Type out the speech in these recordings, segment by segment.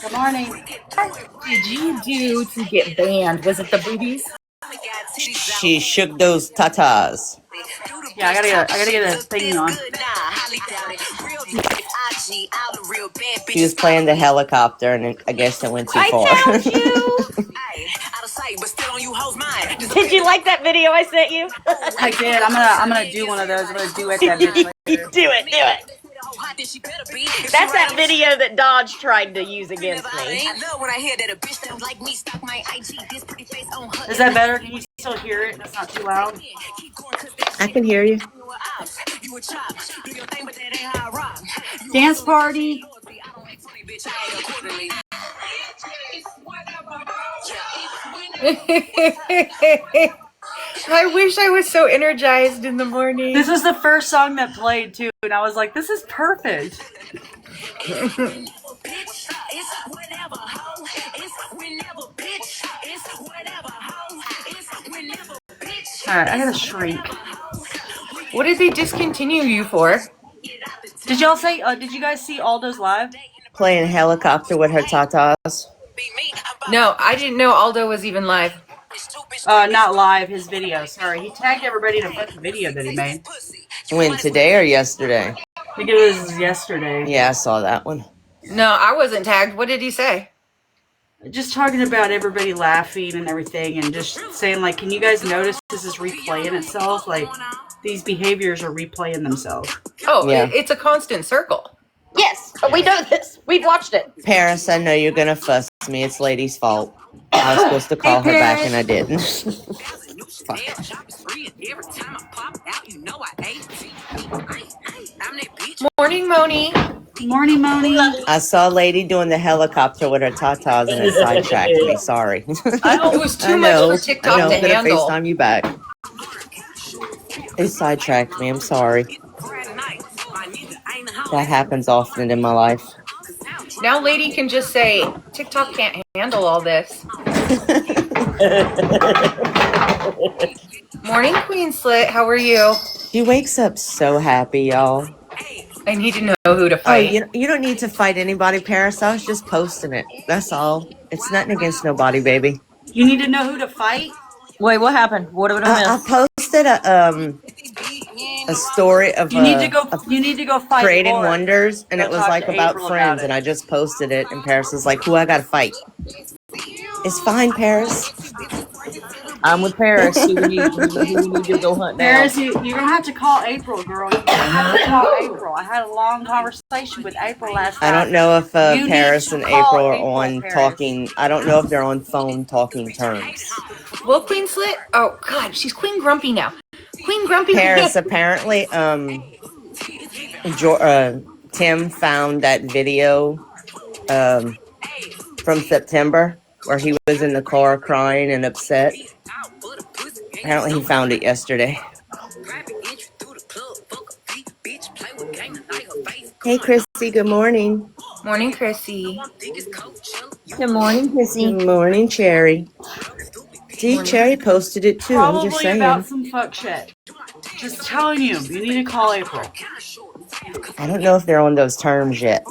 Good morning. What did you do to get banned? Was it the boobies? She shook those tatas. Yeah, I gotta get a thing on. She was playing the helicopter, and I guess it went too far. I found you. Did you like that video I sent you? I did. I'm gonna do one of those. I'm gonna duet that bitch later. Do it. That's that video that Dodge tried to use against me. Is that better? Can you still hear it? That's not too loud. I can hear you. Dance party. I wish I was so energized in the morning. This was the first song that played too, and I was like, "This is perfect." All right, I gotta shrink. What did they discontinue you for? Did y'all say? Did you guys see Aldo's live? Playing helicopter with her tatas. No, I didn't know Aldo was even live. Not live. His video. Sorry, he tagged everybody in a fucking video that he made. When, today or yesterday? I think it was yesterday. Yeah, I saw that one. No, I wasn't tagged. What did he say? Just talking about everybody laughing and everything, and just saying like, can you guys notice this is replaying itself? Like, these behaviors are replaying themselves. Oh, Yeah. It's a constant circle. Yes, but we know this. We've watched it. Paris, I know you're gonna fuss me. It's Lady's fault. I was supposed to call her back and I didn't. Fuck. Morning, Moni. Morning, Moni. I saw a lady doing the helicopter with her tatas and it sidetracked me. Sorry. It was too much for TikTok to I'm gonna handle. FaceTime you back. It sidetracked me. I'm sorry. That happens often in my life. Now Lady can just say, TikTok can't handle all this. Morning, Queen Slit. How are you? She wakes up so happy, y'all. I need to know who to Oh, fight. you don't need to fight anybody, Paris. I was just posting it. That's all. It's nothing against nobody, baby. You need to know who to fight. Wait, what happened? What did I I miss? posted a story of You need to go. You need to go fight. creating Laura. wonders, and Go it was talk like to about April friends, about it. and I just posted it, and Paris was like, "Who I gotta fight?" It's fine, Paris. I'm with Paris. Who we need to go hunt now? Paris, you're gonna have to call April, girl. You're gonna have to call April. I had a long conversation with April last night. I don't know if You need Paris to and call April are April, on Paris. talking. I don't know if they're on phone talking terms. Well, Queen Slit. Oh God, she's Queen Grumpy now. Queen Grumpy. Paris, apparently, Tim found that video from September where he was in the car crying and upset. Apparently, he found it yesterday. Hey, Chrissy. Good morning. Morning, Chrissy. Good morning, Chrissy. Good morning, Cherry. See, Cherry posted it too. I'm just Probably saying. about some fuck shit. Just telling you, you need to call April. I don't know if they're on those terms yet.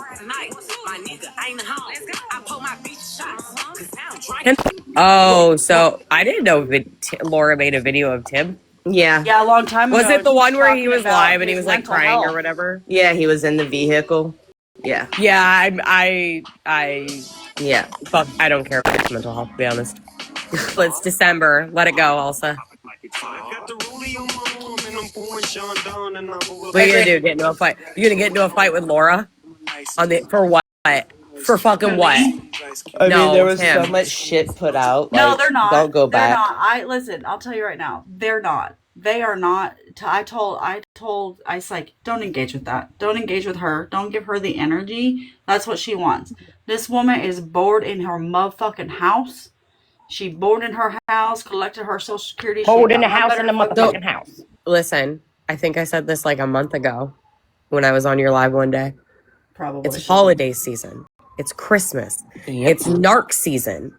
Oh, so I didn't know Laura made a video of Tim. Yeah. Yeah, a long time ago. Was it the one where he was talking live and about he was like mental crying or health. whatever? Yeah, he was in the vehicle. Yeah. Yeah, Yeah. fuck, I don't care about mental health, to be honest. But it's December. Let it go, Elsa. What are you gonna do? Get into a fight? You gonna get into a fight with Laura? For what? For fucking what? I No, mean, there was Tim. so much shit put out. No, like, they're not. Don't go They're back. not. Listen. I'll tell you right now. They're not. They are not. I told. I was like, don't engage with that. Don't engage with her. Don't give her the energy. That's what she wants. This woman is bored in her motherfucking house. She bored in her house. Collected her social security. Hold She in the got house better in the fucking- motherfucking house. Listen, I think I said this like a month ago when I was on your live one day. Probably. It's holiday season. It's Christmas. It's narc season.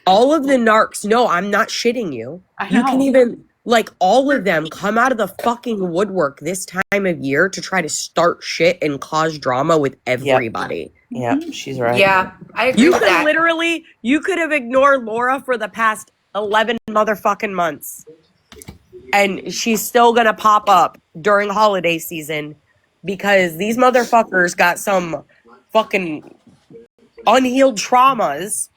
All of the narcs. No, I'm not shitting you. I You know. can even like all of them come out of the fucking woodwork this time of year to try to start shit and cause drama with everybody. Yeah, she's right. Yeah, I agree with that. You could have ignored Laura for the past 11 motherfucking months. And she's still gonna pop up during holiday season because these motherfuckers got some fucking unhealed traumas.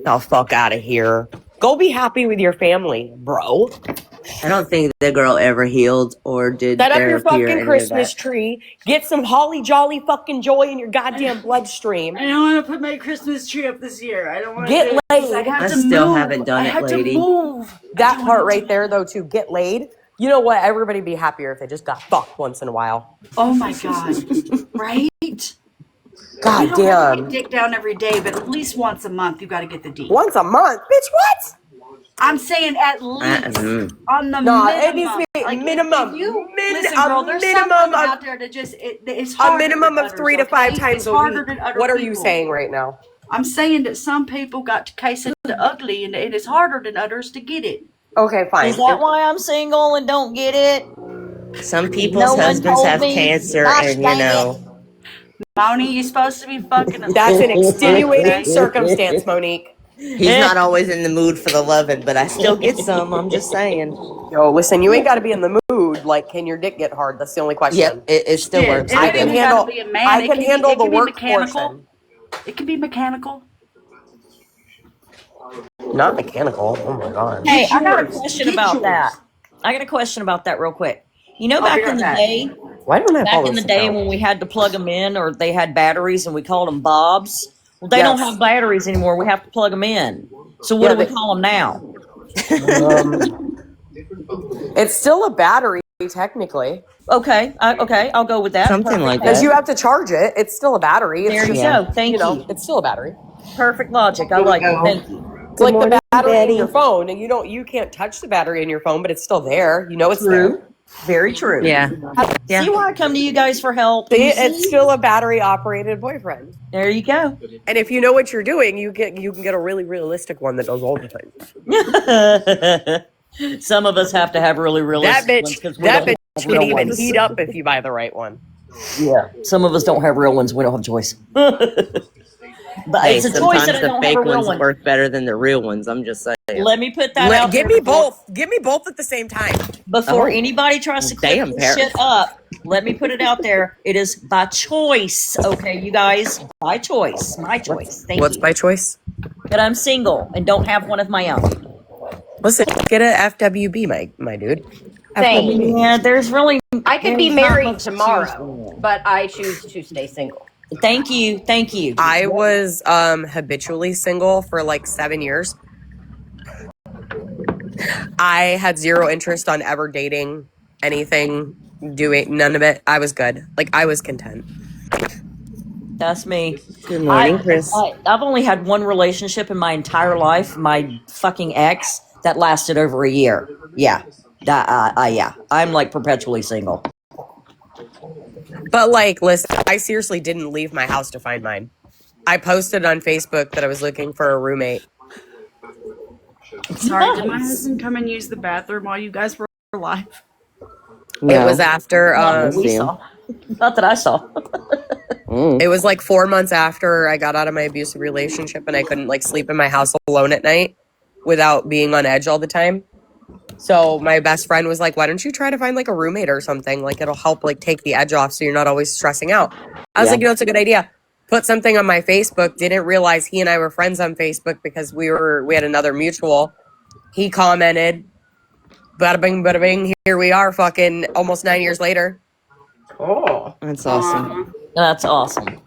The fuck out of here. Go be happy with your family, bro. I don't think the girl ever healed or did Set up your therapy or fucking any Christmas of that. tree. Get some holly jolly fucking joy in your goddamn bloodstream. I don't want to put my Christmas tree up this year. I don't want to Get do it. laid. I I still haven't done it, lady. to move. That part right there, though, to get laid. You know what? Everybody be happier if they just got fucked once in a while. Oh my god! Right? God You don't have to damn. get dick down every day, but at least once a month you got to get the D. Once a month? Bitch, what? I'm saying at least on the No, minimum. it needs to be minimum. Listen, girl, there's some women out there that just it's A harder minimum than of others, 3 to 5 okay? times It's a harder week. than other What are you people. saying right now? I'm saying that some people got to case into ugly, and it is harder than others to get it. Okay, fine. Is that why I'm single and don't get it? Some people's No one husbands told have me. cancer, Gosh and dang you know. Moni, you're supposed to be fucking us. That's an Okay? extenuating circumstance, Monique. He's not always in the mood for the loving, but I still get some. I'm just saying. Yo, listen, you ain't got to be in the mood. Like, can your dick get hard? That's the only question. Yep, it still Shit, works. it I ain't can even handle. gotta be a man. I It can be- handle it the can be work mechanical. portion. It can be mechanical. Not mechanical. Oh my god. Hey, I got a yours. question Get about yours. that. I got a question about that real quick. You know, I'll be back in right the back. day, Why don't I back follow in the this day account? when we had to plug them in or they had batteries and we called them bobs. Well, they don't Yes. have batteries anymore. We have to plug them in. So what Yeah, do we they- call them now? It's still a battery, technically. Okay, I'll go with that. Something like Because that. you have to charge it. It's still a battery. It's There you just, go. Thank you know, you. it's still a battery. Perfect logic. I like it. Thank you. It's like the morning, battery Betty. in your phone, and you can't touch the battery in your phone, but it's still there. You know it's True. there. Very true. Yeah. Yeah. See why I come to you guys for help? See, You it's see? still a battery operated boyfriend. There you go. And if you know what you're doing, you can get a really realistic one that does all the things. Some of us have to have really That realistic ones bitch, because we that don't bitch have can real even ones. heat up if you buy the right one. Yeah, some of us don't have real ones. We don't have a choice. But Hey, it's a choice sometimes that I the don't have fake a real ones one. work better than the real ones. I'm just saying. Let me put that out Give there me both. Give me both at the same time. before Oh. anybody tries to clip Damn, this Paris. shit up. Let me put it out there. It is by choice, okay, you guys, by choice, my choice. Thank What's you. by choice? But I'm single and don't have one of my own. Listen, get a FWB, my dude. Thank you. FWB. Yeah, there's really. I could be there's not married much to choose tomorrow, from. but I choose to stay single. Thank you, thank you. I was habitually single for like 7 years. I had zero interest on ever dating anything, doing none of it. I was good. Like I was content. That's me. Good morning, Chris. I've only had one relationship in my entire life. My fucking ex that lasted over a year. Yeah, yeah. I'm like perpetually single. But like, listen, I seriously didn't leave my house to find mine. I posted on Facebook that I was looking for a roommate. Sorry, did my Nice. husband come and use the bathroom while you guys were live? It was after Not that we see him. saw. Not that I saw. it was like 4 months after I got out of my abusive relationship and I couldn't like sleep in my house alone at night without being on edge all the time. So my best friend was like, why don't you try to find like a roommate or something? Like it'll help like take the edge off so you're not always stressing out. I was like, you know, it's a good idea. Put something on my Facebook. Didn't realize he and I were friends on Facebook because we had another mutual. He commented, bada bing, here we are fucking almost 9 years later. Oh, That's awesome. That's awesome.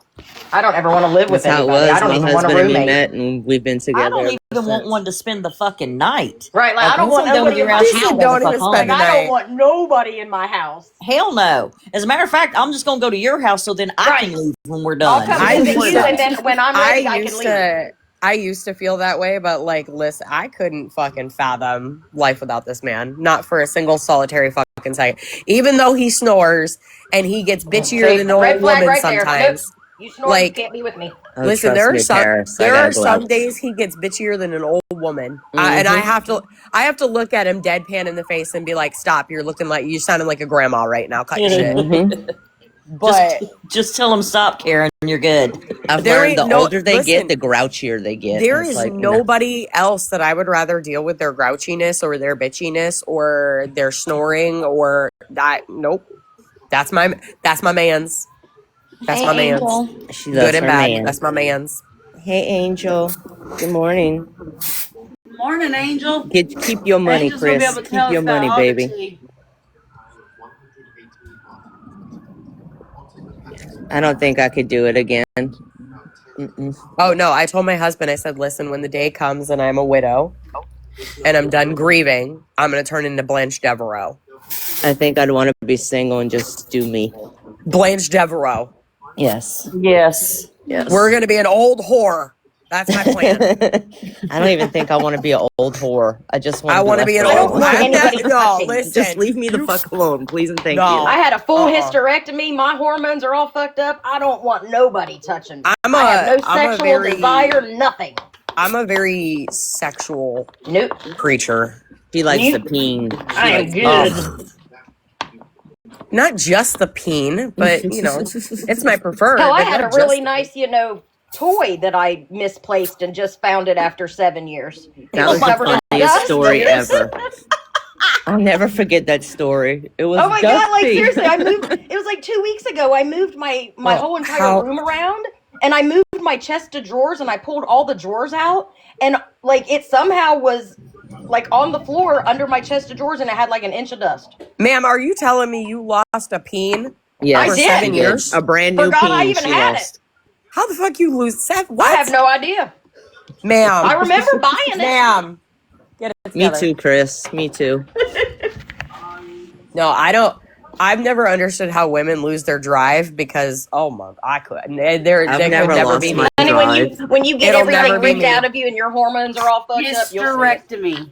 I don't ever want to live with That's how it anybody. was. I don't My even want a husband and me roommate. met, and we've been together. I don't ever even want since. one to spend the fucking night. Right, like I don't want want them nobody in my around house. you. Don't even spend the Like, I don't night. want nobody in my house. Hell no. As a matter of fact, I'm just gonna go to your house so then I can Right. leave when we're I'll done. come I visit used you, to- and then when I'm ready, I can leave. I used to feel that way, but like, listen, I couldn't fucking fathom life without this man. Not for a single solitary fucking second. Even though he snores and he gets bitchier See, than an red old flag woman right there. sometimes. You snore, Like, you can't be with me. Oh, listen, trust me, Paris. there I are gotta go some out. days he gets bitchier than an old woman, and I have to look at him deadpan in the face and be like, "Stop! You're sounding like a grandma right now. Cut your shit." Mhm. But Just tell them stop, Karen. You're good. I've there learned ain't the no older they listen. get, the grouchier they get. There It's is like, nobody else that I would rather deal with their grouchiness or their bitchiness or their snoring or that. Nope, that's my man's. That's my man's. she Good loves and her bad. man. That's my man's. Hey, Angel. Good morning. Morning, Angel. Keep your money, Angel's gonna be Chris. able to Keep tell us your about money, all the baby. tea. I don't think I could do it again. Mm-mm. Oh no, I told my husband, I said, listen, when the day comes and I'm a widow and I'm done grieving, I'm gonna turn into Blanche Devereaux. I think I'd want to be single and just do me. Blanche Devereaux. Yes. Yes. Yes. We're gonna be an old whore. That's my plan. I don't even think I want to be an old whore. I just want I to be want to left be an I old. don't want anybody touching me. Listen. Just leave me the fuck alone, please and thank No. you. I had a full hysterectomy. My hormones are all fucked up. I don't want nobody touching me. I have no sexual desire, nothing. I'm a very sexual Nope. creature. She likes the peen. I am good. Not just the peen, but it's my preferred. Hell, I but had not a really just- nice, toy that I misplaced and just found it after 7 years. That was the covered in funniest dust. story ever. I'll never forget that story. It was Oh my god! Like dusty. seriously, I moved. It was like 2 weeks ago. I moved my whole entire room around, and I moved my chest of drawers, and I pulled all the drawers out, and like it somehow was like on the floor under my chest of drawers, and it had like an inch of dust. Ma'am, are you telling me you lost a peen? Yes, I did. 7 years? A brand new Forgot peen I even she had lost. How the fuck you lose 7? What? I have no idea. Ma'am. I remember buying it. Ma'am. Get it Me together. too, Chris. Me too. No, I don't. I've never understood how women lose their drive because I could. I've Could never never lost be my me. Honey, drive. when you get It'll never everything be ripped me. out of you and your hormones are all fucked up, you'll see it. Hysterectomy.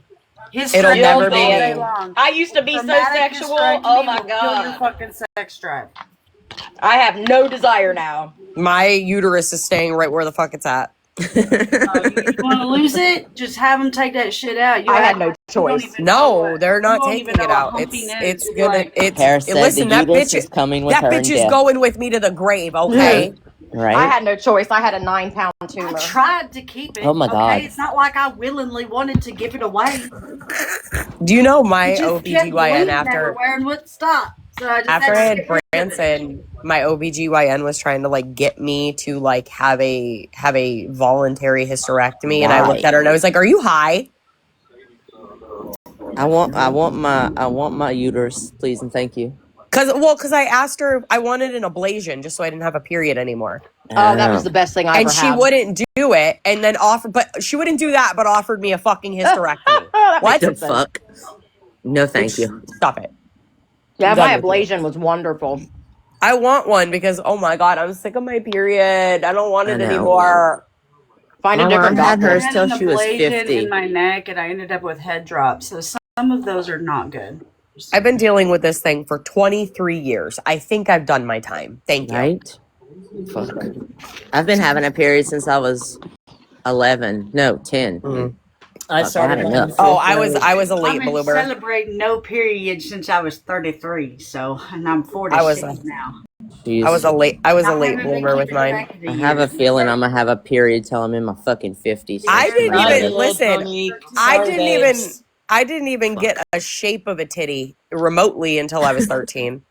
It'll never be all me. day long. I used to be so Traumatic sexual. hysterectomy Oh my will kill your god. fucking sex drive. I have no desire now. My uterus is staying right where the fuck it's at. You want to lose it? Just have them take that shit out. I had no choice. No, they're not taking it out. It's gonna. Paris said Listen, the that uterus bitch is coming with that her bitch in is death. going with me to the grave. Okay. Right? I had no choice. I had a 9-pound I tumor. tried to keep it. Oh my God. Okay? It's not like I willingly wanted to give it away. Do you know my It just kept OBGYN bleeding after everywhere and wouldn't stop. So I just after I had had to get rid of it. Branson, my OBGYN was trying to like get me to like have a voluntary hysterectomy, and I looked at her and I was like, "Are you high?" I want my uterus, please and thank you. Cause I asked her, I wanted an ablation just so I didn't have a period anymore. Oh, that was the best thing I ever And she had. wouldn't do it, and then she wouldn't do that, but offered me a fucking hysterectomy. What the fuck? No, thank you. Stop it. Yeah, Done my with it. ablation was wonderful. I want one because oh my god, I'm sick of my period. I don't want I it know. anymore. Find a My different mom had doctor. hers I had till an she was ablation 50. in my neck, and I ended up with head drops. So some of those are not good. I've been dealing with this thing for 23 years. I think I've done my time. Thank you. Right? Fuck. I've been having a period since I was 10. I started had in enough. fifth Oh, I grade. was a I've late been bloomer. celebrating no period since I was 33. So, and I'm 46 now. Jeez. I was a late I'm having a bloomer with big mine. back of the I have a year. feeling I'm gonna have a period till I'm in my fucking 50s. I didn't I even did, listen. Monique. I Sorry, didn't babes. even get a shape of a titty remotely until I was 13.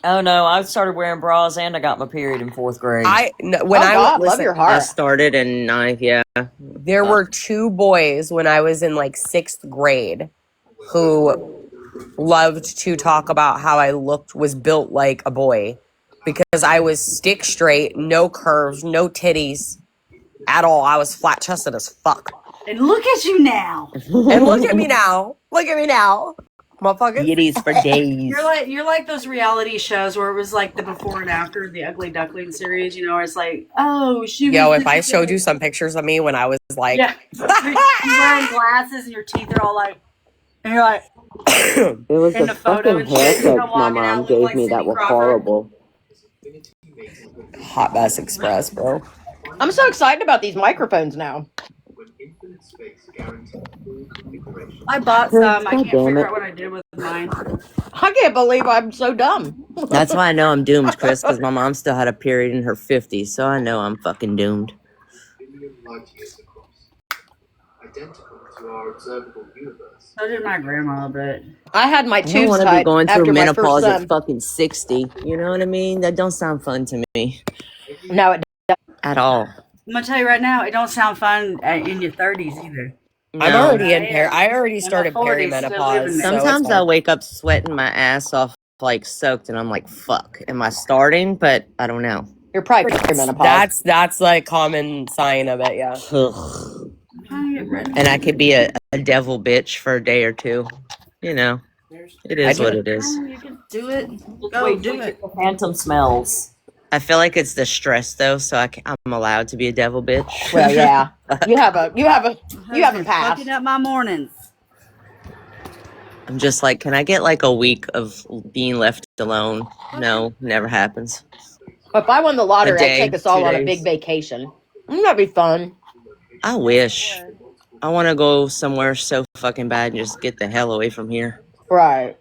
Oh no, I started wearing bras and I got my period in fourth grade. When Oh I God, love listen, your I heart. started in 9th, yeah. there were 2 boys when I was in like 6th grade who loved to talk about how I was built like a boy because I was stick straight, no curves, no titties at all. I was flat chested as fuck. And look at you now. And look at me now. Look at me now. Motherfucker. Yitties for days. You're like those reality shows where it was like the before and after the Ugly Duckling series, where it's like, oh, she was. Yo, this if I and showed that. you some pictures of me when I was like, Yeah. You're wearing glasses and your teeth are all like, and you're like, It was in the the photo fucking and shit, haircuts my walking mom out gave like me that Cindy were Crawford. horrible. Hot Mess Express, bro. I'm so excited about these microphones now. I bought some. I God can't damn figure it. out what I did with mine. I can't believe I'm so dumb. That's why I know I'm doomed, Chris, because my mom still had a period in her 50s, so I know I'm fucking doomed. So did my grandma, but I had my I don't tubes want to be tied going through after my first menopause at son. fucking 60. You know what I mean? That don't sound fun to me No, it at all. I'm gonna tell you right now, it don't sound fun in your 30s either. I'm No. already in I already In my started 40s, still living perimenopause, it. so it's Sometimes I fine. wake up sweating my ass off, like soaked, and I'm like, fuck, am I starting? But I don't know. you're probably perimenopause. That's like common sign of it, yeah. Ugh. I'm trying to get rid of And I could be a devil bitch for a day or two. You know, it is what it is. Oh, you can do it. Just Go wait do till you it. get the phantom smells. I feel like it's the stress though, so I'm allowed to be a devil bitch. Well, yeah. You have a Husband's pass. fucking up my mornings. I'm just like, can I get like a week of being left alone? No, never happens. If I won the lottery, A day, I'd take us all 2 on a days. big vacation. Wouldn't that be fun? I wish. I want to go somewhere so fucking bad and just get the hell away from here. Right.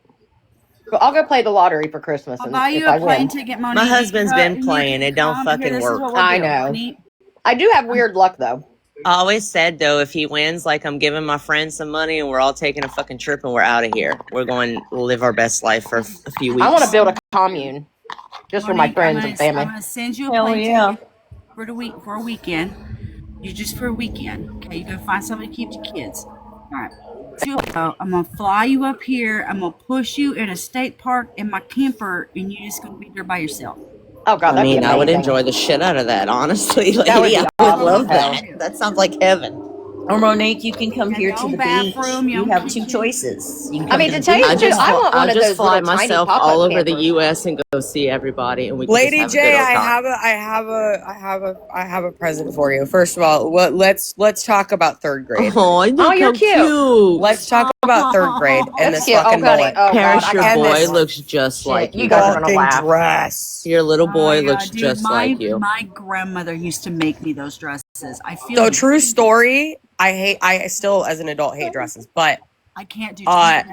So I'll go play the lottery for Christmas, I'll and buy you if a I plane win, ticket, Monique. My husband's been and you playing. can It don't come. fucking Here, this is work. what we'll I do, know. Monique. I do have weird luck though. I always said though, if he wins, like I'm giving my friends some money and we're all taking a fucking trip and we're out of here. We're going to live our best life for a few weeks. I want to build a commune just for my Monique, friends and family. I'm gonna send you a Hell plane yeah. ticket for a weekend. You just for a weekend. Okay, you go find somebody to keep your kids. All right. So I'm gonna fly you up here. I'm gonna push you in a state park in my camper, and you're just gonna be there by yourself. Oh God, I that'd mean, be I would amazing. enjoy the shit out of that, honestly. That would Lady, be I would awesome love as hell. that. That sounds like heaven. Or Monique, you can come Got here your to own the bathroom, beach. your You own have two kitchen. choices. You can I come mean, to to the tell you beach. the truth, I want one I'll of just those fly little tiny myself pop-up all over campers. the U.S. and go see everybody, and we can Lady just have a good J, old I time. have a present for you. First of all, let's talk about third grade. Oh, look you're how cute. Let's talk about third grade and That's this cute. Oh, fucking honey. mullet. Oh God, Paris, I your got boy this. looks just Shit, like you guys are gonna Fucking laugh. dress. Your little boy Oh, yeah, looks dude, just like you. My grandmother used to make me those dresses. I feel So you. true story. I still as an adult hate dresses, but I can't do I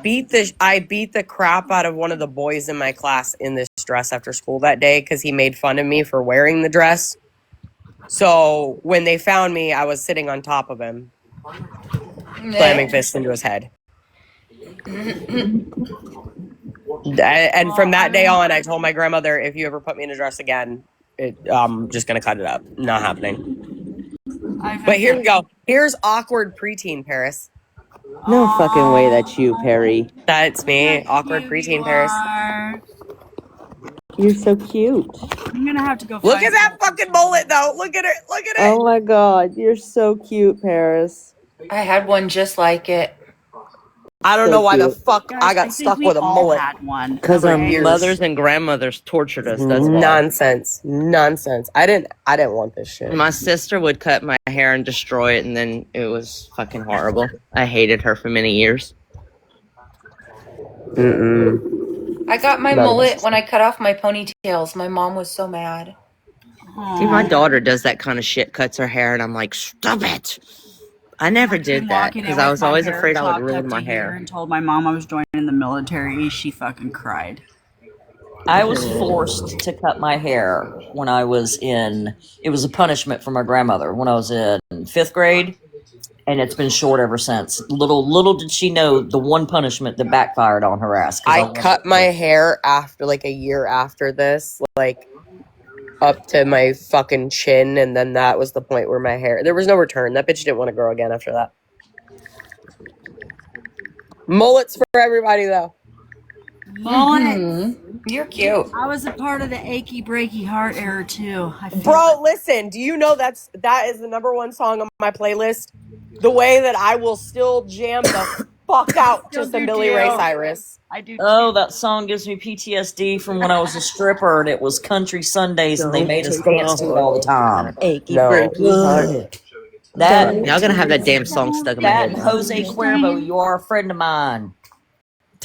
beat the crap out of one of the boys in my class in this dress after school that day because he made fun of me for wearing the dress. So when they found me, I was sitting on top of him, slamming fists into his head. And from that day on, I told my grandmother, if you ever put me in a dress again, I'm just gonna cut it up. Not happening. But here we go. Here's awkward preteen Paris. No fucking way that's you, Perry. That's me. Awkward preteen Paris. You're so cute. I'm gonna have to go. Look at that fucking mullet, though. Look at it. Look at it. Oh my god, you're so cute, Paris. I had one just like it. I don't So know why the cute. fuck Guys, I got stuck with a mullet. Had one. Because our years. mothers and grandmothers tortured us. That's why. Nonsense. I didn't want this shit. My sister would cut my hair and destroy it, and then it was fucking horrible. I hated her for many years. I got my mullet when I cut off my ponytails. My mom was so mad. See, my daughter does that kind of shit, cuts her hair, and I'm like, stop it. I never did that because I was always afraid I would ruin my hair. And told my mom I was joining the military. She fucking cried. I was forced to cut my hair when I was it was a punishment for my grandmother when I was in 5th grade, and it's been short ever since. Little did she know the one punishment that backfired on her ass. I cut my hair after like a year after this, like up to my fucking chin, and then that was the point where my hair, there was no return. That bitch didn't want to grow again after that. Mullets for everybody though. Mullets. You're cute. I was a part of the achy breaky heart era too. Bro, listen, do you know that is the number one song on my playlist? The way that I will still jam the fuck out to some Billy Ray Cyrus. I do. Oh, that song gives me PTSD from when I was a stripper, and it was Country Sundays, and they made us dance to it all the time. Achy, No. breaky heart. That Y'all gonna have that damn song stuck in my that head. and Jose Cuervo, you are a friend of mine.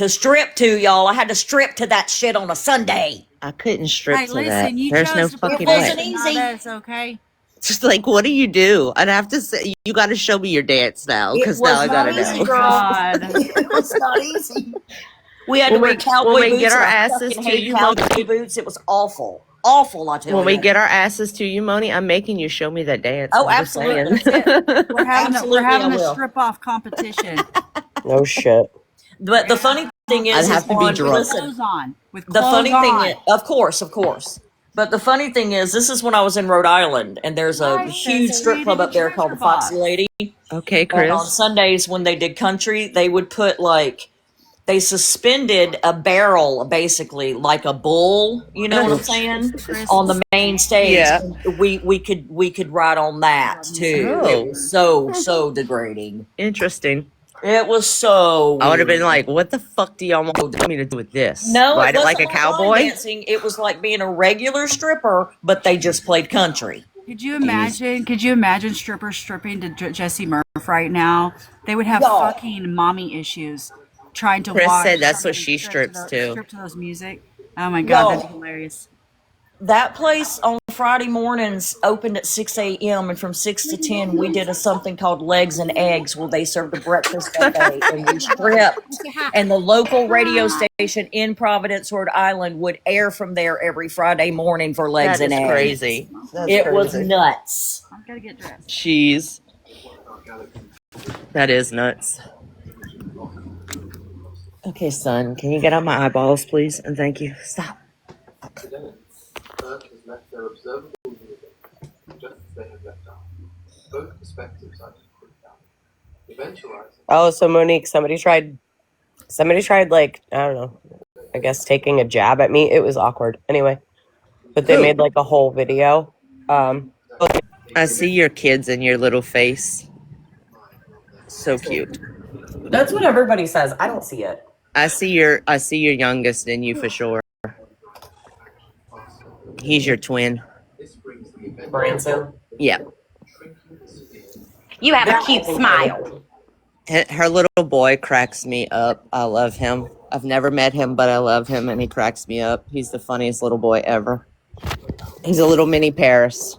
to strip to, y'all. I had to strip to that shit on a Sunday. I couldn't strip Hey, to listen, that. you There's no chose to put fucking It wasn't way. easy. That's okay. Just like, what do you do? I'd have to say, you got to show me your dance now, It because now was I not got to easy, know. girl. God. It was not easy. We had to When wear cowboy we boots, get our and I asses fucking to hate you, cowboy boots. It was awful. Awful, I tell when we you. get our asses to you, Moni, I'm making you show me that dance. Oh, I'm just absolutely. saying. We're having Absolutely, I a will. strip off competition. No shit. But the funny thing I'd is have to be on, drunk. listen, Clothes on. With the clothes funny thing is, on. of course. But the funny thing is, this is when I was in Rhode Island, and there's a Nice, huge sis. strip You club did up there the called the treasure Foxy box. Lady. Okay, And on Chris. Sundays, when they did country, they would put like, they suspended a barrel, basically like a bull. You know what I'm saying? Chris. On the main stage, Yeah. and we could ride on that too. Oh. It was so degrading. Interesting. It was so. I would have been weird. like, what the fuck do y'all want me to do with this? No, Ride it it like wasn't a line cowboy? dancing. It was like being a regular stripper, but they just played country. Could you imagine? Could you imagine strippers stripping to Jesse Murph right now? They would have Y'all. fucking mommy issues trying to Chris watch. said that's what somebody she strips to. strip to those music. Oh my god, that'd be Y'all, hilarious. that place on Friday mornings opened at 6 a.m. and from 6 to 10 we did something called Legs and Eggs, where they served a breakfast buffet and we stripped. And the local radio station in Providence, Rhode Island would air from there every Friday morning for Legs That and is Eggs. crazy. That's It crazy. was nuts. I've got to get dressed. Cheese. That is nuts. Okay, son, can you get out my eyeballs, please? And thank you. Stop. Oh, so Monique, somebody tried like, I don't know, I guess taking a jab at me. It was awkward. Anyway, but they Who? made like a whole video. I see your kids in your little face. So cute. That's what everybody says. I don't see it. I see your youngest in you for sure. He's your twin. Branson. Yeah. You have a cute smile. Her little boy cracks me up. I love him. I've never met him, but I love him, and he cracks me up. He's the funniest little boy ever. He's a little mini Paris.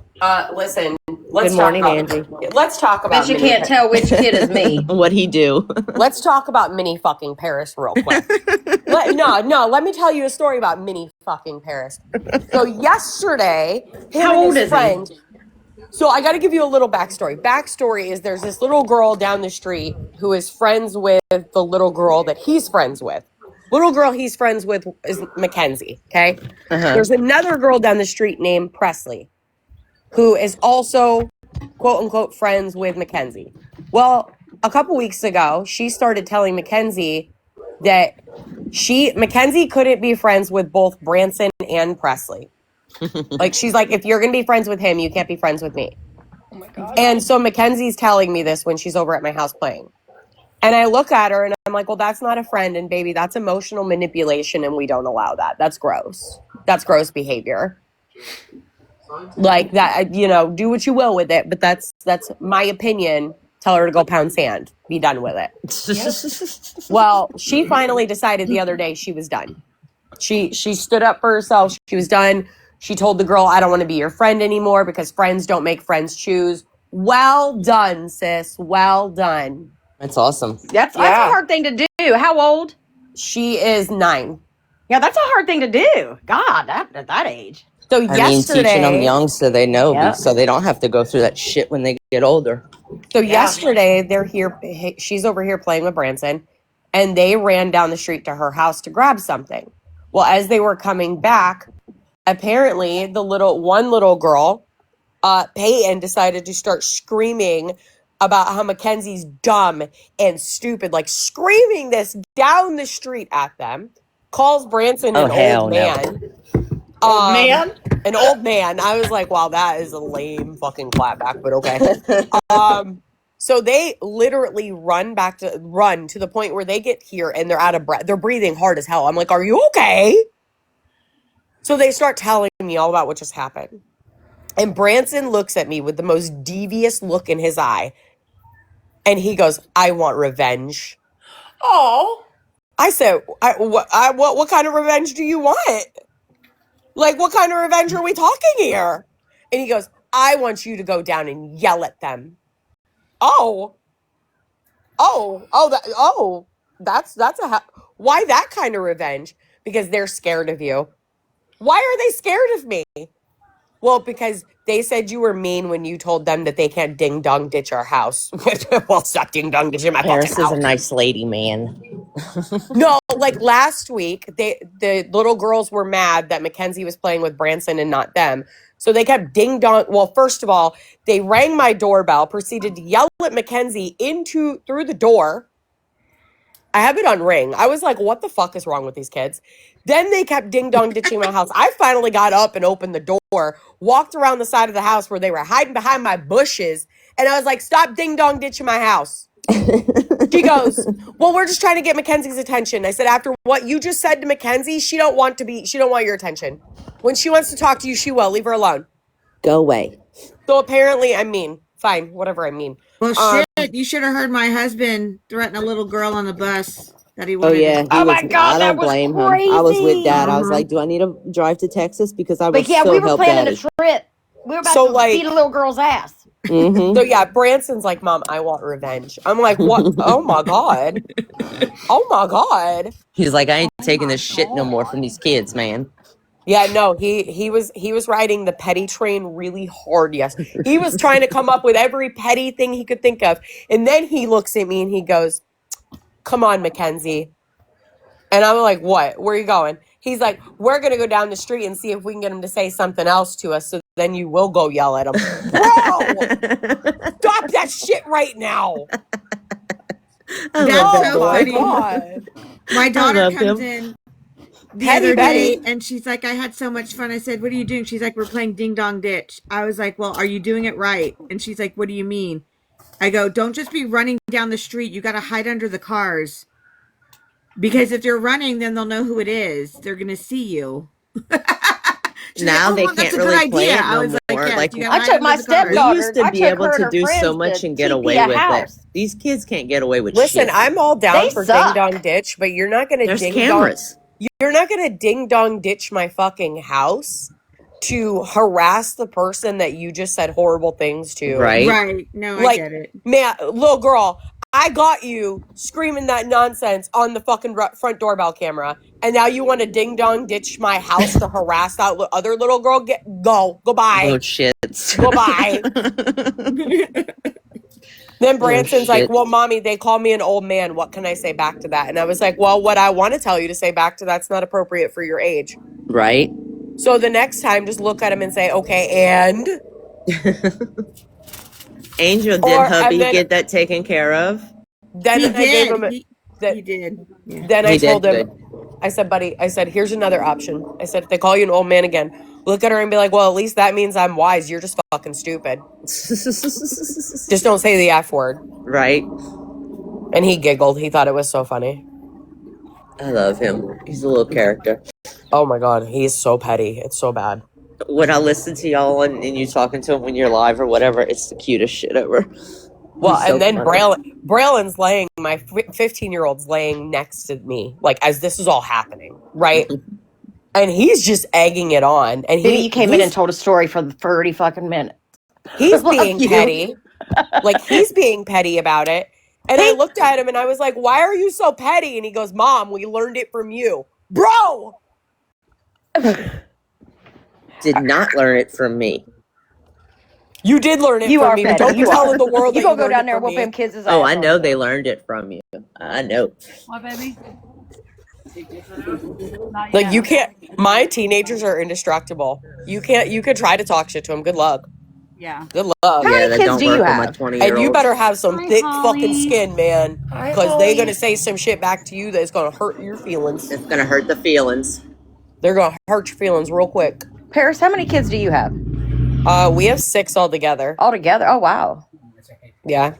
Listen, let's Good morning, talk Angie. about, let's talk about Bet you mini can't tell which kid is me. What'd he do? Let's talk about mini fucking Paris real quick. Let me tell you a story about mini fucking Paris. So yesterday, How old is he? So I got to give you a little backstory. Backstory is there's this little girl down the street who is friends with the little girl that he's friends with. Little girl he's friends with is Mackenzie, okay? Uh-huh. There's another girl down the street named Presley who is also, quote unquote, friends with Mackenzie. Well, a couple weeks ago, she started telling Mackenzie that Mackenzie couldn't be friends with both Branson and Presley. Like, she's like, if you're going to be friends with him, you can't be friends with me. Oh my god. And so Mackenzie's telling me this when she's over at my house playing. And I look at her and I'm like, well, that's not a friend. And baby, that's emotional manipulation. And we don't allow that. That's gross. That's gross behavior. Like that, do what you will with it. But that's my opinion. Tell her to go pound sand. Be done with it. Well, she finally decided the other day she was done. She stood up for herself. She was done. She told the girl, I don't want to be your friend anymore because friends don't make friends choose. Well done, sis. Well done. That's awesome. That's a hard thing to do. How old? She is 9. Yeah, that's a hard thing to do. God, at that age. So I mean, yesterday, teaching them young so they know, Yeah. so they don't have to go through that shit when they get older. So yesterday, they're here. She's over here playing with Branson, and they ran down the street to her house to grab something. Well, as they were coming back, apparently the one little girl, Peyton, decided to start screaming about how Mackenzie's dumb and stupid, like screaming this down the street at them. Calls Branson an old man. An old man. I was like, wow, that is a lame fucking clapback, but okay. So they literally run to the point where they get here and they're out of breath. They're breathing hard as hell. I'm like, are you okay? So they start telling me all about what just happened. And Branson looks at me with the most devious look in his eye. And he goes, I want revenge. Oh. I said, what kind of revenge do you want? Like, what kind of revenge are we talking here? And he goes, I want you to go down and yell at them. That's why that kind of revenge? Because they're scared of you. Why are they scared of me? Well, because they said you were mean when you told them that they can't ding dong ditch our house. Well, stop ding dong ditching my Paris fucking is house. a nice lady, man. No, like last week, the little girls were mad that Mackenzie was playing with Branson and not them. So they kept ding dong. Well, first of all, they rang my doorbell, proceeded to yell at Mackenzie through the door. I have it on ring. I was like, what the fuck is wrong with these kids? Then they kept ding dong ditching my house. I finally got up and opened the door, walked around the side of the house where they were hiding behind my bushes. And I was like, stop ding dong ditching my house. She goes, well, we're just trying to get Mackenzie's attention. I said, after what you just said to Mackenzie, she don't want your attention. When she wants to talk to you, she will. Leave her alone. Go away. So apparently I'm mean. Fine, whatever I mean. Well, shit, you should have heard my husband threaten a little girl on the bus that he Oh wanted. yeah, Oh my God, I that don't was blame him. I was with crazy. Dad. I was like, do I need to drive to Texas? Because I was But yeah, so we were help planning Daddy. a trip. We were about So, to like- beat a little girl's ass. Mm-hmm. So yeah, Branson's like, Mom, I want revenge. I'm like, what? Oh my God. Oh my God. He's like, I ain't taking this shit no more from these kids, man. Yeah, no, he was riding the petty train really hard. Yes, he was trying to come up with every petty thing he could think of, and then he looks at me and he goes, "Come on, Mackenzie." And I'm like, "What? Where are you going?" He's like, "We're gonna go down the street and see if we can get him to say something else to us, so then you will go yell at him." Bro, stop that shit right now! That's so my funny. God. My daughter love comes him. in the Petty other Betty. day and she's like, I had so much fun. I said, what are you doing? She's like, we're playing ding dong ditch. I was like, well, are you doing it right? And she's like, what do you mean? I go, don't just be running down the street. You got to hide under the cars. Because if you're running, then they'll know who it is. They're going to see you. She's Now like, they Mom, that's can't a good really play idea. it I no was more. yes, Like, you gotta I hide took my under the cars. we stepdaughter. used to I be took able her to and her do so friends much to and get TP away a with house. it. These kids can't get away with Listen, shit. I'm all down They for suck. ding dong ditch, but you're not gonna There's ding cameras. dong. You're not gonna ding dong ditch my fucking house to harass the person that you just said horrible things to. Right? Right. No, I Like, get it. man, little girl, I got you screaming that nonsense on the fucking front doorbell camera, and now you want to ding dong ditch my house to harass that other little girl? Go bye, Oh, shits. goodbye. Then Branson's like, shit. well, Mommy, they call me an old man. What can I say back to that? And I was like, well, what I want to tell you to say back to that's not appropriate for your age. Right? So the next time, just look at him and say, okay, and? Angel, did hubby get that taken care of? Then He I gave him did. He did. Yeah. Then I He did, told him, good. I said, buddy, I said, here's another option. I said, if they call you an old man again, look at her and be like, well, at least that means I'm wise. You're just fucking stupid. Just don't say the F word. Right? And he giggled. He thought it was so funny. I love him. He's a little character. Oh my God, he's so petty. It's so bad. When I listen to y'all and you talking to him when you're live or whatever, it's the cutest shit ever. Well, He's so and then funny. Braylon's laying, my 15-year-old's laying next to me, like, as this is all happening, right? And he's just egging it on. And You came in and told a story for 30 fucking minutes. he's Love being you. petty. Like, he's being petty about it. And I looked at him and I was like, why are you so petty? And he goes, Mom, we learned it from you. Bro! Did not learn it from me. You did learn it You from are me. petty. Don't be You telling are. the world You that gonna you go learned down it there and from whoop me. him kids' ass. Oh, I know they learned it from you. I know. What, baby? Like, you can't, my teenagers are indestructible. You could try to talk shit to them. Good luck. Yeah. Good luck. How many that kids don't do work you on my have? 20-year-old. And you better have some Hi, thick Holly. fucking skin, man. Hi, Because they're Holly. going to say some shit back to you that's going to hurt your feelings. It's gonna hurt the feelings. They're going to hurt your feelings real quick. Paris, how many kids do you have? We have 6 altogether. Altogether? Oh, wow. Yeah.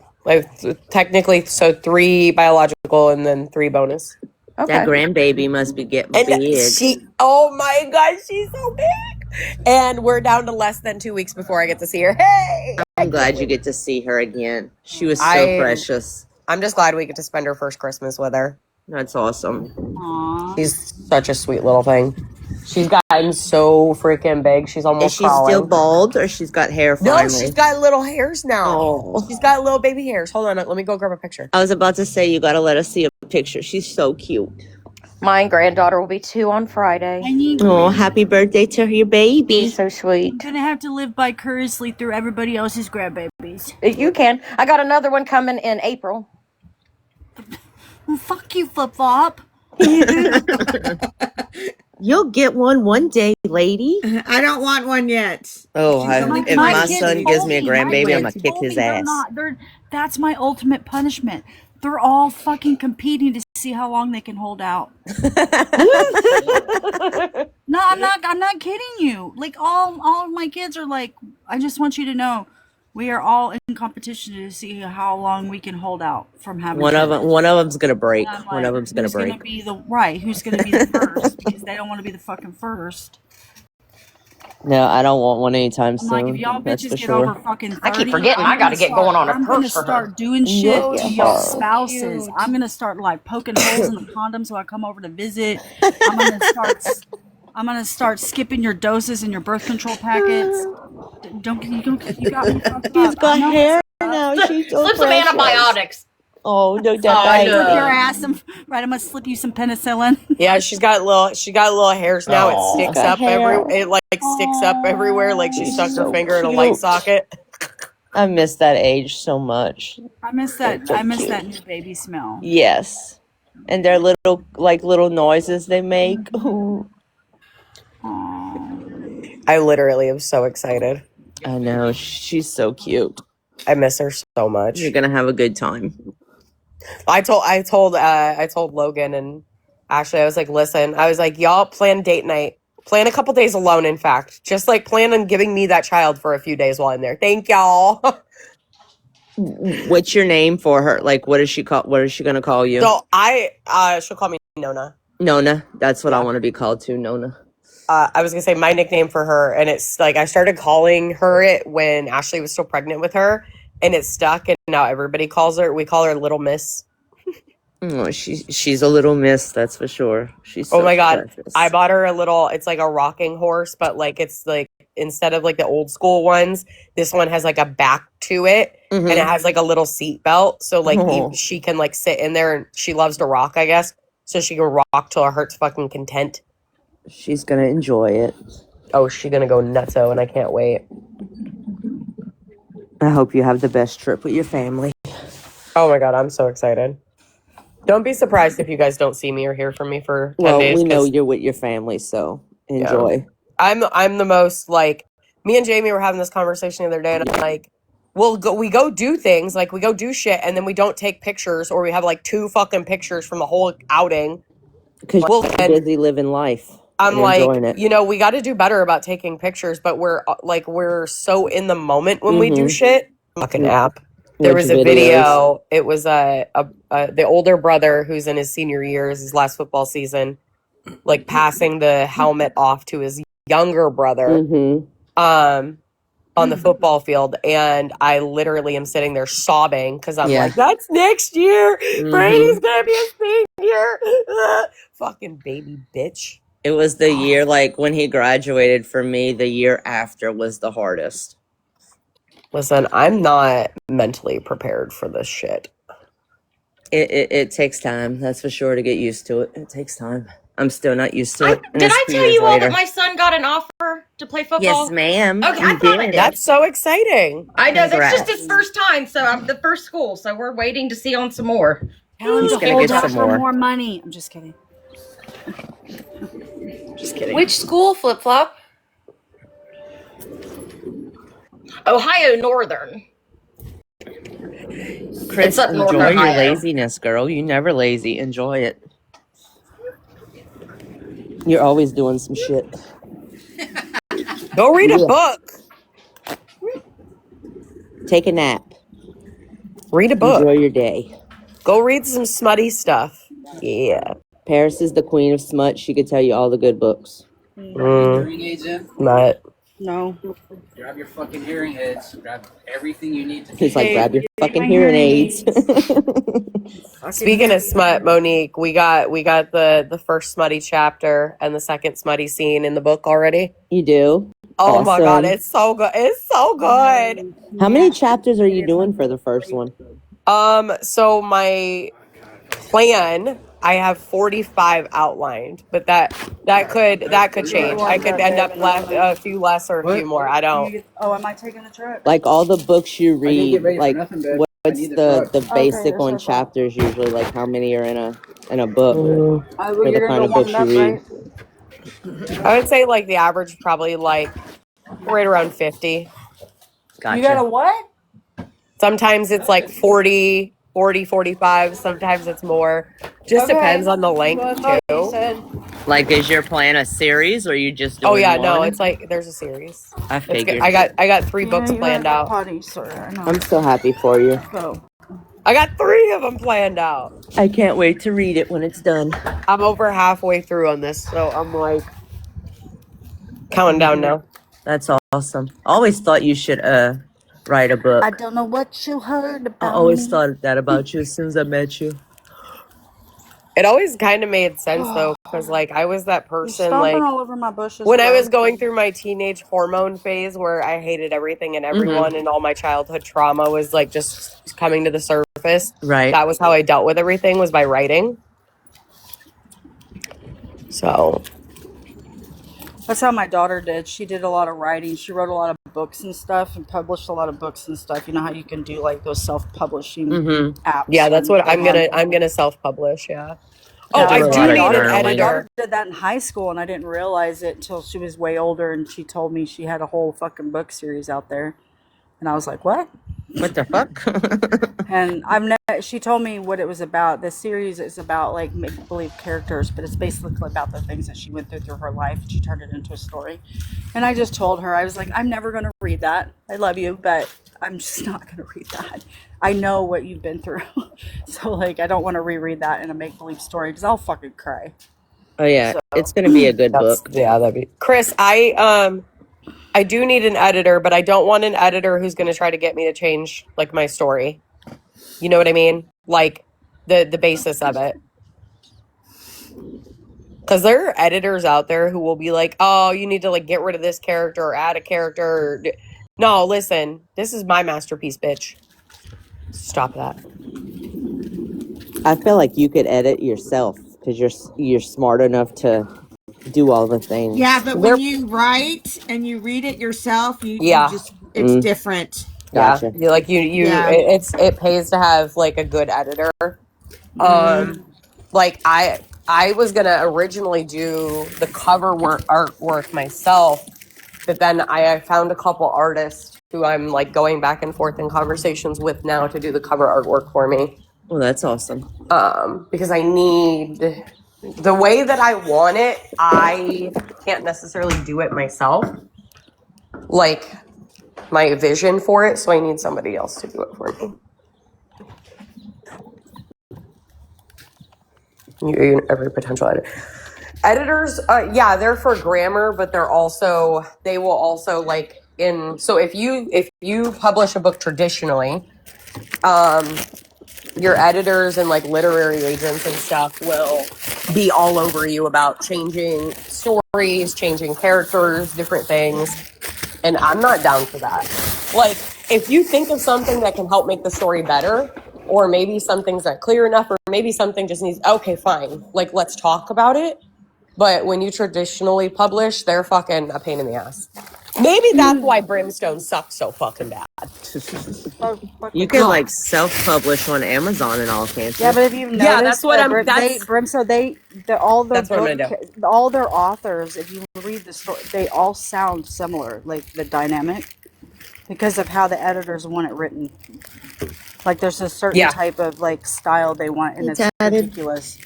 Technically, so 3 biological and then 3 bonus. Okay. That grandbaby must be getting And big. oh my God, she's so big. And we're down to less than 2 weeks before I get to see her. Hey! I'm glad you get to see her again. She was so I- precious. I'm just glad we get to spend her first Christmas with her. That's awesome. Aw. She's such a sweet little thing. She's gotten so freaking big. She's Is almost she still crawling. bald or she's got hair No, finally? she's got little hairs now. Oh. She's got little baby hairs. Hold on, let me go grab a picture. I was about to say, you got to let us see a picture. She's so cute. My granddaughter will be 2 on Friday. I need. Oh, happy birthday to your baby. She's so sweet. I'm gonna have to live vicariously through everybody else's grandbabies. You can. I got another one coming in April. Well, fuck you, Flip Flop. You'll get one day, lady. I don't want one yet. Oh, if my kids son gives me a told grandbaby, my I'm going kids to kick told his me ass. That's my ultimate punishment. They're all fucking competing to see how long they can hold out. No, I'm not kidding you. Like all of my kids are like, I just want you to know, we are all in competition to see how long we can hold out from having One of them's going to break. And I'm One of them's going to who's break. gonna be who's gonna be the first, because they don't want to be the fucking first. No, I don't want one anytime I'm soon. like, if y'all That's bitches for get sure. over fucking 30, I keep forgetting I gotta get going on a I'm gonna purse for her. start doing shit Whoa, to yeah. y'all spouses. Cute. I'm gonna start like poking holes in the condom so I come over to visit. I'm gonna start skipping your doses and your birth control packets. You got me fucked up. She's got I know hair now. She's so Slip some precious. antibiotics. Oh, no, I that know. Slip your ass right, I'm gonna slip you some penicillin. Yeah, she got little hairs now. It sticks got up hair. sticks up everywhere like she She's stuck her so finger in a light cute. socket. I miss that age so much. I miss that. I miss that new baby smell. Yes. And their little noises they make. Ooh. I literally am so excited. I know. She's so cute. I miss her so much. You're going to have a good time. I told Logan and Ashley, I was like, listen, I was like, y'all plan date night. Plan a couple days alone, in fact. Just like plan on giving me that child for a few days while I'm there. Thank y'all. What's your name for her? Like, what is she going to call you? So she'll call me Nona. Nona. That's what I want to be called too, Nona. I was going to say my nickname for her, and it's like I started calling her it when Ashley was still pregnant with her, and it stuck, and now everybody we call her Little Miss. Oh, she's a little miss, that's for sure. She's so Oh my God. precious. I bought her it's like a rocking horse, but like it's like instead of like the old school ones, this one has like a back to it, and it has like a little seat belt. So like she can like sit in there, and she loves to rock, I guess. So she can rock till her heart's fucking content. She's going to enjoy it. Oh, she's going to go nutso, and I can't wait. I hope you have the best trip with your family. Oh my God, I'm so excited. Don't be surprised if you guys don't see me or hear from me for 10 days. We know you're with your family, so enjoy. Yeah. I'm the most like, me and Jamie were having this conversation the other day, and I'm like, we go do things, like we go do shit, and then we don't take pictures, or we have like 2 fucking pictures from the whole outing. Because you're busy living life. I'm like, it. We got to do better about taking pictures, but we're so in the moment when we do shit. Fucking app. There was a video. It was the older brother who's in his senior years, his last football season, like passing the helmet off to his younger brother, on the football field, and I literally am sitting there sobbing because I'm like, that's next year. Brady's gonna be a senior. Fucking baby bitch. It was the year, like, when he graduated. For me, the year after was the hardest. Listen, I'm not mentally prepared for this shit. It takes time, that's for sure, to get used to it. It takes time. I'm still not used to it. Did I tell you all that my son got an offer to play football? Yes, ma'am. Okay, I thought I did. That's so exciting. I know. Congrats. That's just his first time, so I'm the first school, so we're waiting to see on some more. Tell him He's to gonna hold get out some for more. more money. I'm just kidding. Just kidding. Which school, Flip Flop? Ohio Northern. Chris, It's up north enjoy your Ohio. laziness, girl. You never lazy. Enjoy it. You're always doing some shit. Go read a book. Take a nap. Read a book. Enjoy your day. Go read some smutty stuff. Yeah. Paris is the queen of smut. She could tell you all the good books. Not. No. Grab your fucking hearing aids. Grab everything you need to. He's like, Hey, grab your get fucking my hearing hearing aids. Speaking of smut, Monique, we got the first smutty chapter and the second smutty scene in the book already. You do? Oh my god, Awesome. it's so good. It's so good. How many chapters are you doing for the first one? So my plan, I have 45 outlined, but that could change. I could end up a few less or a few more. I don't. Oh, am I taking the truck? Like all the books you I didn't get read, ready for like nothing, babe. what's need the the truck. basic there's on no problem. chapters usually? Like how many are in a book Well, for the you're kind gonna of go warm books it you up, read? right? I would say like the average probably like right around 50. You got a Gotcha. what? Sometimes it's like 40, 45. Sometimes it's more. Just depends on the length Well, that's all you too. said. Like, is your plan a series, or are you just Oh doing yeah, one? no, it's like there's a series. I It's good. figured. I got 3 books You planned have out. potty, sir. I know. I'm so happy for you. Go. I got 3 of them planned out. I can't wait to read it when it's done. I'm over halfway through on this, so I'm like counting down now. That's awesome. I always thought you should write a book. I don't know what you heard I about always me. thought that about you as soon as I met you. It always kind of made sense though, because like I was that You're person stomping like all over my bushes. when I bro. was going through my teenage hormone phase where I hated everything and everyone and all my childhood trauma was like just coming to the surface. Right. That was how I dealt with everything, was by writing. So That's how my daughter did. She did a lot of writing. She wrote a lot of books and stuff and published a lot of books and stuff. You know how you can do like those self-publishing apps. yeah, that's what and I'm gonna self-publish. Yeah. Oh, Yeah, I do a do lot of need an journaling. my daughter editor. did that in high school, and I didn't realize it until she was way older, and she told me she had a whole fucking book series out there, and I was like, "What?" What the fuck? And she told me what it was about. The series is about like make believe characters, but it's basically about the things that she went through her life. And she turned it into a story. And I just told her, I was like, I'm never going to read that. I love you, but I'm just not going to read that. I know what you've been through. So like, I don't want to reread that in a make believe story because I'll fucking cry. Oh yeah, So- it's gonna be a good book. That'd be Chris. I do need an editor, but I don't want an editor who's going to try to get me to change like my story. You know what I mean? Like the basis of it. Because there are editors out there who will be like, "Oh, you need to like get rid of this character or add a character." No, listen, this is my masterpiece, bitch. Stop that. I feel like you could edit yourself because you're smart enough to do all the things. Yeah, but when you write and you read it yourself, you just it's different. Gotcha. Yeah, like you Yeah. it pays to have like a good editor. Like I was gonna originally do the cover artwork myself, but then I found a couple artists who I'm like going back and forth in conversations with now to do the cover artwork for me. Well, that's awesome. Because I need the way that I want it. I can't necessarily do it myself. Like my vision for it, so I need somebody else to do it for me. Every potential editors, yeah, they're for grammar, but they will also like so if you publish a book traditionally, your editors and like literary agents and stuff will be all over you about changing stories, changing characters, different things. And I'm not down for that. Like, if you think of something that can help make the story better, or maybe something's not clear enough, or maybe something just needs, okay, fine. Like, let's talk about it. But when you traditionally publish, they're fucking a pain in the ass. Maybe that's why Brimstone sucks so fucking bad. You can like self-publish on Amazon and all, can't you? Yeah, but if you've noticed, Yeah, that's what all their That's what I'm gonna all their authors, if you read the story, they all sound similar, like the dynamic, because of how the editors want it written. Like there's a certain type of like style they want, and it's ridiculous.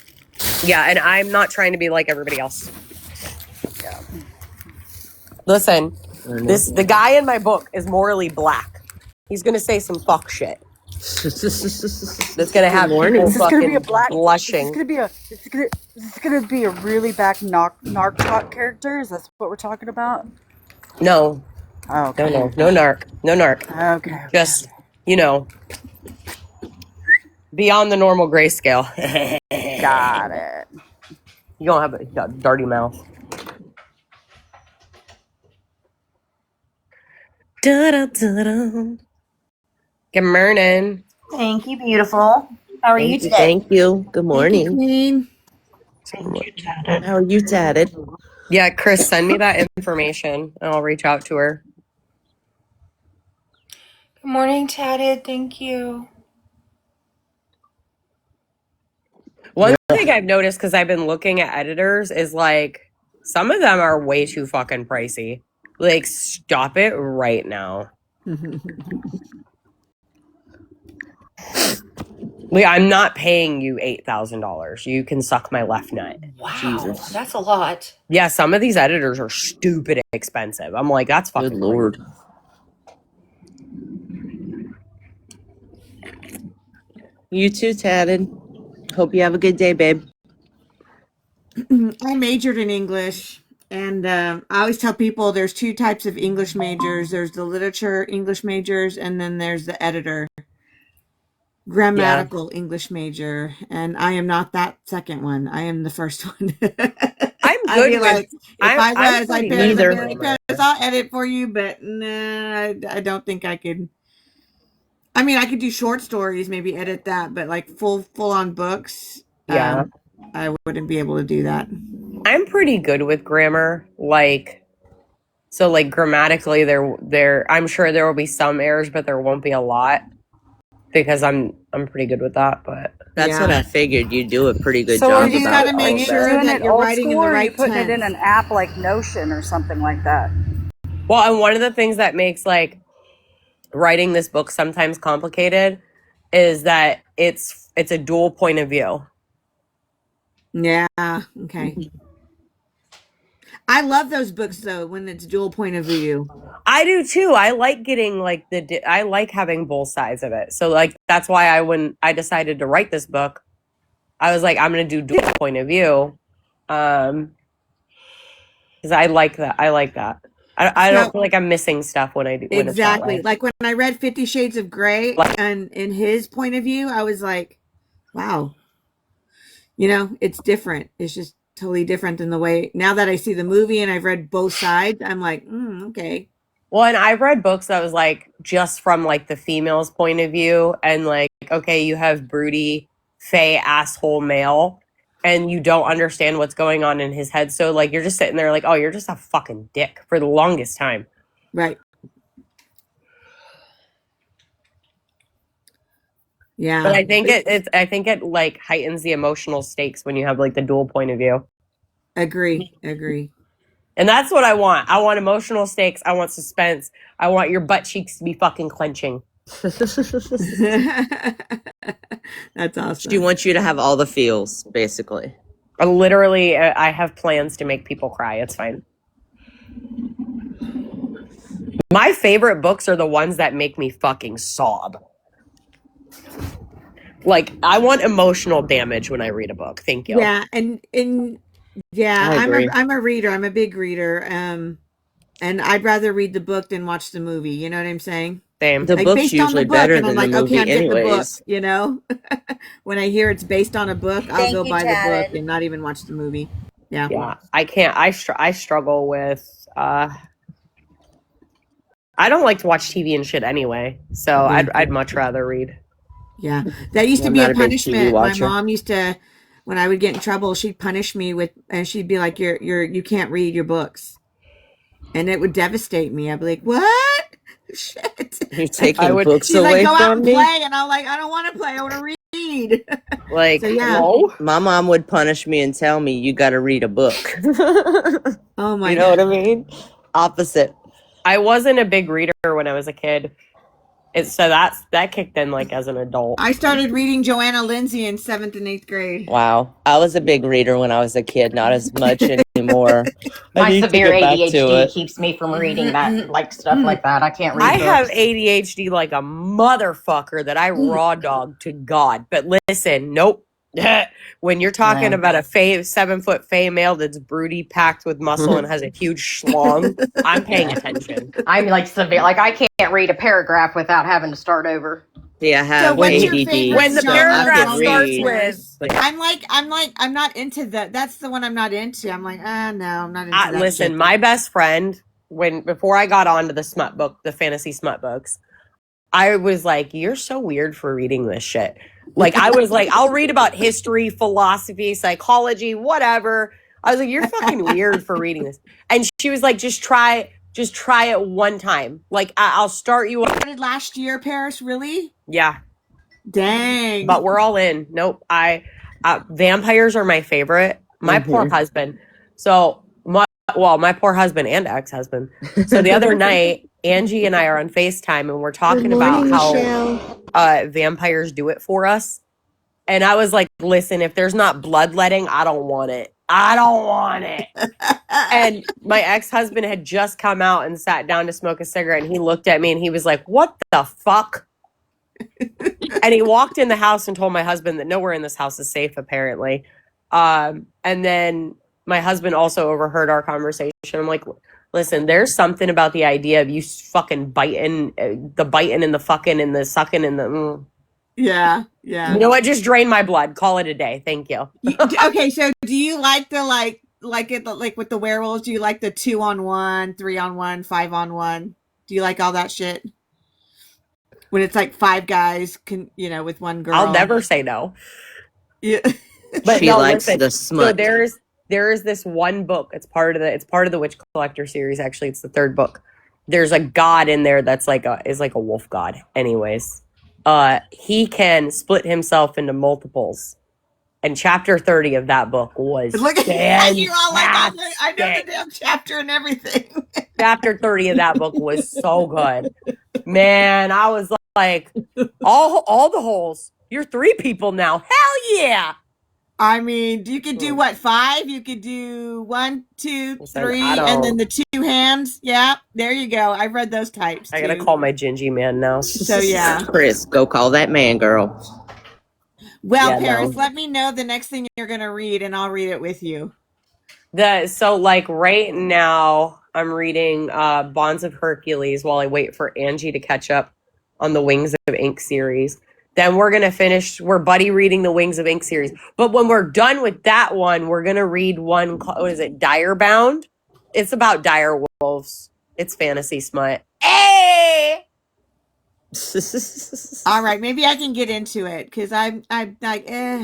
Yeah, and I'm not trying to be like everybody else. Yeah. Listen, the guy in my book is morally black. He's gonna say some fuck shit. That's gonna have people fucking blushing. This is gonna be a really back narc talk character. Is that what we're talking about? No, Okay. no narc. No narc. Okay. Just, beyond the normal grayscale. Got it. You don't have a dirty mouth. Da-da-da-da. Good morning. Thank you, beautiful. How are you today? Thank you. Good Thank you, morning. Queen. How are you, tatted? Yeah, Chris, send me that information and I'll reach out to her. Good morning, Tatted. Thank you. One thing I've noticed, because I've been looking at editors, is like some of them are way too fucking pricey. Like, stop it right now. Like, I'm not paying you $8,000. You can suck my left nut. Wow, Jesus. that's a lot. Yeah, some of these editors are stupid expensive. I'm like, that's fucking Good Lord. crazy. You too, tatted. Hope you have a good day, babe. I majored in English, and I always tell people there's two types of English majors. There's the literature English majors, and then there's the editor grammatical English major. And I am not that second one. I am the first one. I'm I'd good be with. like, if I was, I'd pretty better good neither. with because I'll edit for you, but nah, I don't think I could. I mean, I could do short stories, maybe edit that, but like full on books, Yeah. I wouldn't be able to do that. I'm pretty good with grammar. Like, so like grammatically, I'm sure there will be some errors, but there won't be a lot because I'm pretty good with that. But That's what I figured. You do a pretty good So job. are you about gotta all make of sure that. doing that it you're old writing in school, the or are you right putting it in tense. an app like Notion or something like that? well, and one of the things that makes like writing this book sometimes complicated is that it's a dual point of view. Yeah. Okay. I love those books though when it's dual point of view. I do too. I like getting like I like having both sides of it. So like that's why when I decided to write this book, I was like, I'm gonna do dual point of view, because I like that. I don't feel like I'm missing stuff when I do when it's that Exactly. way. Like when I read 50 Shades of Grey and in his point of view, I was like, wow. It's different. It's just totally different than the way now that I see the movie and I've read both sides, I'm like, okay. Well, and I've read books that was like just from like the female's point of view, and like, okay, you have broody, fey, asshole male, and you don't understand what's going on in his head. So like, you're just sitting there like, oh, you're just a fucking dick for the longest time. Right. Yeah. But I think it like heightens the emotional stakes when you have like the dual point of view. Agree. And that's what I want. I want emotional stakes. I want suspense. I want your butt cheeks to be fucking clenching. That's awesome. She wants you to have all the feels, basically. Literally, I have plans to make people cry. It's fine. My favorite books are the ones that make me fucking sob. Like, I want emotional damage when I read a book. Thank you. Yeah, and yeah, I agree. I'm a reader. I'm a big reader. And I'd rather read the book than watch the movie. You know what I'm saying? Same. The Like book's based on the usually book, better and I'm than like, the movie okay, I'm getting the book. anyways. When I hear it's based on a book, I'll Thank go you, buy the Tad. book and not even watch the movie. Yeah. Yeah, I can't. I struggle with. I don't like to watch TV and shit anyway, so Yeah. I'd much rather read. Yeah, that used to I'm be not a a big TV punishment. My watcher. mom used to, when I would get in trouble, she'd punish me and she'd be like, you can't read your books," and it would devastate me. I'd be like, "What? Shit!" You're taking books She's like, away "Go out from and me? play," and I'm like, "I don't want to play. I want to read." Like, So, yeah. no. My mom would punish me and tell me, you got to read a book. Oh my You know what I mean? Opposite. I wasn't a big reader when I was a kid. So that kicked in like as an adult. I started reading Joanna Lindsay in 7th and 8th grade. Wow. I was a big reader when I was a kid, not as much anymore. I My need to severe get back to ADHD it. keeps me from reading that, like stuff like that. I can't read I have books. ADHD like a motherfucker that I raw dog to God. But listen, nope. When you're talking Yeah. about a 7-foot fey male that's broody, packed with muscle, and has a huge schlong, I'm paying attention. I'm like severe. Like I can't read a paragraph without having to start over. See, I So have what's your ADD. favorite When the so genre I of paragraph could starts read. with, But I'm not into that. That's the one I'm not into. I'm like, no, I'm not into that. listen, shit. my best friend, before I got onto the smut book, the fantasy smut books, I was like, you're so weird for reading this shit. Like, I was like, I'll read about history, philosophy, psychology, whatever. I was like, you're fucking weird for reading this. And she was like, just try it one time. Like, I'll start you. Started last year, Paris. Really? Yeah, Dang. but we're all in. Nope. Vampires are my favorite. My poor husband. So, my poor husband and ex-husband. So the other night, Angie and I are on FaceTime and we're talking about how vampires do it for us. And I was like, listen, if there's not bloodletting, I don't want it. I don't want it. And my ex-husband had just come out and sat down to smoke a cigarette, and he looked at me and he was like, what the fuck? And he walked in the house and told my husband that nowhere in this house is safe, apparently. And then my husband also overheard our conversation. I'm like, listen, there's something about the idea of you fucking biting and the fucking and the sucking and the... Yeah. You know what? Just drain my blood. Call it a day. Thank you. Okay, so do you like the like with the werewolves? Do you like the 2-on-1, 3-on-1, 5-on-1? Do you like all that shit? When it's like 5 guys with one girl. I'll never say no. Yeah. But she likes the smut. So there is this one book. It's part of the Witch Collector series. Actually, it's the 3rd book. There's a god in there that's like a wolf god. Anyways, he can split himself into multiples. And chapter 30 of that book was Look at you all like I know the damn chapter and everything. Chapter 30 of that book was so good. Man, I was like, all the holes. You're 3 people now. Hell yeah. I mean, you could do what, 5? You could do 1, 2, 3, and then the 2 hands. Yeah, there you go. I've read those types. I gotta call my Gingy man now. So yeah, Chris, go call that man, girl. Well, Yeah, Paris, no. let me know the next thing you're gonna read, and I'll read it with you. So like right now, I'm reading Bonds of Hercules while I wait for Angie to catch up on the Wings of Ink series. Then we're we're buddy reading the Wings of Ink series. But when we're done with that one, we're going to read one, what is it, Direbound? It's about dire wolves. It's fantasy smut. Hey! All right, maybe I can get into it because I'm like, That's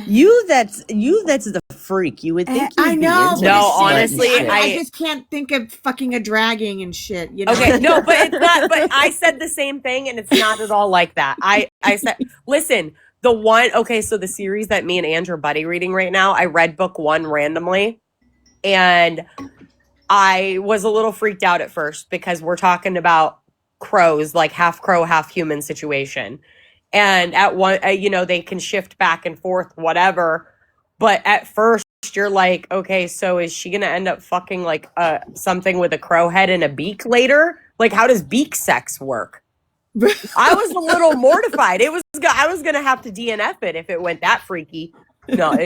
the freak. You would think you'd I know. be into No, this honestly, shit. I just can't think of fucking a dragging and shit. You know? Okay, no, but it's not. But I said the same thing, and it's not at all like that. I said, listen, the one. Okay, so the series that me and Andrew are buddy reading right now, I read book 1 randomly, and I was a little freaked out at first because we're talking about crows, like half crow, half human situation, and at one, they can shift back and forth, whatever. But at first, you're like, okay, so is she gonna end up fucking like something with a crow head and a beak later? Like, how does beak sex work? I was a little mortified. I was gonna have to DNF it if it went that freaky. No,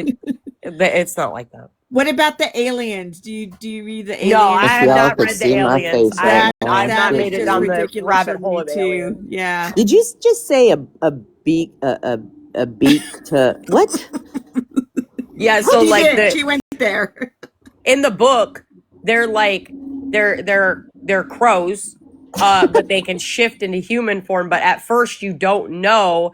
it's not like that. What about the aliens? Do you read the aliens? No, I have y'all not could read the see my aliens. face right now. I've not made it down the ridiculous rabbit of hole me of too. aliens. Yeah. Did you just say a beak a beak to what? Yeah, so She like did. She went there. in the book, they're like they're crows, but they can shift into human form. But at first, you don't know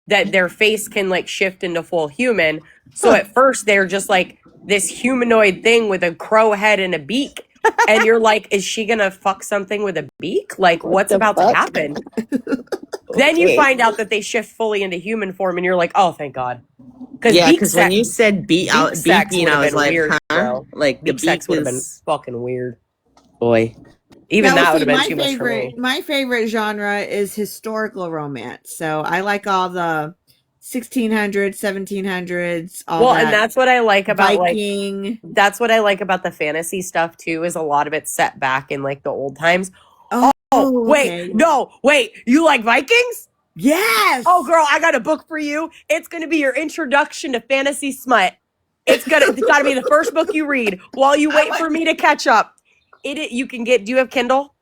that their face can like shift into full human. So at first, they're just like this humanoid thing with a crow head and a beak. And you're like, is she gonna fuck something with a beak? Like, what's about to happen? Then you find out that they shift fully into human form, and you're like, oh, thank God. Because when you said beak, I was like, weird, huh? bro. Like the Beak sex beak would have been is fucking weird. boy. Even that would see, have been my too much for me. My favorite genre is historical romance. So I like all the 1600s, 1700s. All that. And that's what I like about Viking. that's what I like about the fantasy stuff too. Is a lot of it set back in like the old times. Oh, Wait, okay. no, wait. You like Vikings? Yes. Oh, girl, I got a book for you. It's going to be your introduction to fantasy smut. It's got to be the first book you read while you wait for me to catch up. You can get. Do you have Kindle?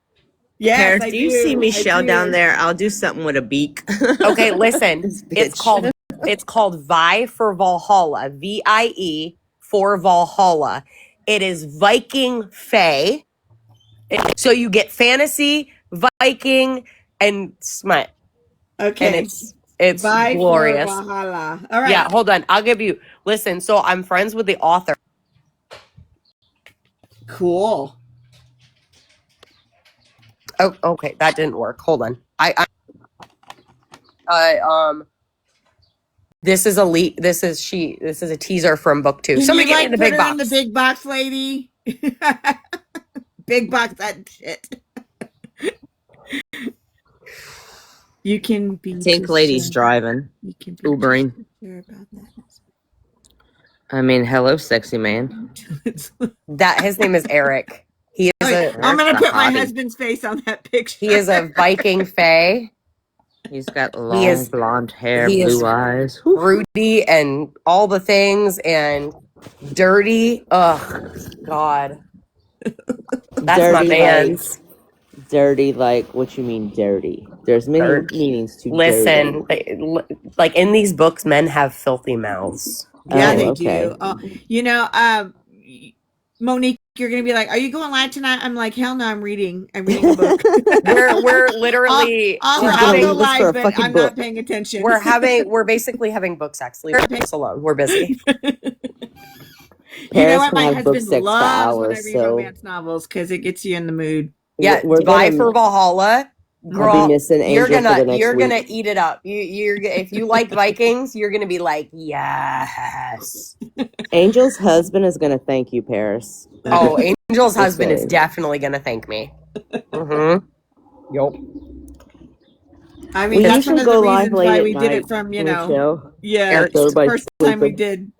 Yes, Paris, I do you see do. Michelle down there? I'll do something with a beak. Okay, listen. This It's bitch. called Vi for Valhalla. VIE for Valhalla. It is Viking Fae. So you get fantasy, Viking, and smut. Okay. And it's Bye glorious. for Valhalla. All right. Yeah, hold on. I'll give you. Listen, so I'm friends with the author. Cool. Oh, okay, that didn't work. Hold on. This is a teaser from book 2. Can Somebody you, get me in the big put her box. in the big box, lady? Big box, that shit. You can be. I think lady's driving. You can be Ubering. sure about that. I mean, hello, sexy man. That his name is Eric. He is I'm gonna put my hottie. husband's face on that picture. he is a Viking Fae. He's got long blonde hair, he is blue eyes. Rudy and all the things and dirty. Ugh, God. That's Dirty, my man's. Dirty, like what you mean dirty? There's many meanings to Listen, dirty. like in these books, men have filthy mouths. Yeah, they okay. do. Monique, you're gonna be like, "Are you going live tonight?" I'm like, "Hell no, I'm reading. I'm reading a book." we're literally I'll go live, but I'm not paying attention. We're basically having book sex. Leave us alone. We're busy. You know what? My husband loves when I read romance novels because it gets you in the mood. Yeah, Vi for Valhalla. Girl, I'll be missing Angel you're for the next week. gonna eat it up. You're if you like Vikings, you're gonna be like, yes. Angel's husband is gonna thank you, Paris. Oh, Angel's husband is definitely gonna thank me. Mm-hmm. Yup. I mean, that's one of the reasons why we did it from, yeah, it's the first time we did.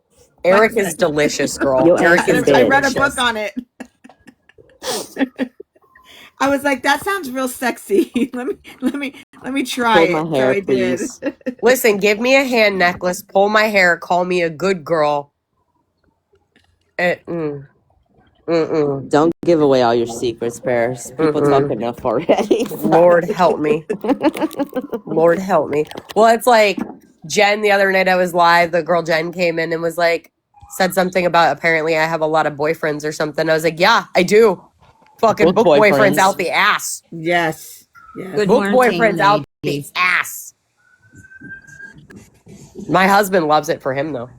Eric is delicious, girl. Eric is delicious. I read a book on it. I was like, that sounds real sexy. let me try it. My hair, so I please. did. Listen, give me a hand necklace, pull my hair, call me a good girl. Don't give away all your secrets, Paris. People talk enough already. Lord help me. Lord help me. Well, it's like Jen, the other night I was live, the girl Jen came in and was like, said something about apparently I have a lot of boyfriends or something. I was like, yeah, I do. Fucking book boyfriends out the ass. Yes. Good book boyfriends out the ass. My husband loves it for him, though.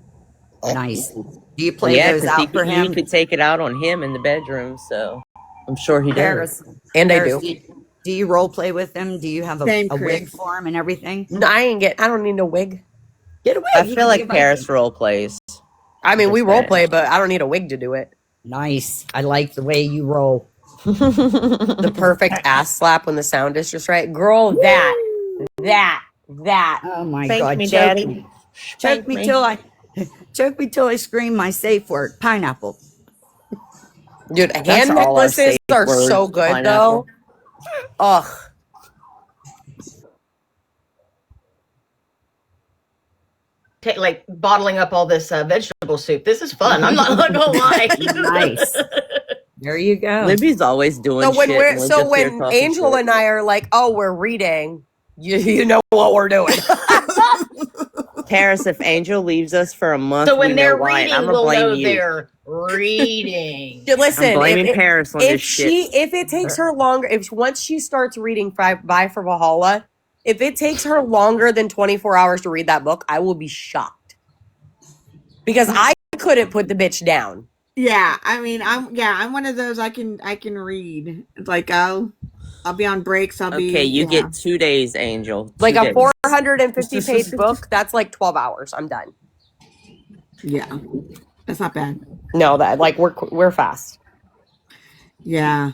Nice. Do you play those out for him? You could take it out on him in the bedroom, so I'm sure he does. And I do. Do you role play with him? Do you have a wig for him and everything? No, I don't need a wig. Get a wig. I feel like Paris role plays. I mean, we role play, but I don't need a wig to do it. Nice. I like the way you roll. The perfect ass slap when the sound is just right. Girl, that. Oh my Thank God. me, Daddy. Choke me till I scream my safe word. Pineapple. Dude, hand necklaces are so good, pineapple. Though. Ugh. Like bottling up all this vegetable soup. This is fun. I'm not gonna lie. Nice. There you go. Libby's always doing shit. When Angel and I are like, oh, we're reading, you know what we're doing. Paris, if Angel leaves us for a month, so when they're reading, we'll know they're reading. Listen, I'm blaming Paris on this shit. If it takes her longer, once she starts reading Vi for Valhalla, if it takes her longer than 24 hours to read that book, I will be shocked. Because I couldn't put the bitch down. Yeah, I mean, I'm one of those I can read. Like I'll be on breaks. Okay, you get 2 days, Angel. Like a 450 page book, that's like 12 hours. I'm done. Yeah, that's not bad. No, that like we're fast. Yeah.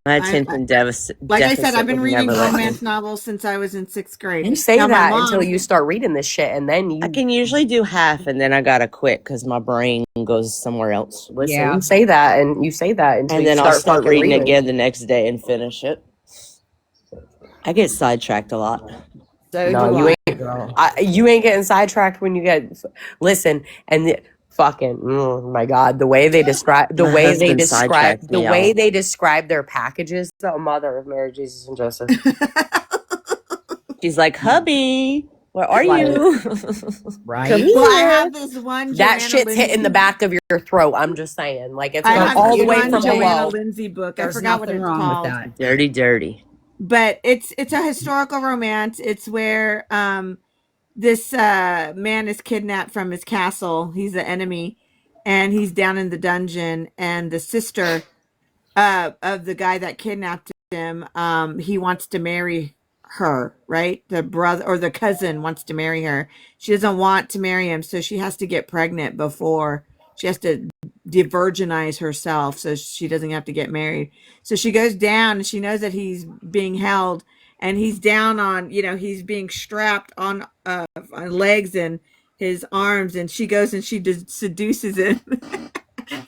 My attention deficit. Like I said, I've been reading romance novels since I was in 6th grade. You say that until you start reading this shit, and then I can usually do half, and then I gotta quit because my brain goes somewhere else. Listen, yeah. You say that until and then I'll start reading again the next day and finish it. I get sidetracked a lot. So No, do you I, ain't. girl. You ain't getting sidetracked when you get. Listen, and fucking. Oh my god, the way they describe My husband sidetracked the me, way y'all. they describe their packages. The mother of Mary, Jesus, and Joseph. She's like, hubby, where are Like, you? right? Come Well, I here. have this one That Joanna shit's hitting the Lindsay. back of your throat. I'm just saying, like it's I going have all this the way one from Joanna below. Lindsay book. I There's forgot what nothing it's wrong with called. that. Dirty, dirty. But it's a historical romance. It's where this man is kidnapped from his castle. He's the enemy, and he's down in the dungeon. And the sister of the guy that kidnapped him, he wants to marry her, right? The brother or the cousin wants to marry her. She doesn't want to marry him, so she has to get pregnant before she has to de-virginize herself so she doesn't have to get married. So she goes down and she knows that he's being held and he's down on, he's being strapped on legs and his arms, and she goes and she seduces him.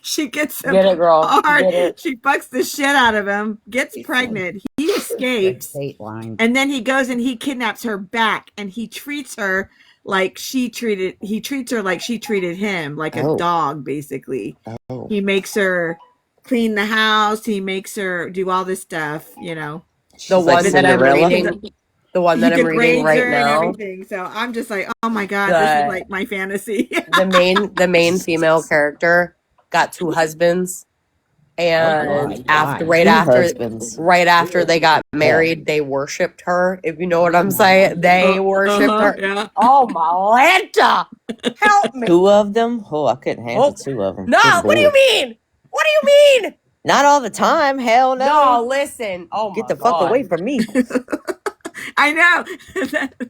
She gets him Get it, girl. hard. Get it. She fucks the shit out of him, gets pregnant. He escapes. Dateline. And then he goes and he kidnaps her back, and he treats her like he treats her like she treated him, like a dog, basically. Oh. He makes her clean the house. He makes her do all this stuff, The She's one like that I'm Cinderella. reading. The one He that I'm degrades reading right her and now. everything. So I'm just like, oh my god, this is like my fantasy. The main female character got 2 husbands, and right after they got married, they worshipped her. If you know what I'm saying, they worshipped her. Yeah. Oh my Lanta, help me! 2 of them? Oh, I couldn't handle 2 of them. No, Good what do you Lord. mean? What do you mean? Not all the time. Hell no. No, listen. Oh Get my the fuck God. away from me. I know.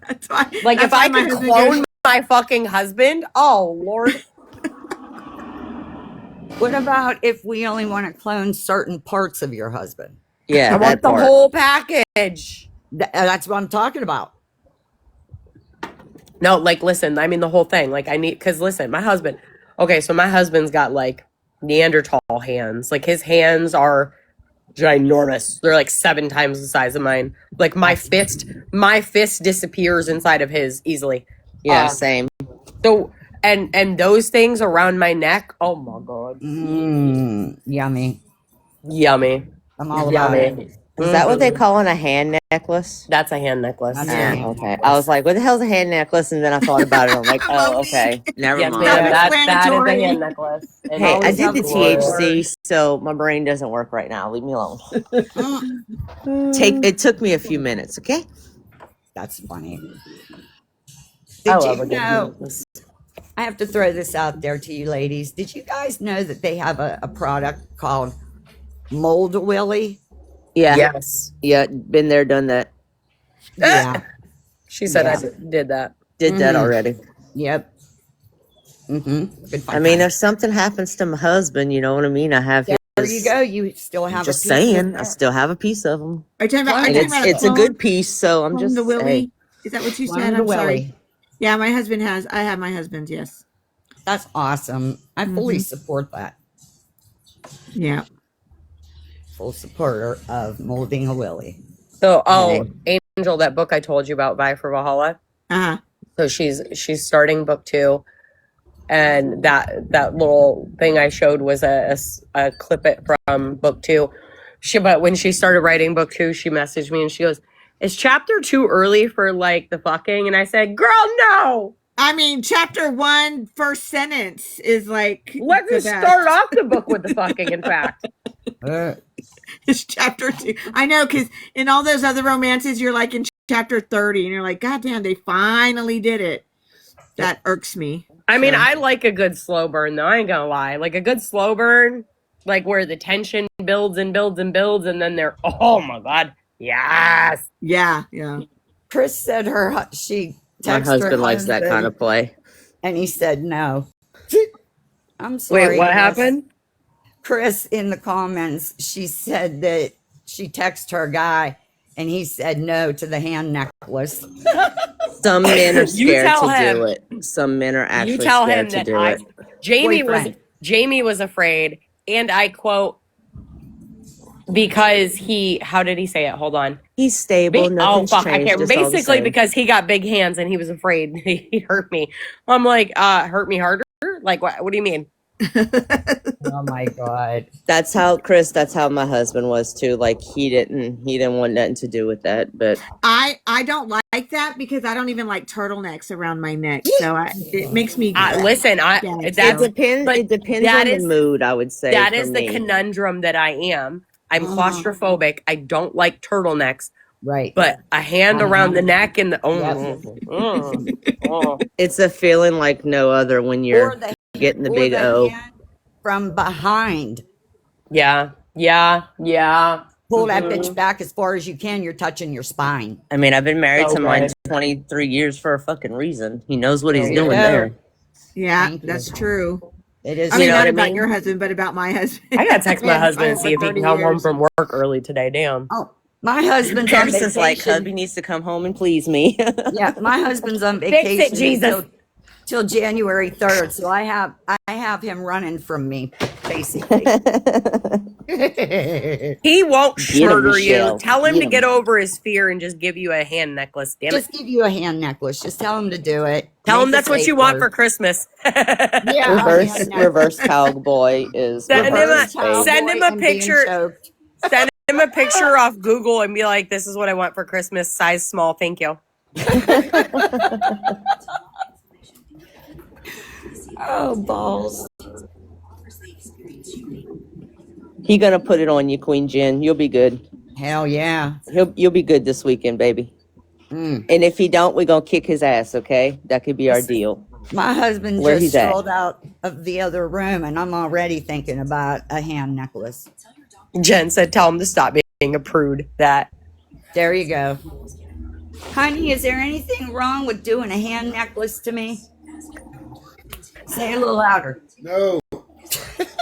That's why. Like that's if why I my could husband clone goes, my fucking husband, oh Lord. What about if we only want to clone certain parts of your husband? Yeah, I want the whole package. That's what I'm talking about. No, like, listen, I mean, the whole thing. Like, because listen, my husband's got like Neanderthal hands. Like, his hands are ginormous. They're like 7 times the size of mine. Like, my fist disappears inside of his easily. Yeah, same. So, and those things around my neck, oh my God. Yummy. Yummy. I'm all about it. Is that what they call a hand necklace? That's a hand necklace. That's Yeah, a hand okay. necklace. I was like, what the hell's a hand necklace? And then I thought about it. I'm like, oh, okay. Never Yes, mind. ma'am, that is a Self-explanatory. hand necklace. And Hey, I always did have the glory. THC, so my brain doesn't work right now. Leave me alone. It took me a few minutes, okay? That's funny. I Did love you a good know? necklace. I have to throw this out there to you ladies. Did you guys know that they have a product called Mold Willy? Yeah. Yes. Yeah, been there, done that. Yeah. She said Yeah. I did that. Did that already. Yep. Good I mean, if something happens to my husband, you know what I mean? I have there his, you go. You still have just a piece of saying, I it. still have a piece of him. Are you talking about? And it's a good piece, so I'm Clone just the Willy. hey. Is that what you Clone said? the I'm sorry. Willy. Yeah, my husband has. I have my husband's. Yes. That's awesome. I fully support that. Yeah. Full supporter of molding a Willy. So, Angel, that book I told you about, Bye for Valhalla. So she's starting book 2, and that little thing I showed was a clip it from book 2. But when she started writing book 2, she messaged me and she goes, "Is chapter 2 early for like the fucking?" And I said, "Girl, no." I mean, chapter 1, first sentence is like. Let's just start off the book with the fucking. In fact, it's chapter 2. I know, because in all those other romances, you're like in chapter 30, and you're like, God damn, they finally did it. That irks me. I mean, I like a good slow burn, though. I ain't gonna lie. Like a good slow burn, like where the tension builds and builds and builds, and then they're, oh my God, yes. Yeah. Chris said she My texted husband her likes that kind of play. and he said no. I'm sorry. Wait, what Chris. happened? Chris in the comments, she said that she texted her guy and he said no to the hand necklace. Some men are scared tell to him. do it. Some men are actually You tell scared him to that do it. Jamie Boyfriend. was afraid, and I quote, because how did he say it? Hold on. He's stable. Nothing's I changed. can't. Just all the Basically, same. because he got big hands and he was afraid he hurt me. I'm like, hurt me harder? Like, what do you mean? Oh my God. That's how my husband was too. Like he didn't want nothing to do with that. But I don't like that because I don't even like turtlenecks around my neck. So it makes me Listen, it depends on the mood, I would say. That for is me. the conundrum that I am. I'm claustrophobic. I don't like turtlenecks. Right. But a hand around the neck and the it's a feeling like no other when you're getting the big O from behind. Yeah. Pull that bitch back as far as you can. You're touching your spine. I mean, I've been married to mine 23 years for a fucking reason. He knows what he's doing there. Yeah, that's true. It is. I mean, not about your husband, but about my husband. I gotta text my husband and see if he can come home from work early today. Damn. Oh, my husband's on vacation. Is like, hubby needs to come home and please me. Yeah, my husband's on vacation. Fix it, Jesus. Till January 3rd, so I have him running from me, basically. He won't murder you. Michelle. Tell him to get over his fear and just give you a hand necklace. Damn Just give you a hand necklace. Just tell him to do it. Tell him that's what you want for Christmas. Yeah, reverse cowboy is. Send him a picture. Send him a picture off Google and be like, "This is what I want for Christmas. Size small. Thank you." Oh, balls. He gonna put it on you, Queen Jen. You'll be good. Hell yeah. You'll be good this weekend, baby. And if he don't, we're gonna kick his ass, okay? That could be our deal. My husband Where just he's at. strolled out of the other room, and I'm already thinking about a hand necklace. Jen said, "Tell him to stop being a prude." There you go. Honey, is there anything wrong with doing a hand necklace to me? Say it a little louder. No.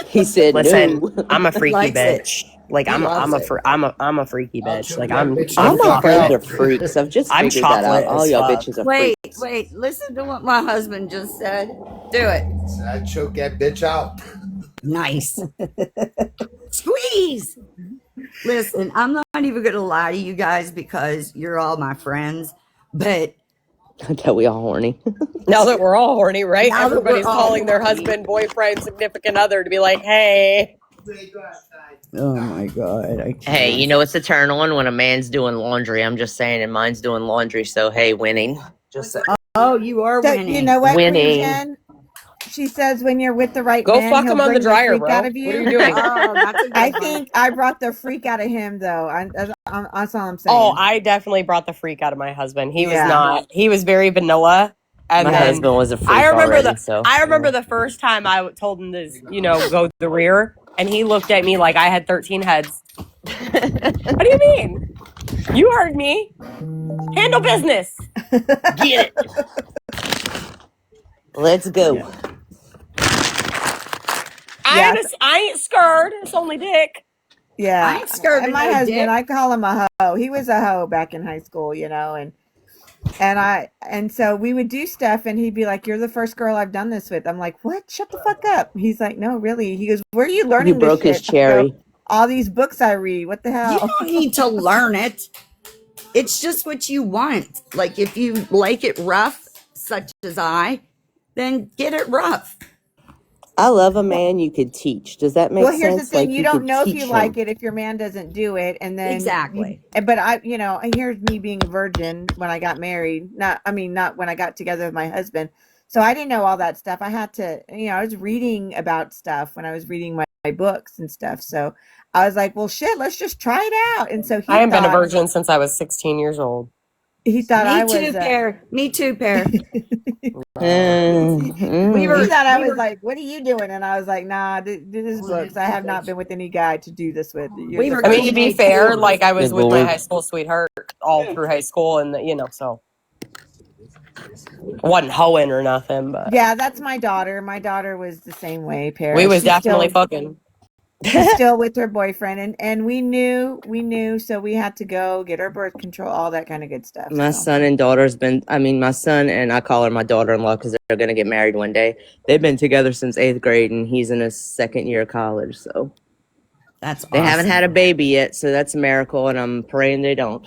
He said, "Listen, no. I'm a freaky Likes it. bitch. Like I'm a freaky bitch. Like I'm afraid of freaks. I've just I'm figured that out. chocolate All as y'all fuck. bitches are Wait, freaks. wait. Listen to what my husband just said. Do it. I choke that bitch out. Nice. Squeeze. Listen, I'm not even going to lie to you guys because you're all my friends, but That we all horny. Now that we're all horny, right? Now that Everybody's we're all calling their horny. husband, boyfriend, significant other to be like, "Hey." oh my God. I can't. Hey, you know it's a turn on when a man's doing laundry. I'm just saying, and mine's doing laundry. So hey, winning. Just say, Oh, you are So, winning. you know what, Queen Winning. Jen? She says when you're with the right Go man, fuck he'll him on bring the dryer, freak bro. out of What you. are you doing? Oh, that's a good I one. think I brought the freak out of him, though. That's all I'm saying. Oh, I definitely brought the freak out of my husband. He was Yeah. not. He was very vanilla. And my then husband was a freak I remember already. I remember the first time I told him to, go the rear, and he looked at me like I had 13 heads. What do you mean? You heard me. Handle business. Get it. Let's go. I ain't scared. It's only dick. Yeah. I ain't scared And of my no husband, dick. I call him a hoe. He was a hoe back in high school, and so we would do stuff and he'd be like, "You're the first girl I've done this with." I'm like, "What? Shut the fuck up." He's like, "No, really." He goes, "Where are you learning You this broke his shit?" I go, cherry. "All these books I read. What the You hell?" don't need to learn it. It's just what you want. Like if you like it rough, such as I, then get it rough. I love a man you could teach. Does that make Well, sense? here's the thing: Like, you don't could know if teach you him. like it if your man doesn't do it, and then Exactly. But here's me being a virgin when I got married. Not when I got together with my husband. So I didn't know all that stuff. I had to, I was reading about stuff when I was reading my books and stuff. So I was like, well, shit, let's just try it out. And so I haven't been a virgin since I was 16 years old. He thought I was. Me too, Pear. He thought I was like, "What are you doing?" And I was like, "Nah, this is books. I have not been with any guy to do this with." I mean, to be fair, like I was with my high school sweetheart all through high school, and so I wasn't hoeing or nothing, but yeah, that's my daughter. My daughter was the same way. Paris. we was definitely fucking. She's still with her boyfriend, and we knew, so we had to go get her birth control, all that kind of good stuff. My son and daughter's my son and I call her my daughter-in-law because they're going to get married one day. They've been together since 8th grade and he's in his second year of college. So That's They haven't awesome. had a baby yet, so that's a miracle, and I'm praying they don't.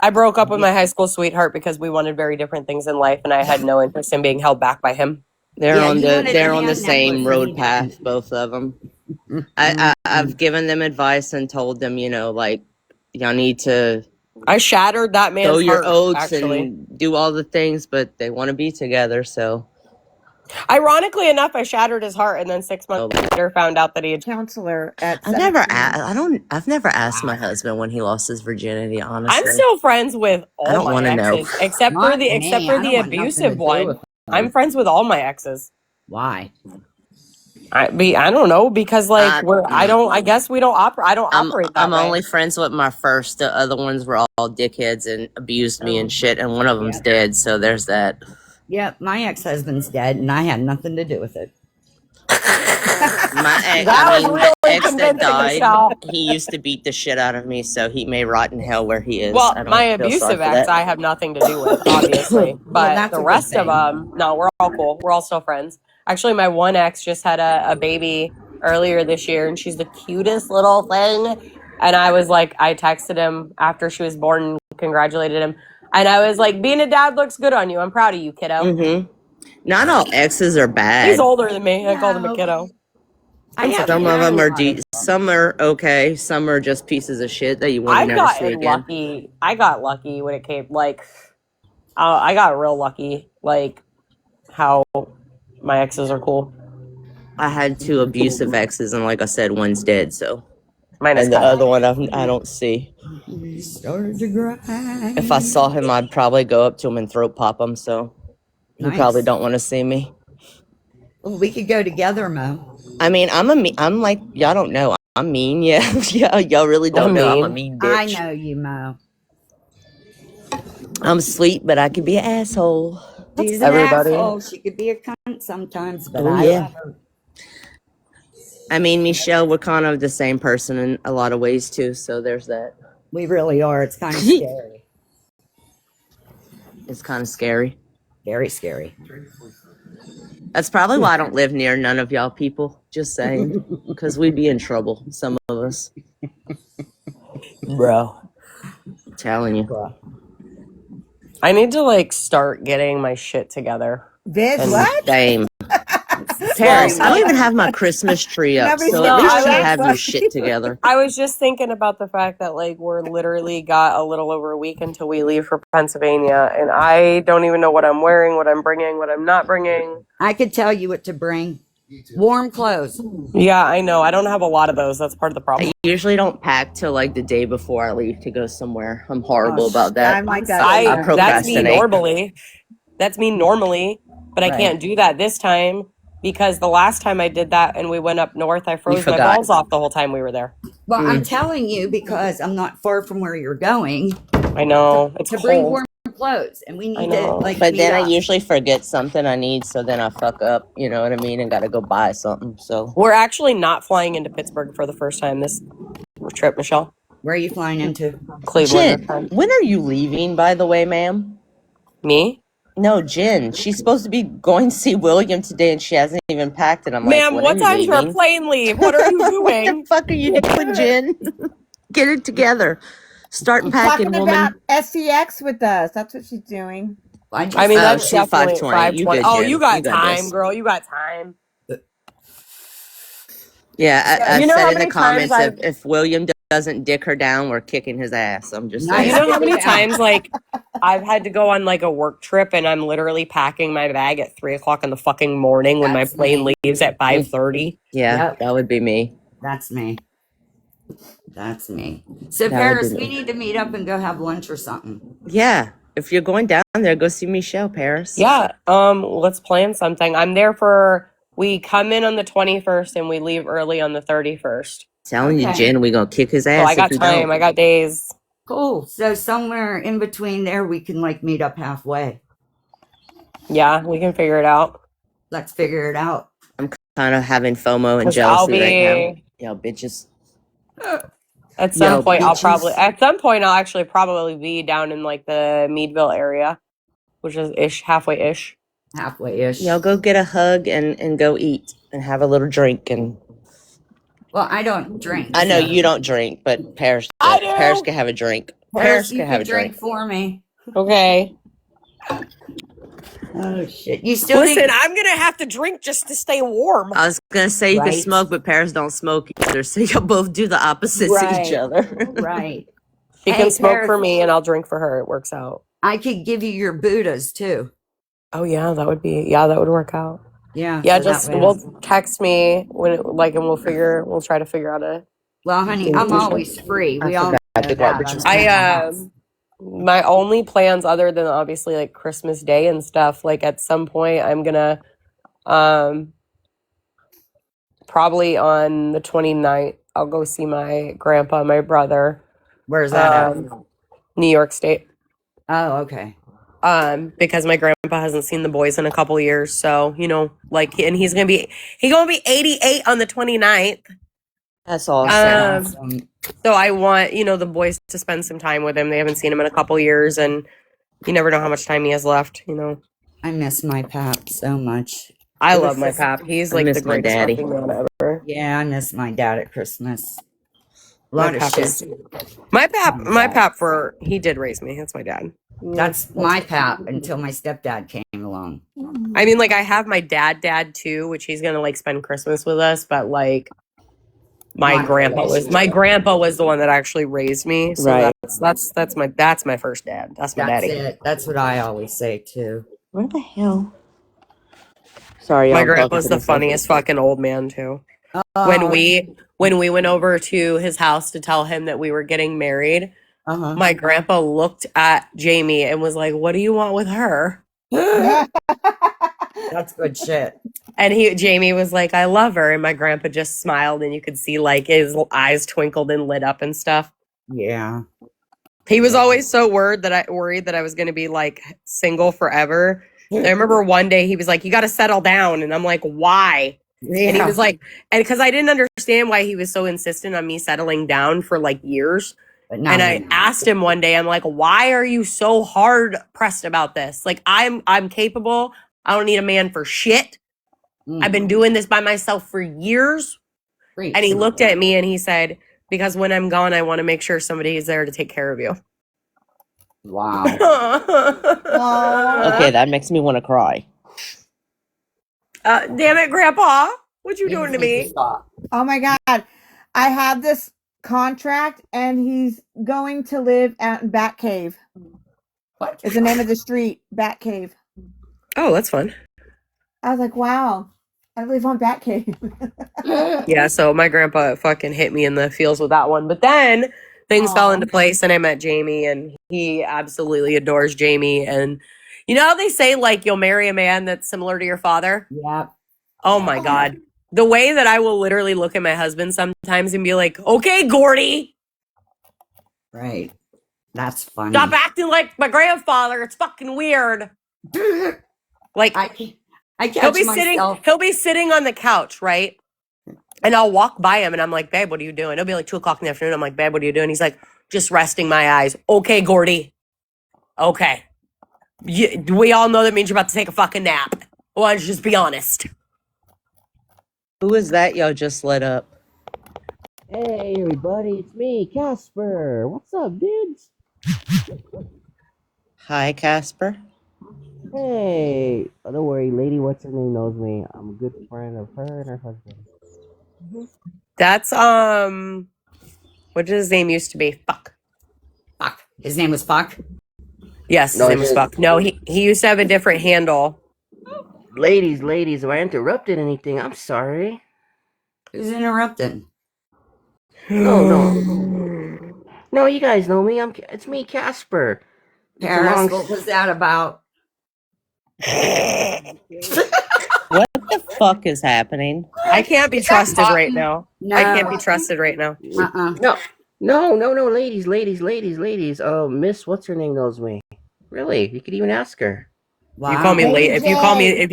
I broke up with my high school sweetheart because we wanted very different things in life, and I had no interest in being held back by him. They're Yeah, on he the wanted they're a on the hand same necklace, and road he path, didn't. both of them. I've given them advice and told them, like, y'all need to I shattered that sow man's your heart, oats actually. and do all the things, but they want to be together. So Ironically enough, I shattered his heart, and then 6 months later found out that he had. Counselor at I've never 17. I've never asked my husband when he lost his virginity. I'm Honestly, still friends with I all don't my want to know. exes, except for Not the me. I don't want nothing to abusive do one. with I'm them. friends with all my exes. Why? I don't know, because like I guess we don't operate. I don't I'm operate that I'm way. only friends with my first. The other ones were all dickheads and abused me and shit, and one of them's Yep. dead. So there's that. Yep. My ex-husband's dead, and I had nothing to do with it. That was really ex that convincing, died, Michelle. he used to beat the shit out of me, so he may rot in hell where he is. Well, I don't my feel sorry abusive for ex, that. I have nothing to do with, obviously. But that's the a good rest of thing. them, no, we're all cool. We're all still friends. Actually, my one ex just had a baby earlier this year, and she's the cutest little thing. And I was like, I texted him after she was born and congratulated him. And I was like, being a dad looks good on you. I'm proud of you, kiddo. Mm-hmm. Not all exes are bad. He's older than me. I called him a kiddo. Some of them are some are okay. Some are just pieces of shit that you will I've never see gotten again. lucky. I got lucky when it came, like, I got real lucky, like, how my exes are cool. I had 2 abusive exes, and like I said, one's dead. So, Mine is and the Kyle. other one I don't see. We started to grind. If I saw him, I'd probably go up to him and throat pop him. So, he Nice. probably don't want to see me. Well, we could go together, Mo. I mean, I'm like, y'all don't know. I'm mean, yeah. Yeah, y'all really don't know. I'm a mean bitch. I know you, Mo. I'm sweet, but I can be an asshole. She's an asshole. She could be a cunt sometimes, but I love her. I mean, Michelle, we're kind of the same person in a lot of ways too. So there's that. We really are. It's kind of scary. It's kind of scary. Very scary. That's probably why I don't live near none of y'all people. Just saying, because we'd be in trouble. Some of us, bro. I'm telling you. I need to like start getting my shit together. What? Same. Paris, I don't even have my Christmas tree up, so at least you have your shit together. I was just thinking about the fact that like we're literally got a little over a week until we leave for Pennsylvania, and I don't even know what I'm wearing, what I'm bringing, what I'm not bringing. I could tell you what to bring. Warm clothes. Yeah, I know. I don't have a lot of those. That's part of the problem. I usually don't pack till like the day before I leave to go somewhere. I'm horrible about that. I'm like that. I That's me procrastinate. normally. That's me normally, but I can't do that this time because the last time I did that and we went up north, I froze my balls off the whole time we were there. Well, I'm telling you because I'm not far from where you're going. I know. It's to cold. bring warm clothes, and we need to like. But then I meet up. usually forget something I need, so then I fuck up. You know what I mean? And got to go buy something. So We're actually not flying into Pittsburgh for the first time this trip, Michelle. Where are you flying into? Cleveland. Jen, when are you leaving, by the way, ma'am? Me? No, Jen. She's supposed to be going to see William today, and she hasn't even packed it. I'm Ma'am, like, what when are you time's our leaving? plane leave? What are you doing? What the fuck are you doing, Jen? Get it together. Start She's packing, talking woman. about SCX with us. That's what she's doing. I mean, that's she's definitely 520. You good, Oh, Jen. you got You got time, this. girl. You got time. Yeah, I You know how said in the many times comments, if William doesn't dick her down, we're kicking his ass. I'm just saying. You know how many times like I've had to go on like a work trip and I'm literally packing my bag at 3:00 in the fucking morning when my plane leaves at 5:30. Yeah, that would be me. That's me. That's me. So That would Paris, be we me. need to meet up and go have lunch or something. Yeah, if you're going down there, go see Michelle, Paris. Yeah, let's plan something. I'm there we come in on the 21st and we leave early on the 31st. Telling you, Okay. Jen, we gonna kick his ass. So I got if you time. don't. I got days. Cool. So somewhere in between there, we can like meet up halfway. Yeah, we can figure it out. Let's figure it out. I'm kind of having FOMO and 'Cause I'll jealousy right be- now. Yo, bitches. At some Yo, point, bitches. I'll actually probably be down in like the Meadville area, which is halfway-ish. Halfway-ish. Yo, go get a hug and go eat and have a little drink and Well, I don't drink. I know So. you don't drink, but Paris I do. Paris can have a drink. Paris, you can have could a drink. drink for me. Okay. Oh shit! You still Listen, think? I'm gonna have to drink just to stay warm. I was gonna say you Right. can smoke, but Paris don't smoke either, so you'll both do the opposites of each Right. other. Right. She Hey, can smoke Paris, for me, and I'll drink for her. It works out. I could give you your Buddhas too. Oh yeah, that would work out. Yeah. Yeah, so just that way- we'll text me when and we'll try to figure out a. Well, honey, I'm always free. We all know forgot the that. garbage is My only plans other than obviously like Christmas Day and stuff, like at some point I'm gonna probably on the 29th I'll go see my grandpa, my brother. Where's that at? New York State. Oh, okay. Because my grandpa hasn't seen the boys in a couple years, so like, and he's gonna be 88 on the 29th. That's awesome. Awesome. So I want, the boys to spend some time with him. They haven't seen him in a couple years, and you never know how much time he has left, I miss my pap so much. I love my pap. He's like miss the my greatest daddy. fucking man ever. Yeah, I miss my dad at Christmas. A My lot of pap shit. is- My pap he did raise me. That's my dad. That's my pap until my stepdad came along. I mean, like, I have my dad too, which he's gonna like spend Christmas with us, but like my grandpa was the one that actually raised me. So Right. that's my first dad. That's my That's daddy. it. That's what I always say too. Where the hell? Sorry, My I'm grandpa's talking the to funniest fucking old man too. When we went over to his house to tell him that we were getting married, my grandpa looked at Jamie and was like, "What do you want with her?" That's good shit. And Jamie was like, "I love her." And my grandpa just smiled, and you could see like his eyes twinkled and lit up and stuff. Yeah. He was always so worried that I was going to be like single forever. I remember one day he was like, "You got to settle down," and I'm like, "Why?" Yeah. And he was like, and because I didn't understand why he was so insistent on me settling down for like years. But now And you I know. asked him one day, I'm like, "Why are you so hard pressed about this? Like, I'm capable. I don't need a man for shit. I've been doing this by myself for years." Preach. And he looked at me and he said, "Because when I'm gone, I want to make sure somebody is there to take care of you." Wow. Okay, that makes me want to cry. Damn it, Grandpa. What you doing to me? Stop. Oh my God. I have this contract and he's going to live at Batcave. What? Is the name of the street, Batcave. Oh, that's fun. I was like, wow, I live on Batcave. Yeah, so my grandpa fucking hit me in the feels with that one. But then things fell into place and I met Jamie and he absolutely adores Jamie. And you know how they say, like, you'll marry a man that's similar to your father? Yeah. Oh my God. The way that I will literally look at my husband sometimes and be like, "Okay, Gordy, Right. That's funny. stop acting like my grandfather. It's fucking weird." Like, I catch he'll be myself. sitting on the couch, right? And I'll walk by him and I'm like, "Babe, what are you doing?" It'll be like 2:00 in the afternoon. I'm like, "Babe, what are you doing?" He's like, "Just resting my eyes." "Okay, Gordy. Okay. We all know that means you're about to take a fucking nap. Why don't you just be honest?" Who is that y'all just lit up? Hey, everybody, it's me, Casper. What's up, dudes? Hi, Casper. Hey, don't worry, lady, what's her name knows me. I'm a good friend of her and her husband. That's, what did his name used to be? Fuck. Fuck. His name was Fuck. Yes, his name was Fuck. No, he used to have a different handle. Ladies, if I interrupted anything, I'm sorry. Who's interrupting? No, you guys know me. It's me, Casper. Paris, what was that about? What the fuck is happening? I can't be trusted right now. No. I can't be trusted right now. No, ladies. Miss, what's her name knows me. Really, you could even ask her. Wow. You call me lady. If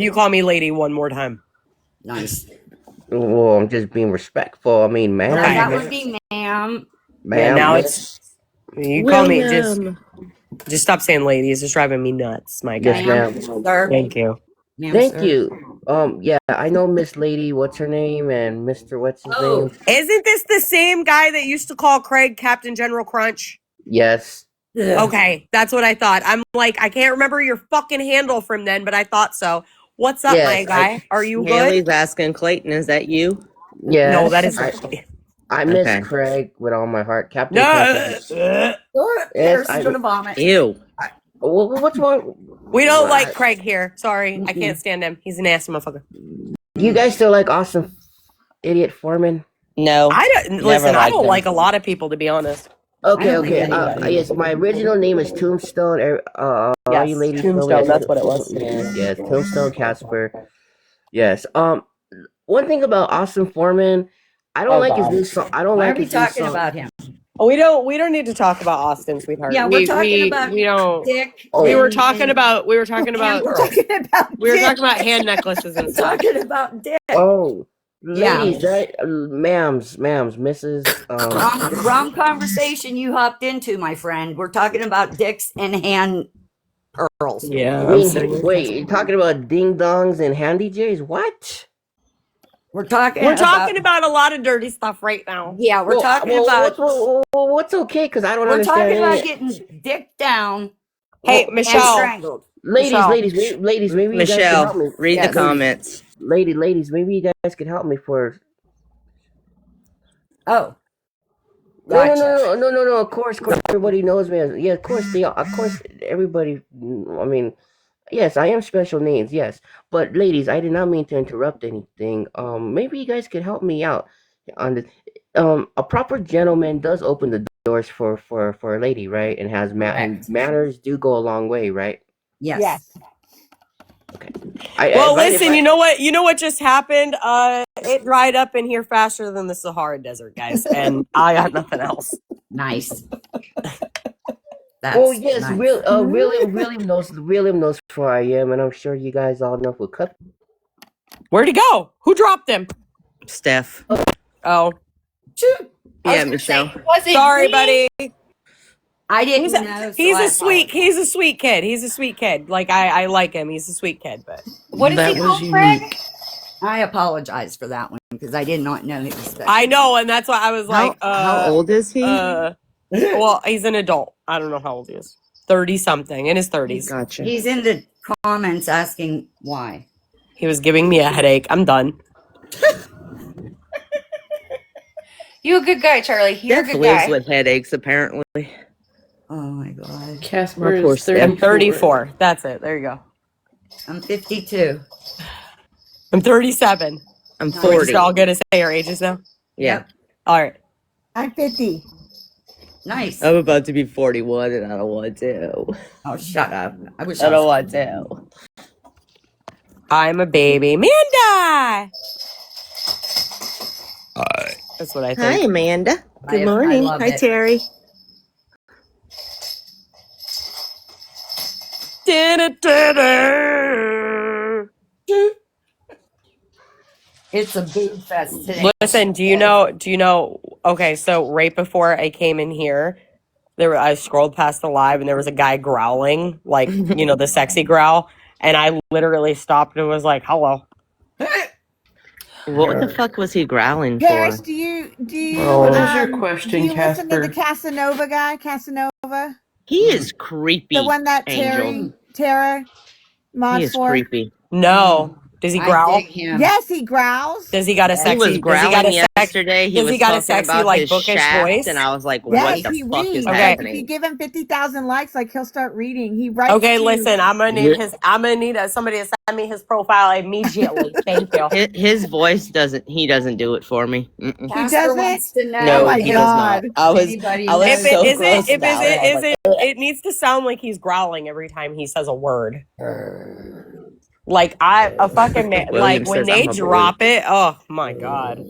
you call me lady one more time. Nice. Well, I'm just being respectful. I mean, ma'am. No, that would be ma'am. Yeah, now miss. you call me just stop saying lady. It's just driving me nuts, my guy. Yes, ma'am. Sir. Thank you. Ma'am, Thank sir. you. Yeah, I know Miss Lady, what's her name, and Mr. What's his name? Isn't this the same guy that used to call Craig Captain General Crunch? Yes. Okay, that's what I thought. I'm like, I can't remember your fucking handle from then, but I thought so. What's up, my guy? Are you Haley's good? asking Clayton, is that you? Yes. No, that is I miss Okay. Craig with all my heart. Captain No. Craig. Harrison's gonna vomit. Ew. What's wrong? We don't like Craig here. Sorry, I can't stand him. He's a nasty motherfucker. You guys still like Austin Idiot Foreman? No. I don't listen. I don't like a lot of people, to be honest. Okay. Yes, my original name is Tombstone. All Yes, you ladies Tombstone, know me as that's what it was. Yes, Tombstone Casper. Yes. One thing about Austin Foreman, I don't like his new song. I don't Why like are we his new talking song. about him? Oh, we don't need to talk about Austin, sweetheart. Yeah, we're talking about we don't. Dick. We were and- talking and- about We're talking about hand necklaces and We're stuff. talking about Dick. Oh, Yeah. ladies, ma'ams, Mrs. Wrong conversation you hopped into, my friend. We're talking about dicks and hand pearls. Yeah. Wait, you're talking about ding dongs and handy jays? What? We're talking about a lot of dirty stuff right now. Yeah, we're talking about what's okay? Because I don't we're understand. talking about any- getting dick down. Hey, and Michelle. strangled. Ladies, Michelle. ladies, maybe you guys can help me. Michelle, read the comments. Ladies, maybe you guys could help me for. Oh. No. Of course, everybody knows me. Yeah, of course, everybody. I mean, yes, I am special needs. Yes, but ladies, I did not mean to interrupt anything. Maybe you guys could help me out on this. A proper gentleman does open the doors for a lady, right? And has and manners do go a long way, right? Yes. Well, listen, you know what? You know what just happened? It dried up in here faster than the Sahara Desert, guys, and I got nothing else. Nice. Oh yes, William knows who I am, and I'm sure you guys all know who cut. Where'd he go? Who dropped him? Steph. Oh. Yeah, Michelle. Sorry, buddy. I didn't know. He's a sweet kid. He's a sweet kid. Like I like him. He's a sweet kid, but What is That he was called, unique. Craig? I apologize for that one because I did not know he was special. I know, and that's why I was like, How old is he? Well, he's an adult. I don't know how old he is. 30 something, in his 30s. Gotcha. He's in the comments asking why. He was giving me a headache. I'm done. You a good guy, Charlie. You're a Steph good lives guy. with headaches, apparently. Oh my god. Casper Of course, is 34. I'm 34. That's it. There you go. I'm 52. I'm 37. I'm We're 40. just all good to say our ages now. Yeah. All right. I'm 50. Nice. I'm about to be 41 and I don't want to. Oh, shut up. I wish I don't was. want to. I'm a baby. Amanda! That's what I think. Hi, Amanda. Good I morning. love Hi, it. Terry. It's a boob fest today. Listen, do you know, okay, so right before I came in here, I scrolled past the live and there was a guy growling, like, the sexy growl. And I literally stopped and was like, hello. What the fuck was he growling Paris, for? do you What is your question, do you listen to the Casper? Casanova guy? Casanova? He is creepy. The one that Angel. Tara mod He is for? creepy. No. Does he I growl? dig him. Yes, he growls. Does he got a He sexy? was Does he growling got a yesterday. He does was he got a talking sexy, about like, his bookish shaft, voice? and I was like, Yes, "What he the fuck is reads. Okay. If you happening?" give him 50,000 likes, like he'll start reading. He writes. Okay, to- listen, I'm gonna need somebody to send me his profile immediately. Thank you. His voice doesn't do it for me. Mm-mm. Casper doesn't? wants to know. No, Oh my he does not. God. I was Anybody so knows? gross about it. It needs to sound like he's growling every time he says a word. Like a fucking man, William like when says they I'm a drop it, oh my god.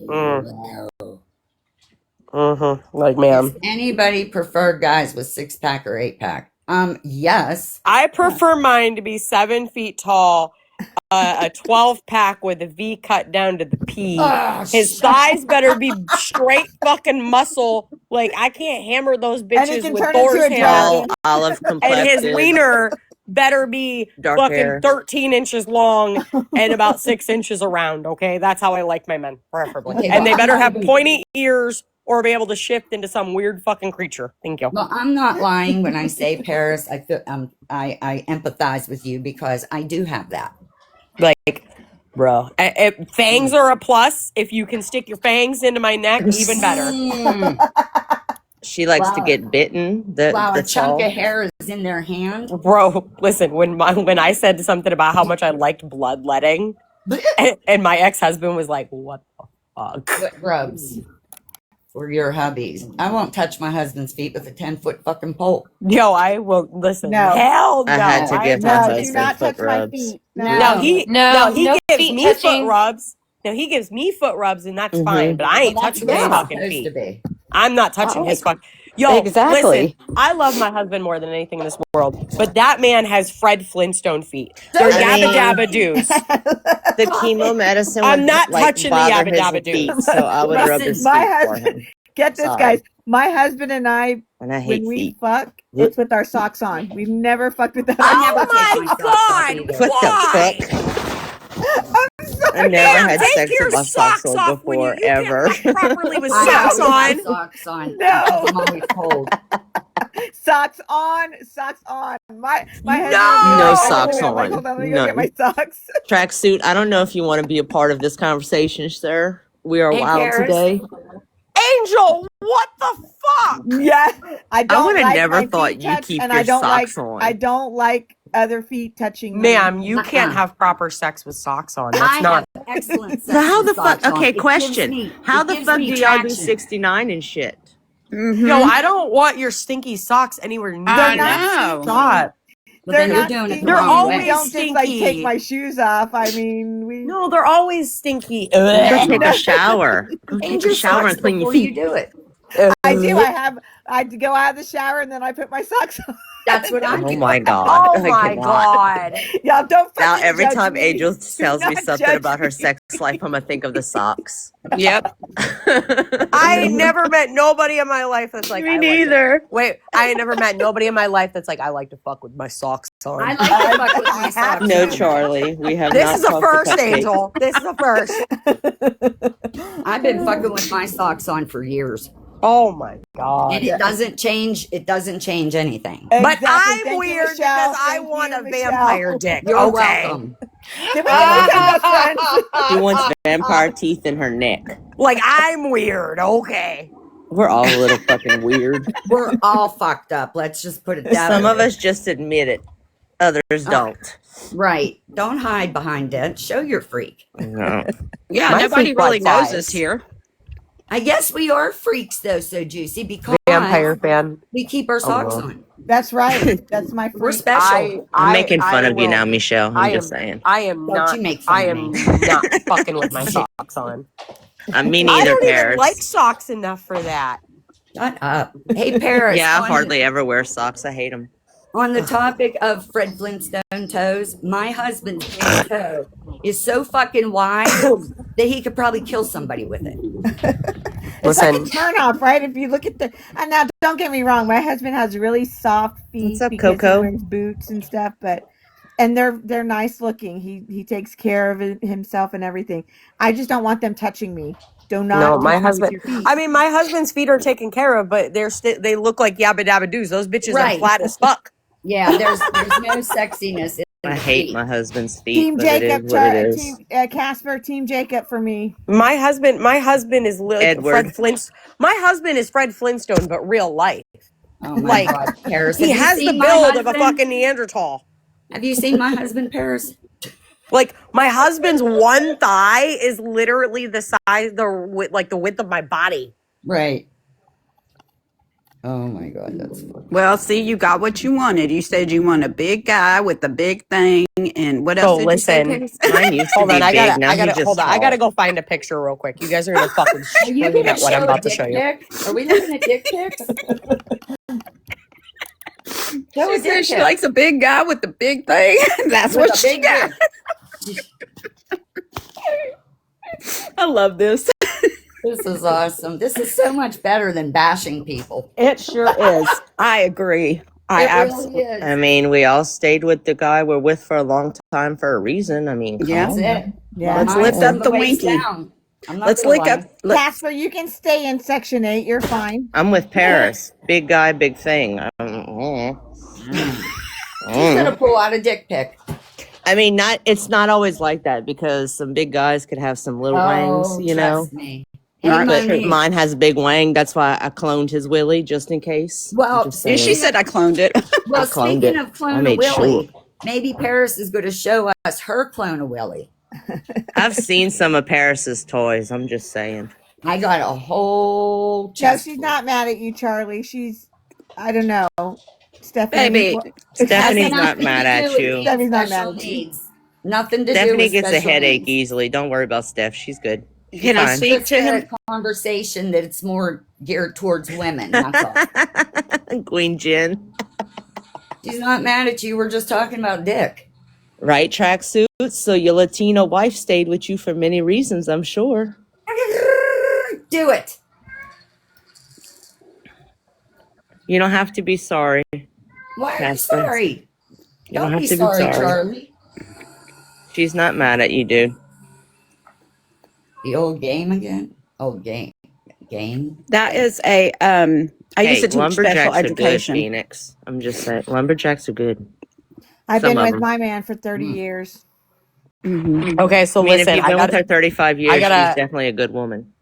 Like, ma'am. Anybody prefer guys with 6-pack or 8-pack? Yes. I prefer mine to be 7 feet tall, a 12-pack with a V cut down to the P. His thighs better be straight fucking muscle. Like, I can't hammer those And he bitches can with turn Thor's into a hammer. dragon. Olive And complected. his wiener better be Dark fucking hair. 13 inches long and about 6 inches around. Okay, that's how I like my men, preferably. Okay, And well, they better I'm have not- pointy ears or be able to shift into some weird fucking creature. Thank you. Well, I'm not lying when I say Paris. I feel I empathize with you because I do have that. Like, bro, fangs are a plus. If you can stick your fangs into my neck, even better. She likes to Wow. get bitten. Wow, a That's chunk all. of hair is in their hand. Bro, listen, when I said something about how much I liked bloodletting, and my ex-husband was like, what the fuck? Foot rubs for your hubbies. I won't touch my husband's feet with a 10-foot fucking pole. Yo, I will listen. No. Hell no. I had to give my No, husband do not foot touch my rubs. feet. Now he No gives feet me touching. foot rubs. Now he gives me foot rubs, and that's Mhm. fine. But I ain't Well, that's touching the way his it's fucking supposed feet. to be. I'm not touching his fuck. Yo, listen, Exactly. I love my husband more than anything in this world, but that man has Fred Flintstone feet. They're I yabba mean- dabba doos. The chemo medicine I'm would not like touching the bother yabba his dabba feet, dudes. so I would rub his My feet for husband, him. get this, Sorry. guys. My husband and I, And I hate when we feet. fuck, it's with our socks on. We've never fucked without I our never Oh take my my socks off God! either. What Why? the fuck? I'm sorry. I never Damn, had take sex your with my socks socks on off when before, you can't ever. fuck properly with I socks always have on. socks on No. because I'm always cold. Socks on, socks on. My husband No! would be No like, socks I'm like, on. hold on, let me go get my None. socks. Tracksuit, I don't know if you want to be a part of this conversation, sir. We are Hey, wild Paris. today. Angel, what the fuck? Yeah, I I don't would have like never my thought feet you touched, keep and your I don't like socks on. I don't like other feet touching me. Ma'am, you can't have proper sex with socks on. That's I not. have excellent sex So how with the fuck? socks on. Okay, It gives question. me- How it the gives fuck me do y'all do traction. 69 and shit? Yo, I don't want your stinky socks anywhere near They're me. not know. Stop. Well, They're then you're not doing it the stinky. They're wrong always We way. don't just like stinky. take my shoes off. I mean, we. No, they're always stinky. Go take No. a shower. Go Change take a your shower socks and clean your before you feet. do it. I do. I go out of the shower and then I put my socks on. That's what I Oh do. my god. Oh I my cannot. god. Y'all don't Now fucking every judge time me. Angel Do tells me not something judge about her me. sex life, I'm gonna think of the socks. Yep. I ain't never met nobody in my life that's like, Me I like to. neither. Wait, I ain't never met nobody in my life that's like, I like to fuck with my socks on. I like to fuck with my I have socks No, on. Charlie. We have This not is a talked to first, Cupcake. Angel. This is a first. I've been fucking with my socks on for years. Oh my god. And it doesn't change. It doesn't change anything. But Exactly. I'm Thank you, weird Michelle. because I Thank want you, a Michelle. vampire dick. You're okay. welcome. Did we just become best friends? She wants vampire teeth in her neck. Like I'm weird. Okay. We're all a little fucking weird. We're all fucked up. Let's just put it that Some way. of us just admit it. Others don't. Right. Don't hide behind it. Show your freak. No. Yeah, My nobody freak really like knows size. us here. I guess we are freaks though, so juicy, because Vampire fan. we keep our socks Lord. on. That's right. That's my We're freak. special. I'm making fun I of you will- now, Michelle. I'm just saying. I am Don't not. you make fun I of am me. not fucking with my socks on. Me I neither, don't even Paris. like socks enough for that. Shut up. Hey, Paris. Yeah, I on- hardly ever wear socks. I hate them. On the topic of Fred Flintstone toes, my husband's big toe is so fucking wide that he could probably kill somebody with it. It's like a Listen. turnoff, right? If you look at the and now, don't get me wrong, my husband has really soft feet What's up, because Coco? he wears boots and stuff, but and they're nice looking. He takes care of himself and everything. I just don't want them touching me. Do not. No, touch my me with husband. your feet. I mean, my husband's feet are taken care of, but they look like yabba dabba doos. Those bitches are Right. flat as fuck. Yeah, there's no sexiness in I the hate feet. my husband's feet, Team but Jacob, it is what it is. Team Casper, Team Jacob for me. My husband is like Edward. Fred Flintstone. My husband is Fred Flintstone, but real life. Oh my Like, God, Paris. He Have you has the seen my build of a husband? fucking Neanderthal. Have you seen my husband, Paris? Like my husband's one thigh is literally the size, the width of my body. Right. Oh my God, that's funny. Well, see, you got what you wanted. You said you want a big guy with a big thing, and what So else did listen, you say, Paris? Mine used to Hold be on, I big. gotta, Now I gotta, he's just hold on, I tall. gotta go find a picture real quick. You guys are gonna fucking Are you scream gonna at what I'm show a about to dick show you. pic? Are we looking at dick pics? Show a She said dick she pic. likes a big guy with a big thing. That's With what a she big got. dick. I love this. This is awesome. This is so much better than bashing people. It sure is. I agree. I mean, we all stayed with the guy we're with for a long time for a reason. I mean, Yeah. come on. Yeah. Let's lift up the winky. Let's lick up. Casper, you can stay in section 8. You're fine. I'm with Paris. Big guy, big thing. She's gonna pull out a dick pic. I mean, it's not always like that because some big guys could have some little wangs, you know. Trust me. But mine has a big wang. That's why I cloned his willy just in case. Well, she said I cloned it. Well, speaking of I clone a made Willie, sure. maybe Paris is going to show us her clone a Willie. I've seen some of Paris's toys. I'm just saying. I got a whole No, chest. she's not mad at you, Charlie. She's, I don't know, Stephanie. Baby, Stephanie's not mad at you. Stephanie's not mad at you. Nothing to do Stephanie with gets a special headache needs. easily. Don't worry about Steph. She's good. Can I fine. speak to him? A conversation that it's more geared towards women. That's all. Queen Jen. She's not mad at you. We're just talking about dick. Right tracksuits. So your Latino wife stayed with you for many reasons, I'm sure. Do it. You don't have to be sorry. Why are you Casper. sorry? You don't Don't have be to be sorry, sorry. Charlie. She's not mad at you, dude. The old game again? Old game. Game? That is a I used to teach lumberjacks special are good, education. Phoenix. I'm just saying, lumberjacks are good. I've Some been of with them. my man for 30 years. Okay, so I mean, listen, if you've been with her 35 years, I gotta- she's definitely a good woman.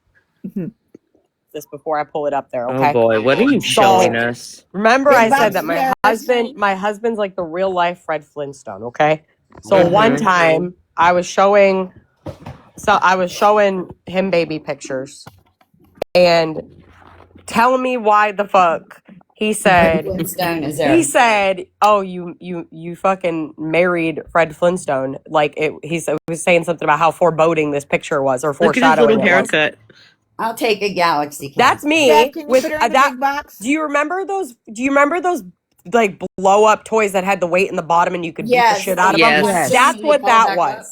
this before I pull it up there. Okay. Oh boy, what are you showing us? Remember, Big I said box that Paris. my husband's like the real life Fred Flintstone. Okay, so one time I was showing him baby pictures, and tell me why the fuck he said Flintstone is there. he said, "Oh, you fucking married Fred Flintstone." Like he was saying something about how foreboding this picture was, or Look at his foreshadowing. little it was. haircut. I'll take a galaxy. That's me. Dad, can you with put her in the that. big box? Do you remember those? Like blow up toys that had the weight in the bottom and you could beat the shit out of them? Yes. That's what that Back was. up.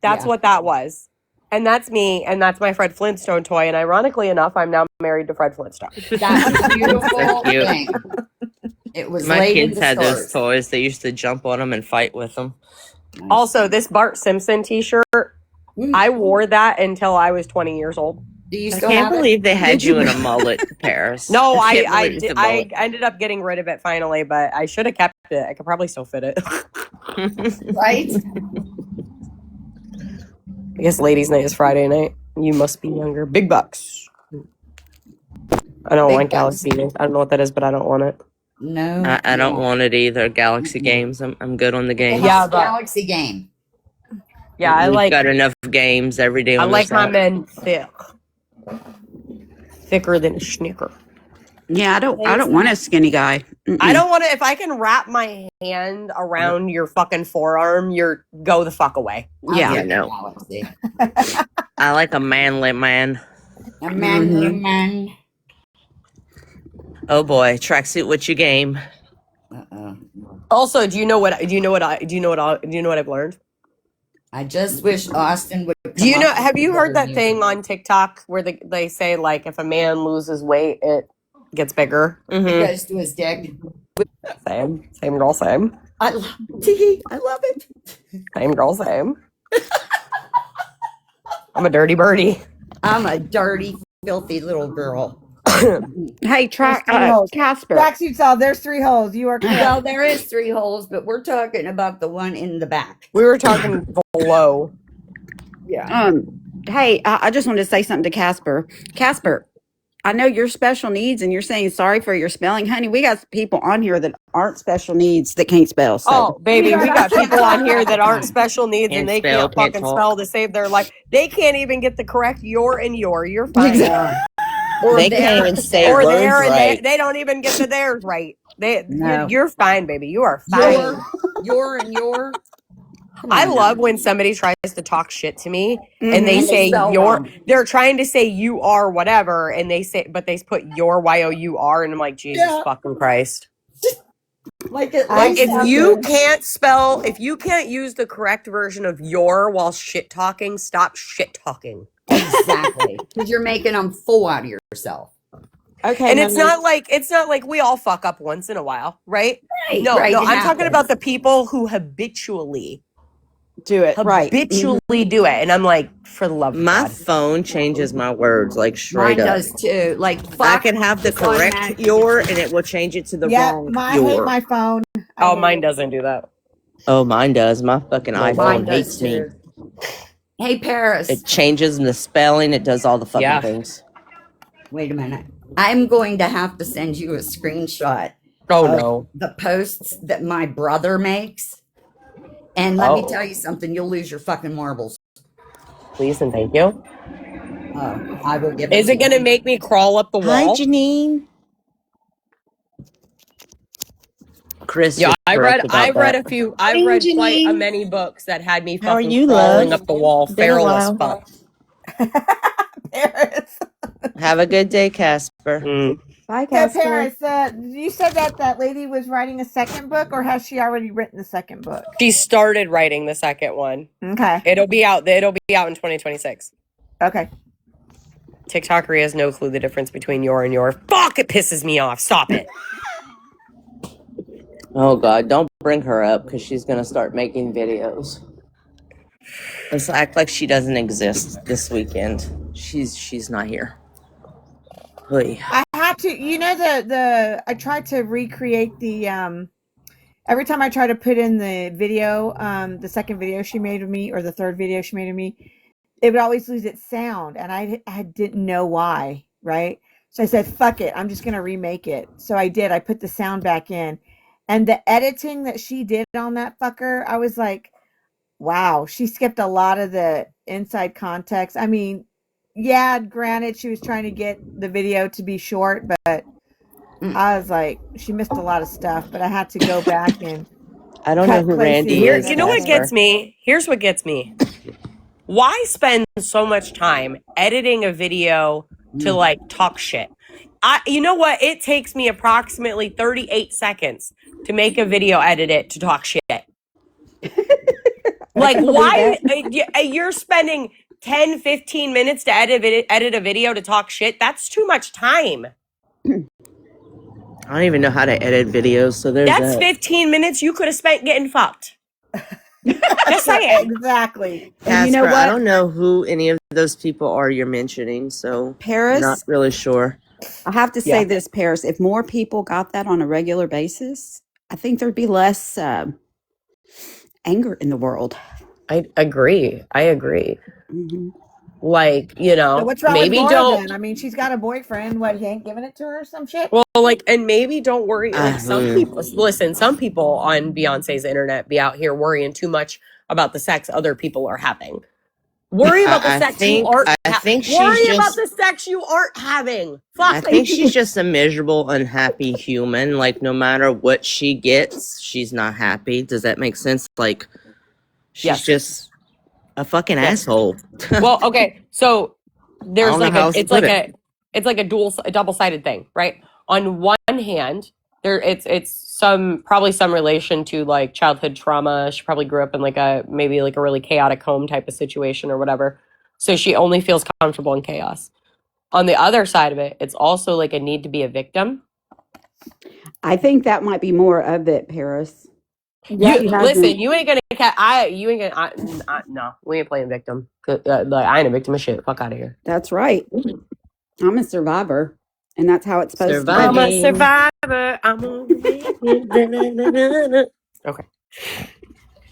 That's Yeah. what that was. And that's me, and that's my Fred Flintstone toy. And ironically enough, I'm now married to Fred Flintstone. That's a beautiful Cute. thing. It was My laid in kids the had those stars. toys. They used to jump on them and fight with them. Also, this Bart Simpson T-shirt, I wore that until I was 20 years old. Do you I still can't have believe it? they had you in a mullet, Paris. No, can't I believe the did, I mullet. ended up getting rid of it finally, but I should have kept it. I could probably still fit it. Right? I guess ladies' night is Friday night. You must be younger. Big bucks. I don't Big want bucks. Galaxy. I don't know what that is, but I don't want it. No. I don't want it either. Galaxy games. I'm good on the games. Yeah, but- Galaxy game. Yeah, I We've like got enough games every day. I On like the my side. men thick. Thicker than a snicker. Yeah, I don't want a skinny guy. I don't want to. If I can wrap my hand around your fucking forearm, go the fuck away. Yeah. Yeah, no. Galaxy. I like a manly man. A manly man. Oh boy, tracksuit. What's your game? Also, do you know what I've learned? I just wish Austin would. Do you know? Have you heard that thing on TikTok where they say like if a man loses weight, it gets bigger? He goes to his dick. Same girl, same. I love it. Same girl, same. I'm a dirty birdie. I'm a dirty, filthy little girl. Hey, holes. Casper. Tracksuits all. There's 3 holes. You are correct. Well, there is 3 holes, but we're talking about the one in the back. We were talking below. Yeah. Hey, I just wanted to say something to Casper. Casper, I know you're special needs and you're saying sorry for your spelling. Honey, we got people on here that aren't special needs that can't spell. So. Oh, baby, we got people on here that aren't special needs Can't and they spell, can't can't fucking talk. spell to save their life. They can't even get the correct your and your. You're fine. They can't even say Or words there and right. they don't even get the theirs right. No. You're fine, baby. You are fine. Your and your. I love when somebody tries to talk shit to me and they And they say spell your. wrong. They're trying to say you are whatever, and they put your YOUR, and I'm like, Jesus fucking Christ. Like it. Like if you can't use the correct version of your while shit talking, stop shit talking. Exactly. Because you're making them fool out of yourself. Okay, And no, it's no. not like we all fuck up once in a while, right? Right, No, right, no, it I'm talking about happens. the people who habitually Do it, right. Mhm. do it. And I'm like, for the love of My God. phone changes my words like straight Mine up. does too. Like I fuck, can have the just correct automatically your gets and it. it will change it to the Yep, wrong I hate your. my phone. I Oh, hate mine it. doesn't do that. Oh, mine does. My fucking Mine iPhone does hates me. too. Hey Paris, It changes the spelling. It does all the fucking Yeah. things. wait a minute. I'm going to have to send you a screenshot Oh of no. the posts that my brother makes. And let me tell you something, you'll lose your fucking marbles. Please and thank you. I will give it Is to it you. gonna make me crawl up the Hi, wall? Janine. Chris Yeah, is correct about I've read that. a few I've Morning, read quite a Janine. many books that had me How are fucking you, crawling love? up the wall, Been a feral as while. fuck. Paris. Have a good day, Casper. Bye, So Casper. Paris, you said that lady was writing a second book, or has she already written the second book? She started writing the second one. Okay. It'll be out in 2026. Okay. TikToker has no clue the difference between your and your. Fuck, it pisses me off. Stop it. Oh God, don't bring her up because she's gonna start making videos. Let's act like she doesn't exist this weekend. She's not here. Hey. I had to, I tried to recreate the every time I try to put in the video, the second video she made of me or the third video she made of me, it would always lose its sound, and I didn't know why, right? So I said, "Fuck it, I'm just gonna remake it." So I did. I put the sound back in, and the editing that she did on that fucker, I was like, "Wow, she skipped a lot of the inside context." I mean, yeah, granted, she was trying to get the video to be short, but I was like, she missed a lot of stuff. But I had to go back and I don't know cut who places Randy Here, is, and you know what everything. gets me? Here's what gets me. Why spend so much time editing a video to like talk shit? You know what? It takes me approximately 38 seconds to make a video, edit it to talk shit. Like, why you're spending 10, 15 minutes to edit a video to talk shit? That's too much time. I don't even know how to edit videos, so there's That's that. 15 minutes you could have spent getting fucked. Just saying. Exactly. And you know Casper, I what? don't know who any of those people are you're mentioning, so Paris? not really sure. I have to say this, Paris. If more people got that on a regular basis, I think there'd be less anger in the world. I agree. Mhm. Like, So what's wrong with maybe Laura don't. then? I mean, she's got a boyfriend. What, he ain't giving it to her or some shit? Well, like, and maybe don't worry. Like, some people, listen, some people on Beyonce's internet be out here worrying too much about the sex other people are having. Worry about the sex you aren't having. Worry about the sex you aren't having. Fuck. I think she's just a miserable, unhappy human. Like, no matter what she gets, she's not happy. Does that make sense? Like, she's just a fucking asshole. Well, okay. So there's I don't know how else to put it. it's like a double-sided thing, right? On one hand, it's probably some relation to like childhood trauma. She probably grew up in maybe a really chaotic home type of situation or whatever. So she only feels comfortable in chaos. On the other side of it, it's also like a need to be a victim. I think that might be more of it, Paris. Listen, you ain't gonna no, we ain't playing victim. I ain't a victim of shit. Fuck out of here. That's right. I'm a survivor, and that's how it's supposed to be. I'm a survivor. Okay.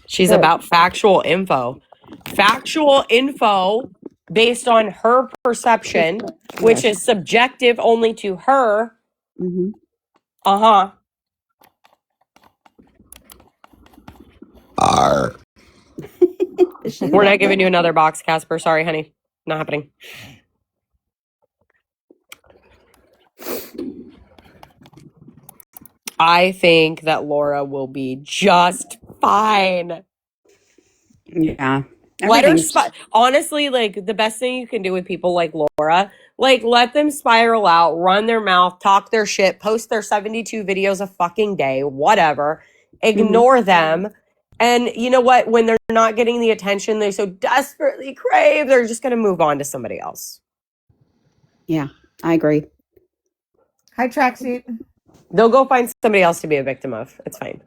She's about factual info. Factual info based on her perception, which is subjective only to her. Mm-hmm. Uh-huh. We're not giving you another box, Casper. Sorry, honey. Not happening. I think that Laura will be just fine. Yeah. Let her honestly, like, the best thing you can do with people like Laura, like, let them spiral out, run their mouth, talk their shit, post their 72 videos a fucking day, whatever. Ignore them. And you know what? When they're not getting the attention they so desperately crave, they're just going to move on to somebody else. Yeah, I agree. Hi, tracksuit. They'll go find somebody else to be a victim of. It's fine.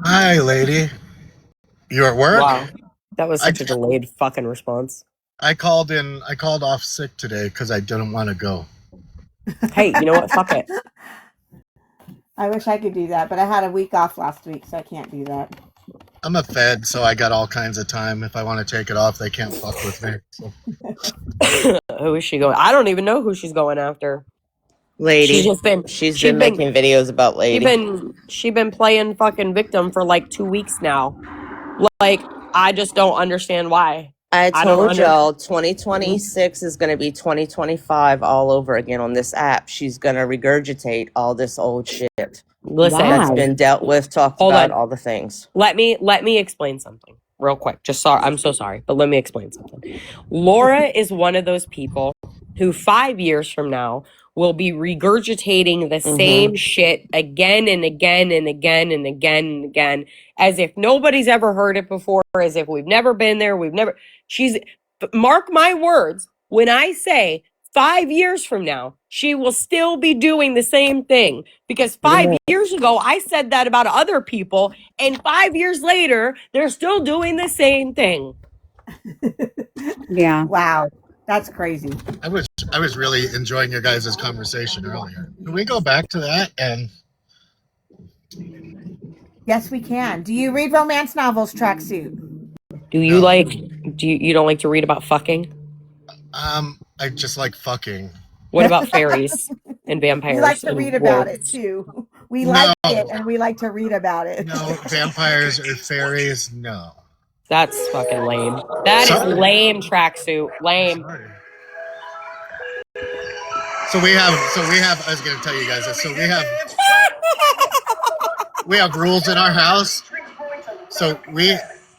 Hi, lady. You at work? Wow. That was such a delayed fucking response. I called off sick today because I didn't want to go. Hey, you know what? Fuck it. I wish I could do that, but I had a week off last week, so I can't do that. I'm a Fed, so I got all kinds of time. If I want to take it off, they can't fuck with me. So. Who is she going? I don't even know who she's going after. Lady. She's been making videos about Lady. She been playing fucking victim for like 2 weeks now. Like, I just don't understand why. I told y'all 2026 is going to be 2025 all over again on this app. She's going to regurgitate all this old shit. Listen, that's been dealt with, talked about, all the things. Let me explain something real quick. I'm so sorry, but let me explain something. Laura is one of those people who 5 years from now will be regurgitating the same shit again and again and again and again and again, as if nobody's ever heard it before, as if we've never been there. Mark my words, when I say 5 years from now, she will still be doing the same thing. Because 5 years ago, I said that about other people, and 5 years later, they're still doing the same thing. Yeah. Wow. That's crazy. I was really enjoying your guys' conversation earlier. Can we go back to that? And Yes, we can. Do you read romance novels, tracksuit? Do you you don't like to read about fucking? I just like fucking. What about fairies and vampires? We like to read about wolves? it too. We like it, and we like to read about it. No, vampires or fairies, no. That's fucking lame. That is lame, tracksuit. Lame. So we have, I was going to tell you guys this. So we have rules in our house. So we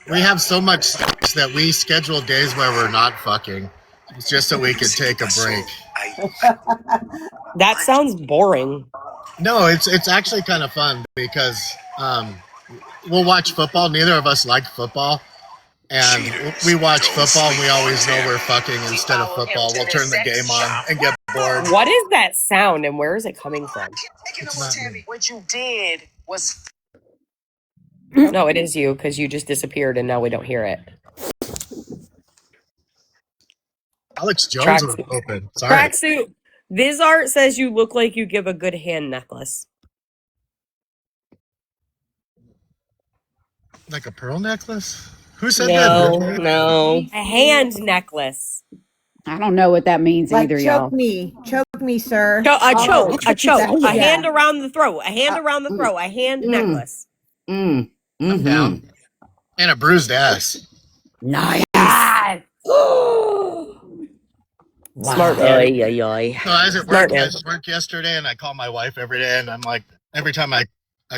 have so much sex that we schedule days where we're not fucking. It's just so we can take a break. That sounds boring. No, it's actually kind of fun because we'll watch football. Neither of us like football. And we watch football and we always know we're fucking instead of football. We'll turn the game on and get bored. What is that sound and where is it coming from? It's not me. What you did was... No, it is you, because you just disappeared and now we don't hear it. Alex Jones was open. Sorry. Tracksuit. Vizart says you look like you give a good hand necklace. Like a pearl necklace? Who said that? No. A hand necklace. I don't know what that means Like, either, y'all. Choke me, sir. A choke. Yeah. A hand around the throat. A hand around the throat. A hand necklace. I'm down. And a bruised ass. Nice. Smart man. So I was at work yesterday, and I call my wife every day, and I'm like, every time I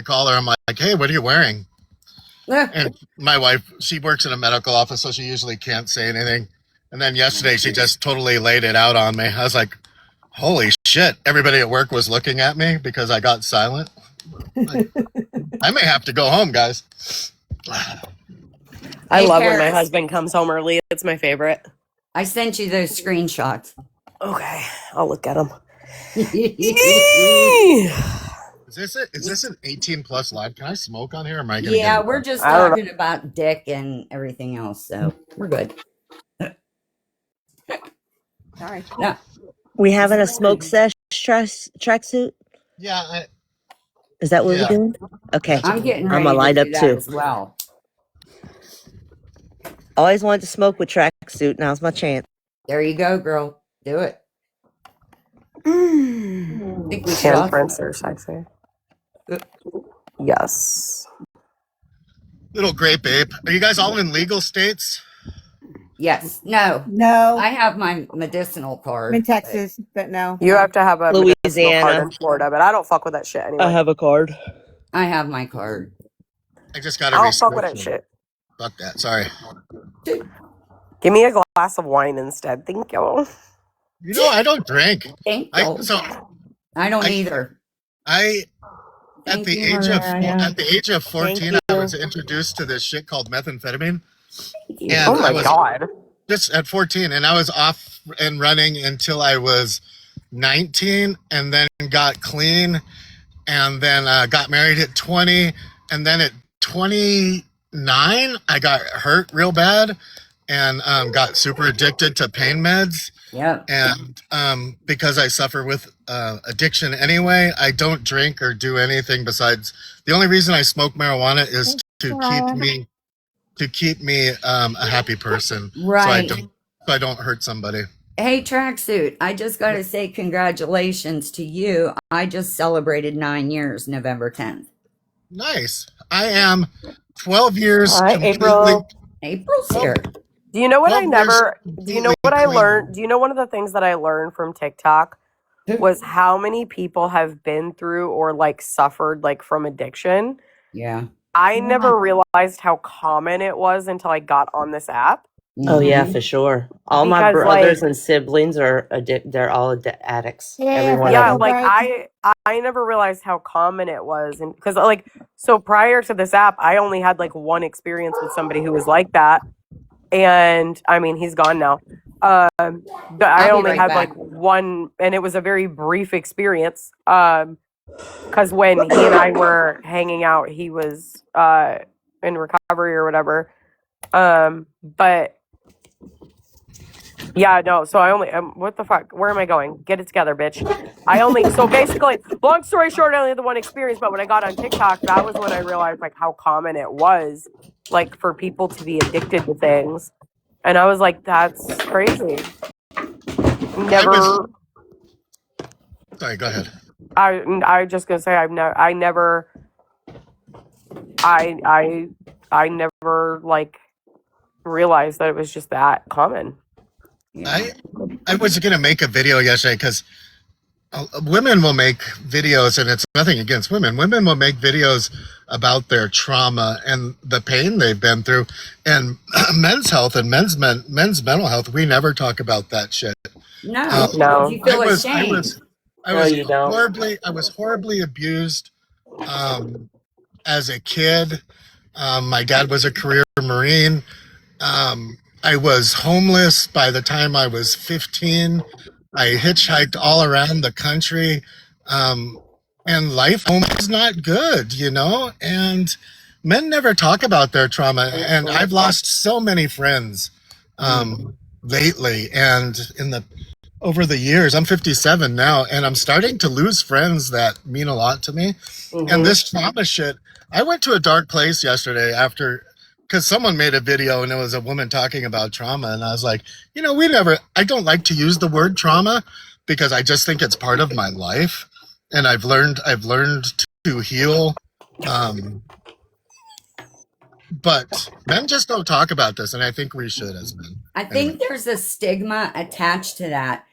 call her, I'm like, hey, what are you wearing? And my wife, she works in a medical office, so she usually can't say anything. And then yesterday, she just totally laid it out on me. I was like, holy shit. Everybody at work was looking at me because I got silent. Like, I may have to go home, guys. I love when my husband comes home early. It's my favorite. I sent you those screenshots. Okay, I'll look at them. Is this an 18 plus live? Can I smoke on here? Or am I gonna Yeah, we're just talking about dick and everything else, so we're good. Sorry. No. We having a smoke sesh tracksuit? Yeah. Is that what we're doing? Okay. I'm getting ready I'm gonna light to up do that too. as well. Always wanted to smoke with tracksuit. Now's my chance. There you go, girl. Do it. I think we should Handprints are sexy. Yes. Little grape ape. Are you guys all in legal states? Yes. No. No. I have my medicinal card. I'm in Texas, but no. You have to have a medicinal Louisiana. card in Florida, but I don't fuck with that shit anyway. I have a card. I have my card. I just got a I don't fuck with that restriction. shit. Fuck that. Sorry. Give me a glass of wine instead. Thank you. You know, I don't drink. Thank you. I don't either. At the age of 14, I was introduced to this shit called methamphetamine. And oh my God. just at 14, and I was off and running until I was 19, and then got clean, and then got married at 20, and then at 29 I got hurt real bad and got super addicted to pain meds. Yeah. And because I suffer with addiction anyway, I don't drink or do anything besides. The only reason I smoke marijuana is to keep me a happy person, Right. so I don't hurt somebody. Hey, Tracksuit, I just got to say congratulations to you. I just celebrated 9 years, November 10th. Nice. I am 12 years. Hi, April. April's here. Do you know what I 12 never? years Do you know what I completely learned? Do you know one of the things that I learned from TikTok was how many people have been through or like suffered like from addiction? Yeah. I never realized how common it was until I got on this app. Oh yeah, for sure. All my Because, brothers like- and siblings are they're all addicts. Every one Yeah, of them. like I never realized how common it was, and because like so prior to this app, I only had like one experience with somebody who was like that, and I mean he's gone now. But I be only right had back. like one, and it was a very brief experience. Because when he and I were hanging out, he was in recovery or whatever. But yeah, no. So I only what the fuck? Where am I going? Get it together, bitch. I only so basically, long story short, I only had the one experience. But when I got on TikTok, that was when I realized like how common it was, like for people to be addicted to things, and I was like, that's crazy. Never. Sorry, go ahead. I just gonna say I never like realized that it was just that common. I was gonna make a video yesterday because women will make videos, and it's nothing against women. Women will make videos about their trauma and the pain they've been through, and men's health and men's mental health. We never talk about that shit. No, No. you feel ashamed. I was horribly abused as a kid. My dad was a career Marine. I was homeless by the time I was 15. I hitchhiked all around the country. And life home is not good, you know? And men never talk about their trauma. And I've lost so many friends lately. And over the years, I'm 57 now, and I'm starting to lose friends that mean a lot to me. And this trauma shit, I went to a dark place yesterday because someone made a video and it was a woman talking about trauma. And I was like, you know, I don't like to use the word trauma because I just think it's part of my life. And I've learned to heal. But men just don't talk about this. And I think we should as men. I think there's a stigma attached to that.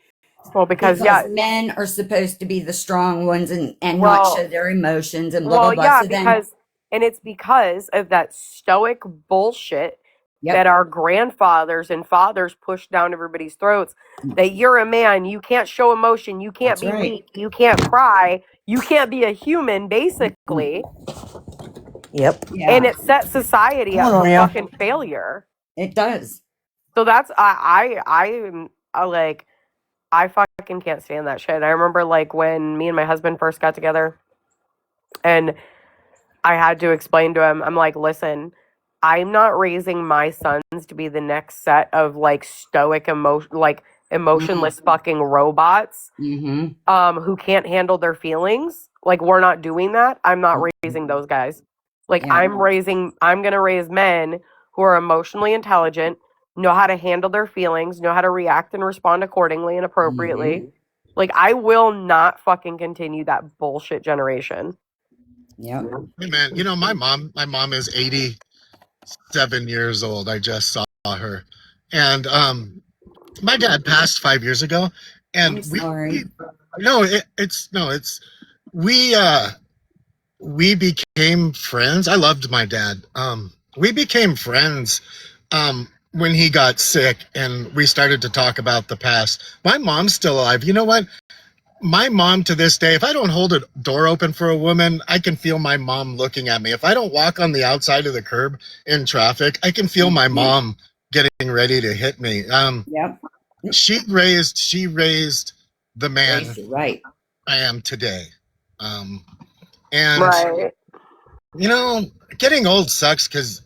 Well, because men are supposed to be the strong ones and Well- not show their emotions and blah blah blah. yeah, So then- because and it's because of that stoic bullshit that our grandfathers and fathers pushed down everybody's throats. That you're a man, you can't show emotion, you can't be weak, you can't cry, you can't be a human, basically. Yep. Yeah. And it sets society up for fucking failure. It does. So that's I fucking can't stand that shit. I remember like when me and my husband first got together, and I had to explain to him, I'm like, listen, I'm not raising my sons to be the next set of like stoic emotionless fucking robots who can't handle their feelings. Like, we're not doing that. I'm not raising those guys. Like, I'm gonna raise men who are emotionally intelligent, know how to handle their feelings, know how to react and respond accordingly and appropriately. Like, I will not fucking continue that bullshit generation. Yeah. Hey man, you know, my mom is 87 years old. I just saw her. And my dad passed 5 years ago. And we became friends. I loved my dad. We became friends when he got sick, and we started to talk about the past. My mom's still alive. You know what? My mom to this day, if I don't hold a door open for a woman, I can feel my mom looking at me. If I don't walk on the outside of the curb in traffic, I can feel my mom getting ready to hit me. Yep. She raised the man Raised you right. I am today. And Right. you know, getting old sucks because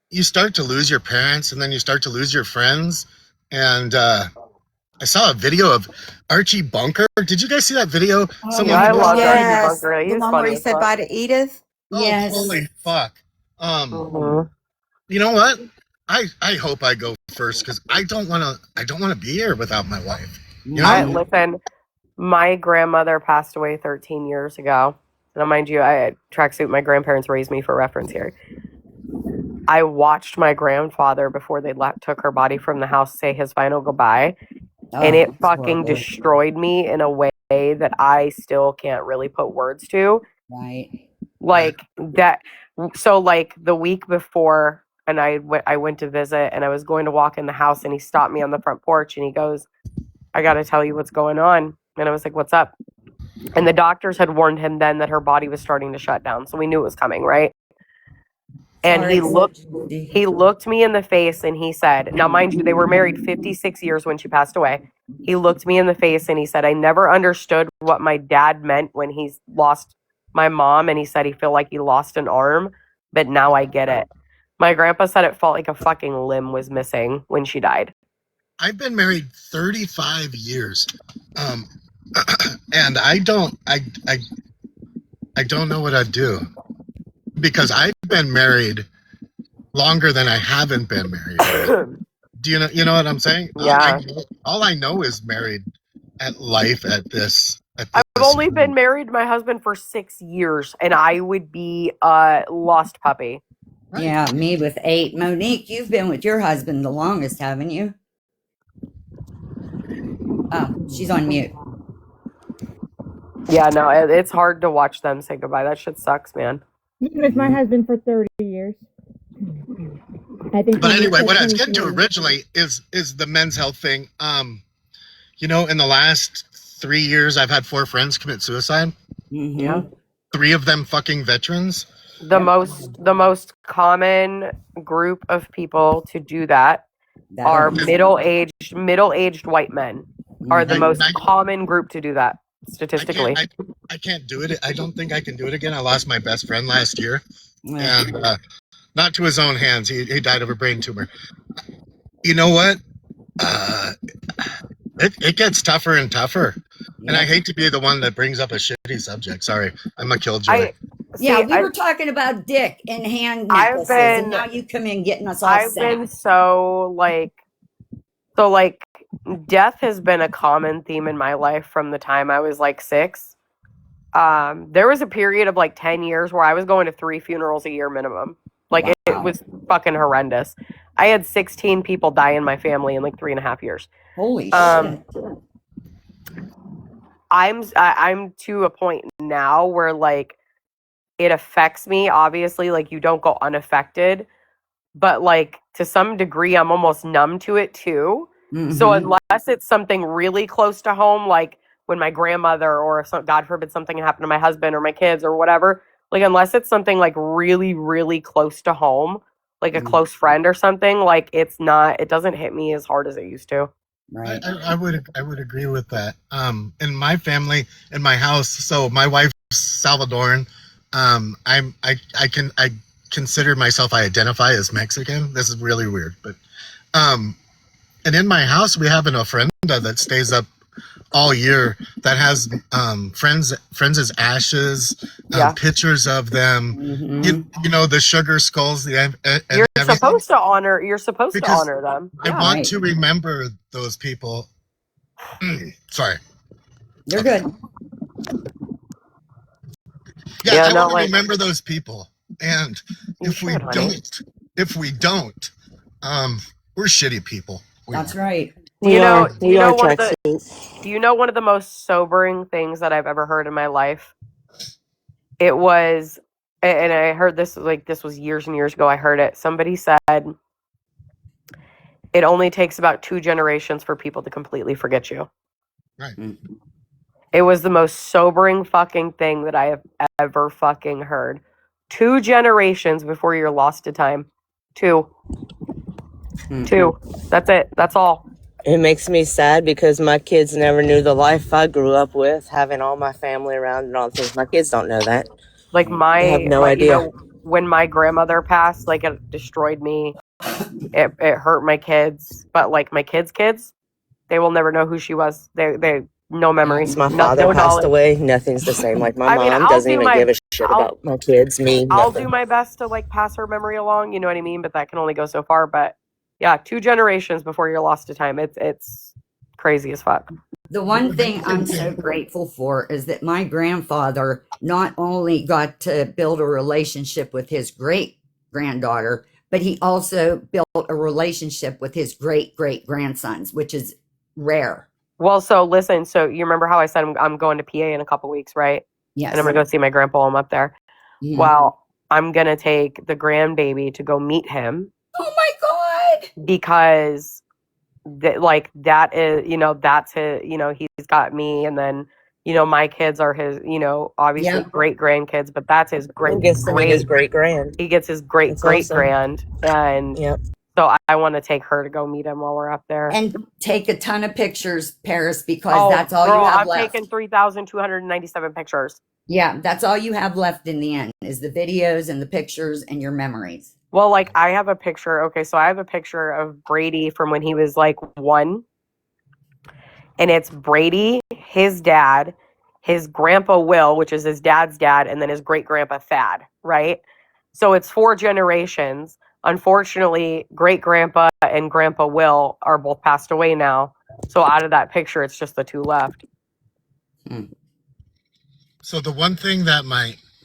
you start to lose your parents and then you start to lose your friends. And I saw a video of Archie Bunker. Did you guys see that video? Oh, Yeah, I loved Archie yes. Bunker. He The was one where funny he as said fuck. bye to Edith. Oh, Yes. holy fuck. Mhm. You know what? I hope I go first because I don't want to be here without my wife. You know? Listen, my grandmother passed away 13 years ago. Now, mind you, I tracksuit. My grandparents raised me for reference here. I watched my grandfather before they took her body from the house say his final goodbye, and it fucking destroyed me in a way that I still can't really put words to. Right. Like that. So like the week before, and I went to visit, and I was going to walk in the house, and he stopped me on the front porch, and he goes, "I got to tell you what's going on." And I was like, "What's up?" And the doctors had warned him then that her body was starting to shut down, so we knew it was coming, right? And he looked me in the face and he said, now mind you, they were married 56 years when she passed away. He looked me in the face and he said, "I never understood what my dad meant when he lost my mom." And he said he felt like he lost an arm, but now I get it. My grandpa said it felt like a fucking limb was missing when she died. I've been married 35 years. And I don't know what I'd do because I've been married longer than I haven't been married. Do you know what I'm saying? Yeah. All I know is married at life at this. I've only been married to my husband for 6 years, and I would be a lost puppy. Right. Yeah, me with 8. Monique, you've been with your husband the longest, haven't you? Oh, she's on mute. Yeah, no, it's hard to watch them say goodbye. That shit sucks, man. I've been with my husband for 30 years. I think. But anyway, what I was getting to originally is the men's health thing. You know, in the last 3 years, I've had 4 friends commit suicide. Mm-hmm. Yeah. 3 of them fucking veterans. The most common group of people to do that are middle-aged white men. Are the most common group to do that statistically. I can't do it. I don't think I can do it again. I lost my best friend last year, and not to his own hands. He died of a brain tumor. You know what? It gets tougher and tougher. And I hate to be the one that brings up a shitty subject. Sorry, I'm a killjoy. We were talking about dick and hand necklaces, and now you come in getting us all I've sad. been so death has been a common theme in my life from the time I was like 6. There was a period of like 10 years where I was going to 3 funerals a year minimum. Like it was fucking horrendous. I had 16 people die in my family in like 3.5 years. Holy shit. I'm to a point now where like it affects me. Obviously, like you don't go unaffected, but like to some degree, I'm almost numb to it too. Mm-hmm. So unless it's something really close to home, like when my grandmother or God forbid something happened to my husband or my kids or whatever, like unless it's something like really, really close to home, like a close friend or something, like it doesn't hit me as hard as it used to. Right. I would agree with that. In my family, in my house, so my wife's Salvadoran. I consider myself, I identify as Mexican. This is really weird, but and in my house we have an ofrenda that stays up all year that has friends' ashes, pictures of them. Mm-hmm. You know, the sugar skulls. You're supposed to honor them. I want to remember those people. Sorry. You're good. I want to remember those people. And if we don't, we're shitty people. That's right. Do you know one of the most sobering things that I've ever heard in my life? It was, and I heard this was years and years ago. I heard it. Somebody said it only takes about 2 generations for people to completely forget you. Right. It was the most sobering fucking thing that I have ever fucking heard. 2 generations before you're lost to time. 2. Two. That's it. That's all. It makes me sad because my kids never knew the life I grew up with, having all my family around and all the things. My kids don't know that. Like They have no idea. when my grandmother passed, like it destroyed me. It hurt my kids, but like my kids, they will never know who she was. They no memory. Since my father passed away, nothing's the same. Like my mom doesn't even give a shit about my kids, me, nothing. I'll do my best to like pass her memory along, you know what I mean? But that can only go so far. But yeah, 2 generations before you're lost to time. It's crazy as fuck. The one thing I'm so grateful for is that my grandfather not only got to build a relationship with his great granddaughter, but he also built a relationship with his great great grandsons, which is rare. Well, so listen, so you remember how I said I'm going to PA in a couple weeks, right? Yes. And I'm going to go see my grandpa while I'm up there. Mhm. Well, I'm going to take the grandbaby to go meet him. Oh my God. Because that is, that's his, he's got me, and then, my kids are his, obviously great grandkids, but that's his great. He gets to meet his great grand. He gets his great grand, and Yep. so I want to take her to go meet him while we're up there. And take a ton of pictures, Paris, because that's all you have left. I'm taking 3,297 pictures. Yeah, that's all you have left in the end is the videos and the pictures and your memories. Well, like I have a picture. Okay, so I have a picture of Brady from when he was like 1. And it's Brady, his dad, his grandpa Will, which is his dad's dad, and then his great grandpa Thad, right? So it's 4 generations. Unfortunately, great grandpa and grandpa Will are both passed away now. So out of that picture, it's just the 2 left. So the one thing that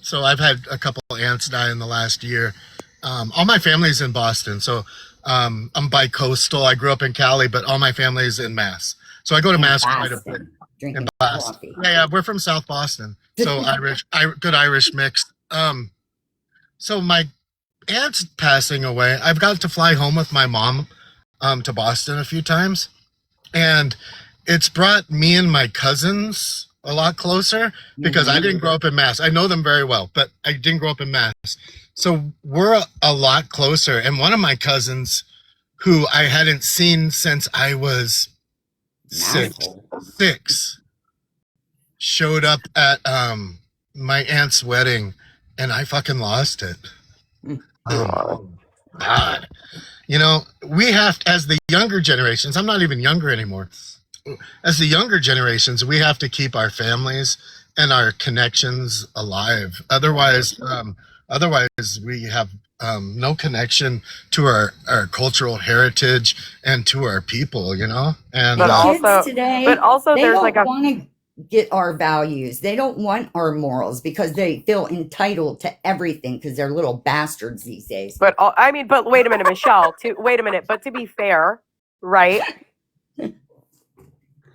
so I've had a couple aunts die in the last year. All my family's in Boston. So I'm bi-coastal. I grew up in Cali, but all my family's in Mass. So I go to Mass quite a bit. Drinking coffee. Yeah, we're from South Boston. So good Irish mix. So my aunt's passing away. I've got to fly home with my mom to Boston a few times. And it's brought me and my cousins a lot closer because I didn't grow up in Mass. I know them very well, but I didn't grow up in Mass. So we're a lot closer. And one of my cousins, who I hadn't seen since I was six, showed up at my aunt's wedding, and I fucking lost it. God. We have to, as the younger generations, I'm not even younger anymore. As the younger generations, we have to keep our families and our connections alive. Otherwise, we have no connection to our cultural heritage and to our people, And kids today, they there's don't want to get our values. They don't want our morals because they feel entitled to everything because they're little bastards these days. But wait a minute, Michelle. But to be fair, right?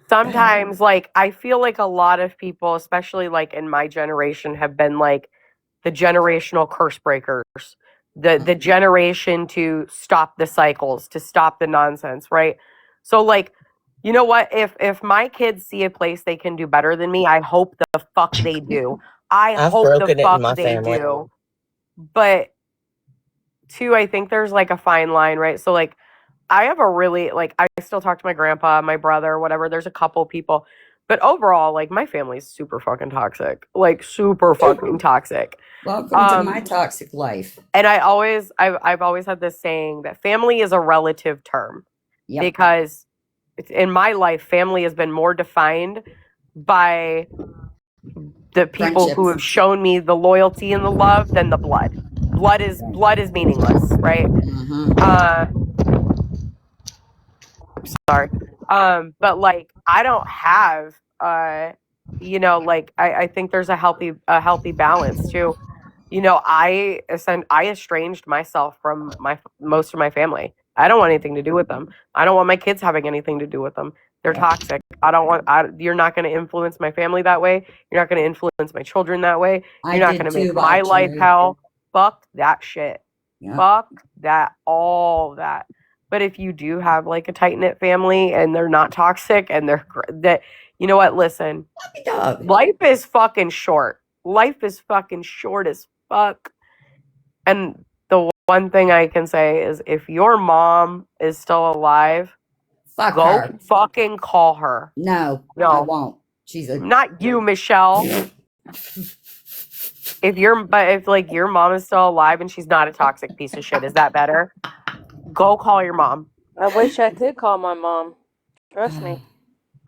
Sometimes, like, I feel like a lot of people, especially like in my generation, have been like the generational curse breakers, the generation to stop the cycles, to stop the nonsense, right? So, like, you know what? If my kids see a place they can do better than me, I hope the fuck they do. I've hope broken the it fuck in my they family. do. But two, I think there's like a fine line, right? So, like, I have a really, like, I still talk to my grandpa, my brother, whatever. There's a couple people. But overall, like, my family's super fucking toxic. Like, super fucking toxic. Welcome to my toxic life. And I've always had this saying that family is a relative term. Yep. Because in my life, family has been more defined by the people who have shown me the loyalty and the love than the blood. Blood is meaningless, right? Sorry. But like I don't have like I think there's a healthy balance too. I estranged myself from most of my family. I don't want anything to do with them. I don't want my kids having anything to do with them. They're toxic. You're not going to influence my family that way. You're not going to influence my children that way. You're not going to make my life hell. Fuck that shit. Yeah. Fuck that, all that. But if you do have like a tight knit family and they're not toxic and you know what? Listen, life is fucking short. Life is fucking short as fuck. And the one thing I can say is if your mom is still alive, Fuck go her. fucking call her. No, I No, won't. She's a not you, Michelle. If like your mom is still alive and she's not a toxic piece of shit, is that better? Go call your mom. I wish I could call my mom. Trust me.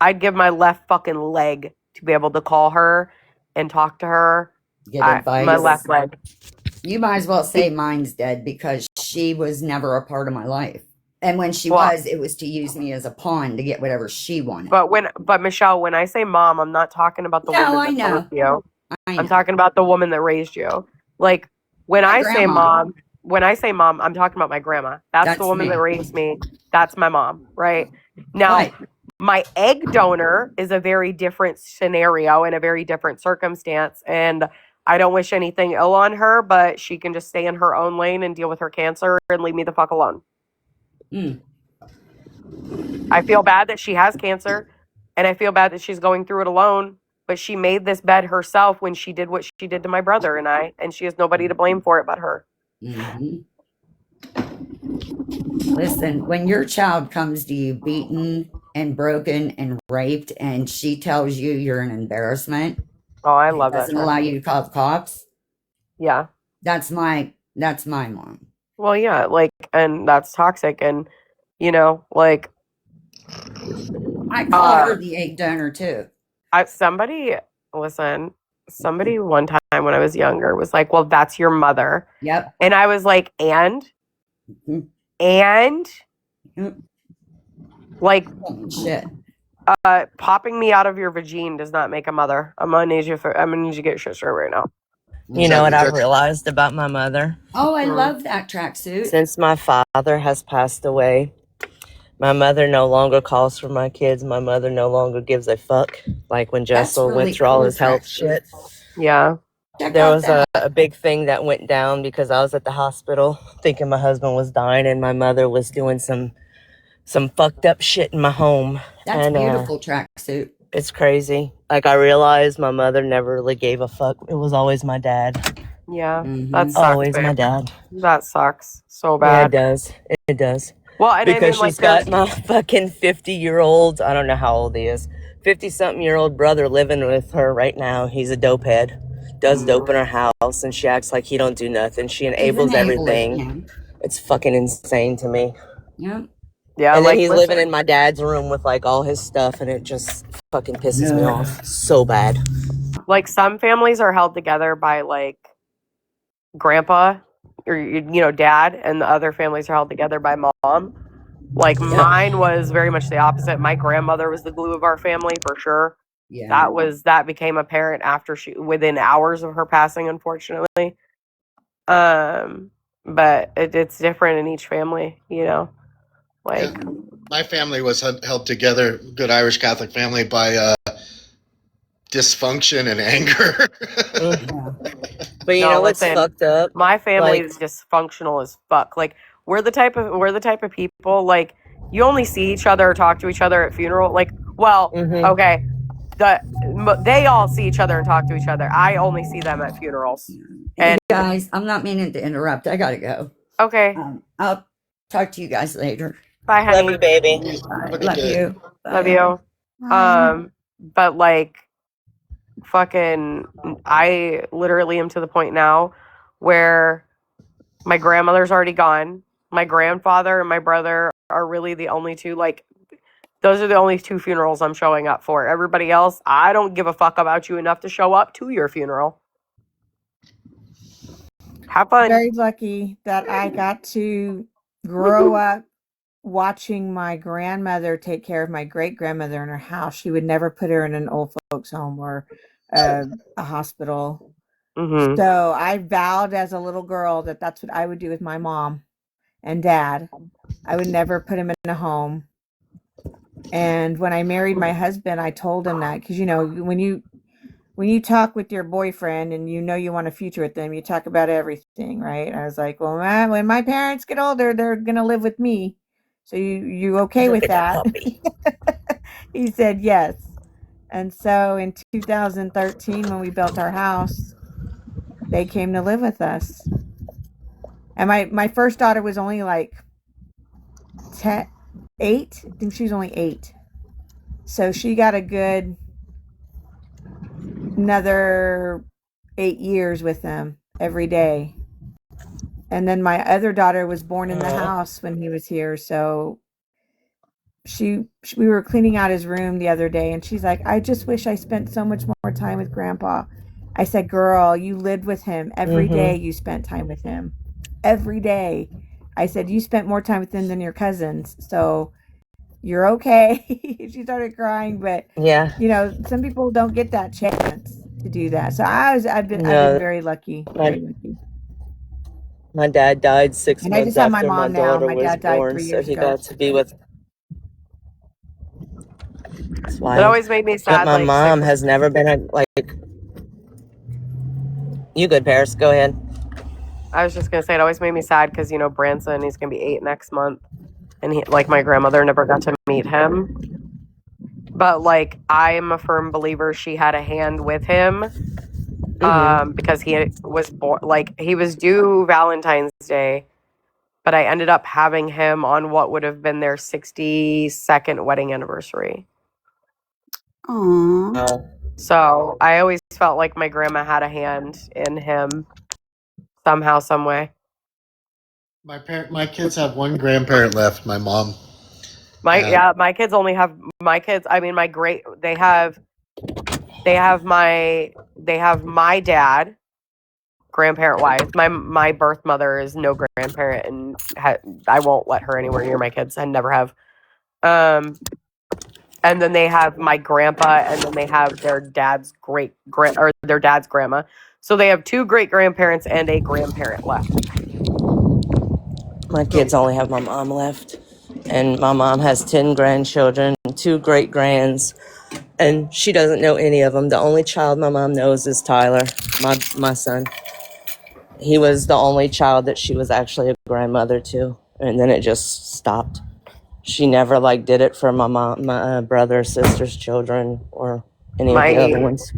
I'd give my left fucking leg to be able to call her and talk to her. get advice. My left leg. You might as well say mine's dead because she was never a part of my life. And when she was, it was to use me as a pawn to get whatever she wanted. But Michelle, when I say mom, I'm not talking about the woman that raised you. I'm talking about the woman that raised you. Like when I say mom, I'm talking about my grandma. That's the woman that raised me. That's my mom, right? Now, my egg donor is a very different scenario and a very different circumstance, and I don't wish anything ill on her, but she can just stay in her own lane and deal with her cancer and leave me the fuck alone. I feel bad that she has cancer, and I feel bad that she's going through it alone, but she made this bed herself when she did what she did to my brother and I, and she has nobody to blame for it but her. Listen, when your child comes to you beaten and broken and raped, and she tells you you're an embarrassment. Oh, I love that. Doesn't allow you to call the cops. Yeah. That's my mom. Well, yeah, like, and that's toxic, and like I call her the egg donor too. Somebody one time when I was younger was like, well, that's your mother. Yep. And I was like, like, shit. Popping me out of your vagine does not make a mother. I'm gonna need you to get shit straight right now. You know what I've realized about my mother? Oh, I love that tracksuit. Since my father has passed away, my mother no longer calls for my kids. My mother no longer gives a fuck. Like when Jessel went through all his health shit. Yeah. There was a big thing that went down because I was at the hospital thinking my husband was dying and my mother was doing some fucked up shit in my home. That's a beautiful tracksuit. It's crazy. Like I realized my mother never really gave a fuck. It was always my dad. Yeah, that sucks. Always babe. my dad. That sucks so bad. Yeah, it does. It does. Well, and because I mean, she's got my fucking 50-year-old, I don't know how old he is, 50-something-year-old brother living with her right now. He's a dope head. Does dope in her house, and she acts like he don't do nothing. She enables everything. It's fucking insane to me. Yeah. Yeah, and then he's living in my dad's room with like all his stuff, and it just fucking pisses me off so bad. Like some families are held together by like grandpa or dad, and the other families are held together by mom. Like mine was very much the opposite. My grandmother was the glue of our family for sure. Yeah. That became apparent within hours of her passing, unfortunately. But it's different in each family, Like my family was held together, good Irish Catholic family, by dysfunction and anger. But you know what's fucked up? My family is dysfunctional as fuck. Like we're the type of people, like you only see each other or talk to each other at funeral. Like, well, okay, they all see each other and talk to each other. I only see them at funerals. And guys, I'm not meaning to interrupt. I gotta go. Okay. I'll talk to you guys later. Bye, honey. Love you, baby. Love you. Love you. But like, fucking, I literally am to the point now where my grandmother's already gone. My grandfather and my brother are really the only two, like, those are the only two funerals I'm showing up for. Everybody else, I don't give a fuck about you enough to show up to your funeral. Have fun. Very lucky that I got to grow up watching my grandmother take care of my great grandmother in her house. She would never put her in an old folks home or a hospital. So I vowed as a little girl that that's what I would do with my mom and dad. I would never put him in a home. And when I married my husband, I told him that because when you talk with your boyfriend and you want a future with them, you talk about everything, right? I was like, well, when my parents get older, they're gonna live with me. So you okay with that? He said yes. And so in 2013, when we built our house, they came to live with us. And my first daughter was only like 8. I think she was only 8. So she got a good another 8 years with them every day. And then my other daughter was born in the house when he was here. So we were cleaning out his room the other day, and she's like, I just wish I spent so much more time with Grandpa. I said, girl, you lived with him every day. You spent time with him every day. I said, you spent more time with him than your cousins. So you're okay. She started crying, but Yeah. you know, some people don't get that chance to do that. So I've been very lucky. Very lucky. My dad died 6 And I months just have my after my mom now. daughter My was dad died born, 3 so years he ago. got to be with. That's It wild. always made me But sad. my Like mom has never been like. You good, Paris? Go ahead. I was just gonna say, it always made me sad because, you know, Branson, he's gonna be 8 next month, and he, like, my grandmother never got to meet him. But like, I'm a firm believer she had a hand with him, because he was born, like, he was due Valentine's Day, but I ended up having him on what would have been their 62nd wedding anniversary. Aww. So I always felt like my grandma had a hand in him somehow, some way. My kids have one grandparent left, my mom. My kids only have I mean, they have my dad, grandparent wise. My birth mother is no grandparent, and I won't let her anywhere near my kids. I never have. And then they have my grandpa, and then they have their dad's their dad's grandma. So they have 2 great grandparents and a grandparent left. My kids only have my mom left, and my mom has 10 grandchildren, 2 great grands, and she doesn't know any of them. The only child my mom knows is Tyler, my son. He was the only child that she was actually a grandmother to, and then it just stopped. She never like did it for my brother, sister's children, or any of the other ones.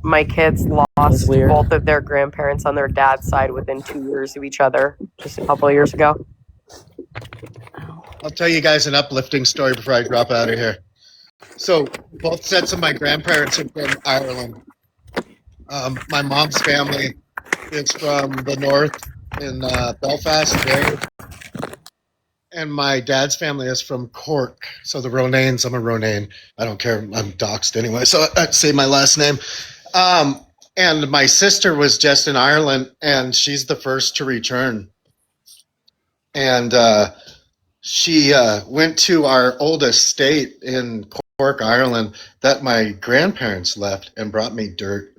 My kids lost both of their grandparents on their dad's side within 2 years of each other, just a couple of years ago. I'll tell you guys an uplifting story before I drop out of here. So both sets of my grandparents are from Ireland. My mom's family is from the north in Belfast, Derry. And my dad's family is from Cork. So the Ronanes, I'm a Ronane. I don't care. I'm doxxed anyway. So I'd say my last name. And my sister was just in Ireland, and she's the first to return. And she went to our old estate in Cork, Ireland, that my grandparents left, and brought me dirt.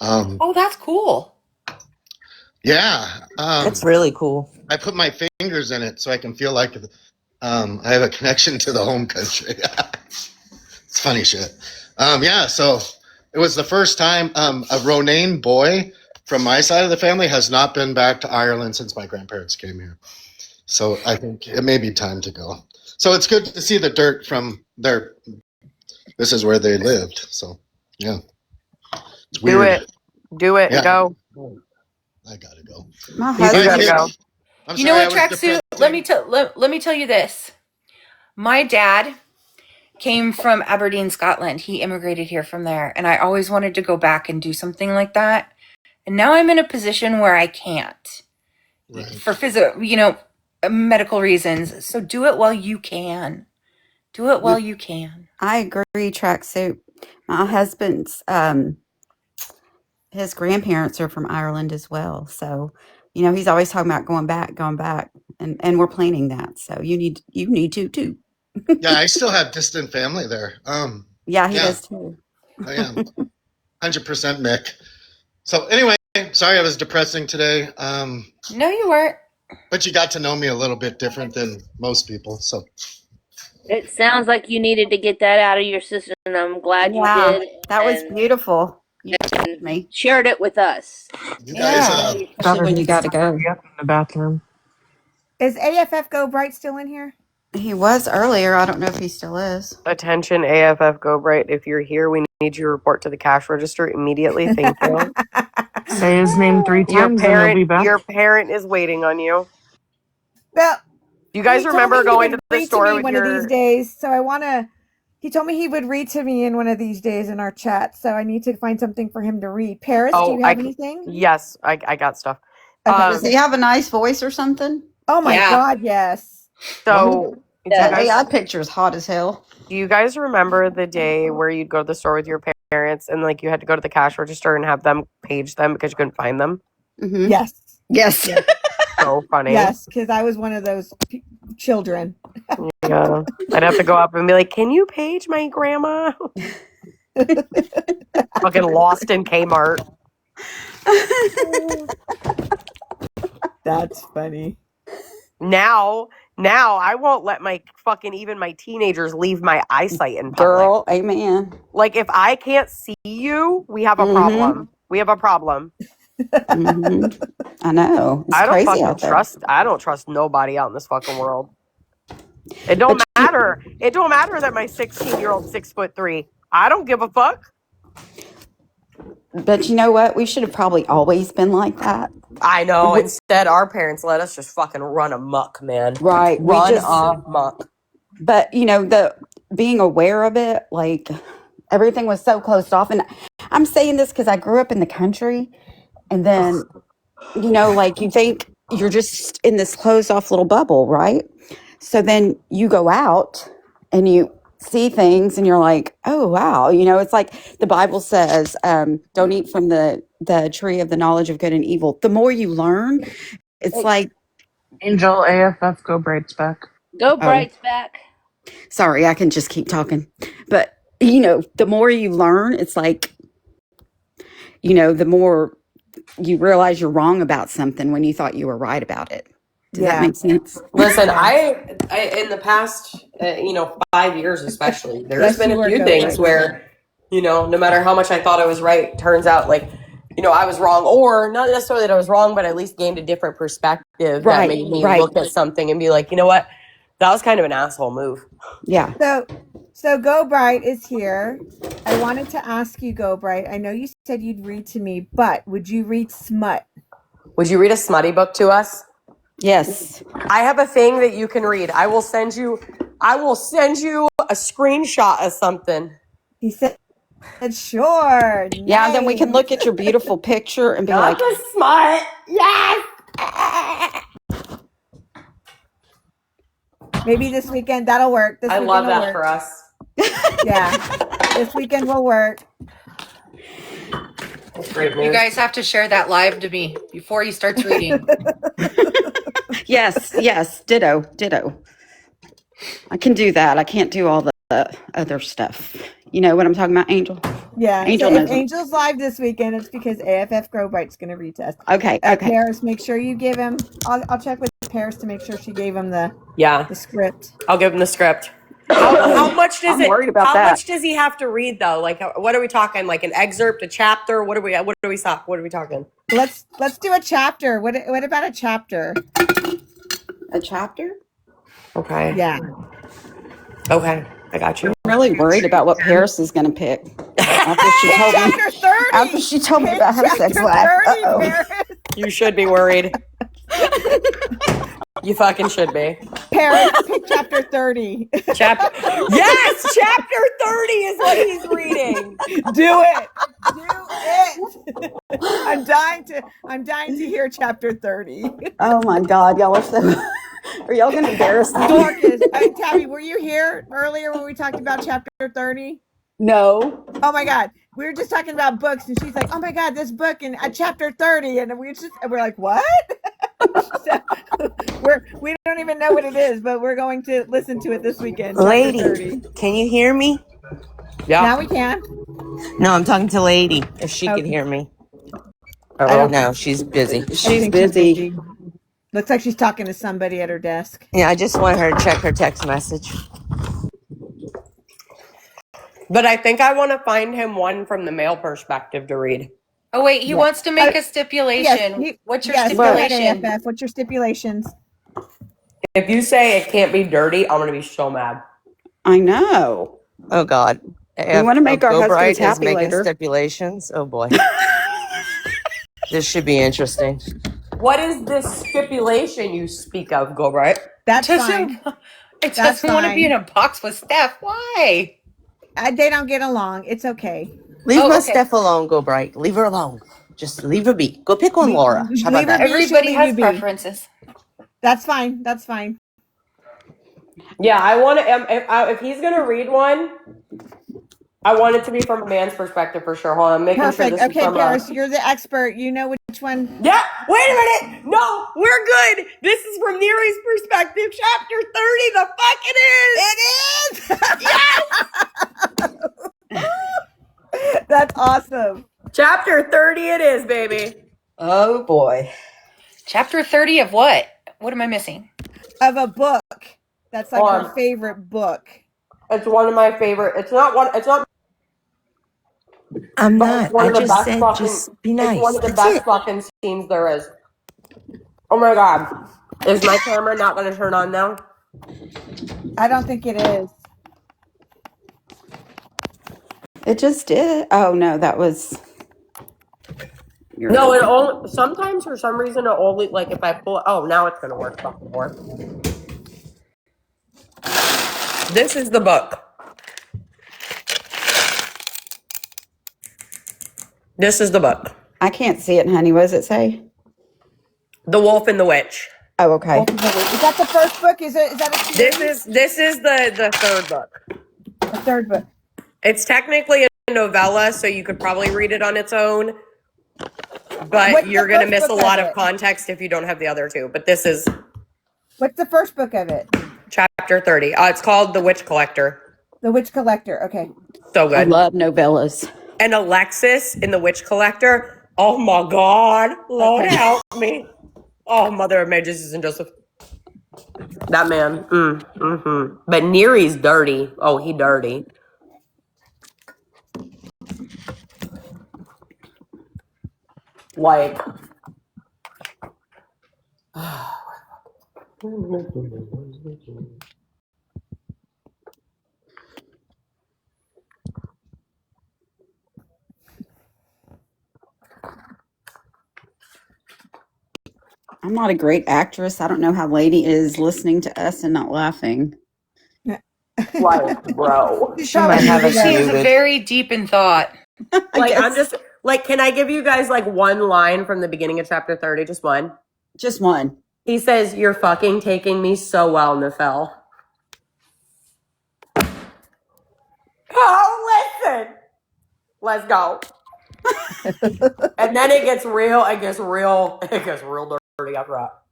Oh, that's cool. Yeah. It's really cool. I put my fingers in it so I can feel like I have a connection to the home country. It's funny shit. Yeah, so it was the first time a Ronane boy from my side of the family has not been back to Ireland since my grandparents came here. So I think it may be time to go. So it's good to see the dirt from their. This is where they lived. So yeah, it's weird. Do it. Yeah. Go. I gotta go. My You husband. gotta go. I'm You sorry, know I what, was Tracksuit? Let me tell you this. My dad came from Aberdeen, Scotland. He immigrated here from there, and I always wanted to go back and do something like that. And now I'm in a position where I can't, for medical reasons. So do it while you can. Do it while you can. I agree, Tracksuit. My husband's his grandparents are from Ireland as well. So, you know, he's always talking about going back, and we're planning that. So you need to too. Yeah, I still have distant family there. Yeah, he does too. I am 100% Mick. So anyway, sorry I was depressing today. No, you weren't. But you got to know me a little bit different than most people. So It sounds like you needed to get that out of your system, and I'm glad you did. That was beautiful. You and me. shared it with us. You guys, Especially when you got to go. In the bathroom. Is AFF Go Bright still in here? He was earlier. I don't know if he still is. Attention, AFF Go Bright. If you're here, we need you to report to the cash register immediately. Thank you. Say his name 3 times and he'll be back. Your parent is waiting on you. Well, you guys remember going to the store with one of these days, so I want to. He told me he would read to me in one of these days in our chat, so I need to find something for him to read. Paris, do you have anything? Yes, I got stuff. Okay. Does he have a nice voice or something? Oh my God, yes. So that AI picture is hot as hell. Do you guys remember the day where you'd go to the store with your parents and like you had to go to the cash register and have them page them because you couldn't find them? Mm-hmm. Yes. So funny. Yes, because I was one of those children. Yeah. I'd have to go up and be like, "Can you page my grandma?" Fucking lost in Kmart. That's funny. Now I won't let my fucking even my teenagers leave my eyesight in public. Girl, amen. Like if I can't see you, we have a problem. We have a problem. Mm-hmm. I know. It's crazy out there. I don't trust nobody out in this fucking world. It don't matter. It don't matter that my 16-year-old's 6'3". I don't give a fuck. But you know what? We should have probably always been like that. I know. Instead, our parents let us just fucking run amok, man. Right. Run amok. But, you know, the being aware of it, like everything was so closed off. And I'm saying this because I grew up in the country. And then, you know, like you think you're just in this closed off little bubble, right? So then you go out and you see things and you're like, oh, wow. You know, it's like the Bible says, don't eat from the tree of the knowledge of good and evil. The more you learn, it's like. Angel, AFF, go Bright's back. Go Bright's back. Sorry, I can just keep talking. But, you know, the more you learn, it's like, you know, the more you realize you're wrong about something when you thought you were right about it. Does that make sense? Listen, I in the past, 5 years especially, there's been a few things where, no matter how much I thought I was right, turns out like, I was wrong, or not necessarily that I was wrong, but at least gained a different perspective that made me look at something and be like, you know what, that was kind of an asshole move. Yeah. So Go Bright is here. I wanted to ask you, Go Bright. I know you said you'd read to me, but would you read smut? Would you read a smutty book to us? Yes. I have a thing that you can read. I will send you a screenshot of something. He said sure. Yeah, nice. Then we can look at your beautiful picture and be Not like, the smut. Yes. Maybe this weekend that'll work. I love that for us. Yeah. This weekend will work. You guys have to share that live to me before he starts reading. Yes, ditto. I can do that. I can't do all the other stuff. You know what I'm talking about, Angel? Yeah. Angel so knows if Angel's live this weekend, it's because AFF Grow Bright's going to read to us. Okay. Paris, make sure you give him. I'll check with Paris to make sure she gave him the script. I'll give him the script. How much does much does he have to read though? Like, what are we talking? Like an excerpt, a chapter? What are we talking? Let's do a chapter. What about a chapter? A chapter? Okay. Yeah. Okay, I got you. I'm really worried about what Paris is going to pick. After she told me about her sex life. You should be worried. You fucking should be. Paris, pick chapter 30. Yes, chapter 30 is what he's reading. Do it. I'm dying to hear chapter 30. Oh my God, y'all are so. Are y'all going to embarrass me? Dorcas, Tabby, were you here earlier when we talked about chapter 30? No. Oh my God. We were just talking about books and she's like, oh my God, this book in chapter 30. And we're like, what? So, we don't even know what it is, but we're going to listen to it this weekend. Lady, can you hear me? Yeah. Now we can. No, I'm talking to Lady. If she can hear me. Oh, no, she's busy. She's busy. Looks like she's talking to somebody at her desk. Yeah, I just want her to check her text message. But I think I want to find him one from the male perspective to read. Oh, wait, he wants to make a stipulation. Yes, What's your stipulation? AFF, what's your stipulations? If you say it can't be dirty, I'm going to be so mad. I know. Oh, God. We want to make our husbands happy making later. Stipulations. Oh, boy. This should be interesting. What is this stipulation you speak of, Go Right? That's fine. It doesn't want to be in a box with Steph. Why? They don't get along. It's okay. Leave my Steph alone, Go Bright. Leave her alone. Just leave her be. Go pick on Laura. How about that? Everybody has preferences. That's fine. That's fine. Yeah, I want to. If he's gonna read one, I want it to be from a man's perspective for sure. Hold on, I'm making sure Perfect. this is Okay, from Paris, you're the expert. You know which one. Yeah. Wait a minute. No, we're good. This is from Neri's perspective. Chapter 30. The fuck it is. It is. Yes. That's awesome. Chapter 30 it is, baby. Oh boy. Chapter 30 of what? What am I missing? Of a book. That's like her favorite book. It's one of my favorite. It's not. I'm not. I just said fucking, just be nice. It's one of the That's best it. fucking scenes there is. Oh my god. Is my camera not going to turn on now? I don't think it is. It just did. Oh no, that was. No, it only sometimes for some reason it only like if I pull. Oh, now it's going to work. Fucking more. This is the book. This is the book. I can't see it, honey. What does it say? The Wolf and the Witch. Oh, okay. Is that the first book? Is that a series? This is the third book. The third book. It's technically a novella, so you could probably read it on its own. But you're going to miss a lot of context if you don't have the other two. But this is... What's the first book of it? Chapter 30. It's called The Witch Collector. The Witch Collector. Okay. So good. I love novellas. And Alexis in The Witch Collector. Oh my God. Lord help me. Oh, Mother of Mary, Jesus and Joseph. That man. But Neri's dirty. Oh, he dirty. Like... I'm not a great actress. I don't know how Lady is listening to us and not laughing. Like, bro. She is very deep in thought. Like, I'm just, like, can I give you guys, like, one line from the beginning of chapter 30? Just one? Just one. He says, "You're fucking taking me so well, Nefel." Oh, listen. Let's go. And then it gets real dirty after that.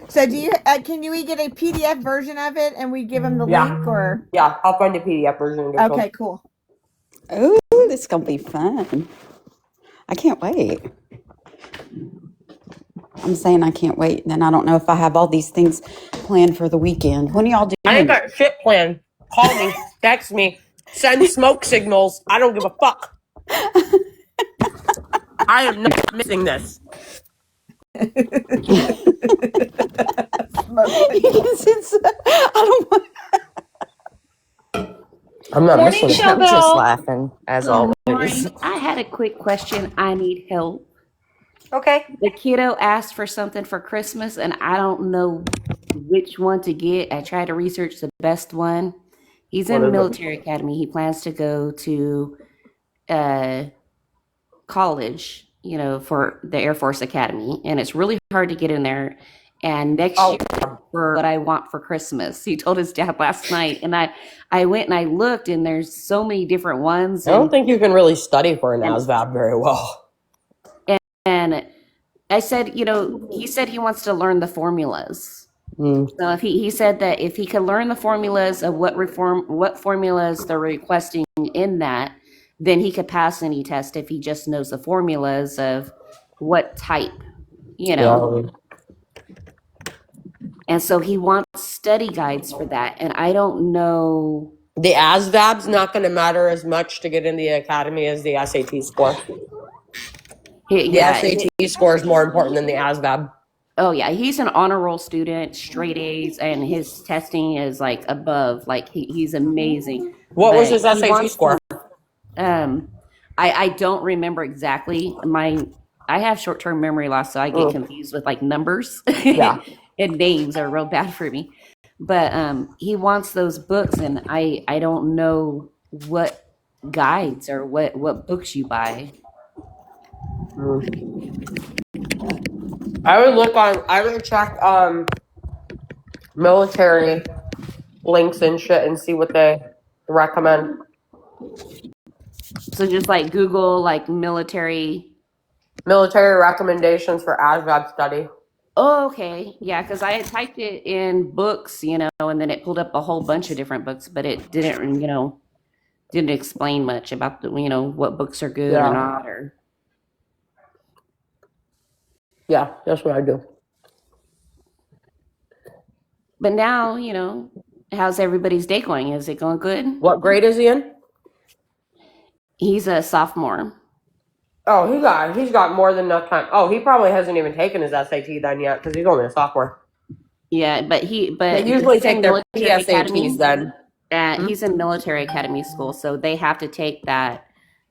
So do you? Can we get a PDF version of it and we give him the link or? Yeah, I'll find a PDF version. Okay, cool. Oh, this is gonna be fun. I can't wait. I'm saying I can't wait. Then I don't know if I have all these things planned for the weekend. When are y'all doing? I ain't got shit planned. Call me, text me, send smoke signals. I don't give a fuck. I am not missing this. I'm not missing it. I'm just laughing, as always. I had a quick question. I need help. Okay. The kiddo asked for something for Christmas, and I don't know which one to get. I tried to research the best one. He's in military academy. He plans to go to college, for the Air Force Academy, and it's really hard to get in there. And next year, for what I want for Christmas, he told his dad last night, and I went and I looked, and there's so many different ones. I don't think you can really study for an ASVAB very well. And I said, he said he wants to learn the formulas. So if he said that if he could learn the formulas of what formulas they're requesting in that, then he could pass any test if he just knows the formulas of what type, And so he wants study guides for that. And I don't know. The ASVAB's not going to matter as much to get in the academy as the SAT score. The SAT score is more important than the ASVAB. Oh, yeah. He's an honor roll student, straight A's, and his testing is like above. Like he's amazing. What was his SAT score? I don't remember exactly. I have short term memory loss, so I get confused with like numbers. Yeah. And names are real bad for me. But he wants those books, and I don't know what guides or what books you buy. I would check military links and shit and see what they recommend. So just like Google like military recommendations for ASVAB study. Oh, okay. Yeah, because I had typed it in books, and then it pulled up a whole bunch of different books, but it didn't explain much about what books are good or not. Yeah, that's what I do. But now, how's everybody's day going? Is it going good? What grade is he in? He's a sophomore. Oh, he's got more than enough time. Oh, he probably hasn't even taken his SAT then yet because he's only a sophomore. Yeah, but they usually take their PSATs then. He's in military academy school, so they have to take that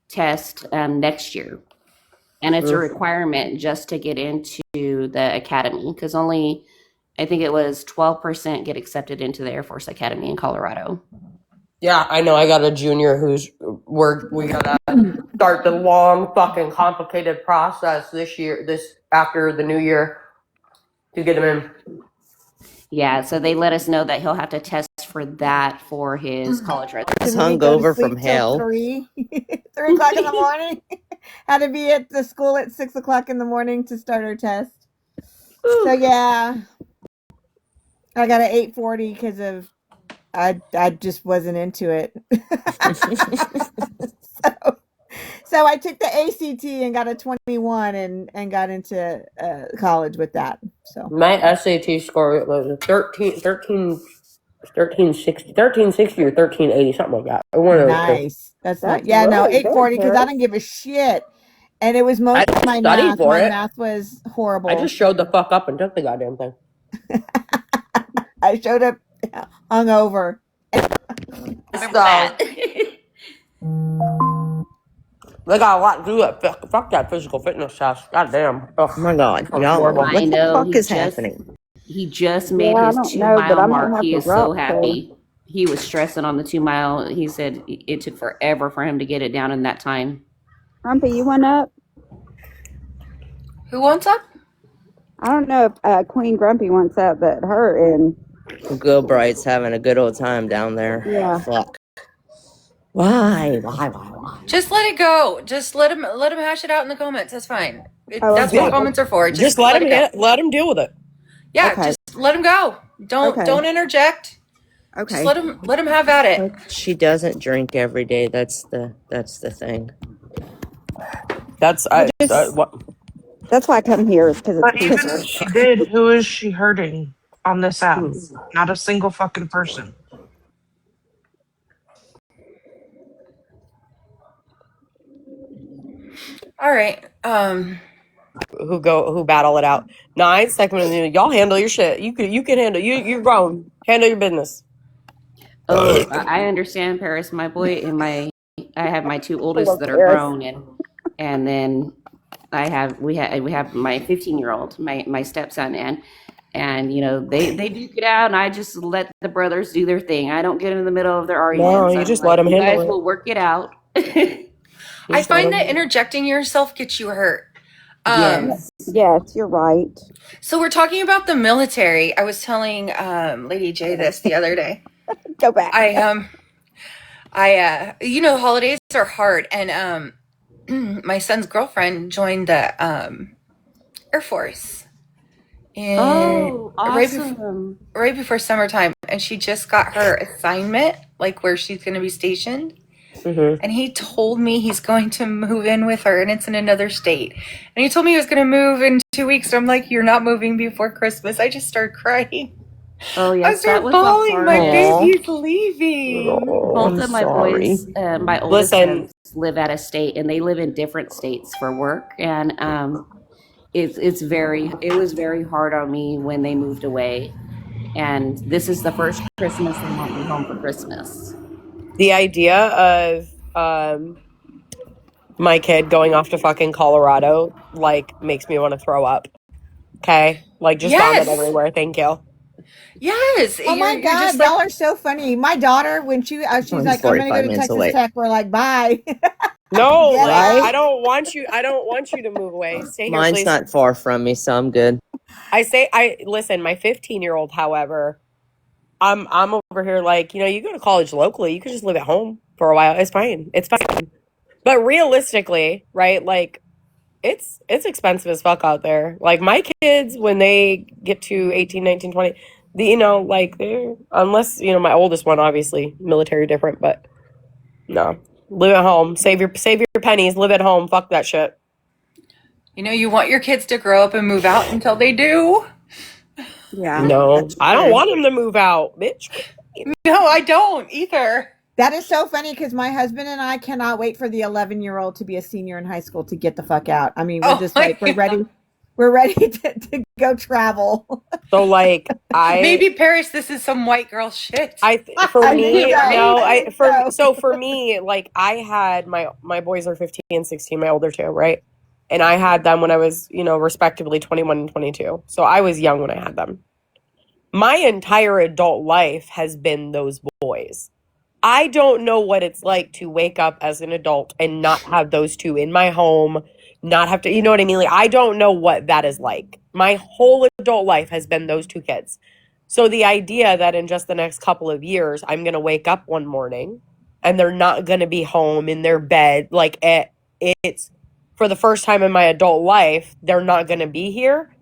test next year, and it's a requirement just to get into the academy because only I think it was 12% get accepted into the Air Force Academy in Colorado. Yeah, I know. I got a junior we gotta start the long fucking complicated process this after the new year to get him in. Yeah, so they let us know that he'll have to test for that for his college registration. Hungover from hell. 3 o'clock in the morning. Had to be at the school at 6 o'clock in the morning to start our test. So yeah, I got an 8:40 because of I just wasn't into it. So I took the ACT and got a 21 and got into college with that. So my SAT score was 1360 or 1380, something like that. Nice. That's not. Yeah, no, 840 because I didn't give a shit, and it was most of my math. My math was horrible. I just showed the fuck up and took the goddamn thing. I showed up hungover. They got a lot to do it. Fuck that physical fitness test. Goddamn. Oh my god. Y'all, what the fuck is happening? He just made his 2-mile mark. He is so happy. He was stressing on the 2-mile. He said it took forever for him to get it down in that time. Grumpy, you went up? Who wants up? I don't know if Queen Grumpy wants up, but her and Gilbright's having a good old time down there. Yeah. Fuck. Why? Just let it go. Just let him hash it out in the comments. That's fine. That's what comments are for. Just let him deal with it. Yeah, just let him go. Don't interject. Okay. Just let him have at it. She doesn't drink every day. That's the thing. That's why I come here because But even if she did, who is she hurting on this app? Not a single fucking person. All right. Who battle it out. No, I ain't second with you. Y'all handle your shit. You can handle you're grown. Handle your business. Oh, I understand, Paris. My boy and I have my 2 oldest that are grown, and then we have my 15-year-old, my stepson, and they duke it out, and I just let the brothers do their thing. I don't get in the middle of their arguments. No, you just let them handle it. You guys will work it out. I find that interjecting yourself gets you hurt. Yes, you're right. So we're talking about the military. I was telling Lady J this the other day. Go back. Holidays are hard, and my son's girlfriend joined the Air Force. Awesome. Right before summertime, and she just got her assignment, like where she's going to be stationed. Mm-hmm. And he told me he's going to move in with her, and it's in another state. And he told me he was going to move in 2 weeks. So I'm like, "You're not moving before Christmas." I just started crying. Oh yes, I started bawling. My baby's leaving. Both of my boys, my oldest sons, live out of state, and they live in different states for work. And it was very hard on me when they moved away. And this is the first Christmas they won't be home for Christmas. The idea of my kid going off to fucking Colorado, like, makes me want to throw up. Okay? Like, just vomit everywhere. Thank you. Yes. Oh my You're God, just y'all like, are so funny. My daughter, when she's Mine's like, I'm gonna go 45 to minutes Texas away. Tech, we're like, bye. No, Get like, out. I don't want you to move away. Stay here, Mine's please. not far from me, so I'm good. Listen, my 15-year-old, however, I'm over here like, you go to college locally, you could just live at home for a while. It's fine. It's fine. But realistically, right, like, it's expensive as fuck out there. Like, my kids, when they get to 18, 19, 20, like, they're, unless, my oldest one, obviously, military different, but no. Live at home. Save your pennies. Live at home. Fuck that shit. you want your kids to grow up and move out until they do. Yeah. No, That's I don't true. want them to move out, bitch. No, I don't either. That is so funny because my husband and I cannot wait for the 11-year-old to be a senior in high school to get the fuck out. I mean, we're just like, we're ready to go travel. So, like, Maybe Paris, this is some white girl shit. for me, like, I had my boys are 15 and 16, my older two, right? And I had them when I was, respectively 21 and 22. So I was young when I had them. My entire adult life has been those boys. I don't know what it's like to wake up as an adult and not have those two in my home, not have to, you know what I mean? Like, I don't know what that is like. My whole adult life has been those two kids. So the idea that in just the next couple of years, I'm going to wake up one morning and they're not going to be home in their bed, like, it's for the first time in my adult life, they're not going to be here,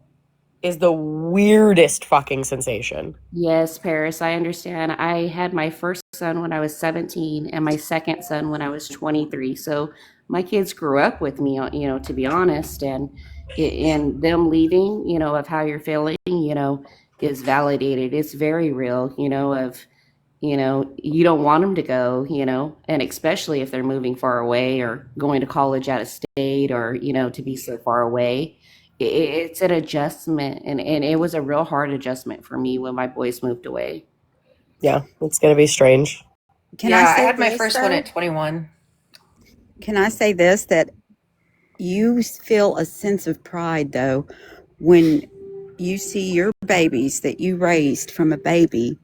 is the weirdest fucking sensation. Yes, Paris, I understand. I had my first son when I was 17 and my second son when I was 23. So my kids grew up with me, to be honest, and them leaving, of how you're feeling, is validated. It's very real, of, you don't want them to go, and especially if they're moving far away or going to college out of state or, to be so far away. It's an adjustment, and it was a real hard adjustment for me when my boys moved away. Yeah, it's going to be strange. I had my first one at 21. Can I say this, that you feel a sense of pride, though, when you see your babies that you raised from a baby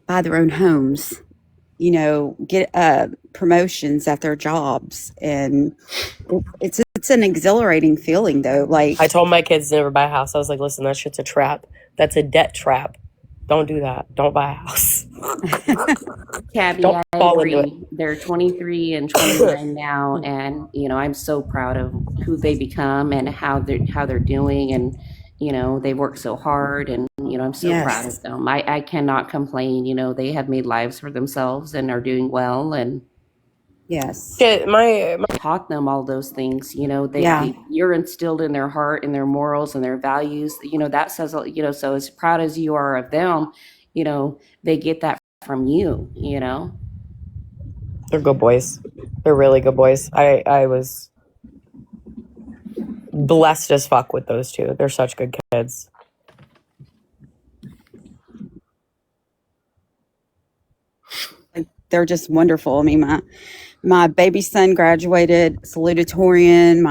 buy their own homes, get promotions at their jobs, and it's an exhilarating feeling, though. Like, I told my kids to never buy a house. I was like, listen, that shit's a trap. That's a debt trap. Don't do that. Don't buy a house. Cabby, Don't I fall into agree. They're 23 and 29 now, and I'm so proud of who they become and how they're doing, and they work so hard, and I'm so proud Yes. of them. I cannot complain. They have made lives for themselves and are doing well, and yes, my taught them all those things. Yeah. You're instilled in their heart and their morals and their values. That says, so as proud as you are of them, they get that from you. They're good boys. They're really good boys. I was blessed as fuck with those two. They're such good kids. They're just wonderful. I mean, my baby son graduated salutatorian.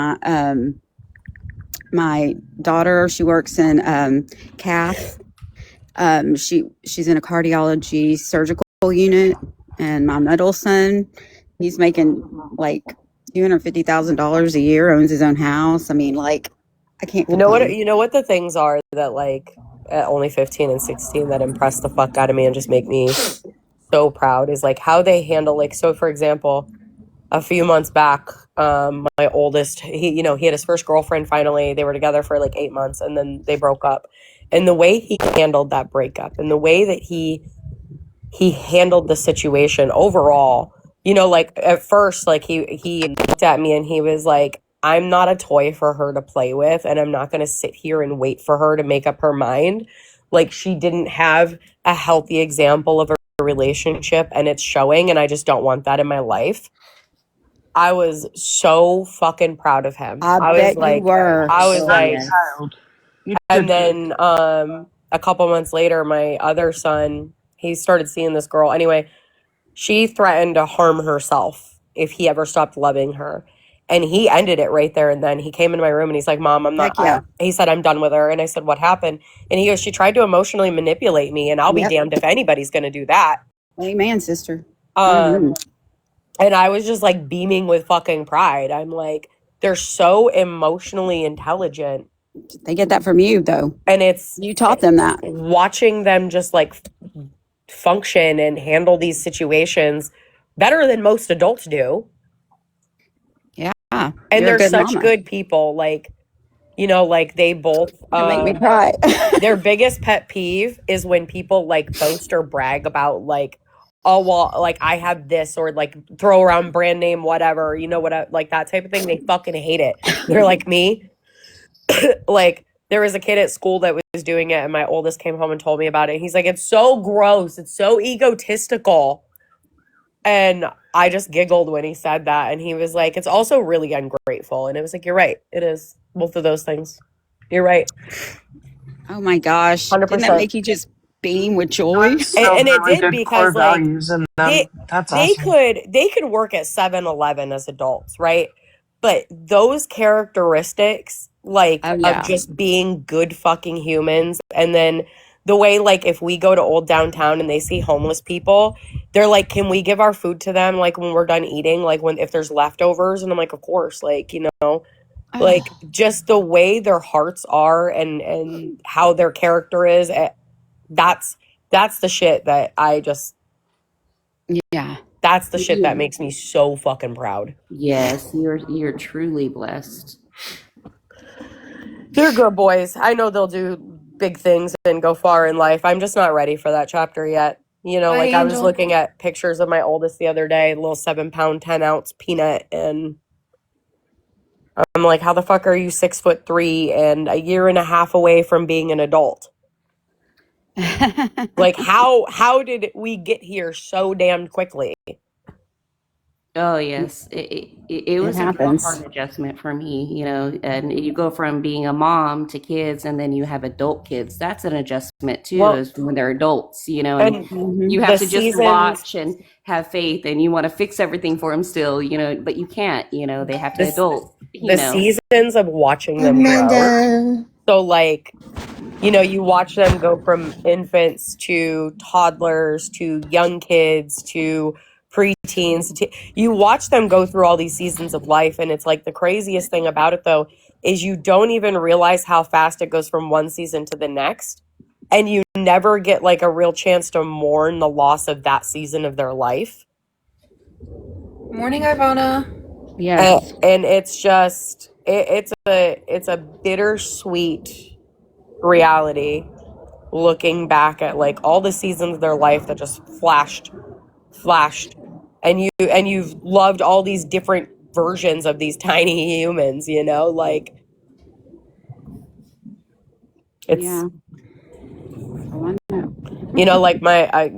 My daughter, she works in cath. She's in a cardiology surgical unit, and my middle son, he's making like $250,000 a year, owns his own house. I mean, like, I can't complain. You know what the things are that, like, at only 15 and 16 that impress the fuck out of me and just make me so proud is, like, how they handle, like, so for example, a few months back, my oldest, he had his first girlfriend finally. They were together for like 8 months and then they broke up. And the way he handled that breakup and the way that he handled the situation overall, like, at first, like, he looked at me and he was like, I'm not a toy for her to play with, and I'm not going to sit here and wait for her to make up her mind. Like, she didn't have a healthy example of a relationship, and it's showing, and I just don't want that in my life. I was so fucking proud of him. I bet you were. I was like, You and did then a couple months later, my other son, he started seeing this girl. Anyway, she threatened to harm herself if he ever stopped loving her. And he ended it right there and then. He came into my room and he's like, Mom, I'm not, he said, I'm done with her. And I said, what happened? And he goes, she tried to emotionally manipulate me, and I'll be damned if anybody's going to do that. Amen, sister. And I was just like beaming with fucking pride. I'm like, they're so emotionally intelligent. They get that from you, though. And you taught them that. Watching them just like function and handle these situations better than most adults do. Yeah. And they're such good people. Like, you know, like they both make me cry. Their biggest pet peeve is when people like boast or brag about like, oh, well, like I have this, or like throw around brand name, whatever, you know, what, like that type of thing. They fucking hate it. They're like me. Like there was a kid at school that was doing it, and my oldest came home and told me about it. He's like, it's so gross. It's so egotistical. And I just giggled when he said that. And he was like, it's also really ungrateful. And it was like, you're right. It is both of those things. You're right. Oh my gosh. 100%. Didn't that make you just beam with joy? And it did, because like values in them. That's they awesome. could work at 7-Eleven as adults, right? But those characteristics, like of just being good fucking humans, and then the way, like, if we go to Old Downtown and they see homeless people, they're like, can we give our food to them, like, when we're done eating, like, if there's leftovers? And I'm like, of course, like, you know, like, just the way their hearts are and how their character is, that's the shit that I just... Yeah. That's the shit that makes me so fucking proud. Yes, you're truly blessed. They're good boys. I know they'll do big things and go far in life. I'm just not ready for that chapter yet. You know, like I was looking at pictures of my oldest the other day, little 7-pound, 10-ounce peanut, and I'm like, how the fuck are you 6'3" and a year and a half away from being an adult? Like, how did we get here so damned quickly? Oh yes, it was a real hard adjustment for me, you know. And you go from being a mom to kids, and then you have adult kids. That's an adjustment too, is when they're adults, you know. And you have to just watch and have faith, and you want to fix everything for them still, you know. But you can't, you know. They have to adult. You know. Seasons of watching them grow. So like, you know, you watch them go from infants to toddlers to young kids to preteens. You watch them go through all these seasons of life, and it's like the craziest thing about it, though, is you don't even realize how fast it goes from one season to the next, and you never get like a real chance to mourn the loss of that season of their life. Morning, Ivana. Yes. And it's just it's a bittersweet reality looking back at like all the seasons of their life that just flashed, and you've loved all these different versions of these tiny humans, you know, like it's you know, like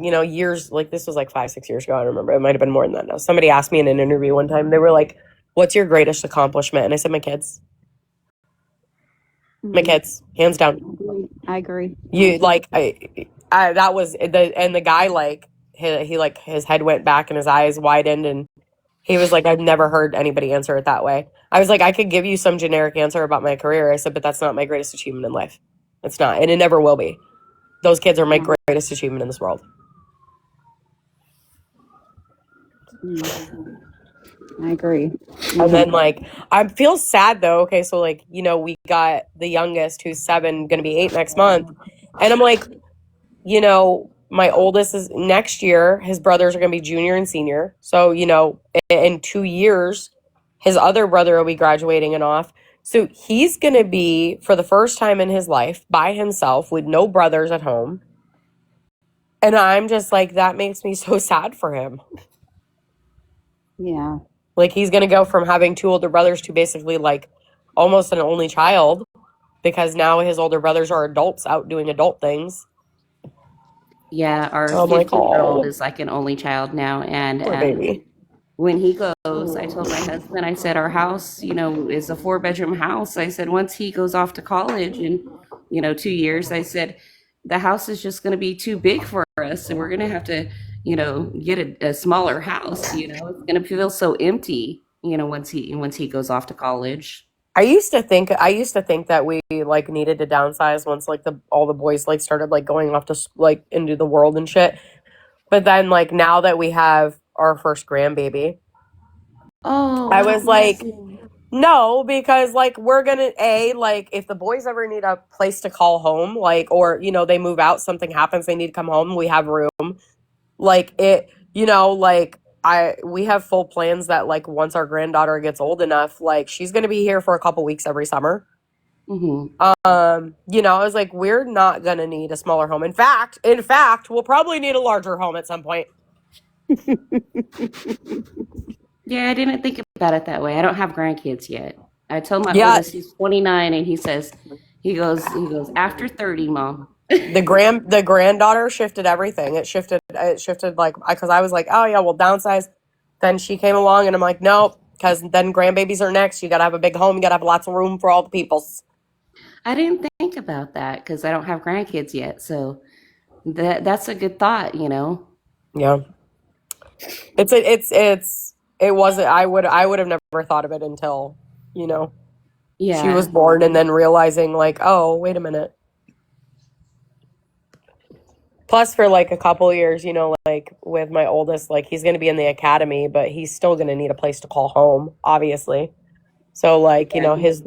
you know, years, like this was like 5-6 years ago, I remember, it might have been more than that now. Somebody asked me in an interview one time, they were like, what's your greatest accomplishment? And I said, my kids. My kids, hands down. I agree. You like, that was the guy, like he like his head went back and his eyes widened, and he was like, I've never heard anybody answer it that way. I was like, I could give you some generic answer about my career. I said, but that's not my greatest achievement in life. It's not, and it never will be. Those kids are my greatest achievement in this world. I agree. And then, like, I feel sad, though. Okay, so, like, you know, we got the youngest, who's 7, going to be 8 next month. And I'm like, you know, my oldest is next year. His brothers are going to be junior and senior. So, you know, in 2 years, his other brother will be graduating and off. So he's going to be, for the first time in his life, by himself with no brothers at home. And I'm just like, that makes me so sad for him. Yeah. Like, he's going to go from having 2 older brothers to basically, like, almost an only child, because now his older brothers are adults out doing adult things. Yeah, our 15-year-old is like an only child now. And baby. When he goes, I told my husband, I said, our house, you know, is a 4-bedroom house. I said, once he goes off to college in, you know, 2 years, I said, the house is just going to be too big for us. And we're going to have to, you know, get a smaller house. You know, it's going to feel so empty. once he goes off to college. I used to think that we like needed to downsize once like all the boys like started like going off to like into the world and shit. But then like now that we have our first grandbaby, I was like, no, because like we're gonna like if the boys ever need a place to call home, like or they move out, something happens, they need to come home, we have room. Like it, like we have full plans that like once our granddaughter gets old enough, like she's gonna be here for a couple weeks every summer. I was like, we're not gonna need a smaller home. In fact, we'll probably need a larger home at some point. Yeah, I didn't think about it that way. I don't have grandkids yet. I told my oldest he's 29, and he goes after 30, Mom. The granddaughter shifted everything. It shifted like because I was like, oh yeah, we'll downsize. Then she came along, and I'm like, nope, because then grandbabies are next. You gotta have a big home. You gotta have lots of room for all the peoples. I didn't think about that because I don't have grandkids yet. So that's a good thought, Yeah. It wasn't. I would have never thought of it until she was born, and then realizing like, oh, wait a minute. Plus, for like a couple of years, like with my oldest, like he's going to be in the academy, but he's still going to need a place to call home, obviously. So, like, his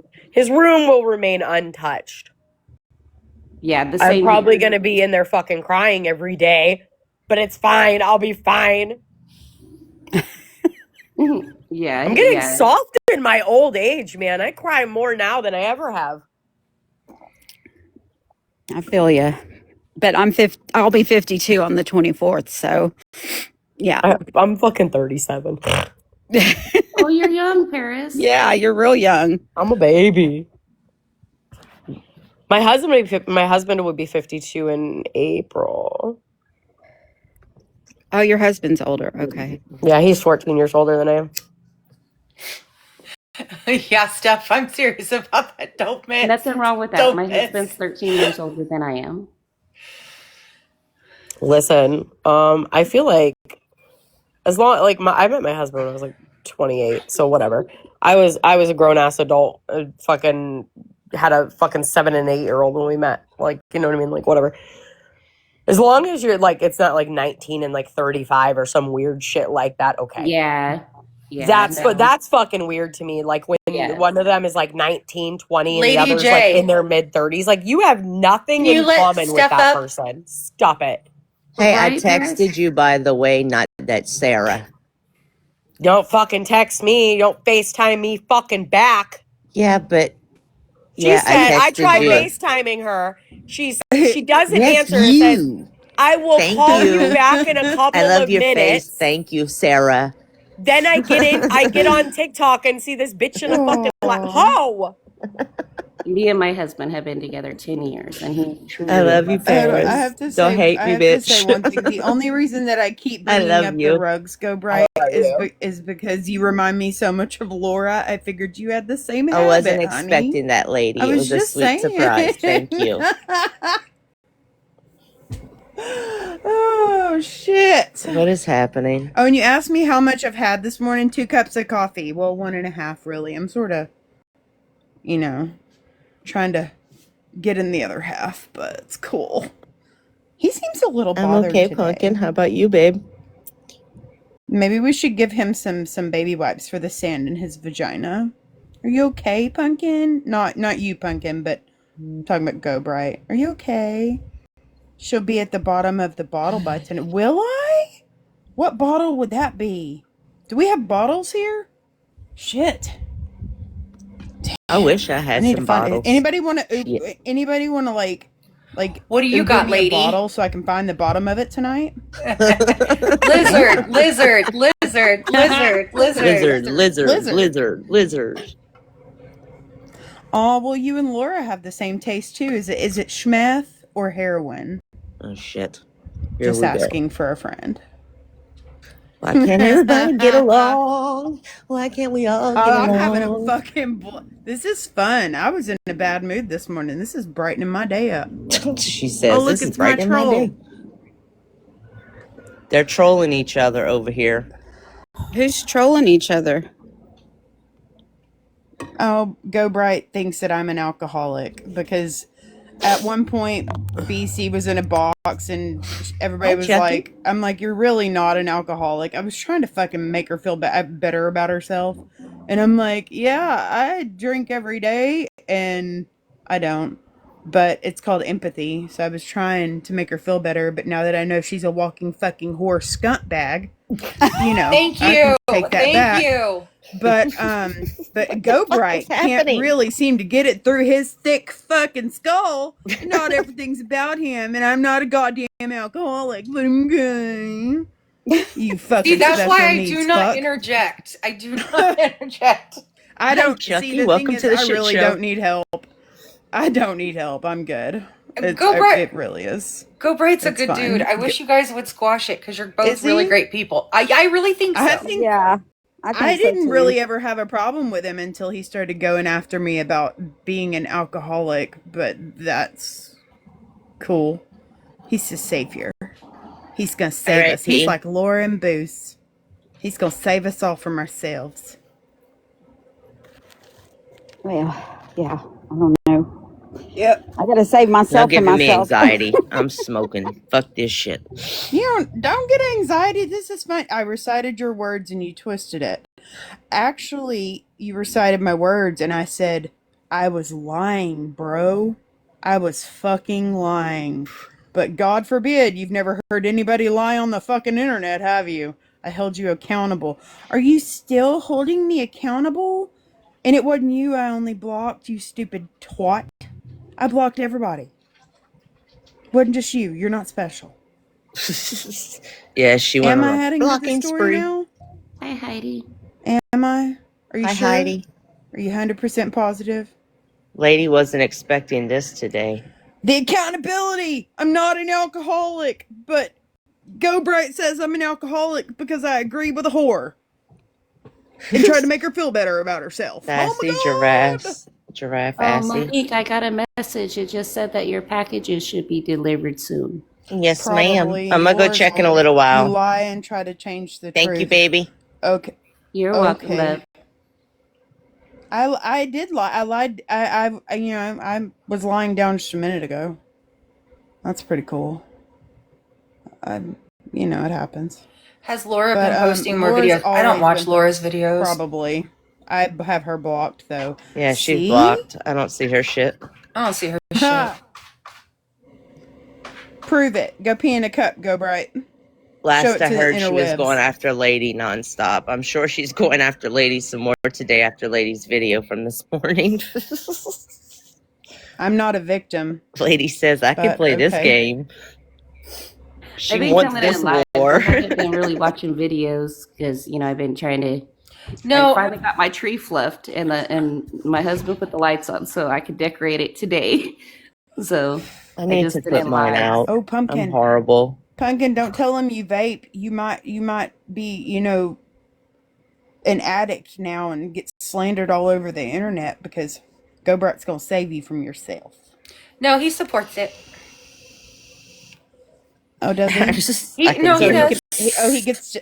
room will remain untouched. Yeah, I'm probably going to be in there fucking crying every day, but it's fine. I'll be fine. Yeah, I'm getting soft in my old age, man. I cry more now than I ever have. I feel you. But I'll be 52 on the 24th, so yeah. I'm fucking 37. Oh, you're young, Paris. Yeah, you're real young. I'm a baby. My husband would be 52 in April. Oh, your husband's older. Okay. Yeah, he's 14 years older than I am. Yeah, Steph, I'm serious about that. Don't miss. Nothing wrong with that. Don't My miss. husband's 13 years older than I am. Listen, I feel like as long like I met my husband when I was like 28, so whatever. I was a grown ass adult, fucking had a fucking 7 and 8 year old when we met. Like, you know what I mean? Like, whatever. As long as you're like, it's not like 19 and like 35 or some weird shit like that. Okay. Yeah. That's fucking weird to me. Like when one of them is like 19, 20, and the other's like in their mid 30s. Like you have nothing in common with that person. Stop it. Hey, I texted you, by the way, not that Sarah. Don't fucking text me. Don't FaceTime me fucking back. Yeah, but she said I tried FaceTiming her. She doesn't answer. It says, I will call you back in a couple of minutes. I love your face. Thank you, Sarah. Then I get on TikTok and see this bitch in a fucking ho. Me and my husband have been together 10 years, and he truly. I love you, Paris. I have to say, Don't hate me, bitch. I have to say one thing. The only reason that I keep bringing up the rugs go bright is because you remind me so much of Laura. I figured you had the same habit, I wasn't expecting that, lady. It was a sweet surprise. Thank you. Oh, shit. What is happening? Oh, and you asked me how much I've had this morning. 2 cups of coffee. Well, 1.5, really. I'm sort of, trying to get in the other half, but it's cool. He seems a little bothered okay, today. Pumpkin. How about you, babe? Maybe we should give him some baby wipes for the sand in his vagina. Are you okay, Pumpkin? Not you, Pumpkin, but I'm talking about Go Bright. Are you okay? She'll be at the bottom of the bottle by tonight. Will I? What bottle would that be? Do we have bottles here? Shit. I wish I had some bottles. Anybody want to like what do you Uber got, me lady? A bottle so I can find the bottom of it tonight? Lizard. Oh, well, you and Laura have the same taste too. Is it Schmeth or heroin? Oh shit. Just asking for a friend. Why can't everybody get along? Why can't we all get along? I'm having a fucking... This is fun. I was in a bad mood this morning. This is brightening my day up. She says, look, this is it's my brightening my troll. day. They're trolling each other over here. Who's trolling each other? Oh, Go Bright thinks that I'm an alcoholic because at one point BC was in a box and everybody Hi, was Chucky. like, I'm like, you're really not an alcoholic. I was trying to fucking make her feel better about herself. And I'm like, yeah, I drink every day and I don't. But it's called empathy. So I was trying to make her feel better. But now that I know she's a walking fucking whore skunt bag, you know, Thank I you. can take that Thank back. you. But Go Bright can't really seem to get it through his thick fucking skull. Not everything's about him, and I'm not a goddamn alcoholic, but I'm gay. You fucking See, that's special why I needs do not fuck. interject. I do not interject. I don't Chucky. see the Welcome thing is to the I shit really show. don't need help. I don't need help. I'm good. Go Bright. It really is. Go Bright's a It's good fine. dude. I wish you guys would squash it because you're both Is really he? great people. I really think so. I think Yeah, I think I so didn't too. really ever have a problem with him until he started going after me about being an alcoholic, but that's cool. He's a savior. He's gonna save right, us. He's P. like Laura and Booth. He's gonna save us all from ourselves. Well, yeah, I don't know. Yep. I gotta save Y'all myself from giving me myself. anxiety. I'm smoking. Fuck this shit. You don't get anxiety. This is fine. I recited your words and you twisted it. Actually, you recited my words and I said, I was lying, bro. I was fucking lying. But God forbid, you've never heard anybody lie on the fucking internet, have you? I held you accountable. Are you still holding me accountable? And it wasn't you I only blocked, you stupid twat. I blocked everybody. Wasn't just you. You're not special. Yeah, she went Am on I a heading to the blocking story spree. now? Hi, Heidi. Am I? Are you Hi, sure? Heidi. Are you 100% positive? Lady wasn't expecting this today. The accountability! I'm not an alcoholic, but Go Bright says I'm an alcoholic because I agree with a whore. And tried to make her feel better about herself. Sassy giraffe Oh, assy. Monique, I got a message. It just said that your packages should be delivered soon. Yes, Probably. ma'am. I'm gonna go Or check in a little you while. lie and try to change the Thank truth. you, baby. Okay. You're welcome, Okay. love. I did lie. I lied. I was lying down just a minute ago. That's pretty cool. It happens. Has Laura But been posting more Laura's videos? I don't always watch been Laura's videos. Probably. I have her blocked though. Yeah, she's See? blocked. I don't see her shit. I don't see her Ha! shit. Prove it. Go pee in a cup. Go Bright. Show Last it I to the heard, she was interwebs. going after Lady nonstop. I'm sure she's going after Lady some more today after Lady's video from this morning. I'm not a victim. Lady says, I can But, play this okay. game. She I've been wants coming this in live. war. I haven't been really watching videos because I've been trying to. No. I finally got my tree fluffed, and my husband put the lights on so I could decorate it today. So I need just to been put in mine live. out. Oh, Pumpkin. I'm horrible. Pumpkin, don't tell him you vape. You might be, an addict now and get slandered all over the internet because Go Bright's gonna save you from yourself. No, he supports it. Oh, does he? He does.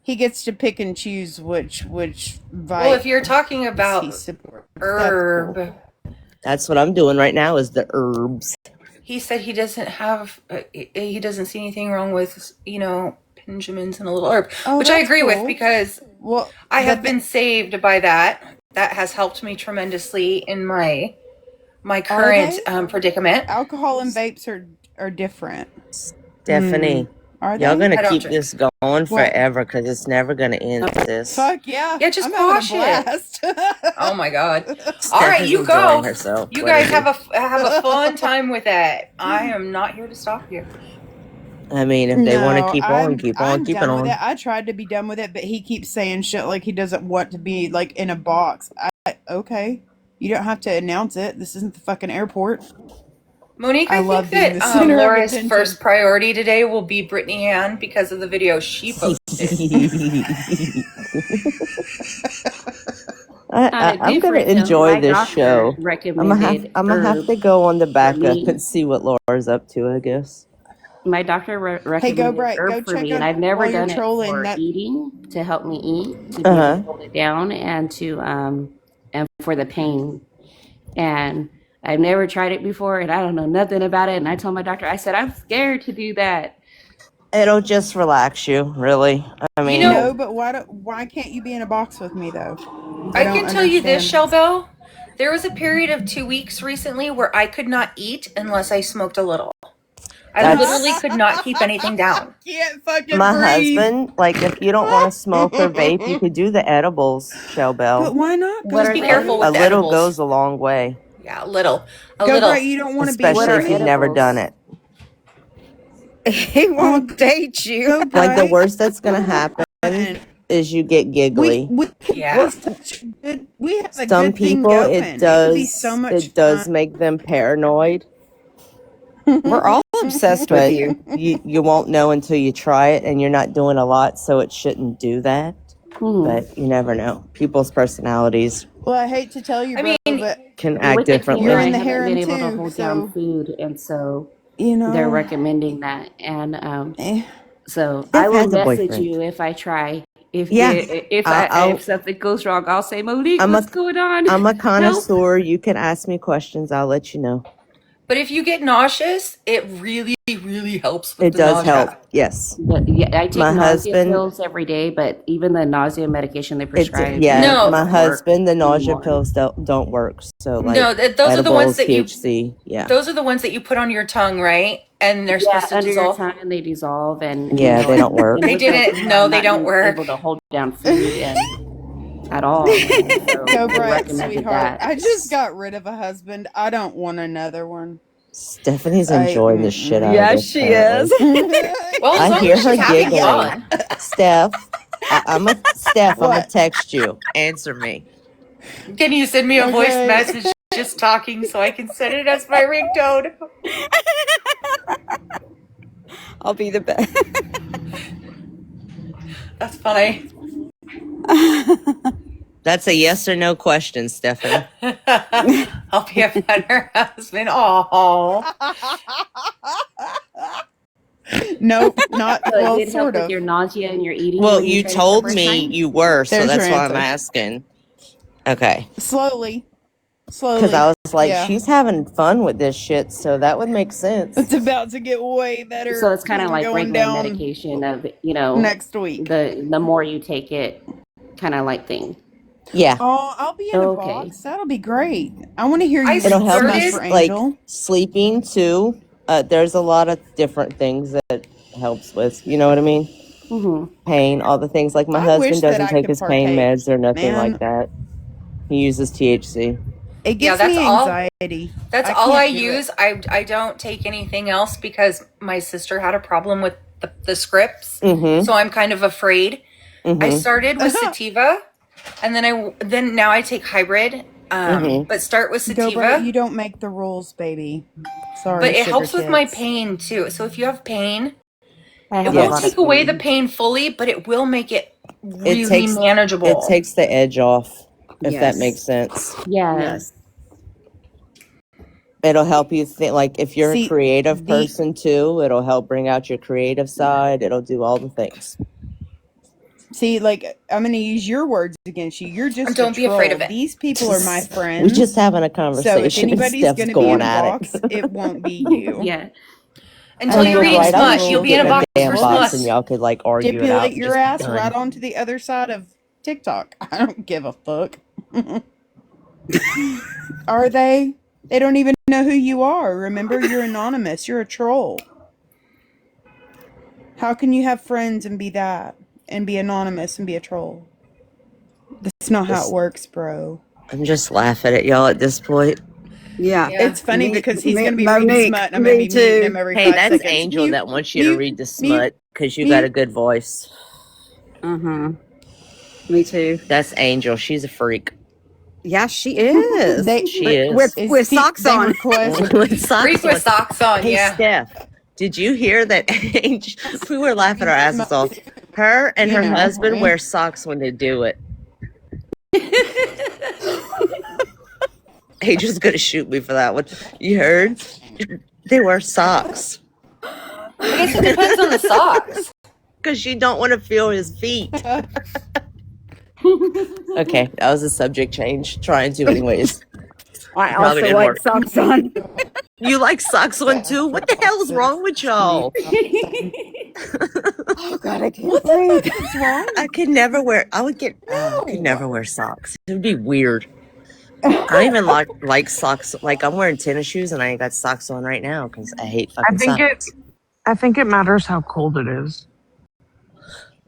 He gets to pick and choose which Well, if you're talking about he supports. herb, That's cool. That's what I'm doing right now is the herbs. he said he doesn't have, he doesn't see anything wrong with, Benjamins and a little herb, Oh, which I that's agree with cool. because I have been saved by that. That has helped me tremendously in my current predicament. Alcohol and vapes are different. Stephanie, Are y'all they? gonna keep this going forever because it's never gonna end, sis. Fuck yeah. Yeah, just I'm having a wash it. blast. Oh my god. All Steph right, is you go. enjoying herself. You What guys is have it? a fun time with that. I am not here to stop you. I mean, if they want to keep on, I'm keep on, keep it done with on. it. I tried to be done with it, but he keeps saying shit like he doesn't want to be like in a box. Okay. You don't have to announce it. This isn't the fucking airport. Monique, I love think being the that center of Laura's attention. first priority today will be Brittany Ann because of the video she posted. I'm gonna enjoy this show. I'm gonna have to go on the backup and see what Laura's up to, I guess. My doctor recommended Go Bright, herb go for check me, and out I've never while you're done it trolling for that. eating to help me eat, to be able to hold it down, and to and for the pain. And I've never tried it before, and I don't know nothing about it. And I told my doctor, I said, I'm scared to do that. It'll just relax you, really. I mean, No, but why can't you be in a box with me though? I don't can tell you this, understand. Shellbell. There was a period of 2 weeks recently where I could not eat unless I smoked a little. I literally could not keep anything down. Can't fucking my breathe. husband, like, if you don't want to smoke or vape, you could do the edibles, Shell Bell. But why not? What are Be the careful with A the little edibles. goes a long way, Yeah, a little. Go Bright, you don't want to be with especially if me? you've never done it. He won't date you. Go Like, the Bright. worst that's going to happen is you get giggly. Yeah. We have a Some good thing people, going. it It would does, be so much it does fun. make them paranoid. We're all obsessed with But you. you won't know until you try it, and you're not doing a lot, so it shouldn't do that. But you never know. People's personalities Well, I hate to tell you, I bro, mean, but can The act wicked thing differently. is you're I in the haven't harem been able to too, hold so down food, and so you know they're recommending that. And so Steph I will has a message boyfriend. you if I try. Yeah, If something goes wrong, I'll say, Monique, I'm what's going on? I'm a Help. connoisseur. You can ask me questions. I'll let you know. but if you get nauseous, it really, really helps with It the does nausea. help. Yes. But yeah, I take My nausea husband, pills every day, but even the nausea medication they it prescribe yeah. No, My doesn't work husband, the nausea anymore. pills don't work. So like no, those are the ones edibles, that you. THC. Yeah. Those are the ones that you put on your tongue, right? And they're Yeah, supposed to under your dissolve. tongue, and they dissolve, and Yeah, they don't work. and They with no didn't. food, No, I'm they not don't work. able to hold down food at all. And so go they Bright, recommended sweetheart. that. I just got rid of a husband. I don't want another one. Stephanie's enjoying the shit out Yeah, of this. she Apparently. is. Well, as I long hear as her she's having giggling. fun. Steph, I'm gonna What? text you. Answer me. Can you send me a voice Okay. message just talking so I can set it as my ringtone? I'll be the best. That's funny. That's a yes or no question, Stephanie. I'll be a better husband. Oh, Nope, not So it well, did help sort with of. your nausea and your eating Well, when you you tried it the told first me time? you were, so There's that's your why I'm answer. asking. Okay. Slowly. Because I was like, Yeah. she's having fun with this shit, so that would make sense. It's about to get way better. So it's kind of I'm like going regular down medication of next week. the more you take it, kind of like thing. Yeah. Oh, I'll be in a Okay. box. That'll be great. I want to hear you It'll help smash you for like Angel. sleeping too. There's a lot of different things that helps with, you know what I mean? Mm-hmm. Pain, all the things. Like my I husband wish that doesn't I take could his pain partake, meds or nothing man. like that. He uses THC. It gives that's me all. anxiety. That's I all I can't do it. use. I don't take anything else because my sister had a problem with the scripts, Mm-hmm. so I'm kind of afraid. Mm-hmm. I started with sativa, and then now I take hybrid. Mhm. But start with Go Bright, sativa. you don't make the rules, baby. Sorry, But it sugar helps with my tits. pain too. So if you have pain, I it have a won't lot take of away the pain. pain fully, but it will make it It really takes manageable. the edge off, if that Yes. makes sense. Yeah. Yes. It'll help you think, like, if you're a See, creative the person too, it'll help bring out your creative side. It'll do all the things. see, like I'm gonna use your words against you. You're just Don't a be afraid troll. of it. These people are my We're friends. just having a So if conversation and anybody's Steph's gonna be going in a at box, it. it won't be you. Yeah. Until I you're know reading how Right, I wish smut, you'll you'd be in get a in a box damn for box and smut. y'all could like argue it out Stipulate and your just be ass done. right onto the other side of TikTok. I don't give a fuck. Are they? They don't even know who you are. Remember, you're anonymous. You're a troll. How can you have friends and be that? And be anonymous and be a troll? That's not how it works, bro. I'm just laughing at y'all at this point. Yeah. It's funny because he's going to be Monique, reading smut and I'm going to me be muting too. him every Hey, 5 that's seconds. Angel Mute, that wants you to mute, read the mute, smut because you got a mute. good voice. Uh-huh. Me too. That's Angel. She's a freak. Yeah, she is. She is. With socks on. With socks Freak with on. socks on, Hey, yeah. Steph, did you hear that? Angel, we were laughing our asses off. Her and her You know, husband right? wear socks when they do it. Angel's gonna shoot me for that one. You heard? They wear socks. I guess it depends on the socks. Because you don't want to feel his feet. Okay, that was a subject change. Trying to, anyways. I Probably also didn't like work. socks on. You like socks on too? What the hell is wrong with y'all? Oh God, I can't breathe. What's wrong? I could never wear. I would get. I could never wear socks. It would be weird. I don't even like socks. Like I'm wearing tennis shoes and I ain't got socks on right now because I hate I fucking think it. socks. I think it matters how cold it is.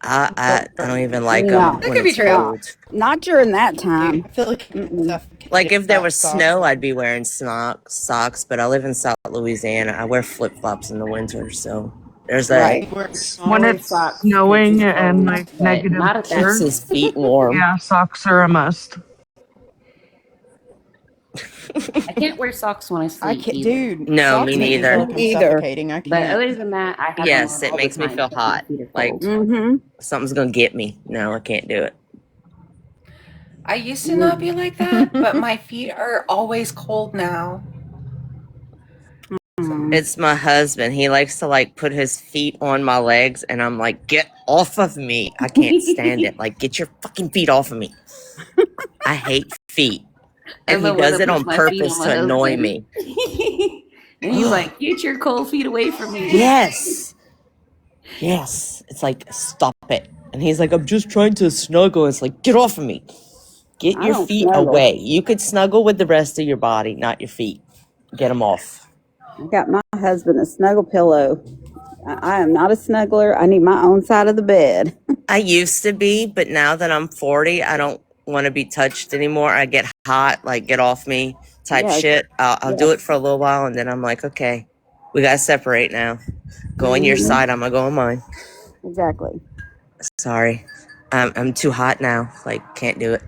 I don't even like them No, That when could be it's true. cold. not during that Dude, time. I feel like Mm-mm. Like if there was socks. snow, I'd be wearing socks. But I live in South Louisiana. I wear flip flops in the winter, so there's that. Right. You wear When I wear it's socks. socks because snowing it's and cold, like but negative not at that. Keeps 4, his feet warm. yeah, socks are a must. I can't wear socks when I I sleep can't, either. dude. No, me Socks make me neither. fucking Either. suffocating. I But can't. other than that, I have them Yes, on it all the makes me time feel because my hot. feet are Like cold. Mm-hmm. something's gonna get me. No, I can't do it. I used to not be like that, but my feet are always cold now. It's my husband. He likes to like put his feet on my legs, and I'm like, get off of me. I can't stand it. Like, get your fucking feet off of me. I hate feet. And I'm he the one does that it puts on my feet purpose on my to annoy husband. me. And he's like, "Get your cold feet away from me." Yes. Yes. It's like, stop it. And he's like, I'm just trying to snuggle. It's like, get off of me. Get I your don't feet snuggle. away. You could snuggle with the rest of your body, not your feet. Get them off. I got my husband a snuggle pillow. I am not a snuggler. I need my own side of the bed. I used to be, but now that I'm 40, I don't want to be touched anymore. I get hot, like get off me type Yes. shit. I'll do it Yes. for a little while, and then I'm like, okay, we gotta separate now. Go on your Mm-hmm. side. I'm gonna go on mine. Exactly. Sorry, I'm too hot now. Like can't do it.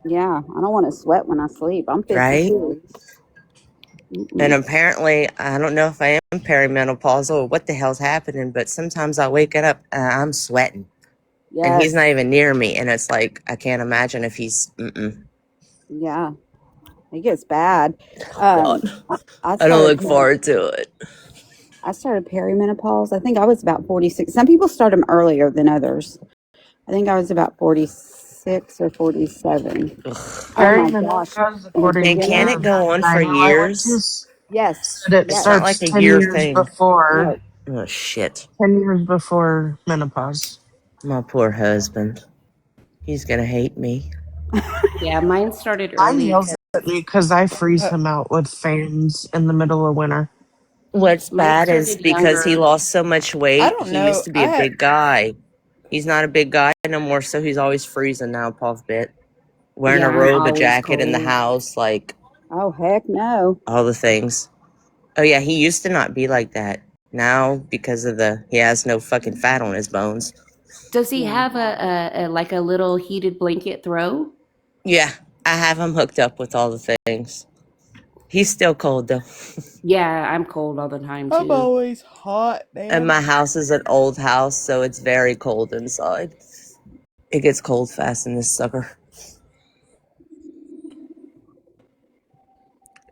Yeah. I don't want to sweat when I sleep. I'm Right? 52. And Mm-mm. apparently, I don't know if I am perimenopausal or what the hell's happening, but sometimes I wake up and I'm sweating, and he's not Yes. even near me, and it's like I can't imagine if he's. Yeah. It gets bad. God, I I don't started look forward to it. I started perimenopause. I think I was about 46. Some people start them earlier than others. I think I was about 46 or 47. Oh my gosh. Perimenopause, In the according And to can beginning? it the go on for gyno I went to, years? Yes. said it It's Yes. not starts like a 10 year years thing. before. No. Oh shit. 10 years before menopause. My poor husband. He's gonna hate me. Yeah, mine started Mine early. yells at me because I freeze him out with fans in the middle of winter. What's Mine bad is started because he younger. lost so much I weight. don't He used know. to be a big guy. He's not a big guy no more, so he's always freezing now, Paul's bit. Wearing Yeah, a I'm robe, a always jacket in the cold. house, like Oh, heck no. all the things. Oh yeah, he used to not be like that. Now, because of he has no fucking fat on his bones. Does he Yeah. have a like a little heated blanket throw? Yeah, I have him hooked up with all the things. He's still cold though. Yeah, I'm cold all the time I'm too. always hot, And man. my house is an old house, so it's very cold inside. It gets cold fast in this sucker.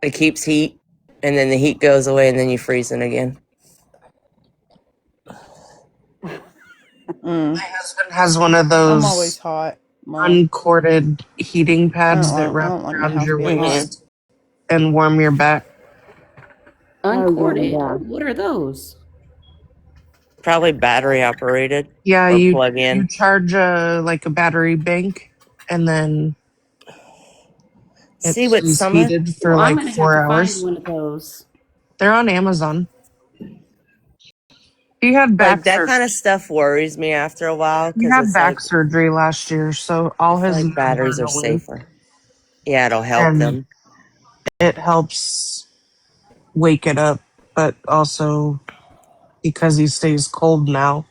It keeps heat, and then the heat goes away, and then you freezing again. Mm. My husband has one of I'm always those hot. Well, uncorded heating pads that I wrap don't like my around house your being hot. waist and warm your back. Oh, yeah, Uncorded. yeah. What are those? Probably battery operated Yeah, or you plug in. charge like a battery bank, and then it See what stays summer? heated for Well, I'm like gonna have 4 to find hours. one of those. They're on Amazon. He had Like back that surgery. kind of stuff worries me after a while He because had it's like back surgery last year, so I all feel his like nerves batteries are are going, safer. Yeah, it'll help and them. it helps wake it up, but also because he stays cold now,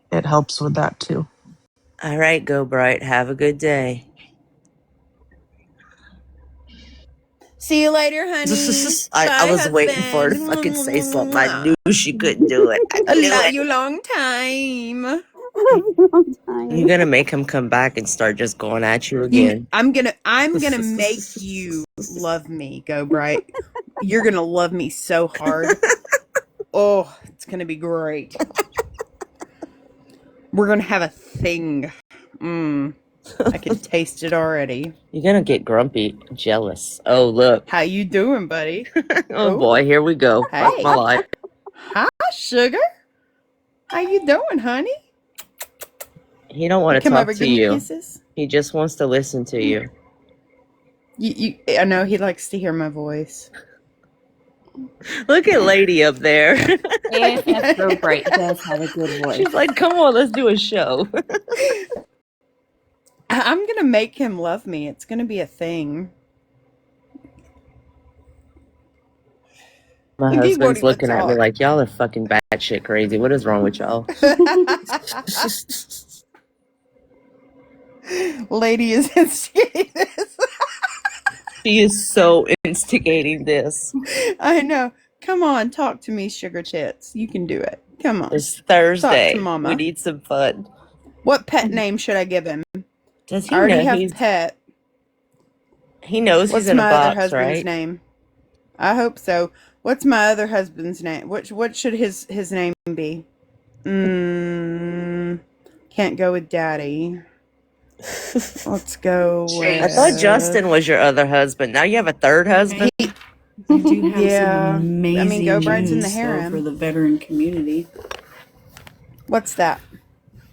it helps with that too. All right, go bright. Have a good day. See you later, honey. I Bye, was waiting for her to fucking say something. I husband. knew she couldn't do it. I I knew love it. you long time. You're gonna make him come back and start just going at you You, again. I'm gonna make you love me, Go Bright. You're gonna love me so hard. Oh, it's gonna be great. We're gonna have a thing. I can taste it already. You're gonna get grumpy, jealous. Oh, look. How you doing, buddy? Oh boy, here we go. Fuck Hey. my life. Hi, sugar. How you doing, honey? He don't want You to come over, talk to give me you. kisses. He just wants to listen to you. I know he likes to hear my voice. Look at Lady up there. And Afro Bright does have a good voice. She's like, come on, let's do a show. I'm gonna make him love me. It's gonna be a thing. My He won't husband's even looking at me talk. like, y'all are fucking batshit crazy. What is wrong with y'all? Lady is instigating this. She is so instigating this. I know. Come on, talk to me, sugar tits. You can do it. Come on. It's Thursday. Talk to mama. We need some fun. What pet name should I give him? Does he I already know have he's pet. He knows What's he's in a my other box, husband's right? name? I hope so. What's my other husband's name? What should his name be? Can't go with daddy. Let's go with... I thought Justin was your other husband. Now you have a third husband? I do have Yeah. some amazing Go Bride's in the news, though, harem. for the veteran community. What's that?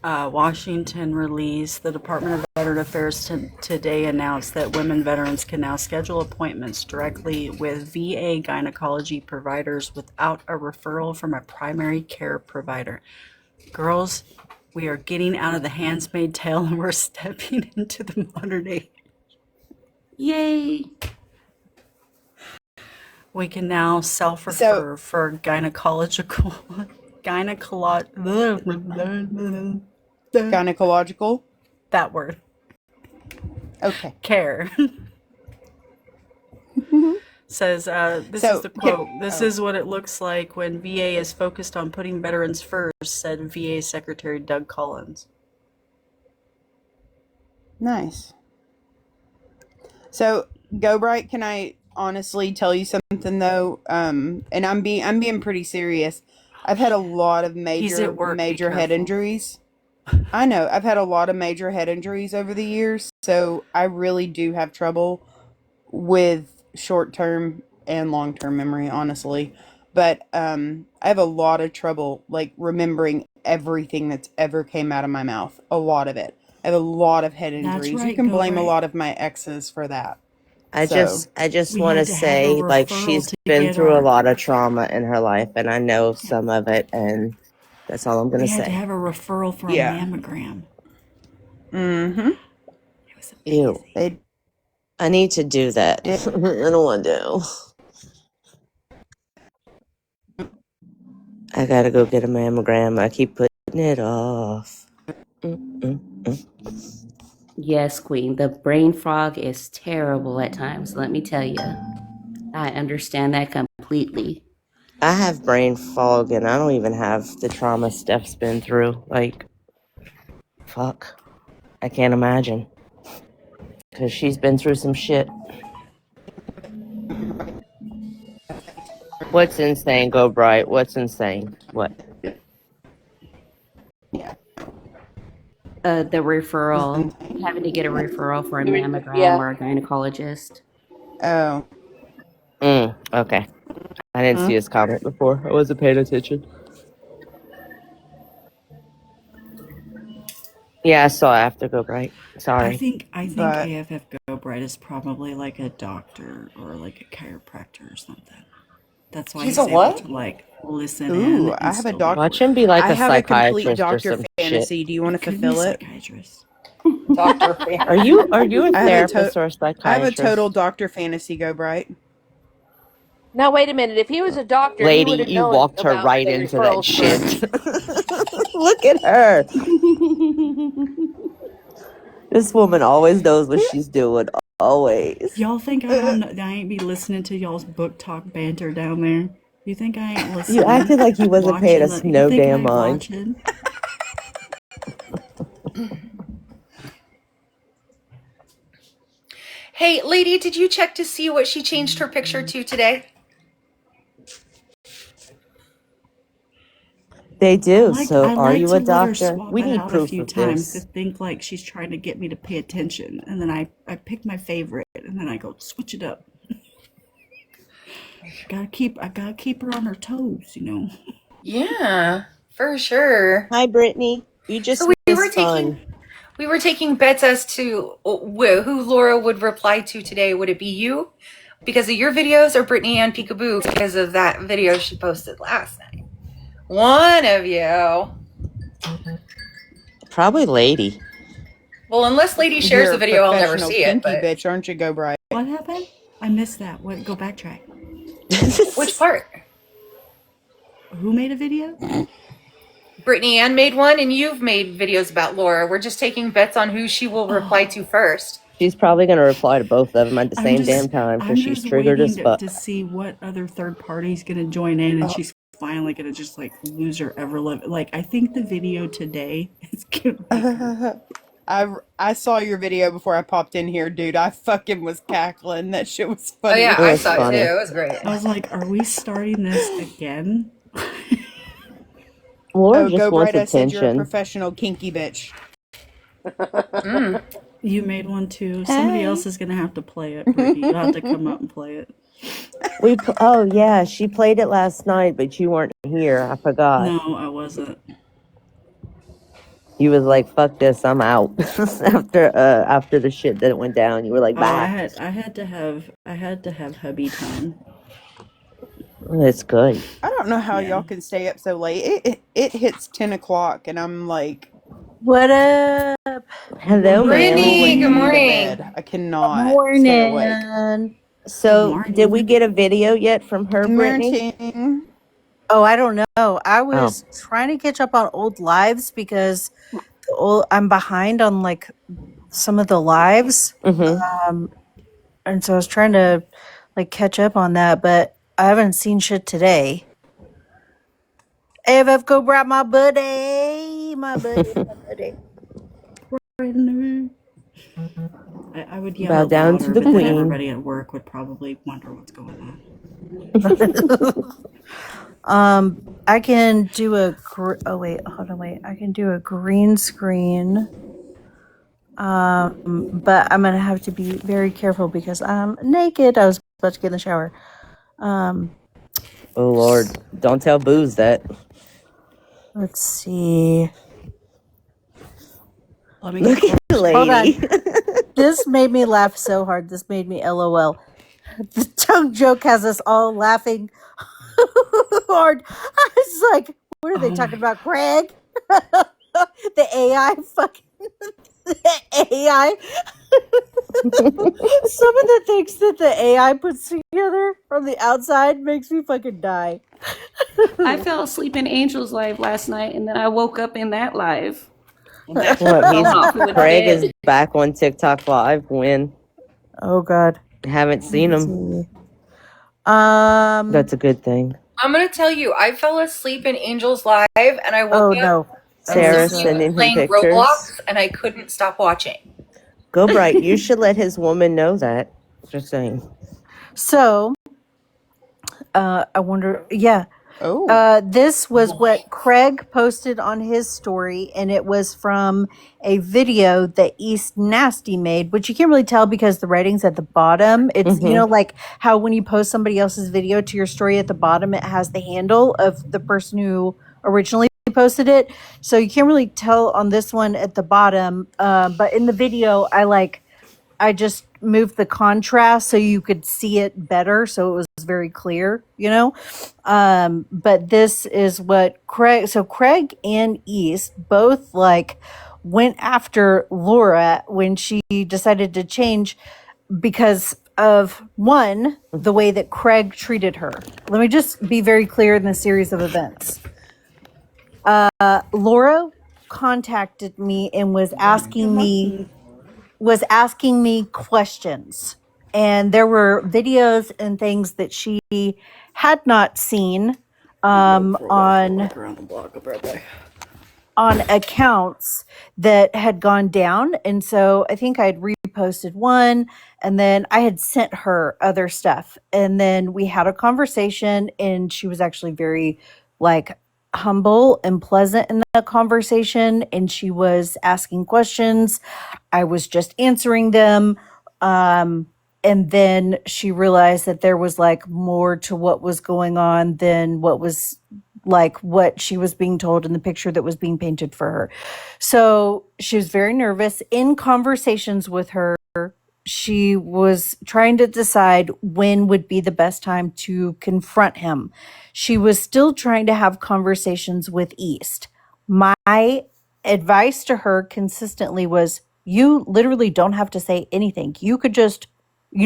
Washington released, the Department of Veteran Affairs today announced that women veterans can now schedule appointments directly with VA gynecology providers without a referral from a primary care provider. Girls, we are getting out of the Handmaid's Tale and we're stepping into the modern age. Yay. We can now self-refer for Gynecological? That word. Okay. Care. Says, this is the quote. This is what it looks like when VA is focused on putting veterans first, said VA Secretary Doug Collins. Nice. So, Go Bright, can I honestly tell you something though? And I'm being pretty serious. I've had a lot of He's at work, major be head careful. injuries. I know. I've had a lot of major head injuries over the years, so I really do have trouble with short-term and long-term memory, honestly. But I have a lot of trouble like remembering everything that's ever came out of my mouth. A lot of it. I have a lot of head injuries. You right, can Go blame a Bright. lot of my exes for that. I just We want to had to have a say, like, referral she's to been get through a our- lot of trauma in her life, and I know some of it, and that's all I'm going We to had to say. have a referral for Yeah. a mammogram. Mm-hmm. Ew. I need to do that. I don't want to. I gotta go get a mammogram. I keep putting it off. Yes, Queen. The brain fog is terrible at times, let me tell you. I understand that completely. I have brain fog, and I don't even have the trauma Steph's been through. Like, fuck. I can't imagine. Because she's been through some shit. What's insane? Go Bright. What's insane? What? The referral, having to get a referral for a mammogram Yeah. or a gynecologist. Oh. Okay. I didn't see his comment before. I wasn't paying attention. Yeah, I saw after Go Bright. Sorry. I think AFF Go Bright is probably like a doctor or like a chiropractor or something. That's why He's he's a able what? to like listen in. Ooh, And I have a still doctor. Watch him be like I a have a complete psychiatrist or doctor some fantasy. shit. Do you want to Could be fulfill it? psychiatrist. Doctor fantasy. Are you a I have therapist or a I have a psychiatrist? total doctor fantasy, Go Bright. Now wait a minute. If he was a doctor, he Lady, would have you known walked her about right the into that referrals shit. for- Look at her. This woman always knows what she's doing. Always. Y'all think I ain't be listening to y'all's book talk banter down there? You think I ain't listening? You acted like you wasn't paying us Watching no you think I damn ain't mind. watching? Hey, lady, did you check to see what she changed her picture to today? They do. I So are like you to a let her doctor? swap We it need out a proof few of times to this. think like she's trying to get me to pay attention, and then I pick my favorite, and then I go switch it up. I gotta keep her on her toes, you know. Yeah, for sure. Hi, Brittany. You just So we were missed fun. taking bets as to who Laura would reply to today. Would it be you because of your videos, or Brittany Ann Peekaboo because of that video she posted last night? One of you. Probably Lady. Well, unless Lady shares You're the a video, I'll never professional see it. kinky But bitch, aren't you, Go Bright? What happened? I missed that. What? Go backtrack. which part? Who made a video? Brittany Ann made one, and you've made videos about Laura. We're just taking bets on who she will reply to first. She's probably going to reply to both of them at the same damn time I'm because she's just triggered waiting as fuck. to see what other third party's gonna join in, and she's finally gonna just like lose her ever love. Like I think the video today is gonna. I saw your video before I popped in here, dude. I fucking was cackling. That shit was Oh funny. yeah, I saw it too. It was great. I was like, "Are we starting this again?" Laura Oh, just Go wants Bright, I said you're a attention. professional kinky bitch. You made one too. Somebody else is gonna have to play it. Brittany. You'll have to come up and play it. Oh yeah, she played it last night, but you weren't here. I forgot. No, I wasn't. You was like, "Fuck this, I'm out." after the shit that went down, you were like, Oh, I "Bye." had to have hubby time. It's good. I don't know how y'all can stay up so late. It hits 10 o'clock, and I'm like, what up? Hello, Brittany, ma'am. good morning. I cannot stay awake. Morning. So, did we get a video yet from her, Brittany? Oh, I don't know. I was trying to catch up on old lives because I'm behind on like some of the lives. And so I was trying to like catch up on that, but I haven't seen shit today. AFF go grab my buddy. My buddy. I would yell Bow out down louder, to the but then queen. everybody at work would probably wonder what's going on. I can do a I can do a green screen. But I'm gonna have to be very careful because I'm naked. I was about to get in the shower. Oh Lord, don't tell Booze that. Let's see. Let me Look at the Hold lady. on. This made me laugh so hard. This made me LOL. The tongue joke has us all laughing hard. I was like, what are they talking about, Craig? The AI fucking the AI. Some of the things that the AI puts together from the outside makes me fucking die. I fell asleep in Angel's live last night, and then I woke up in that live. Craig is back on TikTok Live. When? Oh God, haven't seen him. That's a good thing. I'm gonna tell you, I fell asleep in Angel's live, and I woke up. Sarah and sending him playing pictures. Roblox, and I couldn't stop watching. Go Bright. You should let his woman know that. Just saying. So, I wonder. Yeah. This was what Craig posted on his story, and it was from a video that East Nasty made, which you can't really tell because the writing's at the bottom. It's, you know, like how when you post somebody else's video to your story at the bottom, it has the handle of the person who originally posted it. So you can't really tell on this one at the bottom. But in the video, I just moved the contrast so you could see it better, so it was very clear, you know. But this is what Craig and East both like went after Laura when she decided to change because of one, the way that Craig treated her. Let me just be very clear in the series of events. Laura contacted me and was asking me questions, and there were videos and things that she had not seen on accounts that had gone down. And so I think I'd reposted one, and then I had sent her other stuff, and then we had a conversation, and she was actually very like humble and pleasant in the conversation, and she was asking questions. I was just answering them. And then she realized that there was like more to what was going on than what was like what she was being told in the picture that was being painted for her. So she was very nervous. In conversations with her, she was trying to decide when would be the best time to confront him. She was still trying to have conversations with East. My advice to her consistently was, you literally don't have to say anything. You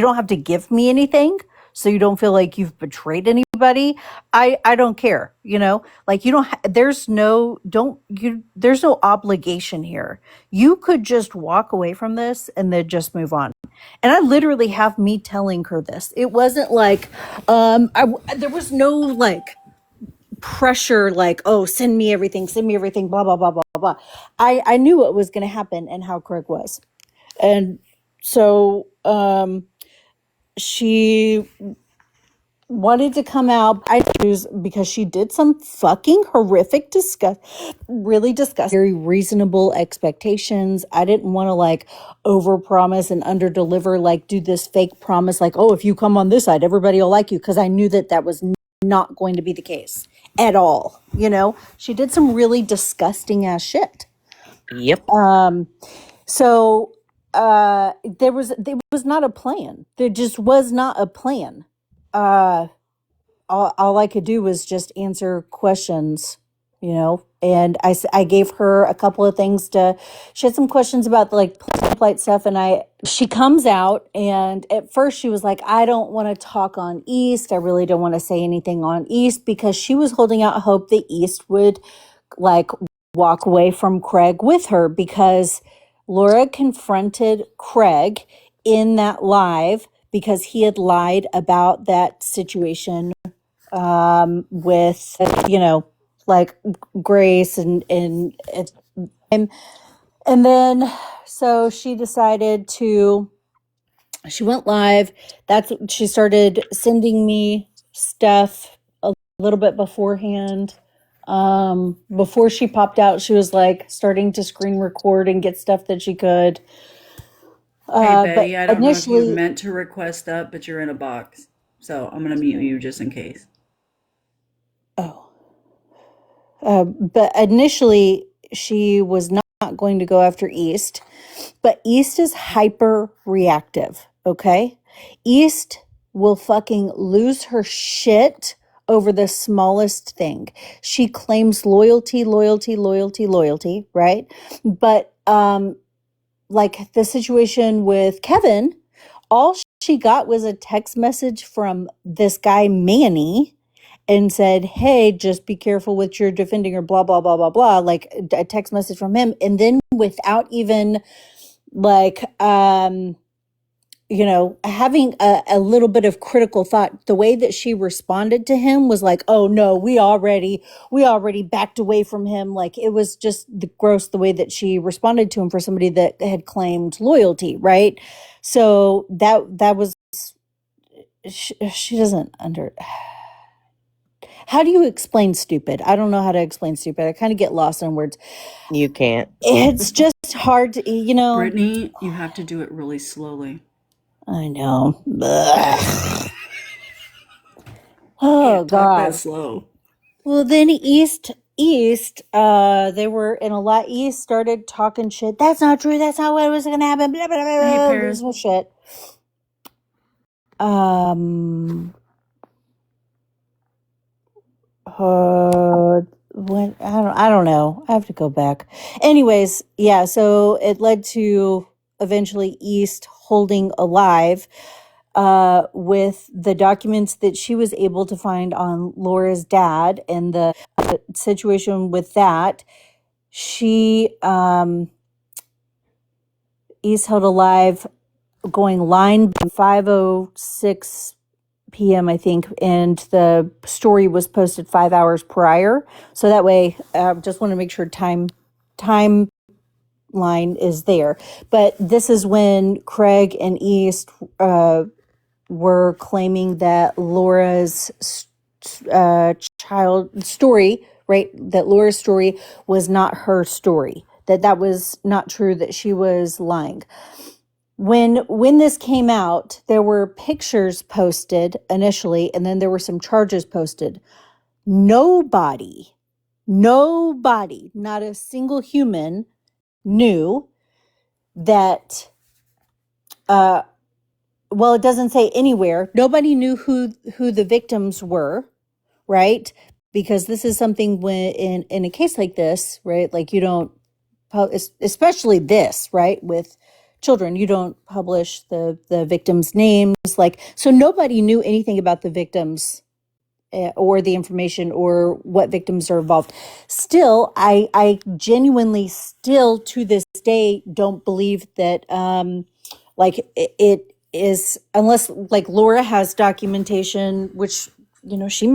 don't have to give me anything, so you don't feel like you've betrayed anybody. I don't care, like you don't there's no obligation here. You could just walk away from this and then just move on. And I literally have me telling her this. It wasn't like there was no like pressure, like, oh, send me everything, blah blah blah blah blah. I knew what was going to happen and how Craig was. And so she wanted to come out because she did some fucking horrific really disgusting, very reasonable expectations. I didn't want to like overpromise and underdeliver, like do this fake promise like, oh, if you come on this side everybody will like you, because I knew that was not going to be the case at all. She did some really disgusting ass shit. Yep. So there was not a plan. There just was not a plan. All I could do was just answer questions, and I gave her a couple of things she had some questions about like plight stuff, and she comes out, and at first she was like, I don't want to talk on East. I really don't want to say anything on East, because she was holding out hope that East would like walk away from Craig with her, because Laura confronted Craig in that live because he had lied about that situation with like Grace and then so she decided she went live. She started sending me stuff a little bit beforehand. Before she popped out, she was like starting to screen record and get stuff that she could. Hey Betty, But I don't know if you initially, meant to request that, but you're in a box. So I'm going to mute you just in case. but initially she was not going to go after East, but East is hyper reactive. Okay. East will fucking lose her shit over the smallest thing. She claims loyalty, right? But, like the situation with Kevin, all she got was a text message from this guy, Manny, and said, hey, just be careful with your defending or blah, blah, blah, blah, blah. Like a text message from him. And then without even like, having a little bit of critical thought, the way that she responded to him was like, oh no, we already backed away from him. Like it was just gross the way that she responded to him for somebody that had claimed loyalty. Right. So that was, she doesn't how do you explain stupid? I don't know how to explain stupid. I kind of get lost in words. You can't. It's just hard to, Brittany, you have to do it really slowly. I know. Oh God. God. That slow. Well, then East, they were in a lot. East started talking shit. That's not true. That's not what was going to happen. Blah, blah, blah, blah. Hey, Paris. No shit. What? I don't know. I have to go back. Anyways, yeah. So it led to eventually East holding alive with the documents that she was able to find on Laura's dad and the situation with that. She East held alive going line 5:06 p.m. I think, and the story was posted 5 hours prior. So that way, just want to make sure timeline is there. But this is when Craig and East were claiming that Laura's child story right? That Laura's story was not her story, that was not true, that she was lying. When this came out, there were pictures posted initially, and then there were some charges posted. Nobody, not a single human knew that, well, it doesn't say anywhere. Nobody knew who the victims were, right? Because this is something when in a case like this, right? Like you don't, especially this, right? With children, you don't publish the victims' names. Like, so nobody knew anything about the victims or the information or what victims are involved. Still, I genuinely still to this day don't believe that like it is, unless like Laura has documentation, which she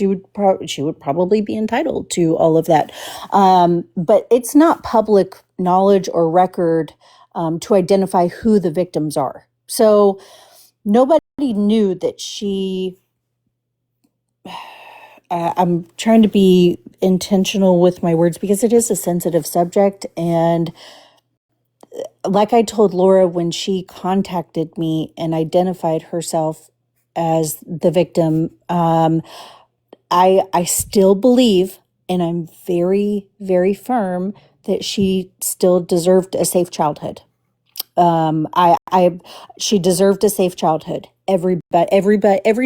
would probably be entitled to all of that, but it's not public knowledge or record to identify who the victims are. So nobody knew that she I'm trying to be intentional with my words because it is a sensitive subject. And like I told Laura when she contacted me and identified herself as the victim, I still believe, and I'm very, very firm that she still deserved a safe childhood. She deserved a safe childhood. Every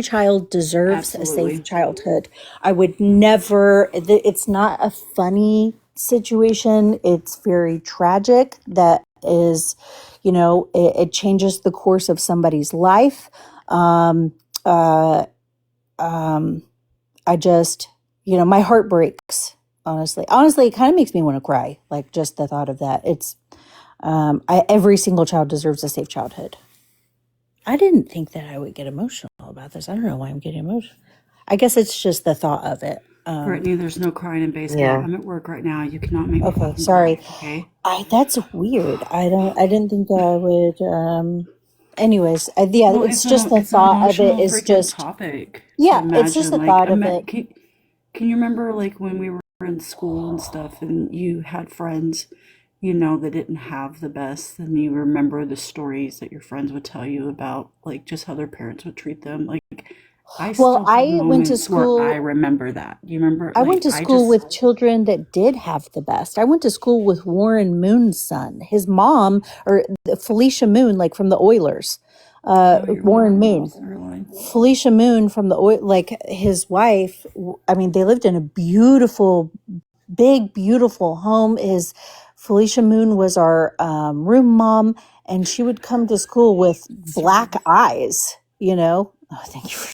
child deserves a safe childhood. I would never, it's not a funny situation. It's very tragic. That is, it changes the course of somebody's life. Uh, I just, my heart breaks, honestly. Honestly, it kind of makes me want to cry. Like just the thought of that. It's, every single child deserves a safe childhood. I didn't think that I would get emotional about this. I don't know why I'm getting emotional. I guess it's just the thought of it. Brittany, there's no crying in baseball. Yeah. I'm at work right now. You cannot make me Okay, fucking sorry. cry, okay? That's weird. I didn't think I would. Anyways, Well, it's just the it's an thought of it emotional is freaking just, topic to yeah, it's just imagine. the Like, thought of it. can you remember like when we were in school and stuff, and you had friends, that didn't have the best, and you remember the stories that your friends would tell you about, like just how their parents would treat them. Like, I Well, still have I went to moments where I school. remember that. You remember? I Like, went to I school just. with children that did have the best. I went to school with Warren Moon's son. His mom, or Felicia Moon, like from the Oilers. Oh, you're Warren welcome, Moon. Felicia Moon from the like his wife. I mean, they lived in a beautiful, big, beautiful home. Felicia Moon was our room mom, and she would come to school with black eyes. Oh, thank you for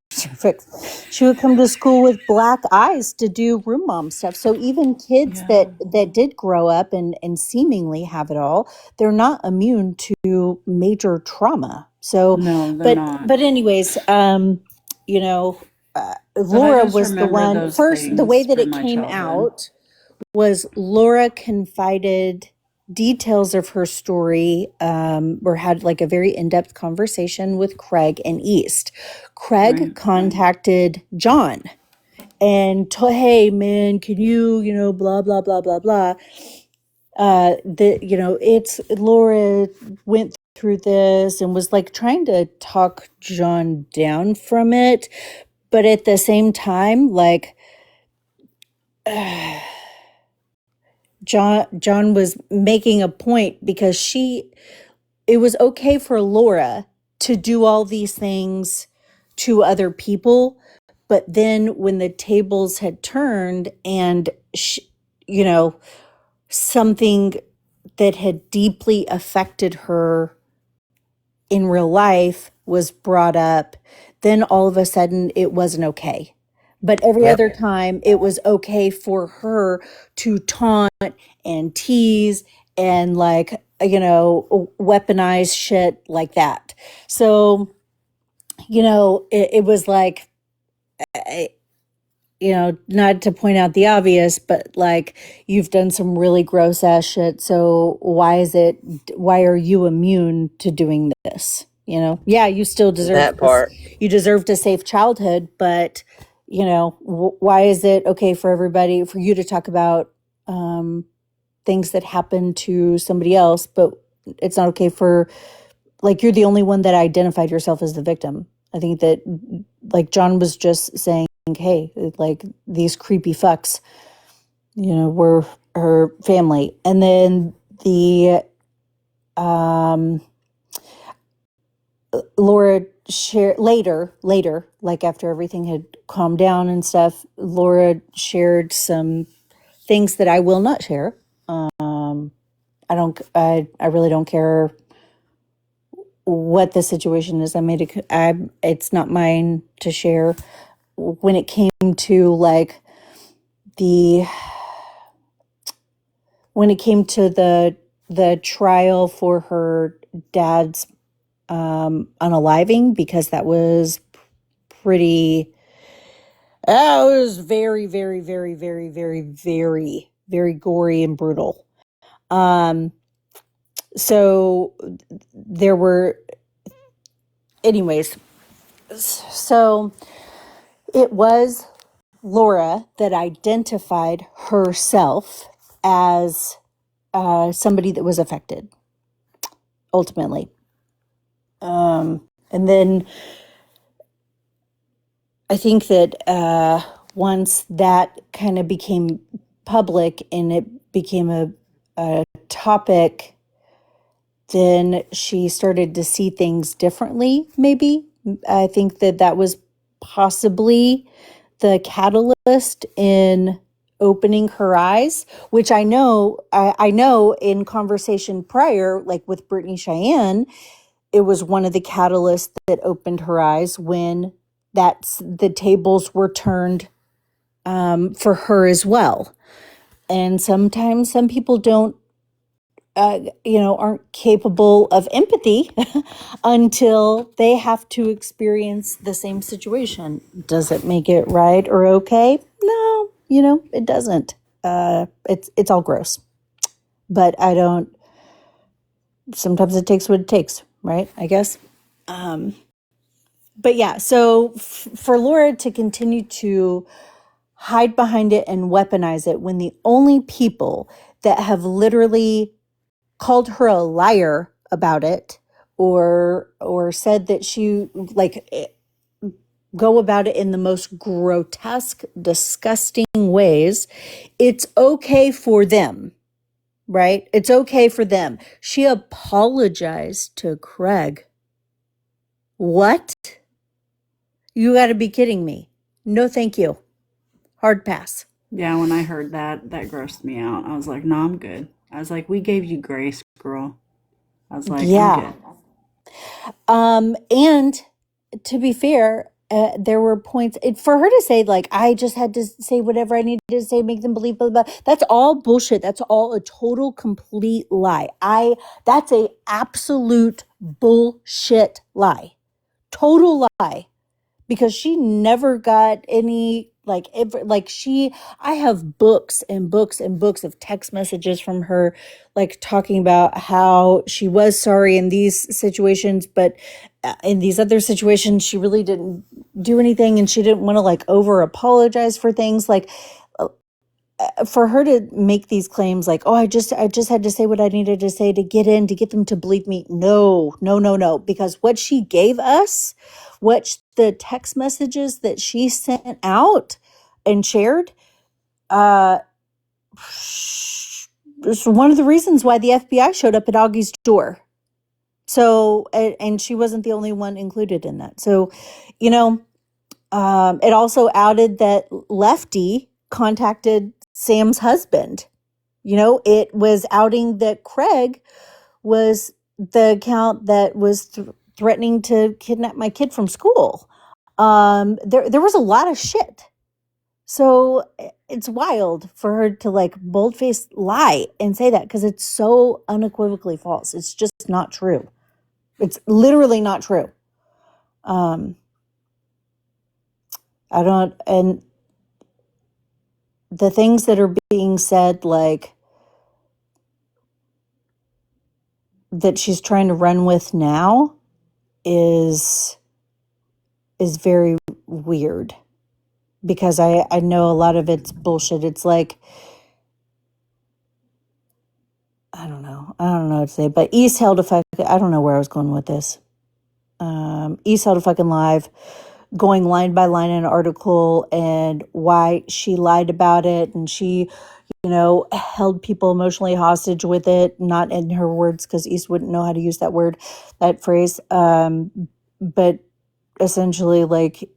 she would come to school with black eyes to do room mom stuff. So even kids that did grow up and seemingly have it all, they're not immune to major trauma. So No, they're not. but anyways, But I Laura just was the remember one those first. The way things that from it my came childhood. out was Laura confided details of her story, or had like a very in-depth conversation with Craig and East. Craig contacted John and hey man, can you, blah, blah, blah, blah, blah. It's Laura went through this and was like trying to talk John down from it. But at the same time, like, John was making a point because it was okay for Laura to do all these things to other people, but then when the tables had turned and something that had deeply affected her in real life was brought up, then all of a sudden it wasn't okay. But every other time it was okay for her to taunt and tease and like, weaponize shit like that. So, it was like, not to point out the obvious, but like you've done some really gross ass shit. So why are you immune to doing this? Yeah, you still deserve That part. you deserved a safe childhood, but why is it okay for everybody, for you to talk about things that happen to somebody else, but it's not okay for, like, you're the only one that identified yourself as the victim. I think that, like John was just saying, hey, like, these creepy fucks, were her family. And then the Laura shared later, like after everything had calmed down and stuff, Laura shared some things that I will not share. I really don't care what the situation is. It's not mine to share. When it came to like the, when it came to the trial for her dad's unaliving, because that was pretty, it was very, very, very, very, very, very, very gory and brutal. So there were, anyways, so it was Laura that identified herself as somebody that was affected, ultimately. And then I think that once that kind of became public and it became a topic, then she started to see things differently, maybe. I think that was possibly the catalyst in opening her eyes, which I know in conversation prior, like with Brittany Cheyenne, it was one of the catalysts that opened her eyes when the tables were turned for her as well. And sometimes some people don't, aren't capable of empathy until they have to experience the same situation. Does it make it right or okay? No, it doesn't. It's all gross. But I don't, sometimes it takes what it takes, right? I guess. But yeah, so for Laura to continue to hide behind it and weaponize it when the only people that have literally called her a liar about it, or said that she, like, go about it in the most grotesque, disgusting ways, it's okay for them, right? It's okay for them. She apologized to Craig. What? You got to be kidding me. No, thank you. Hard pass. Yeah, when I heard that grossed me out. I was like, no, I'm good. I was like, we gave you grace, girl. I was like, Yeah. I'm good. And to be fair, there were points for her to say, like, I just had to say whatever I needed to say, make them believe, blah, blah, blah. That's all bullshit. That's all a total, complete lie. That's a absolute bullshit lie. Total lie. Because she never got any, like, I have books and books and books of text messages from her, like, talking about how she was sorry in these situations, but in these other situations she really didn't do anything, and she didn't want to, like, over apologize for things. Like, for her to make these claims like, oh, I just had to say what I needed to say to get them to believe me. No, because what she gave us, the text messages that she sent out and shared, is one of the reasons why the FBI showed up at Augie's door. So, and she wasn't the only one included in that. So, it also outed that Lefty contacted Sam's husband. It was outing that Craig was the account that was threatening to kidnap my kid from school. There was a lot of shit. So it's wild for her to, like, boldface lie and say that, because it's so unequivocally false. It's just not true. It's literally not true. And the things that are being said, like, that she's trying to run with now is very weird. because I know a lot of it's bullshit. It's like, I don't know what to say, but East held a fuck. I don't know where I was going with this. East held a fucking live, going line by line in an article and why she lied about it, and she, held people emotionally hostage with it. Not in her words, because East wouldn't know how to use that phrase. But essentially, like,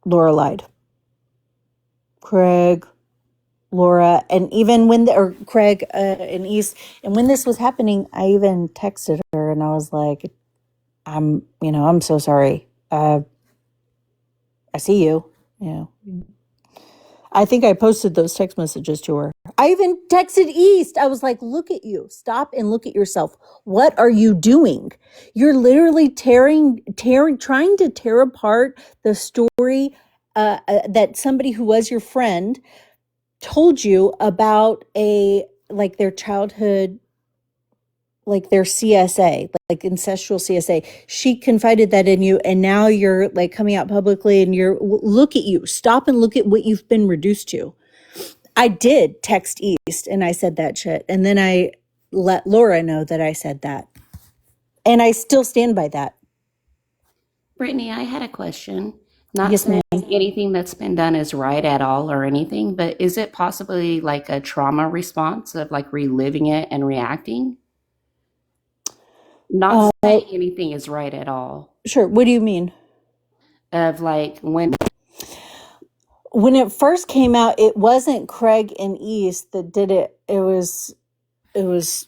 Laura lied. Craig, Laura, and even or Craig and East, and when this was happening, I even texted her and I was like, I'm so sorry. I see you. I think I posted those text messages to her. I even texted East. I was like, look at you. Stop and look at yourself. What are you doing? You're literally trying to tear apart the story that somebody who was your friend told you about their childhood, like their CSA, like ancestral CSA. She confided that in you, and now you're like coming out publicly and look at you. Stop and look at what you've been reduced to. I did text East and I said that shit. And then I let Laura know that I said that. And I still stand by that. Brittany, I had a question. Not Yes, saying ma'am. anything that's been done is right at all or anything, but is it possibly like a trauma response of like reliving it and reacting? Not saying anything is right at all. Sure. What do you mean? Of like when it first came out, it wasn't Craig and East that did it. It was Booze,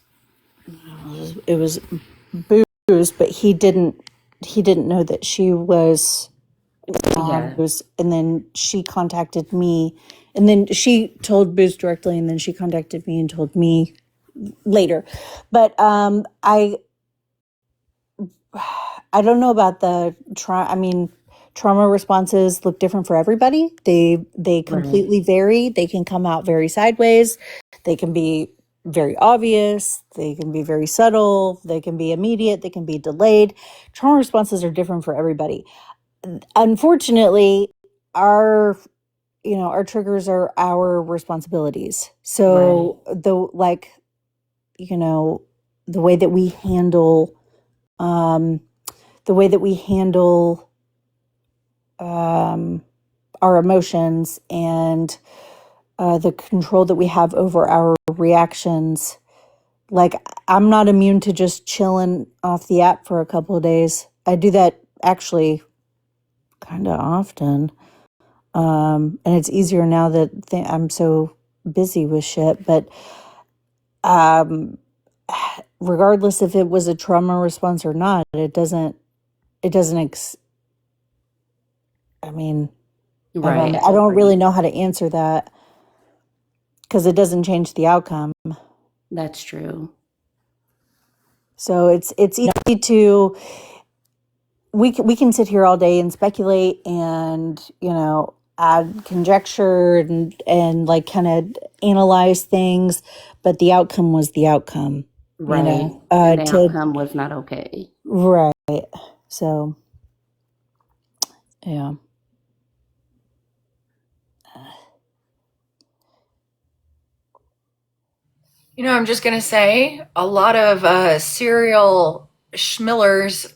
but he didn't know that she was. And then she contacted me, and then she told Booze directly, and then she contacted me and told me later. But I don't know about the trauma. I mean, trauma responses look different for everybody. They completely vary. They can come out very sideways. They can be very obvious. They can be very subtle. They can be immediate. They can be delayed. Trauma responses are different for everybody. Unfortunately, our triggers are our responsibilities. So the way that we handle our emotions and the control that we have over our reactions. Like, I'm not immune to just chilling off the app for a couple of days. I do that actually kind of often. And it's easier now that I'm so busy with shit. But regardless if it was a trauma response or not, it doesn't. I mean, Right. I don't really know how to answer that because it doesn't change the outcome. That's true. So it's easy to we can sit here all day and speculate and add conjecture and like kind of analyze things, but the outcome was the outcome. Right. And the outcome was not okay. Right. So yeah. I'm just going to say a lot of serial schmillers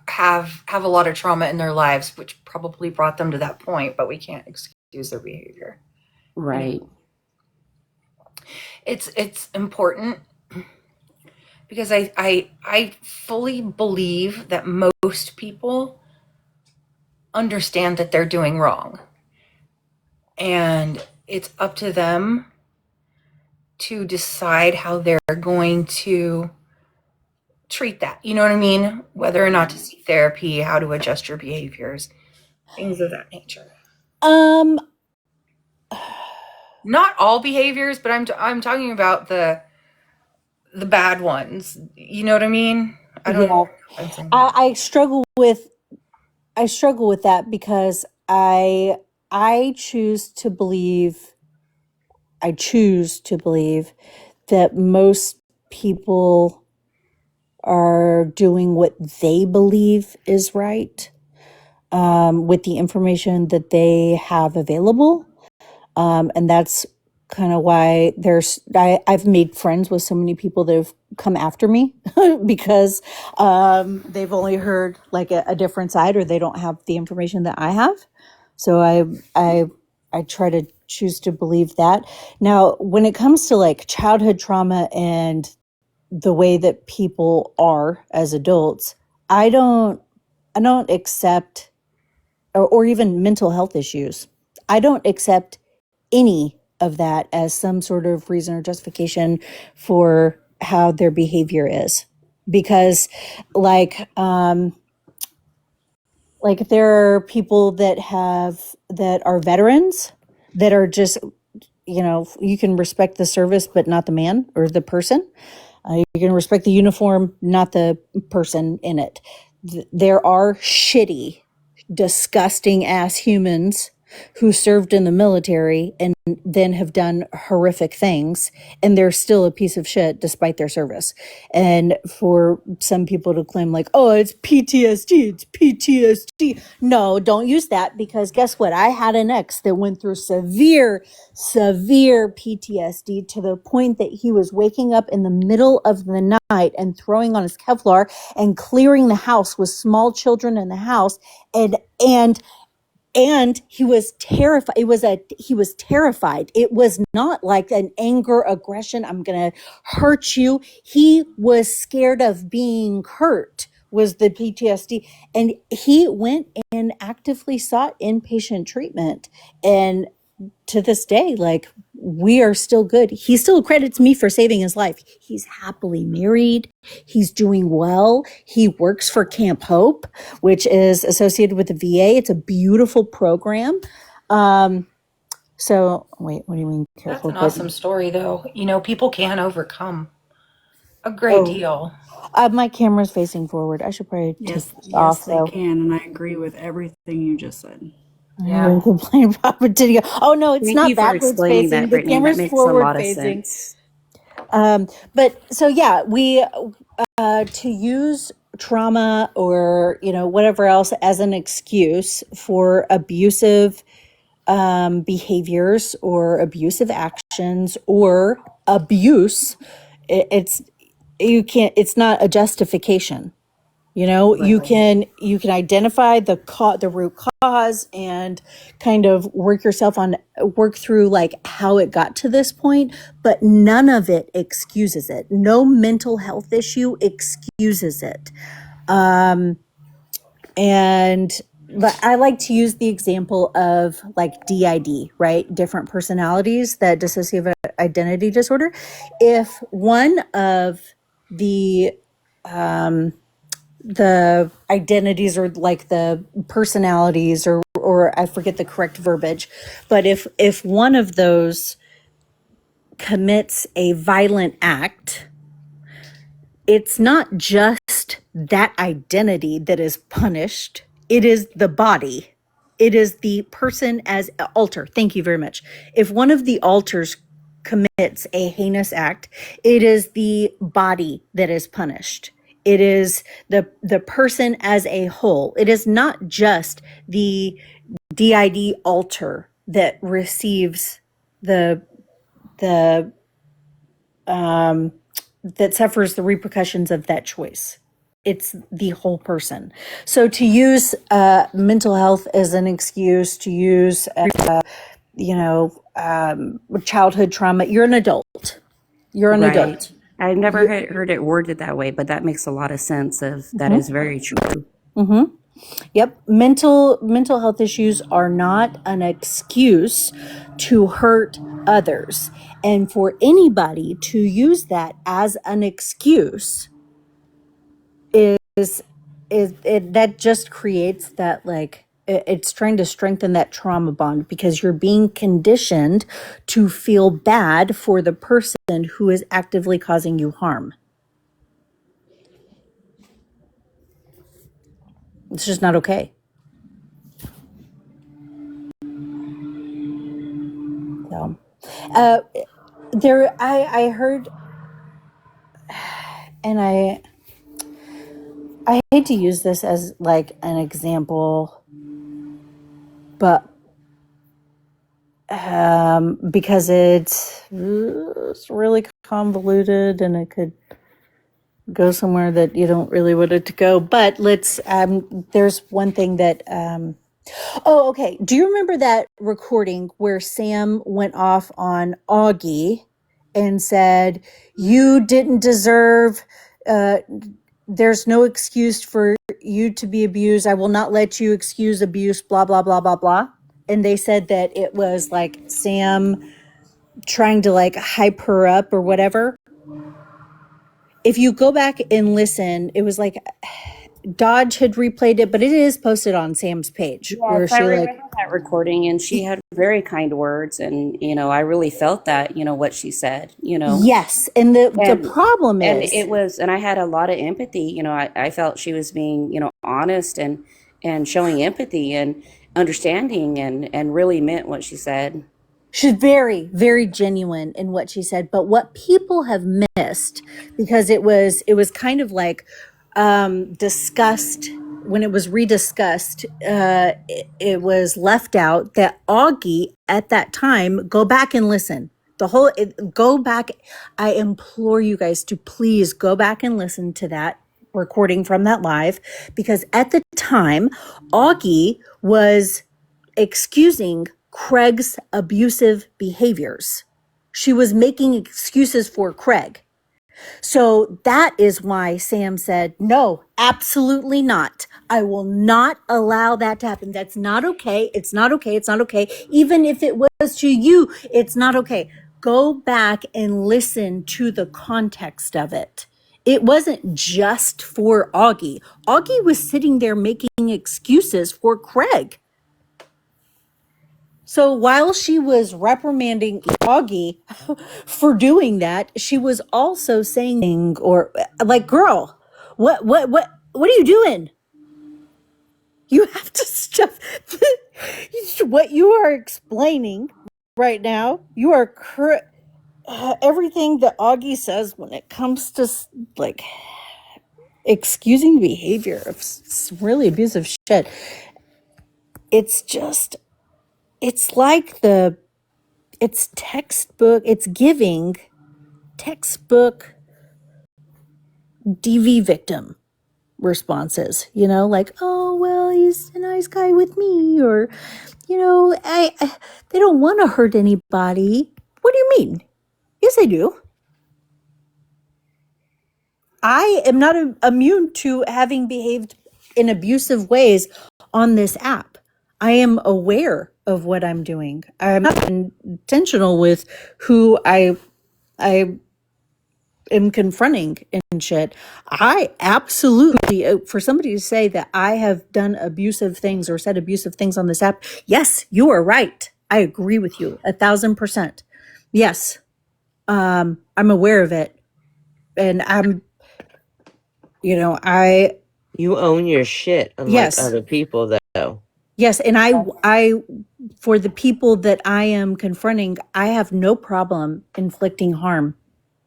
have a lot of trauma in their lives, which probably brought them to that point, but we can't excuse their behavior. Right. It's important because I fully believe that most people understand that they're doing wrong. And it's up to them to decide how they're going to treat that. You know what I mean? Whether or not to seek therapy, how to adjust your behaviors, things of that nature. Not all behaviors, but I'm talking about the bad ones. You know what I mean? I don't know. I struggle with that because I choose to believe that most people are doing what they believe is right. with the information that they have available. And that's kind of why I've made friends with so many people that have come after me because they've only heard like a different side, or they don't have the information that I have. So I try to choose to believe that. Now, when it comes to like childhood trauma and the way that people are as adults, I don't accept, or even mental health issues. I don't accept any of that as some sort of reason or justification for how their behavior is. Because like there are people that are veterans that are just, you can respect the service but not the man or the person. You can respect the uniform, not the person in it. There are shitty, disgusting ass humans who served in the military and then have done horrific things, and they're still a piece of shit despite their service. And for some people to claim like, oh, it's PTSD. No, don't use that, because guess what? I had an ex that went through severe PTSD to the point that he was waking up in the middle of the night and throwing on his Kevlar and clearing the house with small children in the house. And he was terrified. He was terrified. It was not like an anger, aggression, I'm going to hurt you. He was scared of being hurt, was the PTSD. And he went and actively sought inpatient treatment. And to this day, like, we are still good. He still credits me for saving his life. He's happily married. He's doing well. He works for Camp Hope, which is associated with the VA. It's a beautiful program. So wait, what do you mean careful? That's an awesome story, though. People can overcome a great deal. My camera's facing forward. I should probably take this off. Yes, they can, and I agree with everything you just said. Yeah. Complain about video. Oh no, it's Thank not you for backwards explaining facing. that, The Brittany. camera's That makes forward a lot facing. of sense. But so yeah, we to use trauma or whatever else as an excuse for abusive behaviors or abusive actions or abuse, it's not a justification. You can identify the root cause and kind of work through like how it got to this point, but none of it excuses it. No mental health issue excuses it. But I like to use the example of like DID, right? Different personalities, that dissociative identity disorder. If one of the identities or like the personalities or I forget the correct verbiage, but if one of those commits a violent act, it's not just that identity that is punished. It is the body. It is the person as alter. Thank you very much. If one of the alters commits a heinous act, it is the body that is punished. It is the person as a whole. It is not just the DID alter that receives the that suffers the repercussions of that choice. It's the whole person. So to use mental health as an excuse, to use childhood trauma, you're an adult. You're an adult. I've never heard it worded that way, but that makes a lot of sense. That is very true. Mm-hmm. Yep. Mental health issues are not an excuse to hurt others. And for anybody to use that as an excuse that just creates that, like, it's trying to strengthen that trauma bond, because you're being conditioned to feel bad for the person who is actively causing you harm. It's just not okay. So, I heard, and I hate to use this as like an example, but because it's really convoluted and it could go somewhere that you don't really want it to go. But there's one thing that, oh, okay. Do you remember that recording where Sam went off on Augie and said, you didn't deserve, there's no excuse for you to be abused. I will not let you excuse abuse, blah, blah, blah, blah, blah. And they said that it was like Sam trying to like hype her up or whatever. If you go back and listen, it was like Dodge had replayed it, but it is posted on Sam's page where Yes, I she like, remember that recording, and she had very kind words, and I really felt that, what she said, yes. And the problem and is it was, and I had a lot of empathy. I felt she was being, honest and showing empathy and understanding and really meant what she said. she's very, very genuine in what she said. But what people have missed, because it was kind of like discussed when it was rediscussed, it was left out that Augie at that time, go back and listen. Go back. I implore you guys to please go back and listen to that recording from that live, because at the time, Augie was excusing Craig's abusive behaviors. She was making excuses for Craig. So that is why Sam said, no, absolutely not. I will not allow that to happen. That's not okay. It's not okay. It's not okay. Even if it was to you, it's not okay. Go back and listen to the context of it. It wasn't just for Augie. Augie was sitting there making excuses for Craig. So while she was reprimanding Augie for doing that, she was also saying, or like, girl, what are you doing? You have to stop. What you are explaining right now, you are everything that Augie says when it comes to like excusing behavior of really abusive shit. It's just, it's like it's textbook, it's giving textbook DV victim responses, like, oh, well, he's a nice guy with me, or, they don't want to hurt anybody. What do you mean? Yes, I do. I am not immune to having behaved in abusive ways on this app. I am aware of what I'm doing. I'm not intentional with who I am confronting and shit. I absolutely, for somebody to say that I have done abusive things or said abusive things on this app, yes, you are right. I agree with you 1,000%. Yes, I'm aware of it, and You own your shit, unlike yes, other people, though. yes, and I, for the people that I am confronting, I have no problem inflicting harm.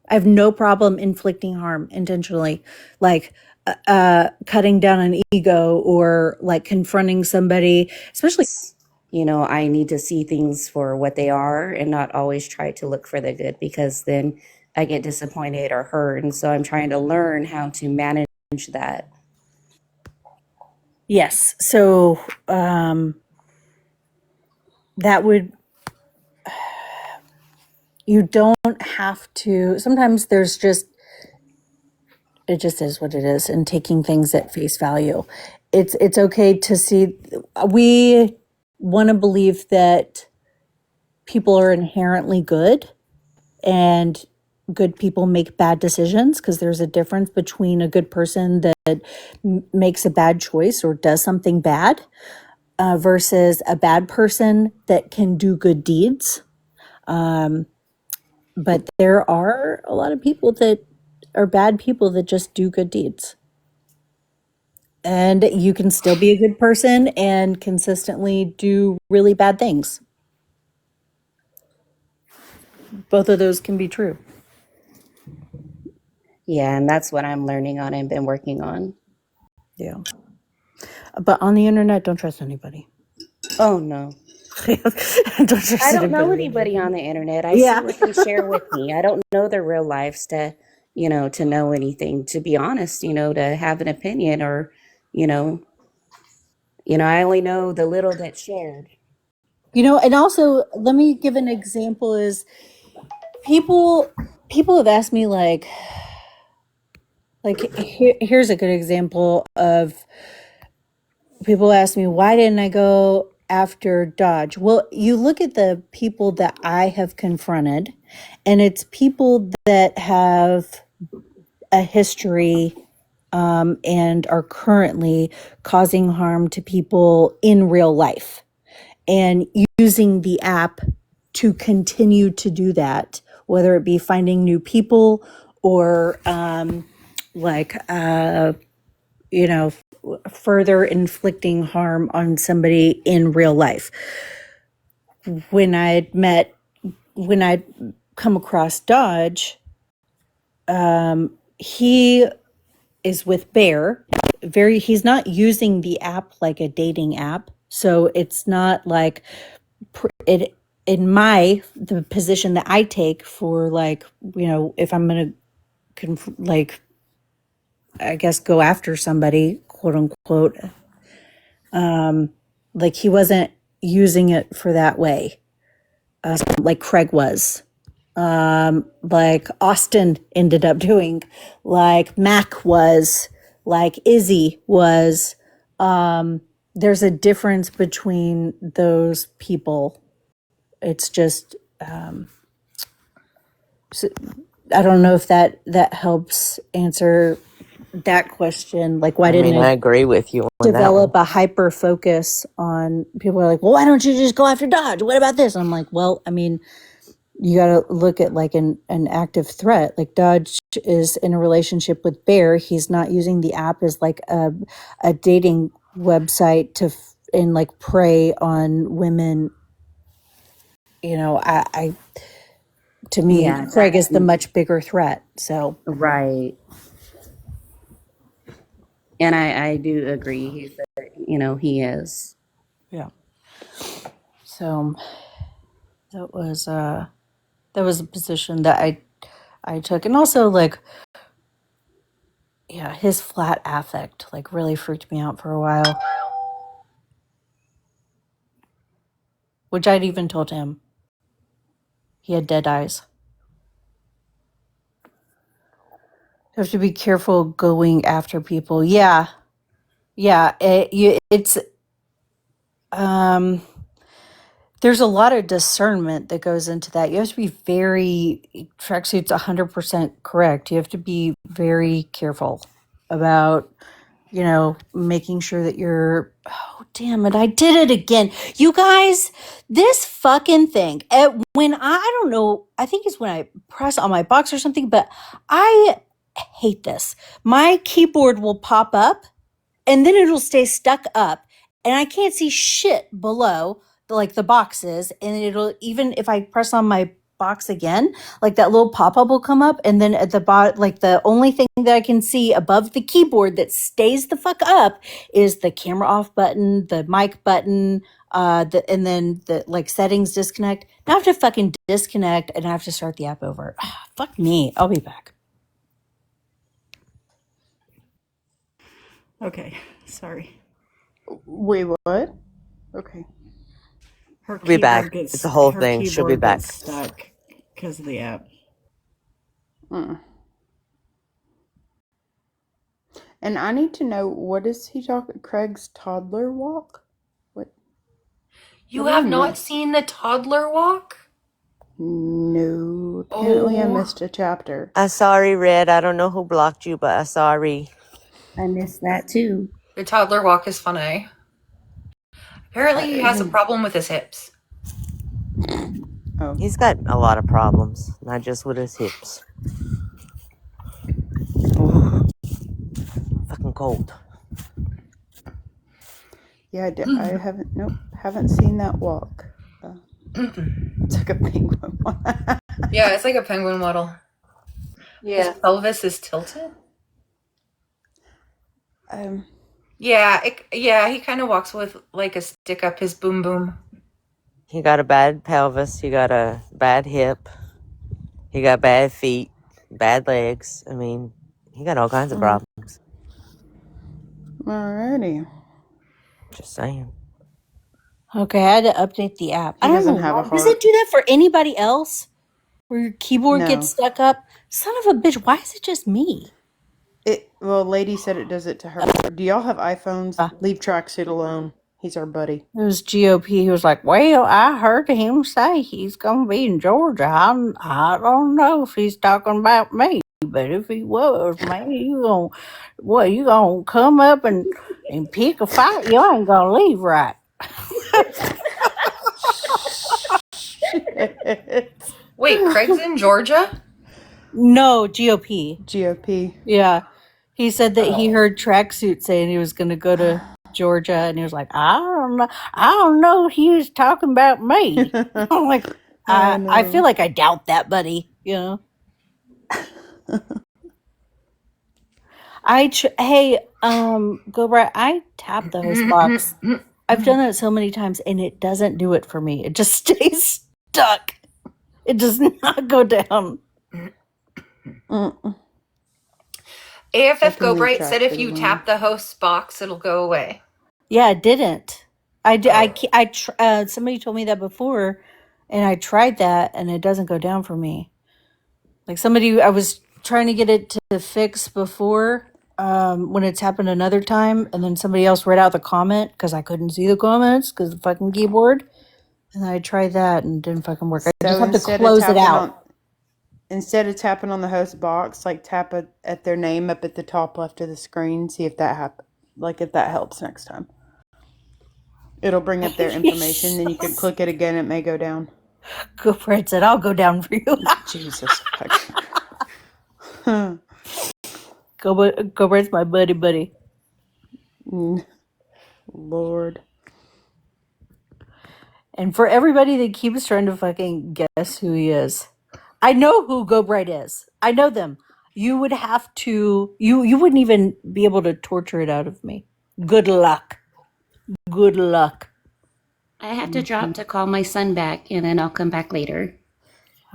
I have no problem inflicting harm intentionally, like cutting down an ego or like confronting somebody, especially. I need to see things for what they are and not always try to look for the good, because then I get disappointed or hurt. And so I'm trying to learn how to manage that. Yes. So that would, you don't have to, sometimes there's just, it just is what it is, and taking things at face value. It's okay to see, we want to believe that people are inherently good and good people make bad decisions, because there's a difference between a good person that makes a bad choice or does something bad versus a bad person that can do good deeds. But there are a lot of people that are bad people that just do good deeds. And you can still be a good person and consistently do really bad things. Both of those can be true. Yeah, and that's what I'm learning on and been working on. Yeah. But on the internet, don't trust anybody. Oh no. I don't know anybody on the internet. I see what they share with me. I don't know their real lives to know anything, to be honest, to have an opinion or, I only know the little that's shared. And also let me give an example is people have asked me here's a good example of people ask me, why didn't I go after Dodge? Well, you look at the people that I have confronted, and it's people that have a history and are currently causing harm to people in real life and using the app to continue to do that, whether it be finding new people or further inflicting harm on somebody in real life. When I'd come across Dodge, he is with Bear. He's not using the app like a dating app. So it's not like it in the position that I take for if I'm going to I guess go after somebody, quote unquote, he wasn't using it for that way, like Craig was, like Austin ended up doing, like Mac was, like Izzy was. There's a difference between those people. It's just, so I don't know if that helps answer that question. Like, why didn't I agree with you on develop a hyper focus on people are like, well, why don't you just go after Dodge? What about this? And I'm like, well, I mean, you got to look at like an active threat. Like Dodge is in a relationship with Bear. He's not using the app as like a dating website to prey on women. To me, Craig is the much bigger threat. So Right. And I do agree. He is. Yeah. So that was a position that I took. And also his flat affect really freaked me out for a while. Which I'd even told him. He had dead eyes. You have to be careful going after people. Yeah. It's there's a lot of discernment that goes into that. You have to be tracksuit's 100% correct. You have to be very careful about, making sure that you're, oh, damn it. I did it again. You guys, this fucking thing, when I don't know, I think it's when I press on my box or something, but I hate this. My keyboard will pop up and then it'll stay stuck up and I can't see shit below the boxes, and it'll, even if I press on my box again, that little pop-up will come up, and then at the bottom, the only thing that I can see above the keyboard that stays the fuck up is the camera off button, the mic button, and then the settings disconnect. Now I have to fucking disconnect and I have to start the app over. Fuck me. I'll be back. Okay, sorry. Wait, what? Okay. She'll be back. It's the whole thing. She'll be back. Stuck because of the app. And I need to know, what is he talking? Craig's toddler walk? What? You have not seen the toddler walk? No. Apparently I missed a chapter. I'm sorry, Red. I don't know who blocked you, but I'm sorry. I missed that too. The toddler walk is funny. Apparently he has a problem with his hips. Oh. He's got a lot of problems, not just with his hips. Ooh. Fucking cold. Yeah, I haven't seen that walk. It's like a penguin one. Yeah, it's like a penguin waddle. Yeah. His pelvis is tilted. Yeah, yeah, he kind of walks with like a stick up his boom boom. He got a bad pelvis. He got a bad hip. He got bad feet, bad legs. I mean, he got all kinds of problems. Alrighty. Just saying. Okay, I had to update the app. I He don't know doesn't have why. a Does it heart. do that for anybody else? Where your keyboard gets No. stuck up? Son of a bitch, why is it just me? Well, lady said it does it to her. Do y'all have iPhones? Leave Tracksuit alone. He's our buddy. It was GOP. He was like, well, I heard him say he's going to be in Georgia. I don't know if he's talking about me, but if he was, man, you going to come up and pick a fight? You ain't going to leave right. Wait, Craig's in Georgia? No, GOP. GOP. Yeah. He said that he heard Tracksuit saying he was going to go to Georgia, and he was like, I don't know if he was talking about me. I'm like, I feel like I doubt that, buddy. You know? Hey, Go Bright, I tap the host box. I've done it so many times, and it doesn't do it for me. It just stays stuck. It does not go down. AFF Go Bright said if you tap the host's box, it'll go away. Yeah, it didn't. Somebody told me that before, and I tried that, and it doesn't go down for me. Like I was trying to get it to fix before, when it's happened another time, and then somebody else read out the comment because I couldn't see the comments because the fucking keyboard, and I tried that and it didn't fucking work. I just have to close it out. Instead of tapping on the host box, like tap at their name up at the top left of the screen. See if that if that helps next time. It'll bring up their information. Then you can click it again. It may go down. Go for it. Said I'll go down for you. Jesus. Go Brett's my buddy. Lord. And for everybody that keeps trying to fucking guess who he is, I know who Go Bright is. I know them. You would have to. You wouldn't even be able to torture it out of me. Good luck. Good luck. I have to drop to call my son back, and then I'll come back later.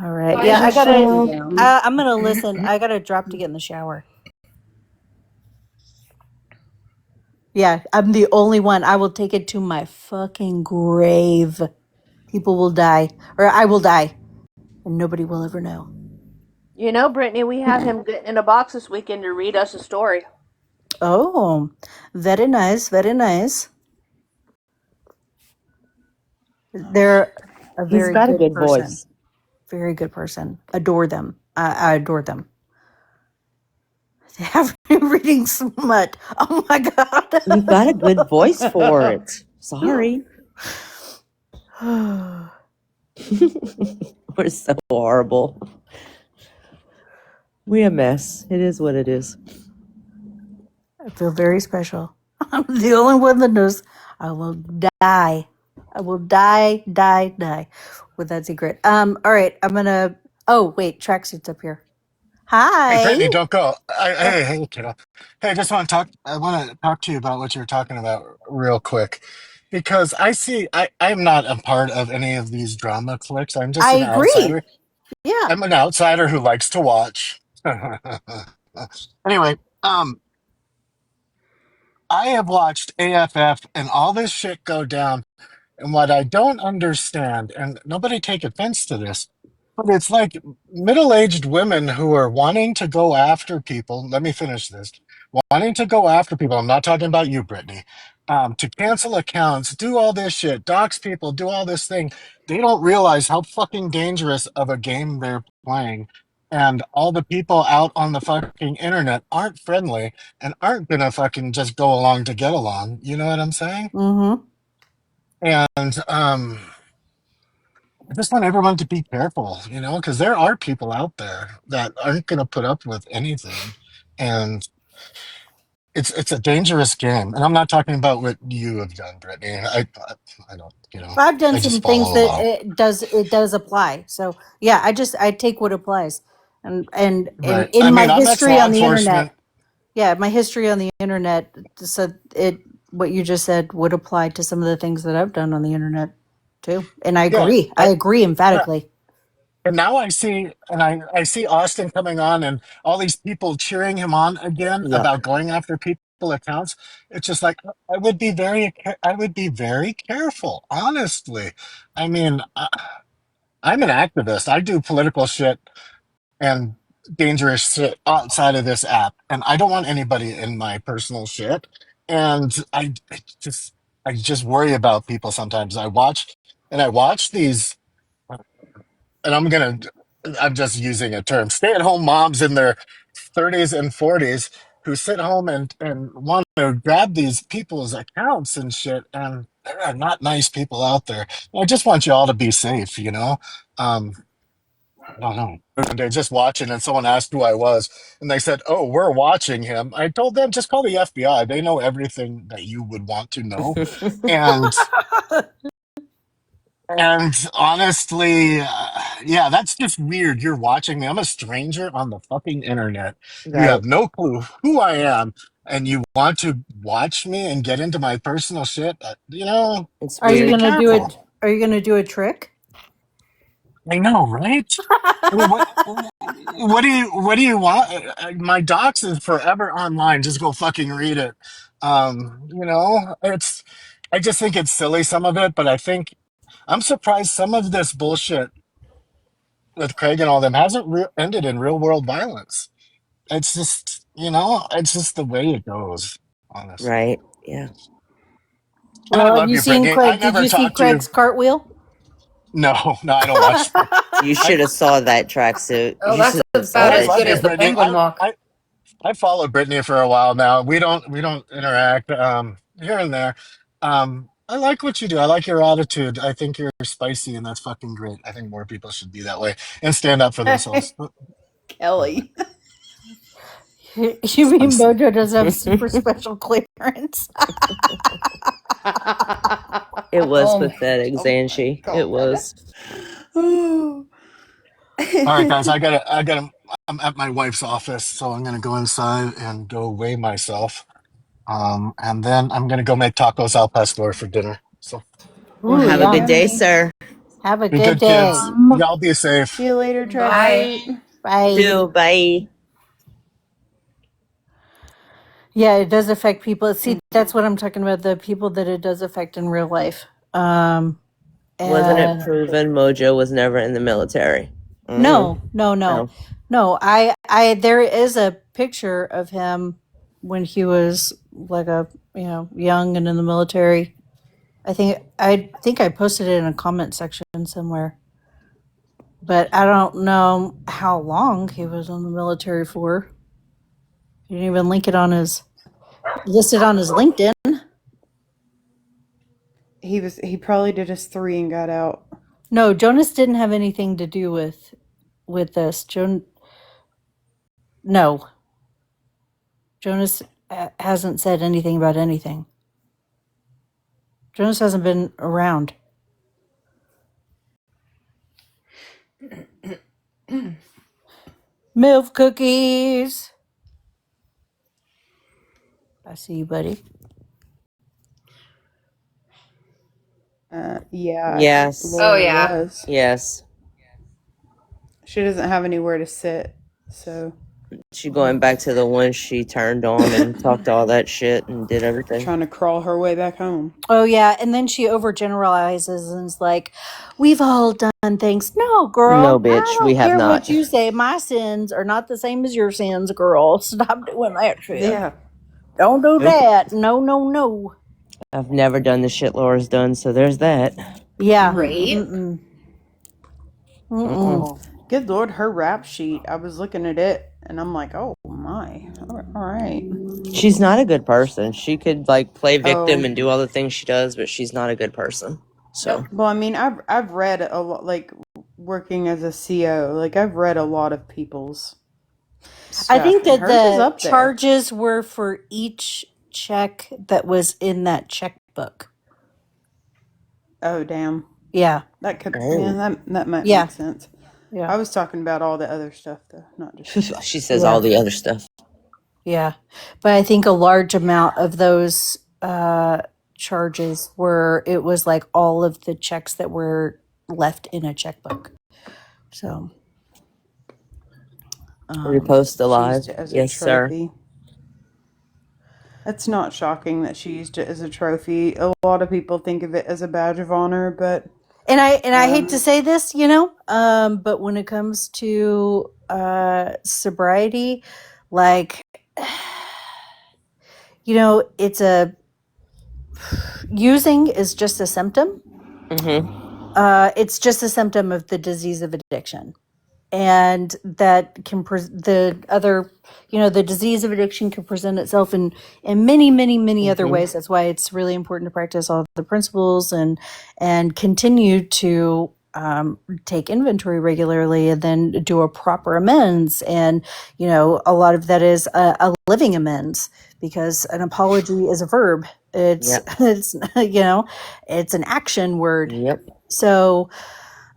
All right. Yeah, I gotta. I'm gonna listen. I gotta drop to get in the shower. Yeah, I'm the only one. I will take it to my fucking grave. People will die, or I will die, and nobody will ever know. You know, Brittany, we have him getting in a box this weekend to read us a story. Oh, very nice, very nice. They're a very He's got a good person. voice. Very good person. Adore them. I adore them. They have me reading smut. Oh my god. You've got a good voice for it. Sorry. We're so horrible. We're a mess. It is what it is. I feel very special. I'm the only one that knows I will die. I will die with that secret. All right, I'm gonna. Oh wait, Tracksuit's up here. Hi. Hey, Brittany, don't go. Hey, kiddo. Hey, I just want to talk. I want to talk to you about what you were talking about real quick, because I'm not a part of any of these drama flicks. I'm just I an agree. outsider. Yeah. I'm an outsider who likes to watch. Anyway, I have watched AFF and all this shit go down. And what I don't understand, and nobody take offense to this, but it's like middle-aged women who are wanting to go after people. Let me finish this. Wanting to go after people. I'm not talking about you, Brittany. To cancel accounts, do all this shit, dox people, do all this thing. They don't realize how fucking dangerous of a game they're playing. And all the people out on the fucking internet aren't friendly and aren't gonna fucking just go along to get along. You know what I'm saying? Mm-hmm. And I just want everyone to be careful, because there are people out there that aren't going to put up with anything, and it's a dangerous game. And I'm not talking about what you have done, Brittany. I don't, I've done I just some things follow that along. it does apply. So yeah, I take what applies, and Right. I in my mean, I'm history ex-law on the enforcement. internet. Yeah, my history on the internet said what you just said would apply to some of the things that I've done on the internet too. And I Yeah, agree. I agree yeah. emphatically. And now I see Austin coming on and all these people cheering him on again Yuck. about going after people accounts. It's just like I would be very careful, honestly. I mean, I'm an activist. I do political shit and dangerous shit outside of this app, and I don't want anybody in my personal shit. And I just worry about people sometimes. I watch these, and I'm just using a term, stay-at-home moms in their 30s and 40s who sit home and want to grab these people's accounts and shit, and there are not nice people out there. I just want you all to be safe, you know. I don't know. They're just watching, and someone asked who I was, and they said, "Oh, we're watching him." I told them, "Just call the FBI. They know everything that you would want to know." And honestly, yeah, that's just weird. You're watching me. I'm a stranger on the fucking internet. You Right. have no clue who I am, and you want to watch me and get into my personal shit. You know, It's Are you be weird. gonna do careful. it? Are you gonna do a trick? I know, right? I mean, what do you want? My docs is forever online. Just go fucking read it. You know, I just think it's silly, some of it, but I'm surprised some of this bullshit with Craig and all them hasn't ended in real world violence. It's just, it's just the way it goes, honestly. Right. Yeah. And I Well, have love you you, seen Brittany. I Craig? Did never you see talked to you. Craig's cartwheel? No, no, I don't watch. You I, should have saw that tracksuit. Oh, You that's should have saw well, about I as that love good you, as shit. the Brittany. penguin walk. I followed Brittany for a while now. We don't interact here and there. I like what you do. I like your attitude. I think you're spicy, and that's fucking great. I think more people should be that way and stand up for themselves. Kelly. You mean Spicy. Mojo does have super special clearance? It was Oh, pathetic, Zanshi. It was. Oh. All right, guys. I'm at my wife's office, so I'm gonna go inside and go weigh myself. And then I'm gonna go make tacos al pastor for dinner. So Well, Ooh, have a good yum. day, Yummy. sir. Have a be good good, day. kids. Y'all be See safe. you later, bye. Tri. Bye. Do bye. Yeah, it does affect people. See, that's what I'm talking about. The people that it does affect in real life. Wasn't it And proven Mojo was never in the military? no, no, no, No. no. There is a picture of him when he was like young and in the military. I think I posted it in a comment section somewhere, but I don't know how long he was in the military for. He didn't even listed on his LinkedIn. He probably did his 3 and got out. No, Jonas didn't have anything to do with this. No, Jonas hasn't said anything about anything. Jonas hasn't been around. Milk cookies. I see you, buddy. Yeah, Yes. Oh Laura yeah. was. Yes. She doesn't have anywhere to sit, so She going back to the one she turned on and talked all that shit and did everything. trying to crawl her way back home. Oh yeah, and then she overgeneralizes and is like, "We've all done things." No, girl, No, I bitch, we don't have care not. what you say. My sins are not the same as your sins, girl. Stop doing that shit. Yeah. Don't do Nope. that. No, no, no. I've never done the shit Laura's done, so there's that. Yeah. Right. Mm-mm. Mm-mm. Mm-mm. Good Lord, her rap sheet. I was looking at it and I'm like, oh my. All right. She's not a good person. She could play victim Oh. and do all the things she does, but she's not a good person. So Well, I mean, I've read a lot, like working as a CO. Like I've read a lot of people's stuff. I think and that hers is the up there. charges were for each check that was in that checkbook. Oh damn. Yeah. That could. Oh. Yeah, that might Yeah. make sense. Yeah. I was talking about all the other stuff though, not just. she says all the other stuff. Yeah. But I think a large amount of those charges were, it was like all of the checks that were left in a checkbook. So, Repost She alive. used it as a Yes, sir. trophy. It's not shocking that she used it as a trophy. A lot of people think of it as a badge of honor, but and I hate to say this, but when it comes to sobriety, like, it's using is just a symptom. It's just a symptom of the disease of addiction, and that can the disease of addiction can present itself in many other ways. That's why it's really important to practice all the principles and continue to take inventory regularly, and then do a proper amends. And a lot of that is a living amends, because an apology is a verb. It's it's it's an action word. Yep. So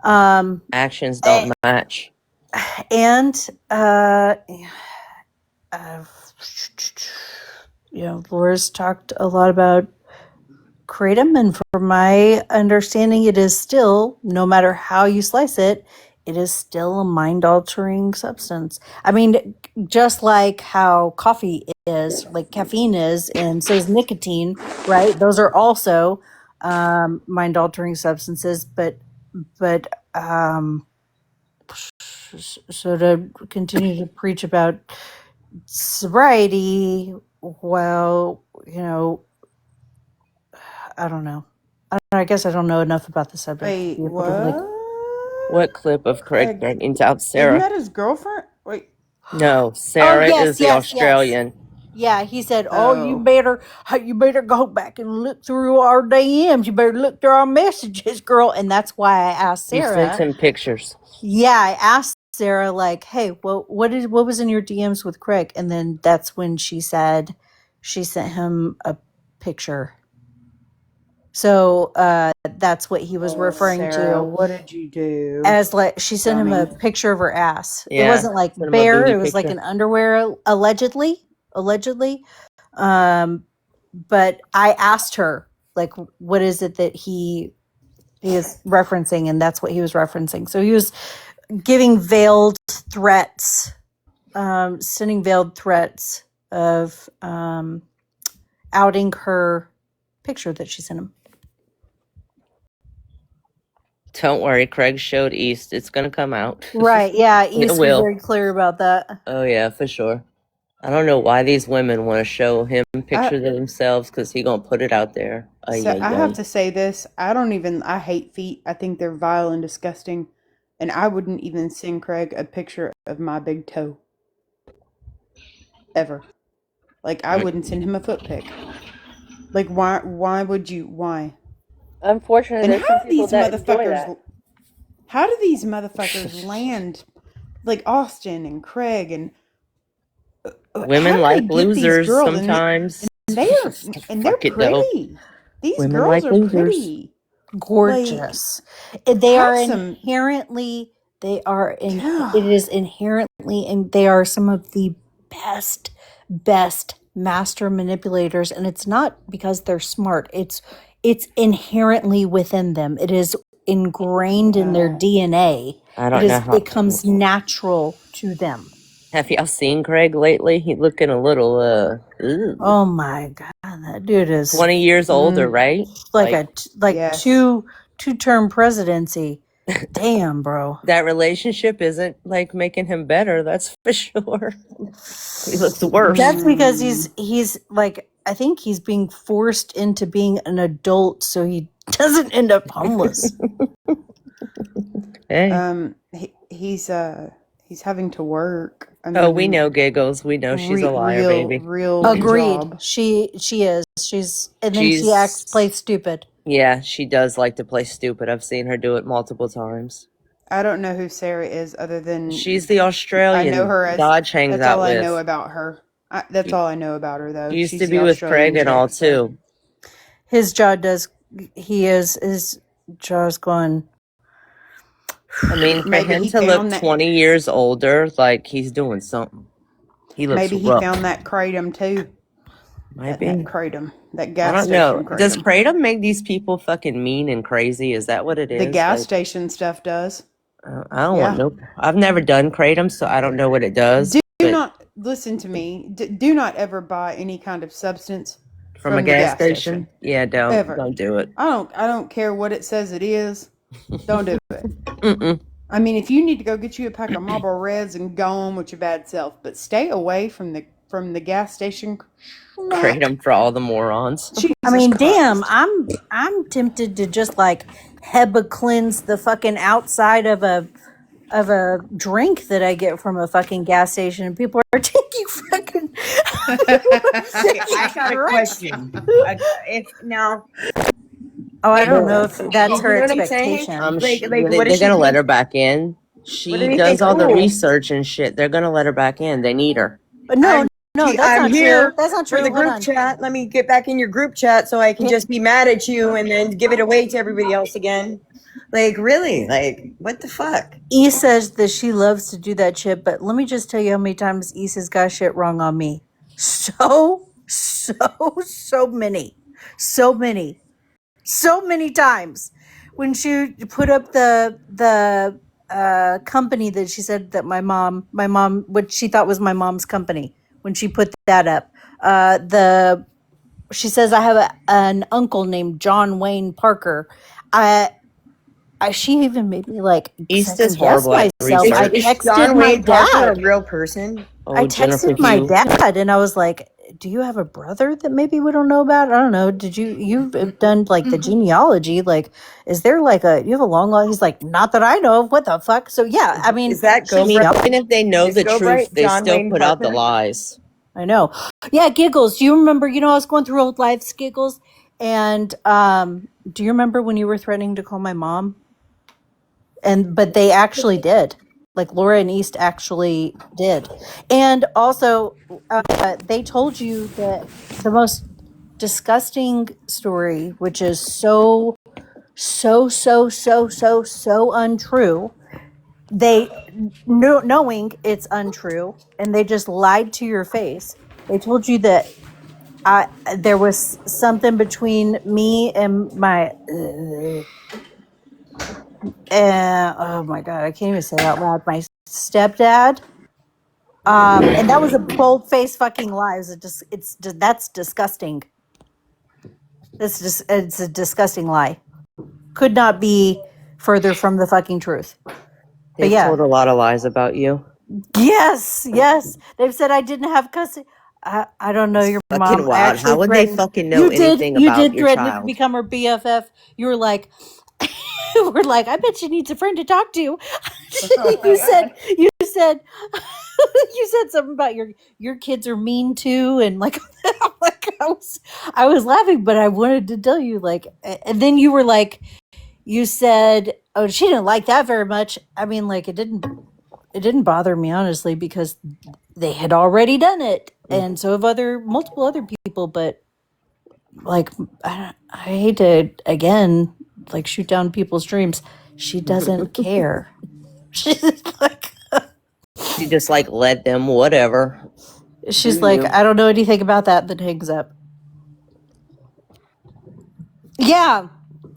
actions don't match. And Laura's talked a lot about kratom, and from my understanding, it is still, no matter how you slice it, it is still a mind-altering substance. I mean, just like how coffee is, like caffeine is, and so is nicotine, right? Those are also mind-altering substances, but so to continue to preach about sobriety, well, I don't know. I guess I don't know enough about the subject. Wait, to be able to, like, What clip of Craig threatening to out isn't Sarah? that his girlfriend? Wait. No, Sarah is the Australian. Yeah, he said, you better go back and look through our DMs. You better look through our messages, girl. And that's why I asked He Sarah. sent him pictures. Yeah, I asked Sarah, like, hey, well, what was in your DMs with Craig? And then that's when she said she sent him a picture. So that's what he was referring Sarah, to. what did you do? As, like, she sent him a Dummy. picture of her ass. Yeah, It wasn't like sent him a bare. booty It was like picture. an underwear, allegedly. But I asked her, like, what is it that he is referencing? And that's what he was referencing. So he was giving veiled threats, sending veiled threats of outing her picture that she sent him. Don't worry, Craig showed East. It's going to come out. Right, yeah, East was will. very clear about that. Oh, yeah, for sure. I don't know why these women want to show him pictures of themselves, because he going to put it out there. So I have to say this. I hate feet. I think they're vile and disgusting. And I wouldn't even send Craig a picture of my big toe. Ever. Like, I wouldn't send him a foot pic. Like, why would you? Why? Unfortunately, And there's how some do people these that enjoy that. motherfuckers land like Austin and Craig and Women like losers sometimes. And they're pretty. These Women girls like are losers. pretty. Gorgeous. They are inherently, it is inherently, and they are some of the best master manipulators. And it's not because they're smart. It's inherently within them. It is ingrained in their DNA. I don't know how. It comes natural to them. Have y'all seen Craig lately? He's looking a little, Oh my God, that dude is 20 years older, right? Like two-term presidency. Damn, bro. That relationship isn't like making him better, that's for sure. He looks worse. That's because he's like, I think he's being forced into being an adult so he doesn't end up homeless. Hey. He's having to work. We know Giggles. We know she's a liar, baby. Agreed. Job. She is. And then she plays stupid. Yeah, she does like to play stupid. I've seen her do it multiple times. I don't know who Sarah is other than she's the Australian. I know her as Dodge hangs that's out all with. I know about her. That's all I know about her, though. She used She's to be the with Australian Craig and all too. His jaw does. His jaw's going. I mean, for him to look 20 years older, like he's doing something. He looks Maybe he rough. found that kratom too. Might That be. kratom. That I gas don't know. station Does kratom. kratom make these people fucking mean and crazy? Is that what it The is? gas Like, station stuff does. I don't want Yeah. no. I've never done kratom, so I don't know what it does. Do But not listen to me. Do not ever buy any kind of substance from a from the gas gas station. station, yeah, Ever. don't do it. I don't care what it says it is. Don't do it. Mm-mm. I mean, if you need to go get you a pack of Marlboro Reds and go on with your bad self, but stay away from the gas station. Kratom for all the morons. I mean, damn, I'm tempted to just like Heba cleanse the fucking outside of a drink that I get from a fucking gas station, and people are taking fucking. Okay, I got a question. If now, Oh, I don't know if that's you her know what I'm saying? expectation. What They're is she gonna let doing? her back in. What She do you does think? all the Cool. research and shit. They're gonna let her back in. They need her. But no, that's I'm not here true. That's not for true. the Hold group on. chat. Let me get back in your group chat so I can just be mad at you and then give it away to everybody else again. Like, really? Like, what the fuck? E says that she loves to do that shit, but let me just tell you how many times E has got shit wrong on me. So many. So many times. When she put up the company that she said that my mom, what she thought was my mom's company, when she put that up, she says I have an uncle named John Wayne Parker. She even made me like East is second guess horrible at myself. I research. Is texted John my Wayne Parker a dad. real person? I texted my dad and I was like, "Do you have a brother that maybe we don't know about? I don't know. Did you've done like the genealogy? Like, is there like you have a long line?" He's like, "Not that I know of. What the fuck?" So yeah, I mean, Is that I mean, even if they know Is the Go truth, Bright they John still Wayne put out the Parker? lies. I know. Yeah, Giggles. Do you remember? I was going through old lives, Giggles, and do you remember when you were threatening to call my mom? But they actually did. Like Laura and East actually did, and also they told you that the most disgusting story, which is so untrue. They knowing it's untrue, and they just lied to your face. They told you that there was something between me and my. Oh my god, I can't even say it out loud. My stepdad. And that was a bold face fucking lie. That's disgusting. It's a disgusting lie. Could not be further from the fucking truth. But They've yeah. told a lot of lies about you. Yes. They've said I didn't have custody. I don't know your Fucking mom. I wild. actually How would they threatened. fucking know anything You about did your threaten to child? become her BFF. You were like, we're like, I bet she needs a friend to talk to. You said you said something about your kids are mean too, and like, I was laughing, but I wanted to tell you like, and then you were like, you said, oh, she didn't like that very much. I mean, like it didn't bother me honestly because they had already done it, and so have multiple other people, but like I hate to again like shoot down people's dreams. She doesn't care. She just like let them whatever. She's like, I don't know anything about that. Then hangs up. Yeah,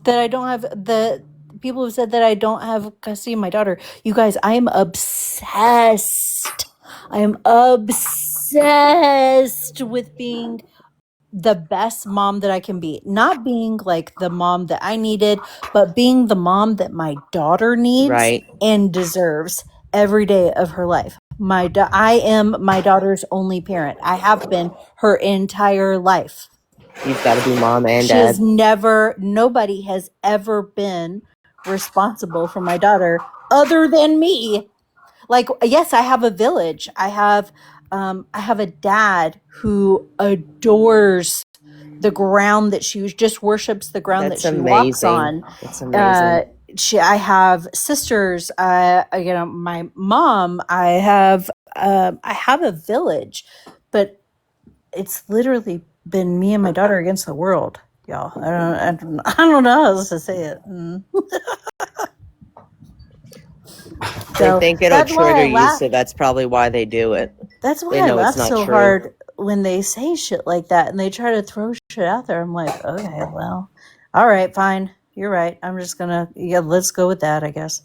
that I don't have the people have said that I don't have custody of my daughter. You guys, I am obsessed. I am obsessed with being the best mom that I can be. Not being like the mom that I needed, but being the mom that my daughter needs and deserves every day of her life. I am my daughter's only parent. I have been her entire life. He's got to be mom and dad. Nobody has ever been responsible for my daughter other than me. Like, yes, I have a village. I have a dad who adores the ground that she just worships the ground that she walks on. That's amazing. I have sisters. My mom. I have a village, but it's literally been me and my daughter against the world, y'all. I don't know how else to say it. They think it'll trigger you, so that's probably why they do it. That's why they I know laugh it's not so true. hard when they say shit like that and they try to throw shit out there. I'm like, okay, well, all right, fine. You're right. I'm just gonna, yeah, let's go with that, I guess.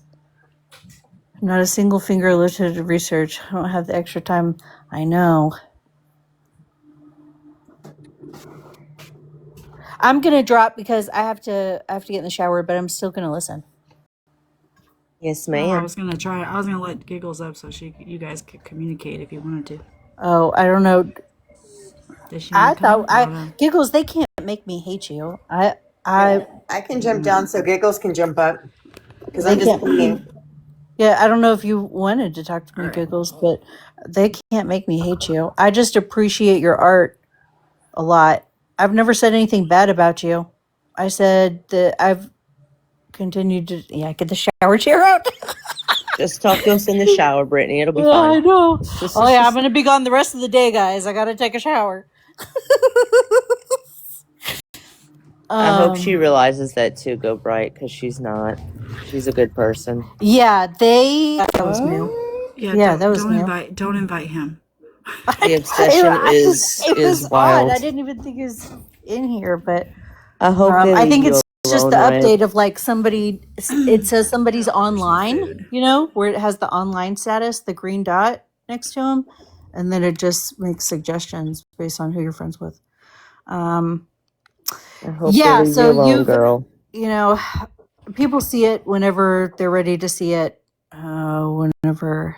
Not a single finger lifted to research. I don't have the extra time. I know. I'm gonna drop because I have to get in the shower, but I'm still gonna listen. Yes, Oh, I ma'am. was gonna try. I was gonna let Giggles up so you guys could communicate if you wanted to. Oh, I don't know. Does she I want to come thought up? Giggles, they can't make me hate you. Yeah, I can jump down so Giggles can jump up because They I'm just can't. peeing. Yeah, I don't know if you wanted to talk to me, Giggles, but they can't make me hate you. I just appreciate your art a lot. I've never said anything bad about you. I said that I've continued to, yeah, get the shower chair out. Just talk to us in the shower, Brittany. It'll be Yeah, I fine. know. Oh yeah, I'm gonna be gone the rest of the day, guys. I gotta take a shower. I hope she Um, realizes that too, Go Bright, because she's not. She's a good person. yeah, that was new. Yeah, that was new. Don't invite him. The obsession It is was odd. I wild. didn't even think he was in here, but I hope they I leave think you it's just alone, the right? update of like somebody. It says somebody's online. You know, where it has the online status, the green dot next to him, and then it just makes suggestions based on who you're friends with. I hope they Yeah. leave So you alone, girl. you know, people see it whenever they're ready to see it. Whenever,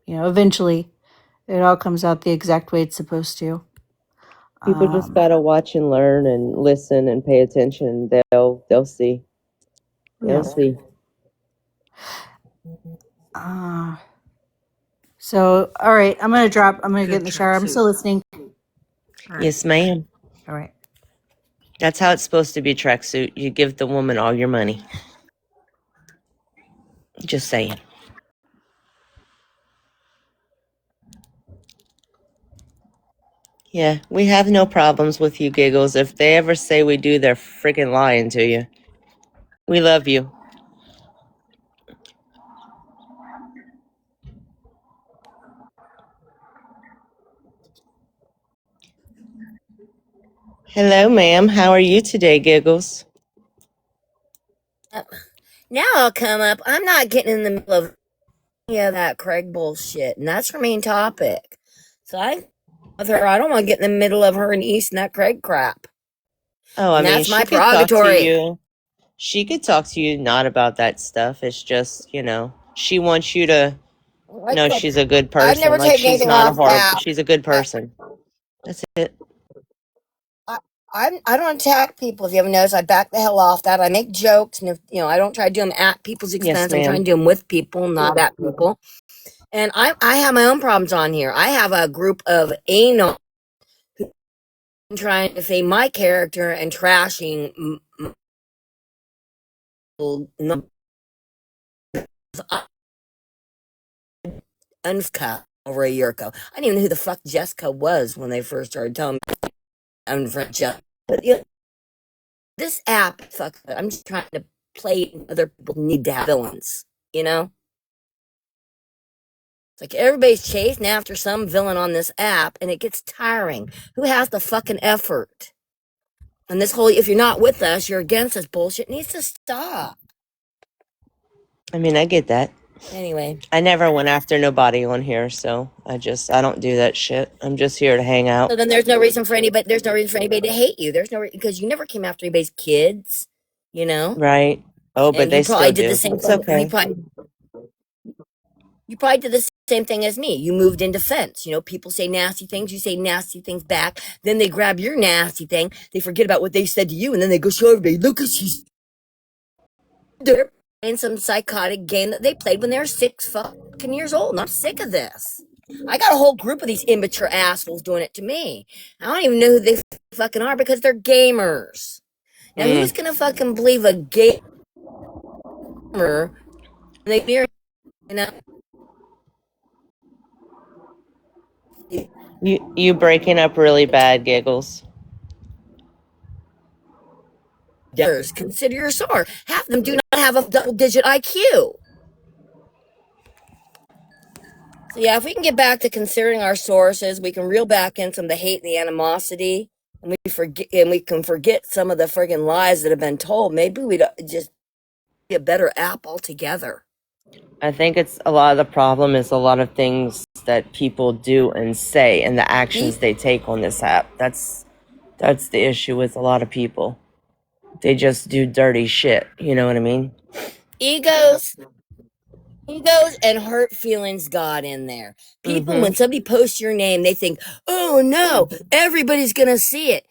eventually, it all comes out the exact way it's supposed to. People just gotta watch and learn and listen and pay attention. They'll see. They'll see. So, all right, I'm gonna drop. I'm gonna get Good in the shower. I'm tracksuit. still listening. Yes, ma'am. All right. That's how it's supposed to be, tracksuit. You give the woman all your money. Just saying. Yeah, we have no problems with you, Giggles. If they ever say we do, they're freaking lying to you. We love you. Hello, ma'am. How are you today, Giggles? Now I'll come up. I'm not getting in the middle of any of that Craig bullshit, and that's her main topic. So with her, I don't want to get in the middle of her and East and that Craig crap. Oh, I And mean, that's my she could talk to prerogative. you. She could talk to you not about that stuff. It's just, she wants you to know she's a good I've person. never Like, taken she's anything not a off horrible, app. she's a good person. That's it. I don't attack people. If you haven't noticed, I back the hell off that. I make jokes, and if I don't try to do them at people's expense. I'm trying to do them with people, not at people. And I have my own problems on here. I have a group of anal trying to say my character and trashing Uncut over a year ago. I didn't even know who the fuck Jessica was when they first started telling me unfriend Jessica. But this app, fuck, I'm just trying to play. Other people need to have villains, It's like everybody's chasing after some villain on this app, and it gets tiring. Who has the fucking effort? And this whole "if you're not with us, you're against us" bullshit needs to stop. I mean, I get that. Anyway. I never went after nobody on here, so I don't do that shit. I'm just here to hang out. So then there's no reason for anybody. There's no reason for anybody to hate you. There's no because you never came after anybody's kids, Right. Oh, but And they you probably still did do. the same It's thing. okay. You probably did the same thing as me. You moved in defense. People say nasty things. You say nasty things back. Then they grab your nasty thing. They forget about what they said to you, and then they go show everybody. Look at she's they're playing some psychotic game that they played when they were 6 fucking years old. And I'm sick of this. I got a whole group of these immature assholes doing it to me. I don't even know who they fucking are because they're gamers. Now, who's gonna fucking believe a gamer? And they hear, You breaking up really bad, Giggles. Consider your sore. Half of them do not have a double-digit IQ. So yeah, if we can get back to considering our sources, we can reel back in some of the hate and the animosity, and we can forget some of the friggin' lies that have been told. Maybe we'd just be a better app altogether. I think it's a lot of the problem is a lot of things that people do and say and the actions they take on this app. That's the issue with a lot of people. They just do dirty shit. You know what I mean? Egos and hurt feelings got in there. People, when somebody posts your name, they think, oh no, everybody's gonna see it.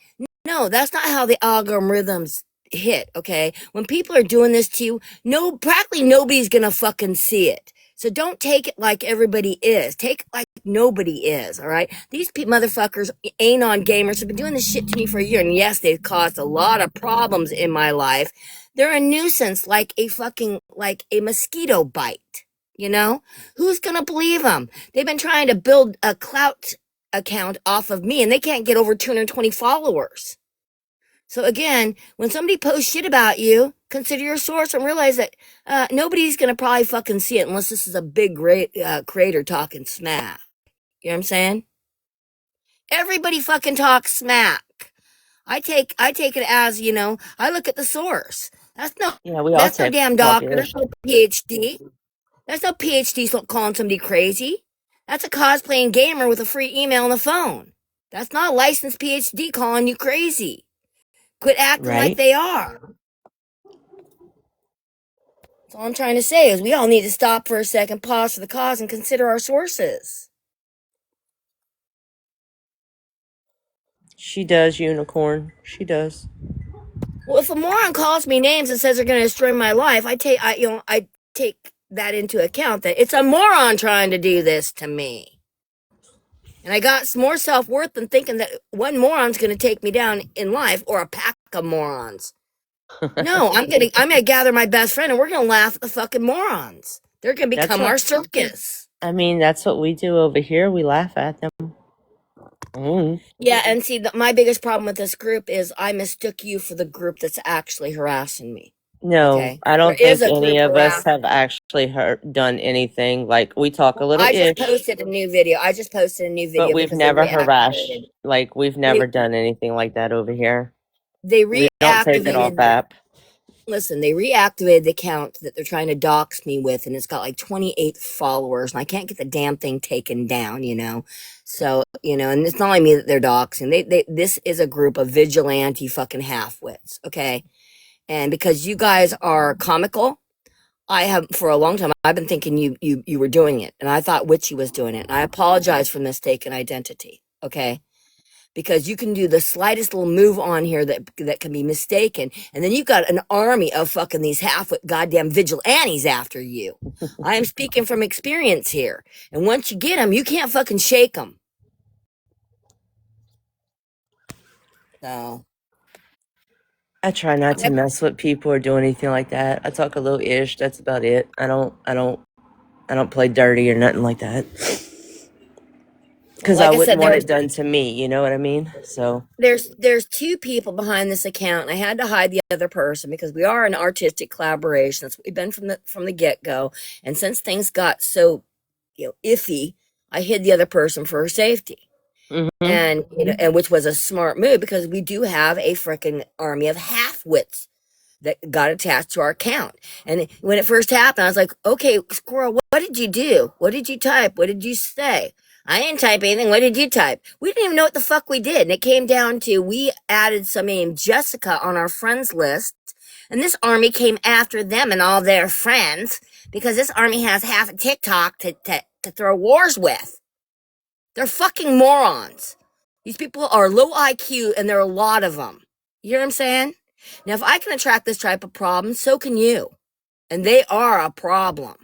No, that's not how the algorithms hit, okay? When people are doing this to you, practically nobody's gonna fucking see it. So don't take it like everybody is. Take it like nobody is, all right? These motherfuckers, anon gamers, have been doing this shit to me for a year. And yes, they've caused a lot of problems in my life. They're a nuisance like a mosquito bite. You know, who's gonna believe them? They've been trying to build a clout account off of me, and they can't get over 220 followers. So again, when somebody posts shit about you, consider your source and realize that nobody's gonna probably fucking see it unless this is a big creator talking smack. You know what I'm saying? Everybody fucking talks smack. I take it as, I look at the source. That's no damn doctor. That's no PhD. That's no PhD calling somebody crazy. That's a cosplaying gamer with a free email on the phone. That's not a licensed PhD calling you crazy. Quit acting like they are. That's all I'm trying to say is we all need to stop for a second, pause for the cause, and consider our sources. She does, Unicorn. She does. Well, if a moron calls me names and says they're going to destroy my life, I take that into account that it's a moron trying to do this to me. And I got more self-worth than thinking that one moron's going to take me down in life or a pack of morons. No, I'm gonna gather my best friend and we're gonna laugh at the fucking morons. They're gonna become our circus. I mean, that's what we do over here. We laugh at them. Yeah, and see, my biggest problem with this group is I mistook you for the group that's actually harassing me. No, okay? I don't think any of us have actually done anything. Like, we talk a little I ish. just posted a new video. But we've never harassed. Like, we've never done anything like that over here. They We don't take it off app. Listen, they reactivated the account that they're trying to dox me with, and it's got like 28 followers, and I can't get the damn thing taken down, So, and it's not only me that they're doxing. This is a group of vigilante fucking half-wits, okay? And because you guys are comical, I have, for a long time, I've been thinking you were doing it, and I thought Witchy was doing it, and I apologize for mistaken identity, okay? Because you can do the slightest little move on here that can be mistaken, and then you've got an army of fucking these half-wit goddamn vigilantes after you. I am speaking from experience here, and once you get them, you can't fucking shake them. So I try not to mess with people or do anything like that. I talk a little ish. That's about it. I don't play dirty or nothing like that. Because I wouldn't want it done to me, you know what I mean? So there's two people behind this account, and I had to hide the other person because we are an artistic collaboration. That's what we've been from the get-go. And since things got so iffy, I hid the other person for her safety. And and which was a smart move because we do have a freaking army of half-wits that got attached to our account. And when it first happened, I was like, okay, Squirrel, what did you do? What did you type? What did you say? I didn't type anything. What did you type? We didn't even know what the fuck we did. And it came down to we added somebody named Jessica on our friends list. And this army came after them and all their friends because this army has half a TikTok to throw wars with. They're fucking morons. These people are low IQ and there are a lot of them. You hear what I'm saying? Now, if I can attract this type of problem, so can you. And they are a problem.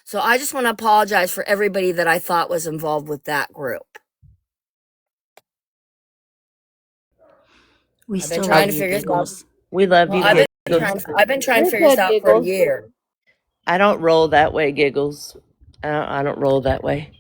So I just want to apologize for everybody that I thought was involved with that group. We I've been trying to figure this out. We love you, Giggles. I've been trying to figure this out for a year. I don't roll that way, Giggles. I don't roll that way.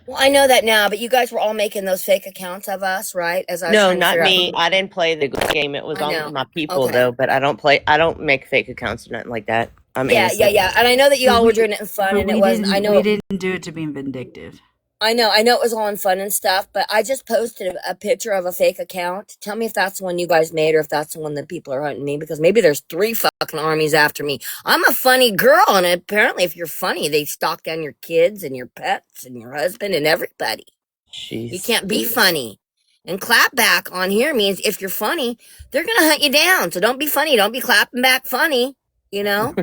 Well, I know that now, but you guys were all making those fake accounts of us, right? No, not me. I didn't play the game. It was on my people, though. But I don't make fake accounts or nothing like that. Yeah. And I know that y'all were doing it in fun, and it wasn't. We didn't do it to be vindictive. I know it was all in fun and stuff, but I just posted a picture of a fake account. Tell me if that's the one you guys made or if that's the one that people are hunting me, because maybe there's 3 fucking armies after me. I'm a funny girl, and apparently if you're funny, they stalk down your kids and your pets and your husband and everybody. Jeez. You can't be funny. And clap back on here means if you're funny, they're going to hunt you down. So don't be funny. Don't be clapping back funny, you know?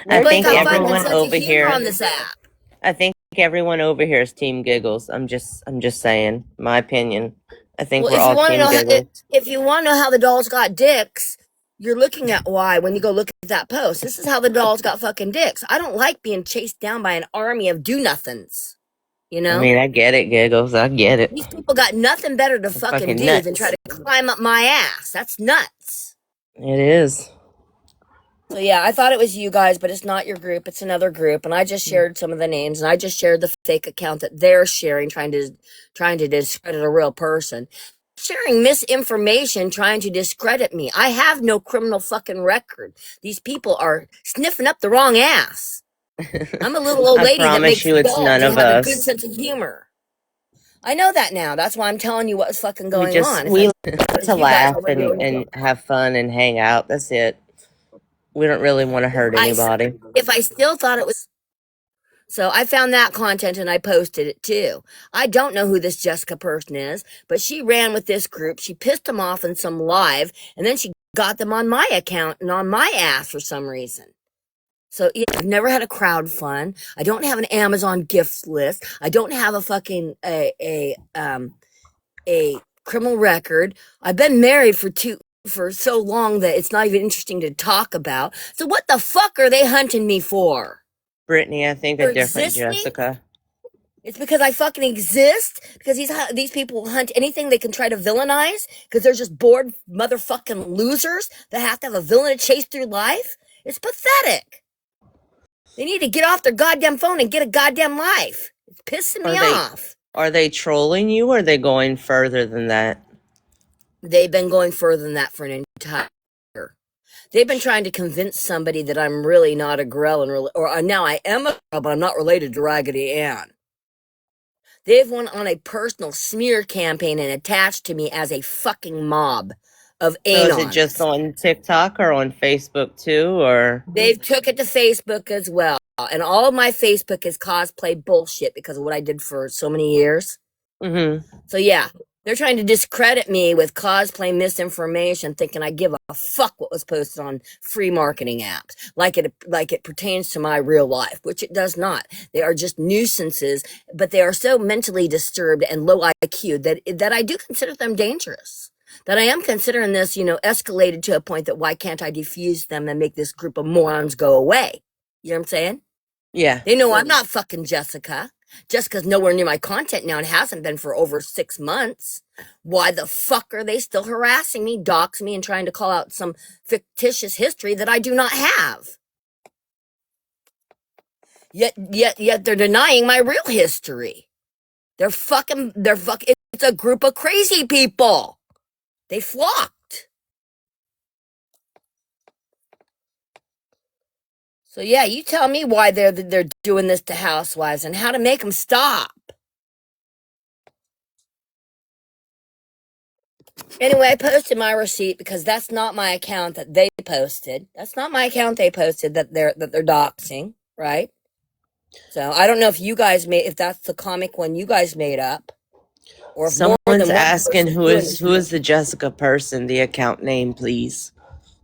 I think got fun everyone and sense over of humor here on this app. I think everyone over here is Team Giggles. I'm just saying, my opinion. I think we're all Team Giggles. If you want to know how the dolls got dicks, you're looking at why when you go look at that post. This is how the dolls got fucking dicks. I don't like being chased down by an army of do-nothings. You know? I mean, I get it, Giggles. I get it. These people got nothing better to fucking do nuts. than try to climb up my ass. That's nuts. It is. So yeah, I thought it was you guys, but it's not your group. It's another group, and I just shared some of the names, and I just shared the fake account that they're sharing, trying to discredit a real person, sharing misinformation, trying to discredit me. I have no criminal fucking record. These people are sniffing up the wrong ass. I'm a little old lady that makes it's none of have us. a good sense of humor. I know that now. That's why I'm telling you what's fucking going on. We like to laugh and have fun and hang out. That's it. We don't really want to hurt anybody. If I still thought it was... So I found that content and I posted it too. I don't know who this Jessica person is, but she ran with this group. She pissed them off in some live, and then she got them on my account and on my ass for some reason. So yeah, I've never had a crowd fund. I don't have an Amazon gifts list. I don't have a fucking a criminal record. I've been married for so long that it's not even interesting to talk about. So what the fuck are they hunting me for? Brittany, I think a different Jessica. It's because I fucking exist? Because these people hunt anything they can try to villainize? Because they're just bored motherfucking losers that have to have a villain to chase through life? It's pathetic. They need to get off their goddamn phone and get a goddamn life. It's pissing me off. Are they trolling you, or are they going further than that? They've been going further than that for an entire year. They've been trying to convince somebody that I'm really not a Grell, or now I am a Grell, but I'm not related to Raggedy Ann. They've went on a personal smear campaign and attached to me as a fucking mob of anons. So is it just on TikTok or on Facebook too, or? They've took it to Facebook as well. And all of my Facebook is cosplay bullshit because of what I did for so many years. Mm-hmm. So yeah, they're trying to discredit me with cosplay misinformation, thinking I give a fuck what was posted on free marketing apps, like it pertains to my real life, which it does not. They are just nuisances, but they are so mentally disturbed and low IQ that I do consider them dangerous. That I am considering this, escalated to a point that why can't I defuse them and make this group of morons go away? You know what I'm saying? Yeah. They know I'm not fucking Jessica. Jessica's nowhere near my content now and hasn't been for over 6 months. Why the fuck are they still harassing me, doxing me, and trying to call out some fictitious history that I do not have? Yet they're denying my real history. They're fucking, it's a group of crazy people. They flocked. So yeah, you tell me why they're doing this to housewives and how to make them stop. Anyway, I posted my receipt because that's not my account that they posted. That's not my account they posted that they're doxing, right? So I don't know if you guys if that's the comic one you guys made up, or if someone's asking who is the Jessica person, the account name, please.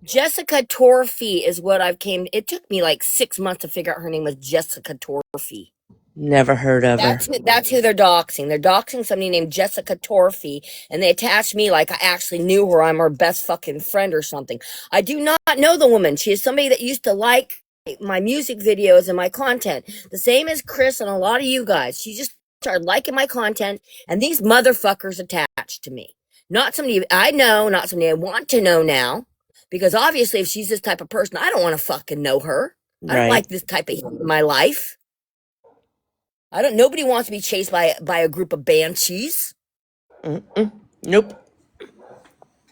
Jessica Torfy is what it took me like 6 months to figure out her name was Jessica Torfy. Never heard of her. That's who they're doxing. They're doxing somebody named Jessica Torfy, and they attach me like I actually knew her. I'm her best fucking friend or something. I do not know the woman. She is somebody that used to like my music videos and my content. The same as Chris and a lot of you guys. She just started liking my content, and these motherfuckers attached to me. Not somebody I know, not somebody I want to know now. Because obviously, if she's this type of person, I don't want to fucking know her. I don't like this type of in my life. Nobody wants to be chased by a group of banshees. Nope.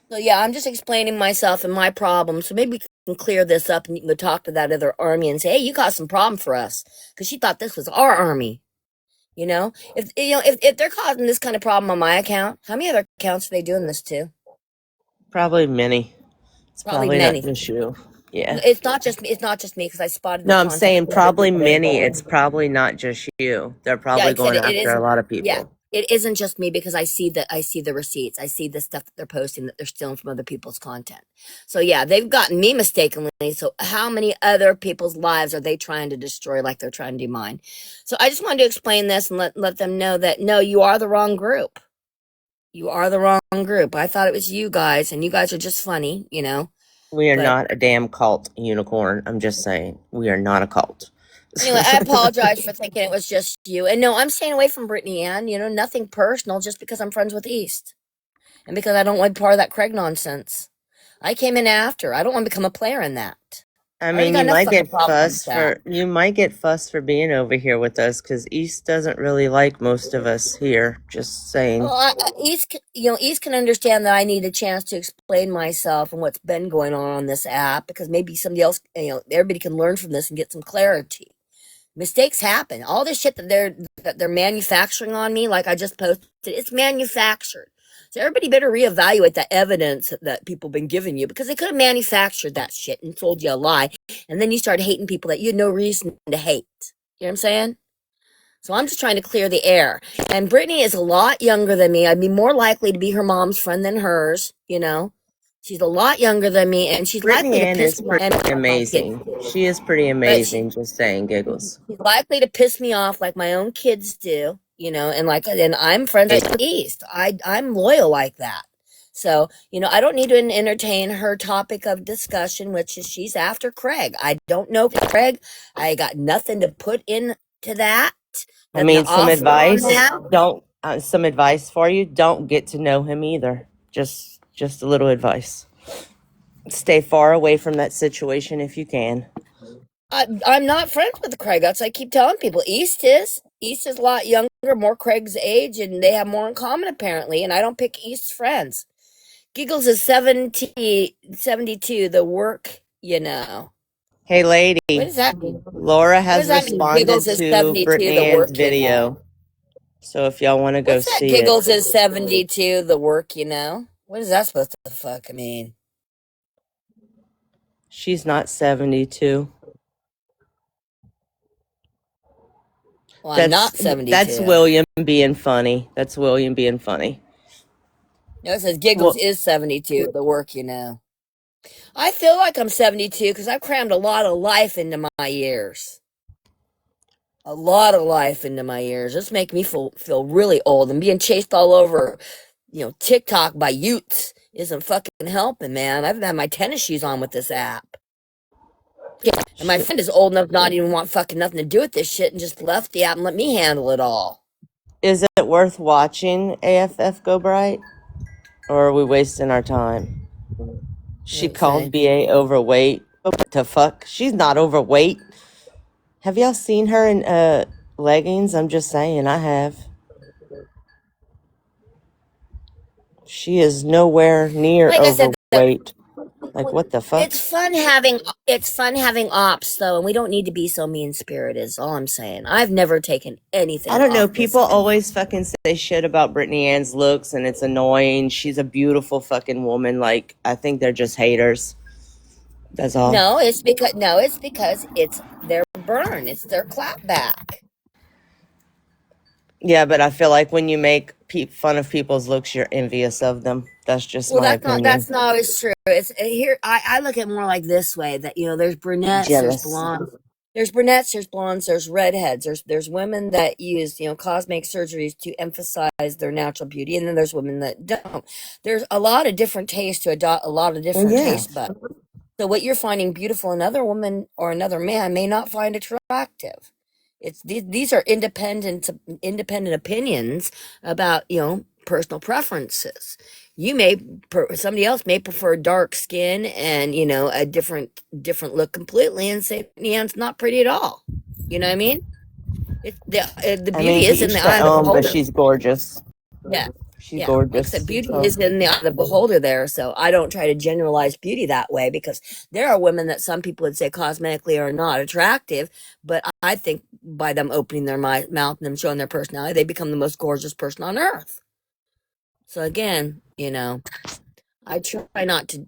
So yeah, I'm just explaining myself and my problems. So maybe can clear this up, and you can go talk to that other army and say, hey, you caused some problem for us, because she thought this was our army. You know, if they're causing this kind of problem on my account, how many other accounts are they doing this to? Probably many. It's Probably not many. just you. Yeah. It's not just me. It's not just me, because I spotted No, the I'm content. saying probably many. It's probably not just you. They're Yeah, probably like I said, going it after a isn't. lot of Yeah, people. it isn't just me, because I see the receipts. I see the stuff that they're posting, that they're stealing from other people's content. So yeah, they've gotten me mistakenly. So how many other people's lives are they trying to destroy, like they're trying to do mine? So I just wanted to explain this and let them know that no, you are the wrong group. You are the wrong group. I thought it was you guys, and you guys are just funny, you know. We are But not a damn cult, Unicorn. I'm just saying. We are not a cult. anyway, I apologize for thinking it was just you. And no, I'm staying away from Brittany Ann. You know, nothing personal, just because I'm friends with East. And because I don't want part of that Craig nonsense. I came in after. I don't want to become a player in that. I I already mean, got enough fucking problems with that. you might get fussed for being over here with us, because East doesn't really like most of us here. Just saying. Well, East can understand that I need a chance to explain myself and what's been going on this app, because maybe somebody else, everybody can learn from this and get some clarity. Mistakes happen. All this shit that they're manufacturing on me, like I just posted, it's manufactured. So everybody better reevaluate the evidence that people been giving you, because they could have manufactured that shit and told you a lie, and then you start hating people that you had no reason to hate. You know what I'm saying? So I'm just trying to clear the air. And Brittany is a lot younger than me. I'd be more likely to be her mom's friend than hers, you know. She's a lot younger than me, and she's Brittany likely to Ann piss is me off. pretty amazing. She is pretty amazing, just saying, giggles. She's likely to piss me off like my own kids do, you know, and I'm friends with East. I'm loyal like that. So, I don't need to entertain her topic of discussion, which is she's after Craig. I don't know Craig. I got nothing to put into that. I mean, some advice. Don't. Some advice for you. Don't get to know him either. Just a little advice. Stay far away from that situation if you can. I'm not friends with Craig. That's I keep telling people. East is a lot younger, more Craig's age, and they have more in common apparently. And I don't pick East's friends. Giggles is 72. The work, you know. Hey, lady. What does that mean? Laura has What does that mean? responded Giggles is to 72. Brittany The work, Ann's video. So if y'all want to go What's that? see Giggles it. is 72. The work, you know. What is that supposed to fuck mean? She's not 72. Well, I'm not 72. That's William being funny. That's William being funny. No, it says Giggles is 72. The work, you know. I feel like I'm 72 because I've crammed a lot of life into my years. A lot of life into my years. It's making me feel really old, and being chased all over, TikTok by youths isn't fucking helping, man. I've had my tennis shoes on with this app. And my friend is old enough not even want fucking nothing to do with this shit and just left the app and let me handle it all. Is it worth watching AFF go bright? Or are we wasting our time? She called BA overweight. What the fuck? She's not overweight. Have y'all seen her in leggings? I'm just saying, I have. She is nowhere near overweight. Like, what the fuck? It's fun having ops though, and we don't need to be so mean spirited, is all I'm saying. I've never taken anything. I don't know. People always fucking say shit about Brittany Ann's looks, and it's annoying. She's a beautiful fucking woman. Like, I think they're just haters. That's all. No, it's because it's their burn. It's their clapback. Yeah, but I feel like when you make fun of people's looks, you're envious of them. That's just my opinion. That's not always true. It's here. I look at it more like this way: that there's brunettes, there's blondes, there's blondes, there's redheads, there's women that use cosmetic surgeries to emphasize their natural beauty, and then there's women that don't. There's a lot of different tastes to adopt a lot of different taste buds. So what you're finding beautiful in another woman or another man may not find attractive. These are independent opinions about personal preferences. Somebody else may prefer dark skin and a different look completely, and say Neon's not pretty at all. You know what I mean? The beauty is in the eye of the beholder. But she's gorgeous. Yeah, She's Yeah, like I gorgeous. said, beauty So is in the eye of the beholder there. So I don't try to generalize beauty that way because there are women that some people would say cosmetically are not attractive, but I think by them opening their mouth and them showing their personality, they become the most gorgeous person on earth. So again, I try not to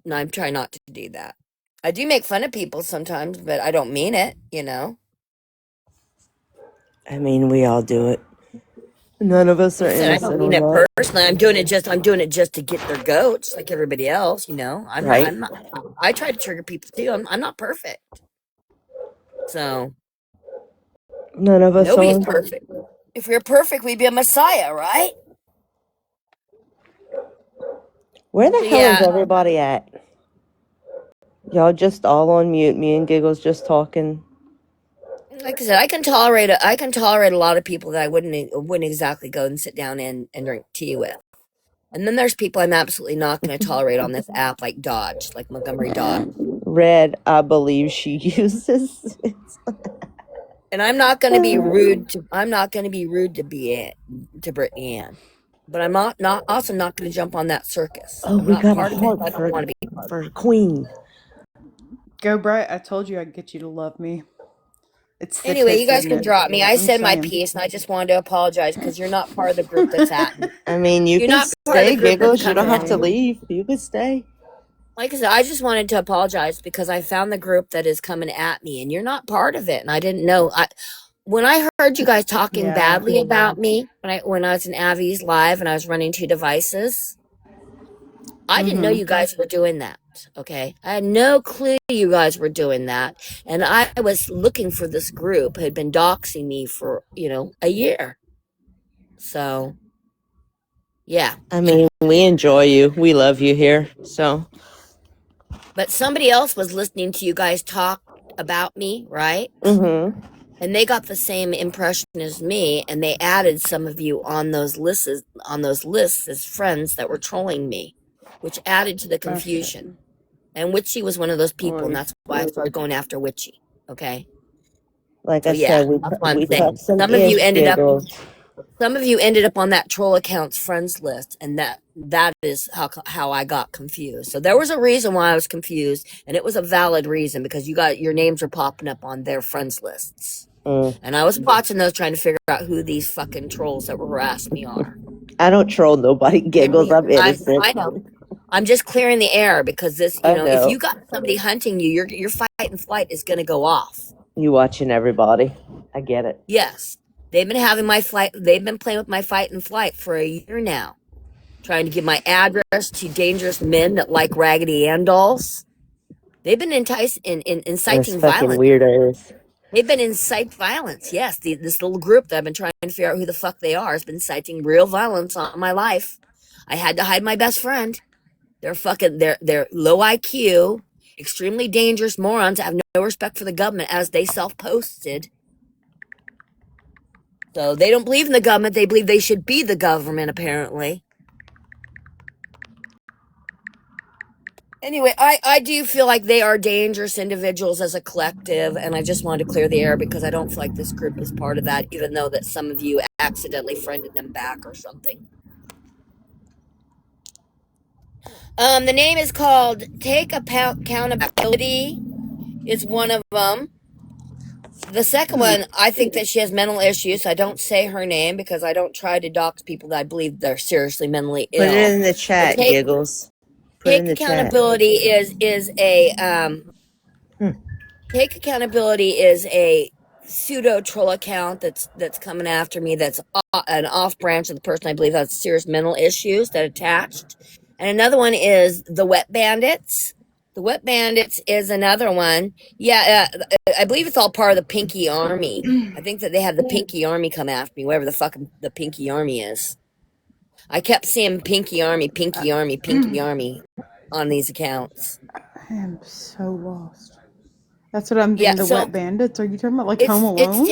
do that. I do make fun of people sometimes, but I don't mean it. I mean, we all do it. None of us are Like I said, I don't innocent mean on it that. personally. I'm doing it just to get their goats, like everybody else. Right? I'm not. I try to trigger people too. I'm not perfect, so None of us nobody's are. perfect. If we were perfect, we'd be a messiah, right? Where the So hell is yeah, everybody at? Y'all just all on mute. Me and Giggles just talking. like I said, I can tolerate a lot of people that I wouldn't exactly go and sit down and drink tea with. And then there's people I'm absolutely not going to tolerate on this app, like Dodge, like Montgomery Dodge. Red, I believe she uses. And I'm not going to be rude to Brittany Ann. But I'm not also not going to jump on that circus. Oh, I'm we not got a part of it. heart I don't want to be part of for Queen. Go Bright, I told you I'd get you to love me. It's it. the Anyway, you tits, guys isn't can it? drop me. I I'm said my saying. piece, and I just wanted to apologize because you're not part of the group that's at me. I mean, you You're can not part of the stay, group that's Giggles. You don't coming have at to me. leave. You can stay. Like I said, I just wanted to apologize because I found the group that is coming at me, and you're not part of it. And I didn't know. When I heard you guys talking Yeah. badly about me when I was in Avi's live and I was running 2 devices, I didn't know you guys were doing that. Okay, I had no clue you guys were doing that, and I was looking for this group who had been doxing me for a year. So yeah, I mean, we enjoy you. We love you here. So, but somebody else was listening to you guys talk about me, right? And they got the same impression as me, and they added some of you on those lists as friends that were trolling me, which added to the confusion. And Witchy was one of those people, and that's why I started going after Witchy. Okay. like So I yeah, said, that's what I'm we saying. caught some Some of you ish, ended up Giggles. on that troll account's friends list, and that is how I got confused. So there was a reason why I was confused, and it was a valid reason because your names are popping up on their friends lists. And I was watching those, trying to figure out who these fucking trolls that were harassing me are. I don't troll nobody, Giggles. I'm innocent. I know. I'm just clearing the air because this, I if know. you got somebody hunting you, your fight and flight is going to go off. You watching everybody. I get it. Yes. They've been playing with my fight and flight for a year now, trying to give my address to dangerous men that like Raggedy Ann dolls. They've been Those inciting fucking violence. weirdos. They've been inciting violence. Yes, this little group that I've been trying to figure out who the fuck they are has been inciting real violence on my life. I had to hide my best friend. They're low IQ, extremely dangerous morons that have no respect for the government, as they self-posted. So they don't believe in the government. They believe they should be the government, apparently. Anyway, I do feel like they are dangerous individuals as a collective, and I just wanted to clear the air because I don't feel like this group is part of that, even though that some of you accidentally friended them back or something. The name is called Take Accountability. Is one of them. The second one, I think that she has mental issues. So I don't say her name because I don't try to dox people that I believe they're seriously mentally ill. Put it in the chat, Giggles. Put it in the accountability is a Take accountability is a pseudo troll account that's coming after me. That's an off branch of the person I believe has serious mental issues that attached. And another one is the Wet Bandits. The Wet Bandits is another one. Yeah, I believe it's all part of the Pinky Army. I think that they have the Pinky Army come after me, whatever the fuck the Pinky Army is. I kept seeing Pinky Army, Pinky Army, Pinky Army on these accounts. I am so lost. That's what I'm thinking. The Wet Bandits. Are you talking about like Home Alone?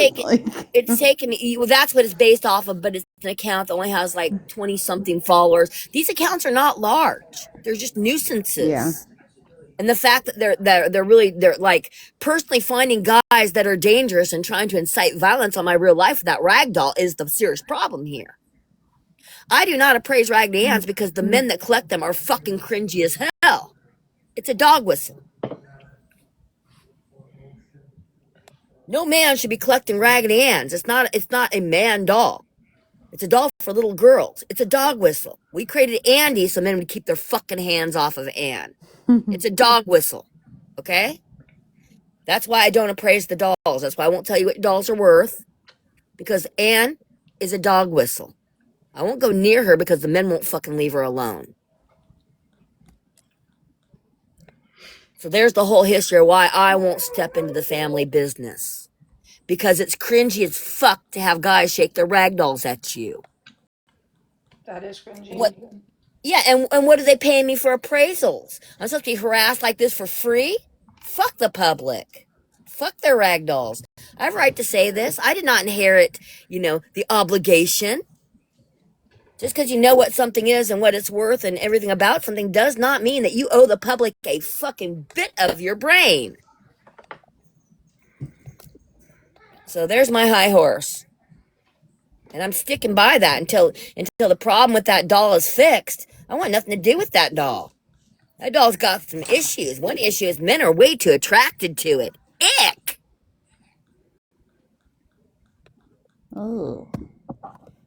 It's taken me. Well, that's what it's based off of, but it's an account that only has like 20 something followers. These accounts are not large. They're just nuisances. Yeah. And the fact that they're like personally finding guys that are dangerous and trying to incite violence on my real life with that rag doll is the serious problem here. I do not appraise Raggedy Anns because the men that collect them are fucking cringy as hell. It's a dog whistle. No man should be collecting Raggedy Anns. It's not a man doll. It's a doll for little girls. It's a dog whistle. We created Andy so men would keep their fucking hands off of Ann. It's a dog whistle. Okay? That's why I don't appraise the dolls. That's why I won't tell you what dolls are worth. Because Ann is a dog whistle. I won't go near her because the men won't fucking leave her alone. So there's the whole history of why I won't step into the family business. Because it's cringy as fuck to have guys shake their rag dolls at you. That is cringy. What? Yeah, and what are they paying me for appraisals? I'm supposed to be harassed like this for free? Fuck the public. Fuck their rag dolls. I have a right to say this. I did not inherit, the obligation. Just because you know what something is and what it's worth and everything about something does not mean that you owe the public a fucking bit of your brain. So there's my high horse. And I'm sticking by that until the problem with that doll is fixed. I want nothing to do with that doll. That doll's got some issues. One issue is men are way too attracted to it. Ick! Oh.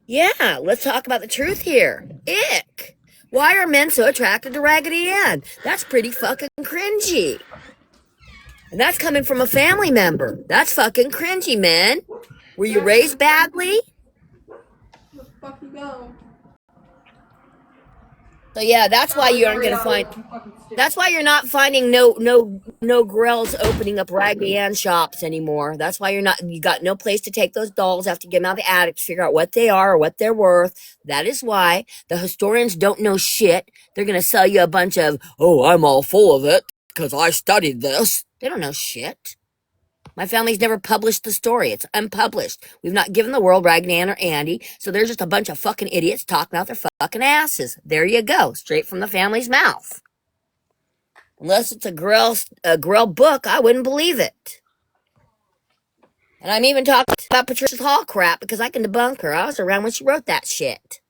Yeah, let's talk about the truth here. Ick! Why are men so attracted to Raggedy Ann? That's pretty fucking cringy. And that's coming from a family member. That's fucking cringy, man. Were you raised badly? Where the fuck you go? So yeah, that's why you aren't gonna find. That's why you're not finding no grills opening up Raggedy Ann shops anymore. That's why you got no place to take those dolls. Have to get them out of the attic to figure out what they are or what they're worth. That is why the historians don't know shit. They're gonna sell you a bunch of, oh, I'm all full of it because I studied this. They don't know shit. My family's never published the story. It's unpublished. We've not given the world Raggedy Ann or Andy, so they're just a bunch of fucking idiots talking out their fucking asses. There you go, straight from the family's mouth. Unless it's a Grill book, I wouldn't believe it. And I'm even talking about Patricia Hall crap because I can debunk her. I was around when she wrote that shit.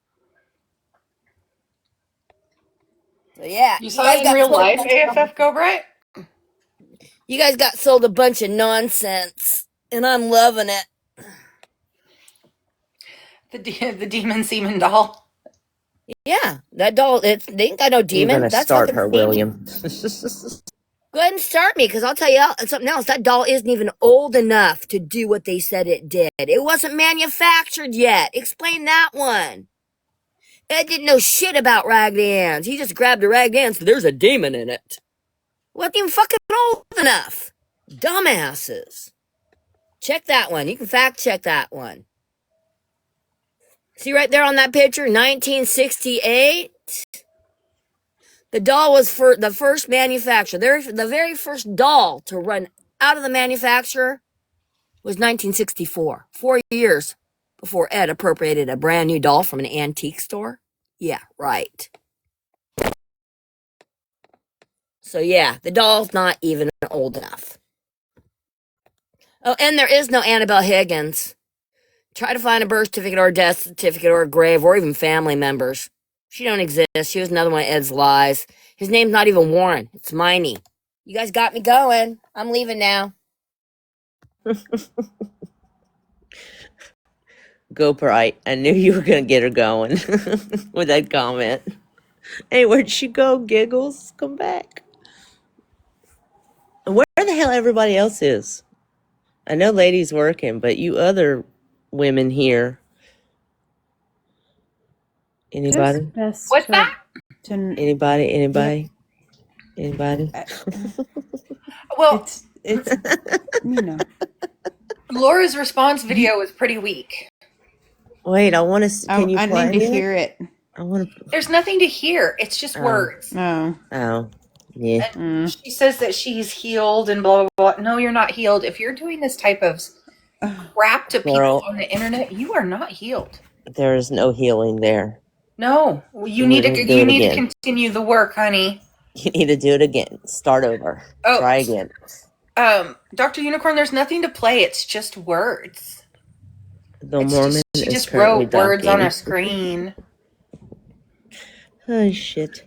So yeah. You saw it in real life, AFF Go Brett? You guys got sold a bunch of nonsense, and I'm loving it. The demon semen doll. Yeah, that doll, they ain't got no demon. You're gonna That's start fucking her, semen. William. Go ahead and start me, because I'll tell you something else. That doll isn't even old enough to do what they said it did. It wasn't manufactured yet. Explain that one. Ed didn't know shit about Raggedy Ann's. He just grabbed a Raggedy Ann, so there's a demon in it. Wasn't even fucking old enough. Dumbasses. Check that one. You can fact check that one. See right there on that picture, 1968? The doll was for the first manufacturer. The very first doll to run out of the manufacturer was 1964. 4 years before Ed appropriated a brand new doll from an antique store. Yeah, right. So yeah, the doll's not even old enough. Oh, and there is no Annabelle Higgins. Try to find a birth certificate or a death certificate or a grave or even family members. She don't exist. She was another one of Ed's lies. His name's not even Warren. It's Miney. You guys got me going. I'm leaving now. Go Bright. I knew you were going to get her going with that comment. Hey, where'd she go, Giggles? Come back. Where the hell everybody else is? I know Lady's working, but you other women here. Anybody? What's that? Anybody? Well, it's you know. Laura's response video was pretty weak. Wait, I want to. Can you I play need to hear it. I want to. There's nothing to hear. It's just words. No. Oh, yeah. And she says that she's healed and blah, blah, blah. No, you're not healed. If you're doing this type of crap to people on the internet, you are not healed. There is no healing there. No, you need to continue the work, honey. You need to do it again. Start over. Oh. Try again. Dr. Unicorn, there's nothing to play. It's just words. The Mormon She is just wrote currently words on dunking. a screen. Oh, shit.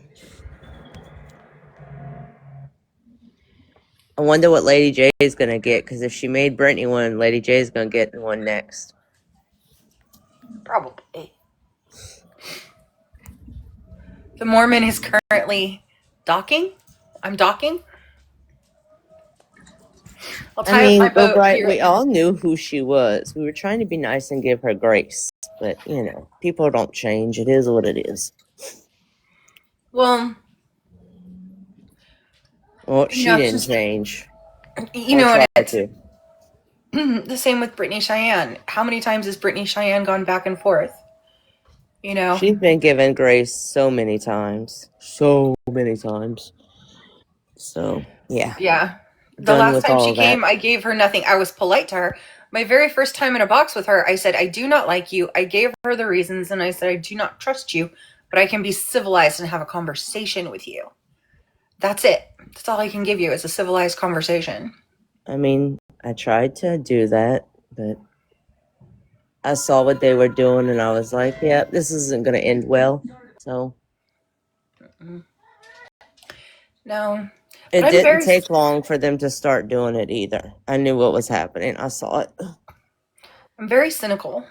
I wonder what Lady J is going to get, because if she made Brittany one, Lady J is going to get one next. Probably. The Mormon is currently docking. I'm docking. I'll tie up my boat Bright, here. we all knew who she was. We were trying to be nice and give her grace. But, people don't change. It is what it is. Well, She didn't change. You know what? Tried to. The same with Brittany Cheyenne. How many times has Brittany Cheyenne gone back and forth? She's been given grace so many times. So many times. So, yeah. Yeah. The Done last with time all she that. came, I gave her nothing. I was polite to her. My very first time in a box with her, I said, I do not like you. I gave her the reasons, and I said, I do not trust you, but I can be civilized and have a conversation with you. That's it. That's all I can give you is a civilized conversation. I tried to do that, but I saw what they were doing, and I was like, yeah, this isn't going to end well. So. No. It didn't take long for them to start doing it either. I knew what was happening. I saw it. I'm very cynical.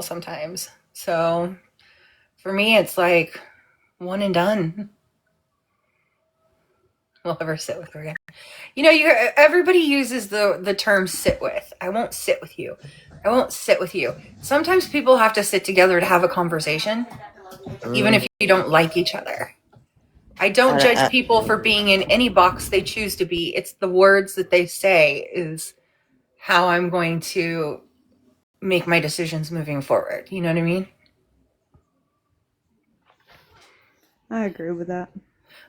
Sometimes. So for me, it's like one and done. We'll never sit with her again. Everybody uses the term sit with. I won't sit with you. I won't sit with you. Sometimes people have to sit together to have a conversation, even if you don't like each other. I don't judge people for being in any box they choose to be. It's the words that they say is how I'm going to make my decisions moving forward. You know what I mean? I agree with that.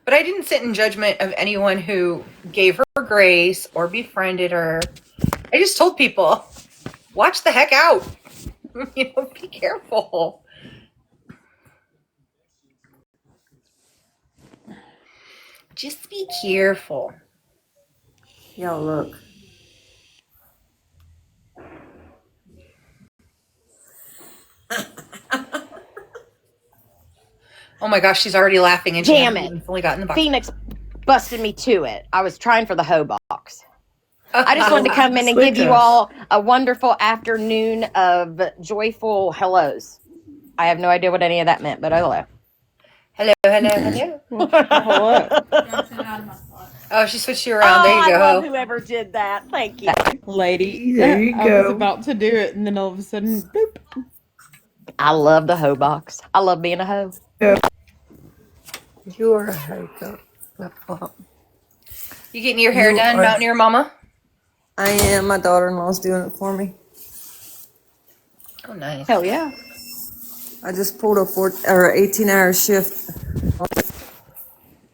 But I didn't sit in judgment of anyone who gave her grace or befriended her. I just told people, watch the heck out. Be careful. Just be careful. Yo, look. Oh my gosh, she's already laughing and Damn she hasn't even fully gotten the box. Phoenix busted me to it. I was trying for the hoe box. I just wanted to come in and give you all a wonderful afternoon of joyful hellos. I have no idea what any of that meant, but hello. Hello. Oh, she switched you around. There you I go. love whoever did that. Thank you. Lady, There you I was go. about to do it, and then all of a sudden, boop. I love the hoe box. I love being a hoe. You're a hoe. You getting your hair done, Mountaineer Mama? I am. My daughter-in-law's doing it for me. Oh, nice. Hell yeah. I just pulled a 18-hour shift.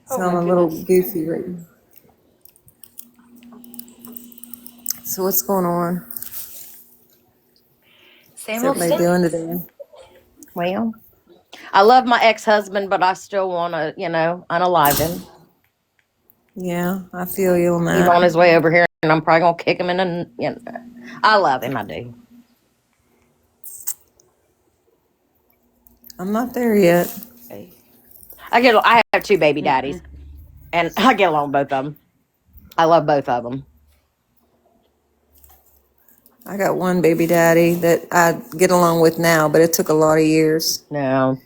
So I'm a little goofy right now. So what's going on? Same What's old everybody stuff. doing today? Well, I love my ex-husband, but I still want to, unalive him. Yeah, I feel you on that. He's on his way over here, and I'm probably going to kick him in the, I love him, I do. I'm not there yet. I have two baby daddies, and I get along with both of them. I love both of them. I got one baby daddy that I get along with now, but it took a lot of years. No.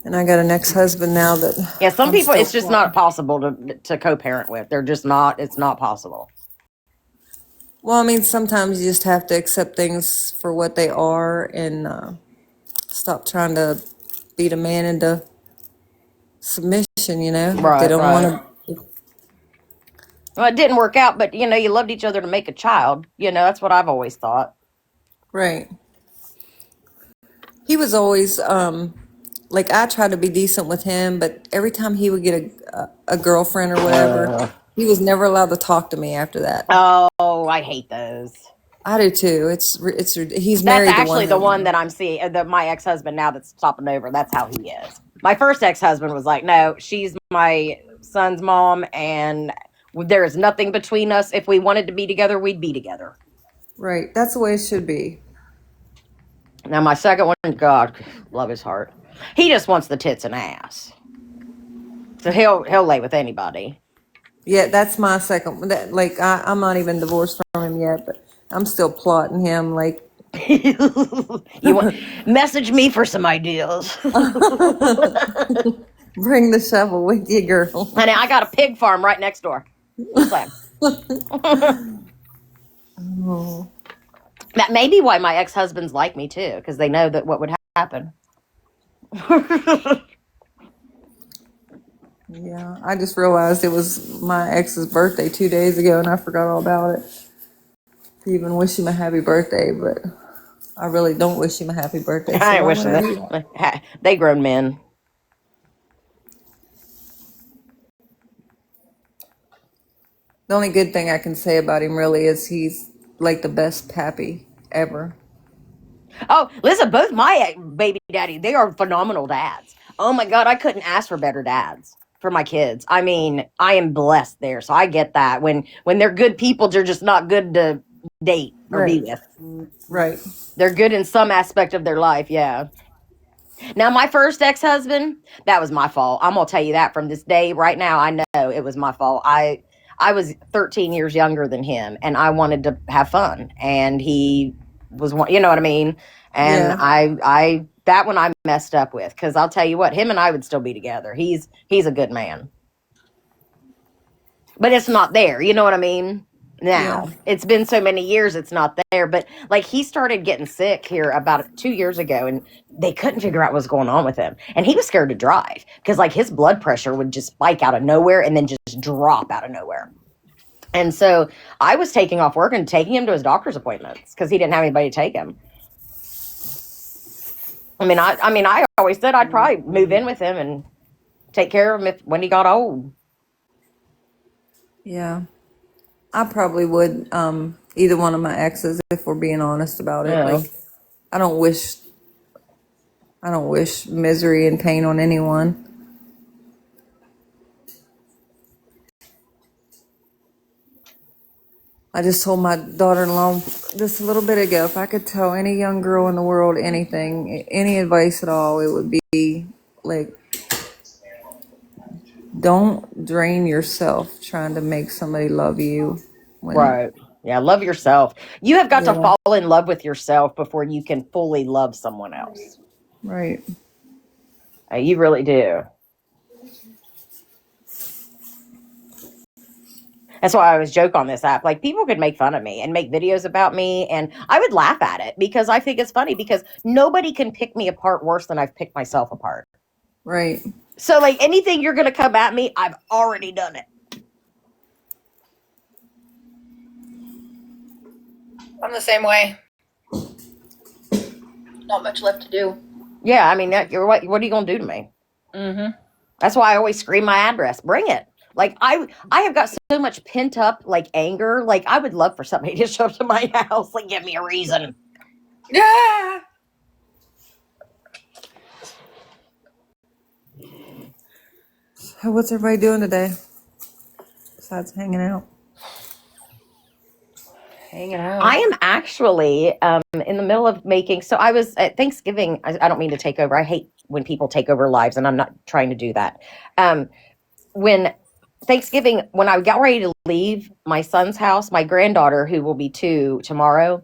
And I got an ex-husband now that... Yeah, some people, it's just not possible to co-parent with. They're just not, it's not possible. Well, sometimes you just have to accept things for what they are and stop trying to beat a man into submission, Right, they don't right. want to... Well, it didn't work out, but, you loved each other to make a child. That's what I've always thought. Right. He was always, I tried to be decent with him, but every time he would get a girlfriend or whatever, he was never allowed to talk to me after that. Oh, I hate those. I do too. He's That's married actually the one that I'm seeing, my ex-husband now that's stopping over. That's how he is. My first ex-husband was like, no, she's my son's mom, and there is nothing between us. If we wanted to be together, we'd be together. Right. That's the way it should be. Now my second one, God, love his heart. He just wants the tits and ass. So he'll lay with anybody. Yeah, that's my second one. Like I'm not even divorced from him yet, but I'm still plotting him. Like, You want message me for some ideas. bring the shovel with you, girl. Honey, I got a pig farm right next door. Just saying. Oh. That may be why my ex-husbands like me too, because they know that what would happen. Yeah, I just realized it was my ex's birthday 2 days ago, and I forgot all about it. To even wish him a happy birthday, but I really don't wish him a happy birthday. So I ain't why would wishing I do that? that. They grown men. The only good thing I can say about him really is he's like the best pappy ever. Oh, listen, both my baby daddy, they are phenomenal dads. Oh my God, I couldn't ask for better dads for my kids. I mean, I am blessed there, so I get that. When they're good people, they're just not good to date or be with. Right. They're good in some aspect of their life, yeah. Now, my first ex-husband, that was my fault. I'm gonna tell you that from this day right now. I know it was my fault. I was 13 years younger than him, and I wanted to have fun, and he was one. You know what I mean? And Yeah. I that one I messed up with, because I'll tell you what, him and I would still be together. He's a good man, but it's not there. You know what I mean? Now it's been so many years, it's not there. But like, he started getting sick here about 2 years ago, and they couldn't figure out what's going on with him, and he was scared to drive because like his blood pressure would just spike out of nowhere and then just drop out of nowhere. And so I was taking off work and taking him to his doctor's appointments because he didn't have anybody to take him. I always said I'd probably move in with him and take care of him when he got old. Yeah. I probably would, either one of my exes, if we're being honest about it. Yeah. Like, I don't wish misery and pain on anyone. I just told my daughter-in-law just a little bit ago, if I could tell any young girl in the world anything, any advice at all, it would be like, don't drain yourself trying to make somebody love you. Right. Yeah, love yourself. You have got to Yeah. fall in love with yourself before you can fully love someone else. Right. You really do. That's why I always joke on this app. Like, people could make fun of me and make videos about me, and I would laugh at it because I think it's funny, because nobody can pick me apart worse than I've picked myself apart. Right. So, like, anything you're going to come at me, I've already done it. I'm the same way. Not much left to do. Yeah, I mean, what are you going to do to me? Mm-hmm. That's why I always scream my address. Bring it. Like, I have got so much pent up, like, anger. Like, I would love for somebody to show up to my house. Like, give me a reason. Yeah. So what's everybody doing today besides hanging out? Hanging out. I am actually in the middle of making. So I was at Thanksgiving. I don't mean to take over. I hate when people take over lives, and I'm not trying to do that. When Thanksgiving, when I got ready to leave my son's house, my granddaughter, who will be 2 tomorrow,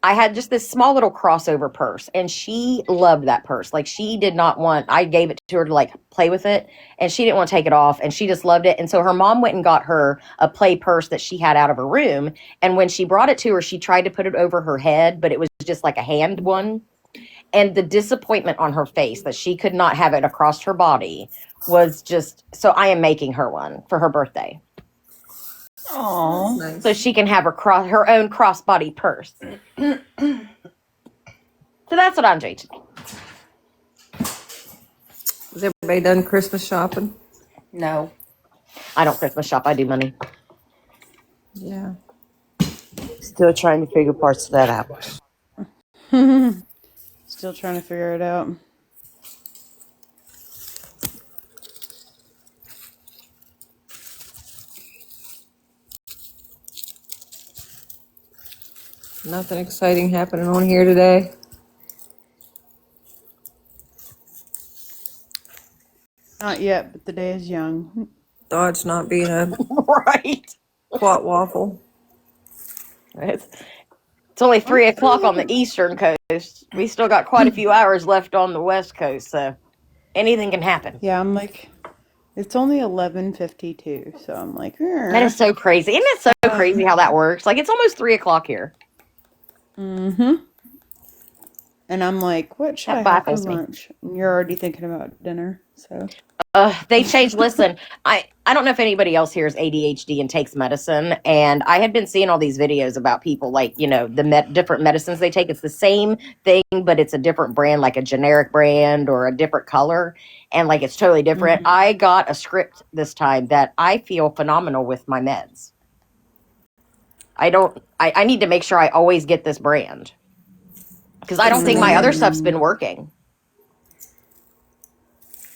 I had just this small little crossover purse, and she loved that purse. Like, she did not want, I gave it to her to like play with it, and she didn't want to take it off, and she just loved it. And so her mom went and got her a play purse that she had out of her room. And when she brought it to her, she tried to put it over her head, but it was just like a hand one. And the disappointment on her face that she could not have it across her body was just, so I am making her one for her birthday. Aww. Nice. So she can have her own crossbody purse. So that's what I'm doing today. Is everybody done Christmas shopping? No. I don't Christmas shop. I do money. Yeah. Still trying to figure parts of that out. Still trying to figure it out. Nothing exciting happening on here today. Not yet, but the day is young. Dodge not being a Right. plot waffle. It's only 3 o'clock on the eastern coast. We still got quite a few hours left on the west coast, so anything can happen. Yeah, I'm like, it's only 11:52, so I'm like, That is so crazy. Isn't it so crazy how that works? Like, it's almost 3 o'clock here. Mm-hmm. And I'm like, what should That I have for baffles me. lunch? And you're already thinking about dinner, so. They changed. Listen, I don't know if anybody else here is ADHD and takes medicine, and I had been seeing all these videos about people like, the different medicines they take. It's the same thing, but it's a different brand, like a generic brand or a different color, and like it's totally different. Mhm. I got a script this time that I feel phenomenal with my meds. I need to make sure I always get this brand because I don't think my other stuff's been working.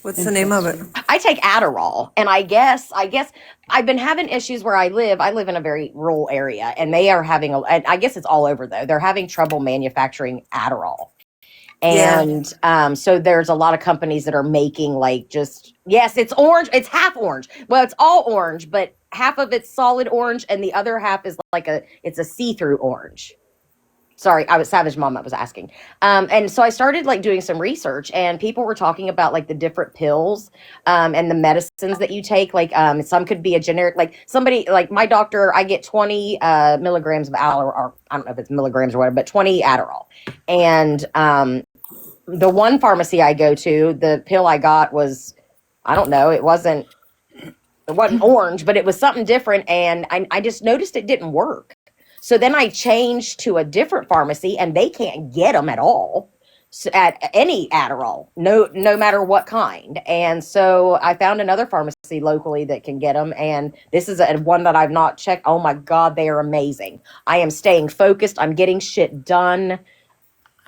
What's the name of it? I take Adderall, and I guess I've been having issues where I live. I live in a very rural area, and they are having and I guess it's all over though. They're having trouble manufacturing Adderall. And so there's a lot of companies that are making like yes, it's orange. It's half orange. Well, it's all orange, but half of it's solid orange, and the other half is it's a see-through orange. Sorry, I was Savage Mama was asking. And so I started like doing some research, and people were talking about like the different pills and the medicines that you take. Like some could be a generic, like somebody like my doctor, I get 20 milligrams of Adderall, or I don't know if it's milligrams or whatever, but 20 Adderall. And the one pharmacy I go to, the pill I got was, I don't know, it wasn't orange, but it was something different. And I just noticed it didn't work. So then I changed to a different pharmacy, and they can't get them at all at any Adderall, no matter what kind. And so I found another pharmacy locally that can get them. And this is one that I've not checked. Oh my God, they are amazing. I am staying focused. I'm getting shit done.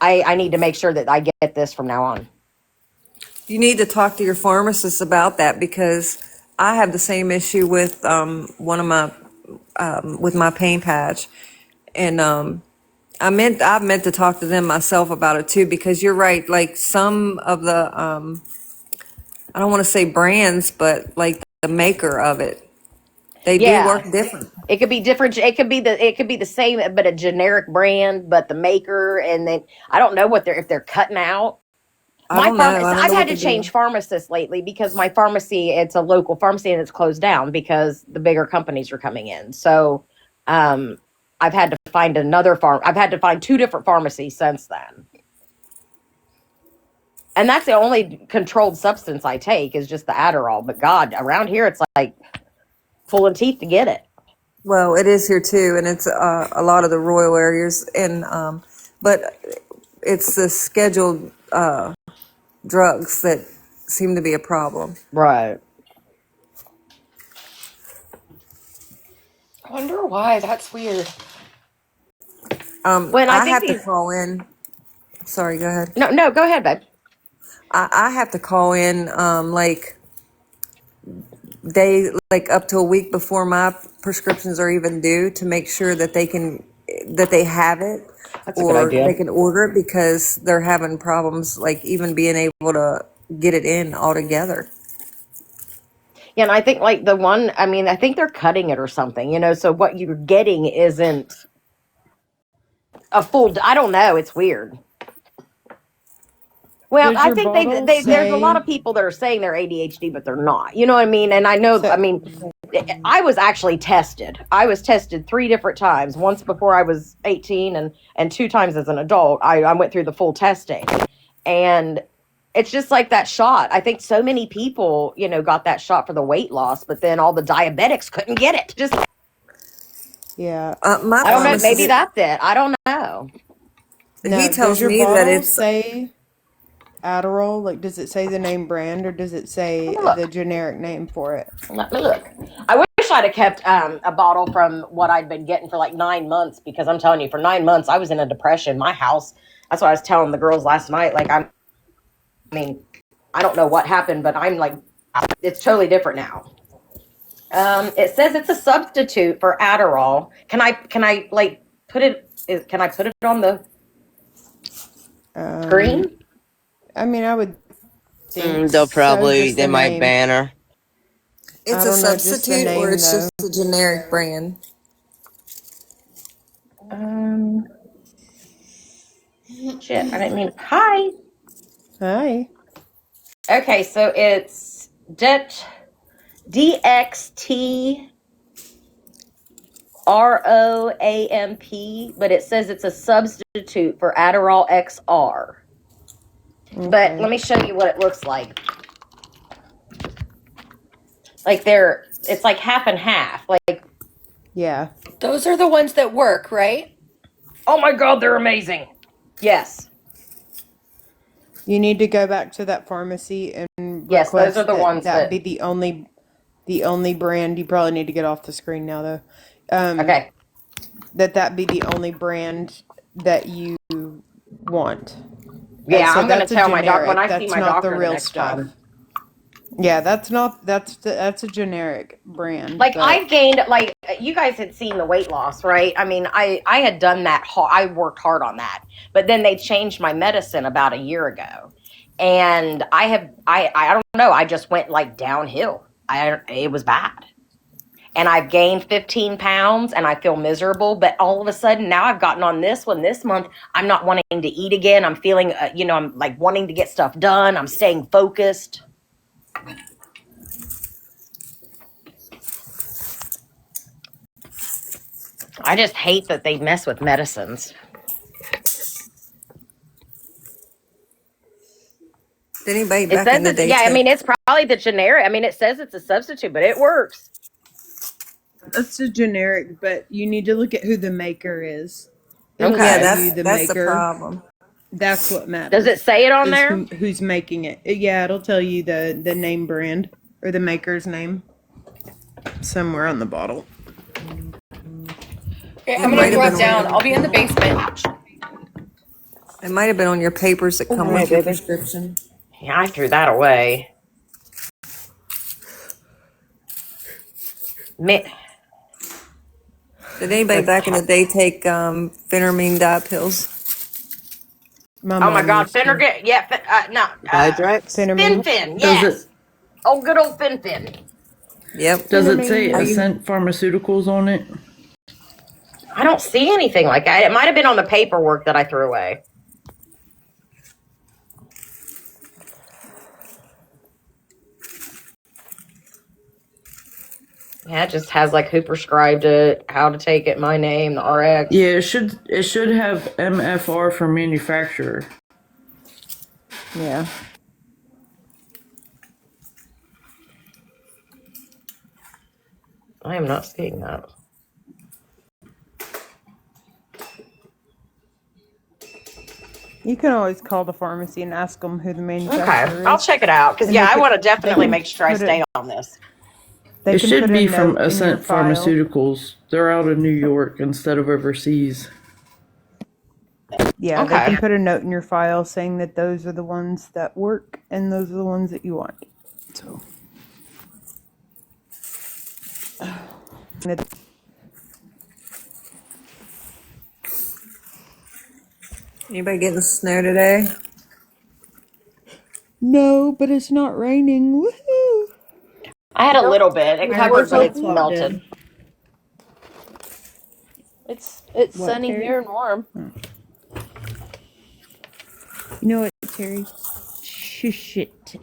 I need to make sure that I get this from now on. You need to talk to your pharmacist about that because I have the same issue with one of my with my pain patch, and I've meant to talk to them myself about it too because you're right. Like some of the I don't want to say brands, but like the maker of it, they do work different. It could be different. It could be the same, but a generic brand, but the maker, and then I don't know if they're cutting out. I've had to change pharmacists lately because my pharmacy, it's a local pharmacy and it's closed down because the bigger companies are coming in. So I've had to find I've had to find 2 different pharmacies since then. And that's the only controlled substance I take is just the Adderall. But God, around here it's like pulling teeth to get it. Well, it is here too, and it's a lot of the rural areas, and but it's the scheduled drugs that seem to be a problem. Right. I wonder why. That's weird. I have to call in. Sorry, go ahead. No, go ahead, babe. I have to call in like up to a week before my prescriptions are even due to make sure that they have it. That's a good idea. They can order it because they're having problems like even being able to get it in altogether. Yeah, and I think like I think they're cutting it or something, so what you're getting isn't a full, I don't know, it's weird. Well, I think there's a lot of people that are saying they're ADHD, but they're not. You know what I mean? And I know, I was actually tested. I was tested 3 different times. Once before I was 18 and 2 times as an adult. I went through the full testing. And it's just like that shot. I think so many people, got that shot for the weight loss, but then all the diabetics couldn't get it. Just yeah. I don't know. Maybe that's it. I don't know. Now, he tells does me your that bottle it's say Adderall? Like, does it say the name brand or does it say the generic name for it? Let me look. I wish I'd have kept a bottle from what I'd been getting for like 9 months because I'm telling you, for 9 months I was in a depression. My house. That's what I was telling the girls last night. Like I don't know what happened, but I'm like, it's totally different now. It says it's a substitute for Adderall. Can I like put it? Can I put it on the screen? I mean, I would think They'll so. probably, Just they the might name. ban her. It's I a don't know, just the substitute or name it's though. just a generic brand? Shit, I didn't mean. Hi. Hi. Okay, so it's DXTROAMP, but it says it's a substitute for Adderall XR. Okay. But let me show you what it looks like. Like it's like half and half. Like, yeah. Those are the ones that work, right? Oh my God, they're amazing. Yes. You need to go back to that pharmacy and Yes, those are request the ones that be the only brand. You probably need to get off the screen now though. Okay. That be the only brand that you want. Yeah, So I'm gonna that's a tell my doc when generic. I see That's my not the doctor the real next stuff. time. Yeah, that's a generic brand. Like but I've gained, like you guys had seen the weight loss, right? I mean, I had done that. I worked hard on that, but then they changed my medicine about a year ago, and I don't know. I just went like downhill. It was bad, and I've gained 15 pounds, and I feel miserable. But all of a sudden, now I've gotten on this one this month. I'm not wanting to eat again. I'm feeling, I'm like wanting to get stuff done. I'm staying focused. I just hate that they mess with medicines. Did anybody It back in says the it's, day yeah, I take? mean, it's probably the generic. I mean, it says it's a substitute, but it works. That's a generic, but you need to look at who the maker is. It'll Okay. Yeah, tell you the that's the maker. problem. That's what matters. Does it say it on is there? who's making it? Yeah, it'll tell you the name brand or the maker's name somewhere on the bottle. Okay, I'm gonna drop down. I'll be in the basement. It might have been on your papers that come Okay, with your baby. prescription. Yeah, I threw that away. Did anybody back in the day take phentermine diet pills? Oh my God, Finnergan. Yeah, Fin. Yes. Oh, good old Fin. Yep. Does it say Ascent Pharmaceuticals on it? I don't see anything like that. It might have been on the paperwork that I threw away. Yeah, it just has like who prescribed it, how to take it, my name, the RX. Yeah, it should have MFR for manufacturer. Yeah. I am not seeing that. You can always call the pharmacy and ask them who the manufacturer is. Okay, I'll check it out because I want to definitely make sure I stay on this. They It can should put a be from note in your Ascent file. Pharmaceuticals. They're out of New York instead of overseas. Yeah, they Okay. can put a note in your file saying that those are the ones that work and those are the ones that you want. So. Anybody getting snow today? No, but it's not raining. Woohoo! I had a little bit. It covered, but it's flip-flop melted. did. It's What, sunny Terry? here and warm. You know what, Terry? Shush it.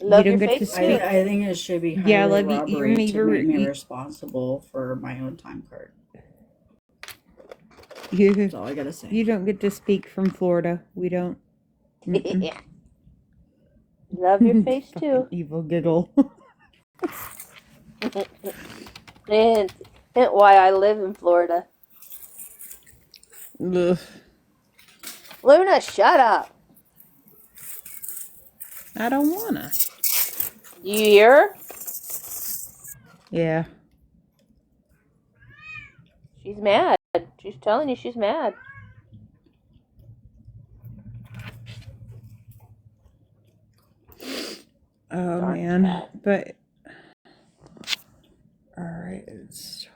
Love you your don't get to face speak. too. I think it should be highway Yeah, love you. robbery You to make me responsible for my own time card. That's all I gotta say. You don't get to speak from Florida. We don't. Love your face too. Evil giggle. And why I live in Florida. Ugh. Luna, shut up. I don't wanna. You hear her? Yeah. She's mad. She's telling you she's mad. Oh man, but all right, it's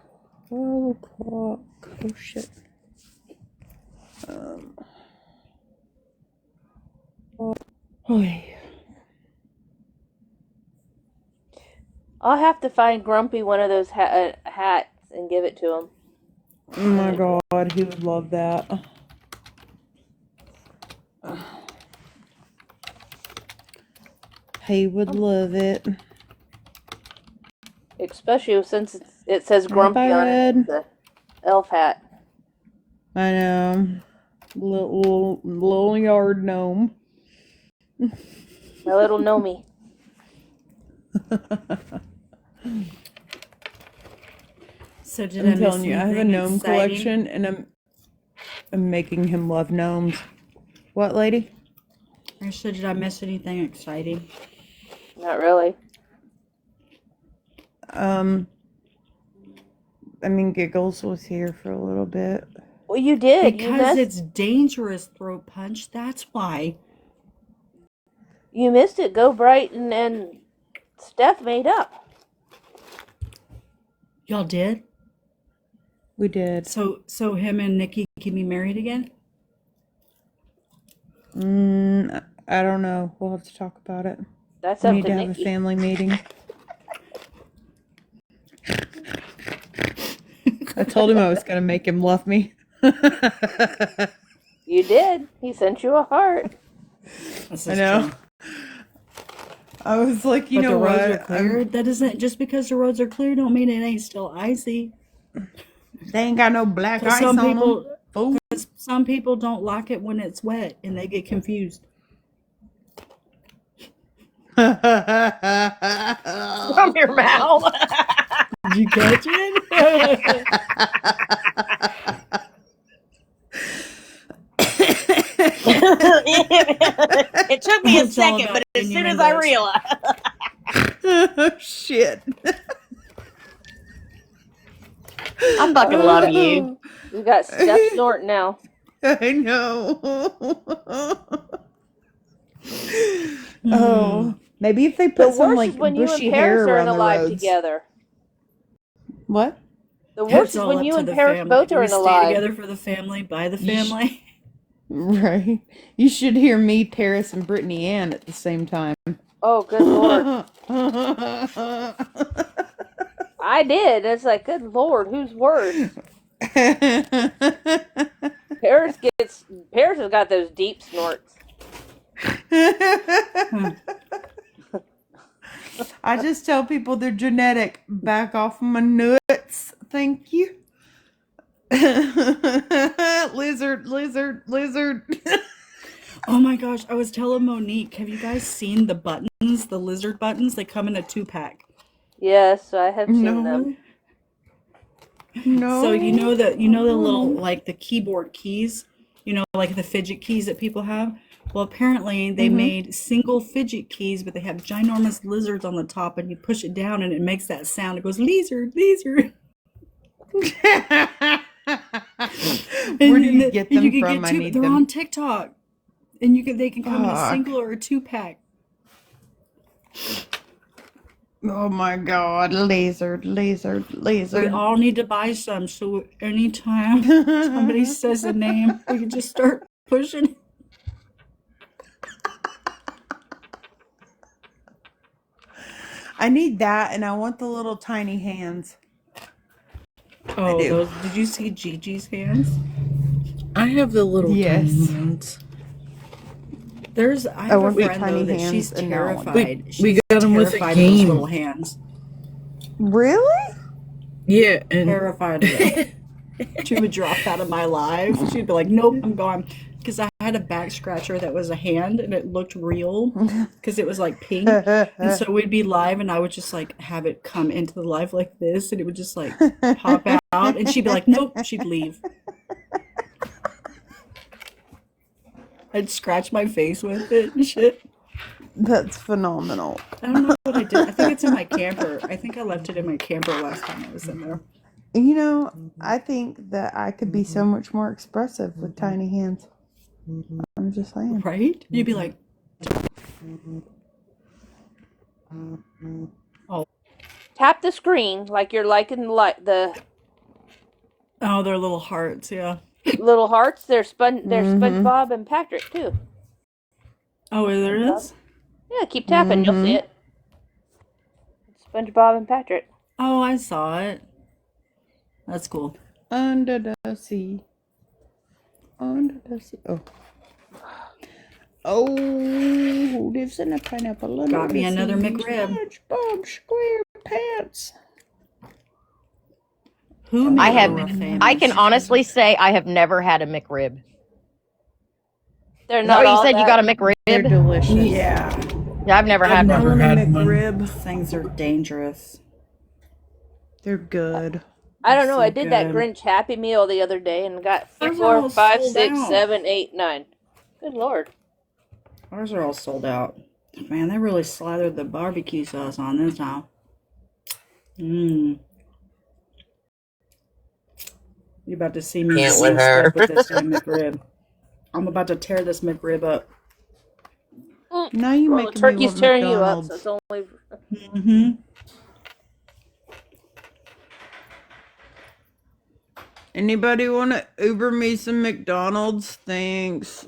12 o'clock. Oh shit. Oh, yeah. I'll have to find Grumpy one of those hats and give it to him. Oh my God, he would love that. He would love it. Especially since it says Grumpy on it. It's an elf hat. I know. Little yard gnome. My little gnomey. So did I'm telling you, I have a gnome exciting? collection, and I'm making him love gnomes. What, lady? I said, did I miss anything exciting? Not really. I mean, Giggles was here for a little bit. Well, you did. Because it's dangerous, throat punch. That's why. You missed it. Go Bright and Steph made up. Y'all did? We did. So him and Nikki can be married again? I don't know. We'll have to talk about it. That's we up need to to have Nikki. a family meeting. I told him I was going to make him love me. You did. He sent you a heart. I know. I was like, you know what? The roads are clear. That doesn't, just because the roads are clear don't mean it ain't still icy. They ain't got no black ice some on people, them. Some people don't like it when it's wet and they get confused. From your mouth. Did you catch it? It took me a second, but as soon as I realized. Oh, shit. I fucking love you. You got Steph snorting now. I know. Oh, maybe if they put some like bushy hair around the roads. Together. What? The worst is when you and Paris both are in a stay live. together for the family, by the family. Right. You should hear me, Paris, and Brittany Ann at the same time. Oh, good Lord. I did. It's like, good Lord, who's worse? Paris has got those deep snorts. I just tell people they're genetic. Back off my nuts. Thank you. Lizard. Oh my gosh, I was telling Monique, have you guys seen the buttons, the lizard buttons? They come in a 2-pack. Yes, I have seen them. No. So you know the little, like, the keyboard keys, like the fidget keys that people have? Well, apparently they made single fidget keys, but they have ginormous lizards on the top, and you push it down and it makes that sound. It goes, lizard. Where do you get them from? I need They're them. on TikTok. And they can come in a single or a 2-pack. Oh my God, lizard. We all need to buy some, so anytime somebody says a name, we can just start pushing. I need that, and I want the little tiny hands. Oh, did you see Gigi's hands? I have the little tiny hands. I have a friend though that she's terrified. We got them with a game. Little hands. Really? Yeah, and Terrified of it. She would drop out of my live. She'd be like, "Nope, I'm gone." Because I had a back scratcher that was a hand, and it looked real because it was like pink. And so we'd be live, and I would just like have it come into the live like this, and it would just like pop out, and she'd be like, "Nope," she'd leave. I'd scratch my face with it and shit. That's phenomenal. I don't know what I did. I think it's in my camper. I think I left it in my camper last time I was in there. I think that I could be so much more expressive with tiny hands. I'm just saying. Right? You'd be like... Oh. Tap the screen like you're liking the... Oh, they're little hearts, yeah. Little hearts. They're SpongeBob and Patrick too. Oh, there it is? Yeah, keep tapping. You'll see it. SpongeBob and Patrick. Oh, I saw it. That's cool. Under the sea. Under the sea. Oh. Oh, who lives in a pineapple under Got me the another sea? McRib. SpongeBob SquarePants. Who made I have. Laura famous? I can honestly say I have never had a McRib. They're Is that not what you all said? You that. got a McRib? They're delicious. Yeah. Yeah, I've never had one. McRib. Things are dangerous. They're good. I don't know. So I did that good. Grinch Happy Meal the other day and got Ours are all 4, 5, sold 6, out. 7, 8, 9. Good Lord. Ours are all sold out. Man, they really slathered the barbecue sauce on this time. Mmm. You're about to see me Can't get with messed her. up with this damn McRib. I'm about to tear this McRib up. Now you Well, the making me turkey's want tearing you up, so McDonald's. it's only. Mm-hmm. Anybody want to Uber me some McDonald's? Thanks.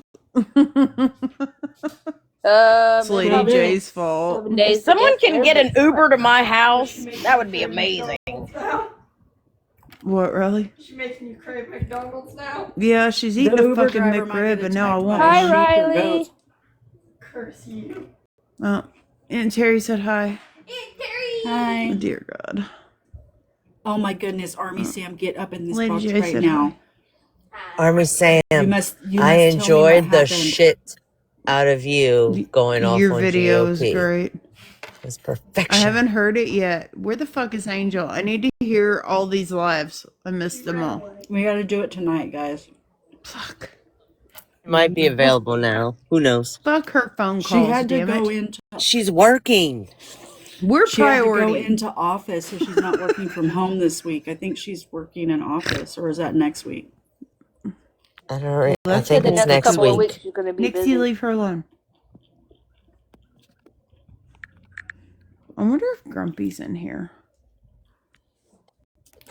It's Lady probably J's fault. 7 days If to someone get can there, get an but- Uber to my house, that would be amazing. What, really? She making you crave McDonald's now? Yeah, she's eating a Uber fucking driver might McRib, get and now I attacked want by a Hi, one. sheep or Riley. goat. Curse you. Oh, and Terry said hi. Hi. Oh, dear God. Oh my goodness, Army Sam, get up in this Lady box J right said now. Army Sam, You must I tell me what enjoyed the happened. shit out of you going off Your on video is GOP. great. It's I perfection. haven't heard it yet. Where the fuck is Angel? I need to hear all these lives. I missed them all. We gotta do it tonight, guys. Fuck. It might be available now. Who knows? Fuck her phone She calls, had to damn go it. into She's working. We're she had to go priority. into office, so she's not working from home this week. I think she's working in office, or is that next week? I don't know. I Let's think The it's next next couple of week. weeks, she's going to be Nixie, busy. leave her alone. I wonder if Grumpy's in here.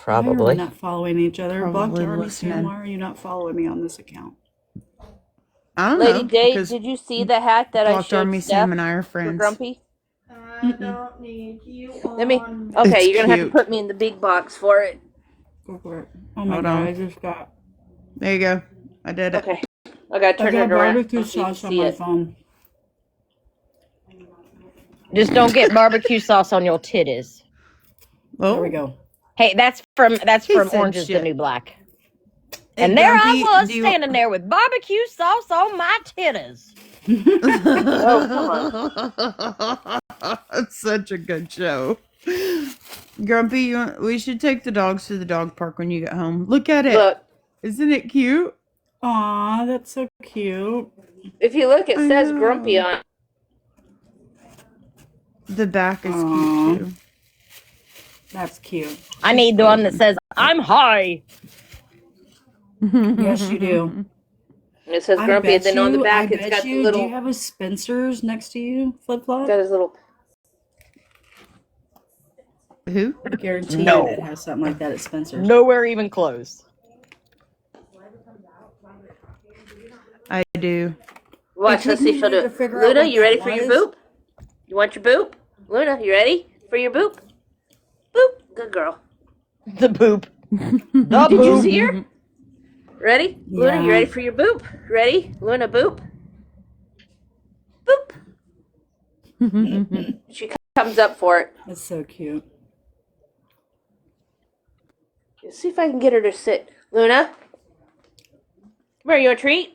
Why are we Probably. not following each other? Blocked Probably Army Sam, listening. why are you not following me on this account? I don't Lady know. J, Because did you see the hat that I Blocked showed Army Steph Sam and I are for friends. Grumpy? I don't need you Let me. on. Okay, It's you're going to have to cute. put me in the big box for it. Go for it. Oh my Hold god, on. I just got There you go. I did it. Okay. I got to I turn got it around barbecue so you can sauce on see my it. phone. Just don't get barbecue sauce on your titties. There we Oh, go. Hey, that's from he said Orange is the shit. New Black. Hey, And there Grumpy, I was do you... standing there with barbecue sauce on my titties. It's such a good show. Grumpy, we should take the dogs to the dog park when you get home. Look at it. Look, Isn't it cute? Aw, that's so cute. if you look, it I says Grumpy know. on it. The back is Aw. cute too. That's cute. I need the one that says, I'm high. Yes, you do. It says I Grumpy, and bet then on the you, back, it's got the do little. you have a Spencer's next to you, Flip Flop? Got his little. Who? I guarantee No. you it has something like that at Spencer's. Nowhere even close. I do. Watch, let's see if she'll do to it. figure out Luna, what you that ready for your was. boop? You want your boop? Luna, you ready for your boop? Boop. Good girl. The boop. Did you see her? Ready? Luna, you Yeah. ready for your boop? Ready? Luna, boop. Boop. She comes up for it. That's so cute. Let's see if I can get her to sit. Luna? Come here, you want a treat?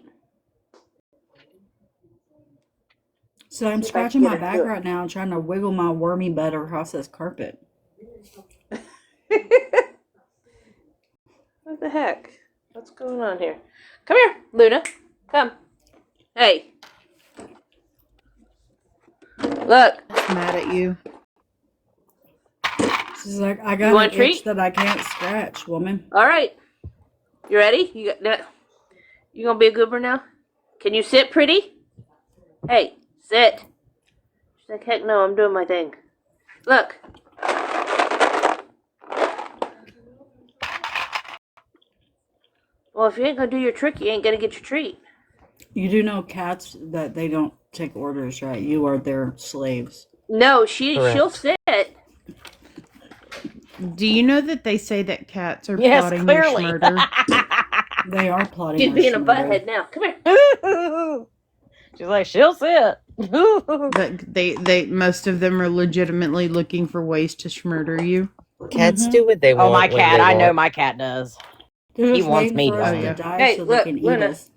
So I'm See if I can scratching get my her to back do it. right now, trying to wiggle my wormy butt across this carpet. What the heck? What's going on here? Come here, Luna. Come. Hey. Look. Mad at you. She's like, I You got want an a treat? itch that I can't scratch, woman. All right. You ready? You gonna be a goober now? Can you sit, pretty? Hey, sit. She's like, heck no, I'm doing my thing. Look. Well, if you ain't gonna do your trick, you ain't gonna get your treat. You do know cats that they don't take orders, right? You are their slaves. No, Correct. she'll sit. Do you know that they say that cats are Yes, plotting clearly. their murder? They are plotting She's our being a murder. butthead now. Come here. She's like, she'll sit. But they most of them are legitimately looking for ways to murder you. Cats do what they want. Oh, my when cat. they I know want. my cat does. They're He just wants waiting me for us to. to die Hey, so look, they can eat Luna. us.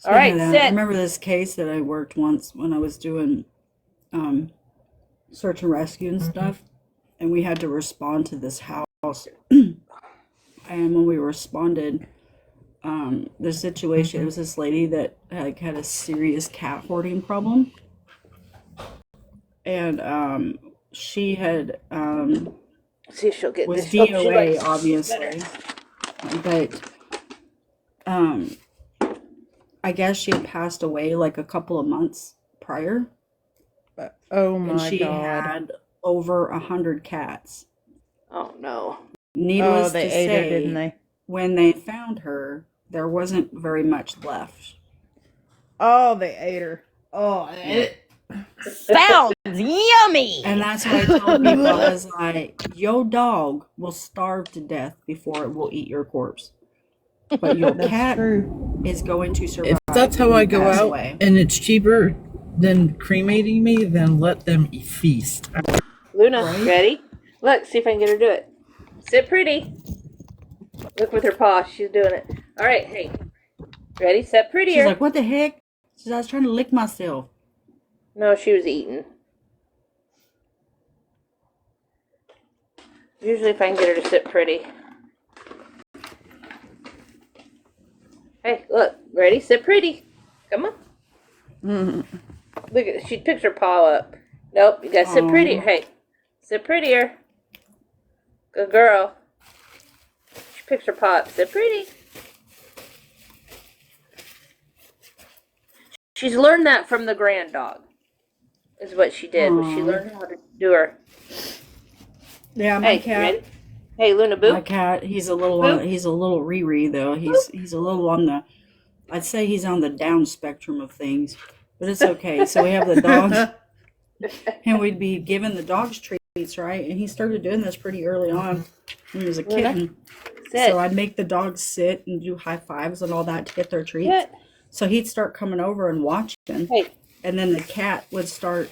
All right, I sit. remember this case that I worked once when I was doing search and rescue and stuff, and we had to respond to this house. And when we responded, the situation, it was this lady that had a serious cat hoarding problem, and she had See if she'll get was this. Oh, she DOA likes obviously, but I guess she had passed away like a couple of months prior. Oh And my she god. had over 100 cats. Oh no. Needless they to ate her, say, didn't they? when they found her, there wasn't very much left. Oh, they ate her. Oh, Sounds yummy. And that's what I told people. I was like, your dog will starve to death before it will eat your corpse. But your cat is going to survive. If that's how I go pass out away. and it's cheaper than cremating me, then let them feast. Luna, ready? Look, see if I can get her to do it. Sit pretty. Look with her paw. She's doing it. All right, hey. Ready? Sit prettier. She's like, what the heck? She's like, I was trying to lick myself. No, she was eating. Usually if I can get her to sit pretty. Hey, look. Ready? Sit pretty. Come on. Look at, she picks her paw up. Nope, you gotta sit prettier. Hey, sit prettier. Good girl. She picks her paw up. Sit pretty. She's learned that from the grand dog. Is what she did. Was she learned how to do her. Yeah, my Hey, cat. ready? Hey, Luna Boo. My cat. He's a little. He's a little Riri though. He's a little on the. I'd say he's on the down spectrum of things, but it's okay. So we have the dogs, and we'd be giving the dogs treats, right? And he started doing this pretty early on when he was a kitten. So I'd make the dogs sit and do high fives and all that to get their treats. Sit. So he'd start coming over and watching, and then the cat would start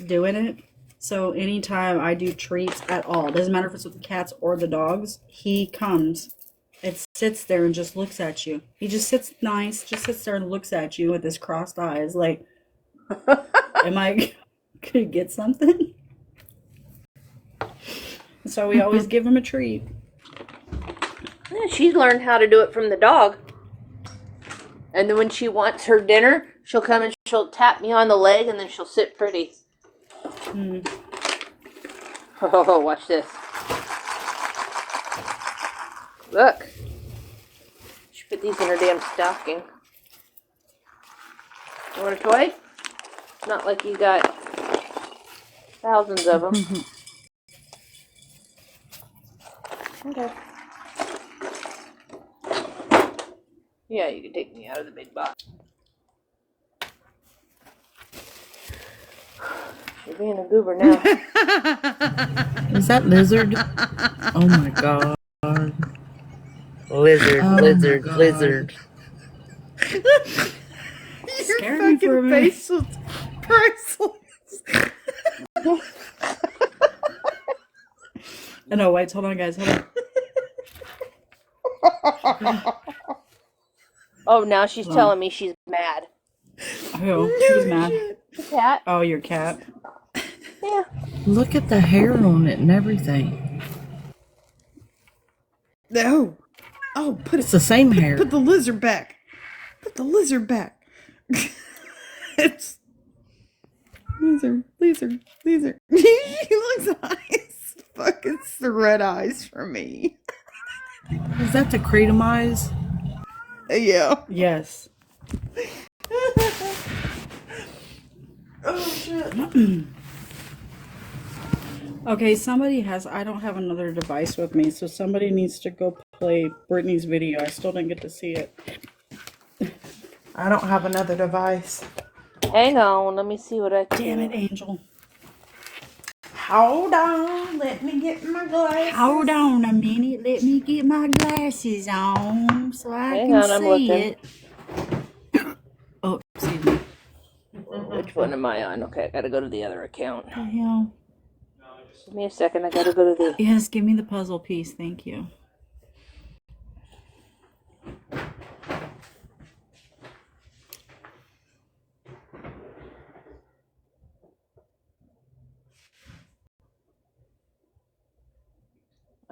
doing it. So anytime I do treats at all, doesn't matter if it's with the cats or the dogs, he comes and sits there and just looks at you. He just sits nice, just sits there and looks at you with his crossed eyes like, am I gonna get something? So we always give him a treat. Yeah, she's learned how to do it from the dog. And then when she wants her dinner, she'll come and she'll tap me on the leg and then she'll sit pretty. Oh, watch this. Look. She put these in her damn stocking. You want a toy? Not like you got thousands of them. Okay. Yeah, you can take me out of the big box. You're being a goober now. Is that lizard? Oh my god. Lizard, lizard, lizard. Your fucking face was priceless. No, wait, hold on, guys, hold on. Oh, now she's telling me she's mad. Who? Who's mad? The cat. Oh, your cat. Yeah. Look at the hair on it and everything. No. Oh, It's the same hair. Put the lizard back. Put the lizard back. It's lizard. She looks eyes. Fucking red eyes for me. Is that the kratom eyes? Yeah. Yes. Oh shit. Okay, somebody has. I don't have another device with me, so somebody needs to go play Brittany's video. I still didn't get to see it. I don't have another device. Hang on, let me see what I can Damn do. it, Angel. Hold on, let me get my glasses. Hold on a minute, let me get my glasses on so I Hang can on, I'm see looking. it. Oh, excuse me. Which one am I on? Okay, I gotta go to the other account. What the hell? Give me a second, I gotta go to the... Yes, give me the puzzle piece, thank you.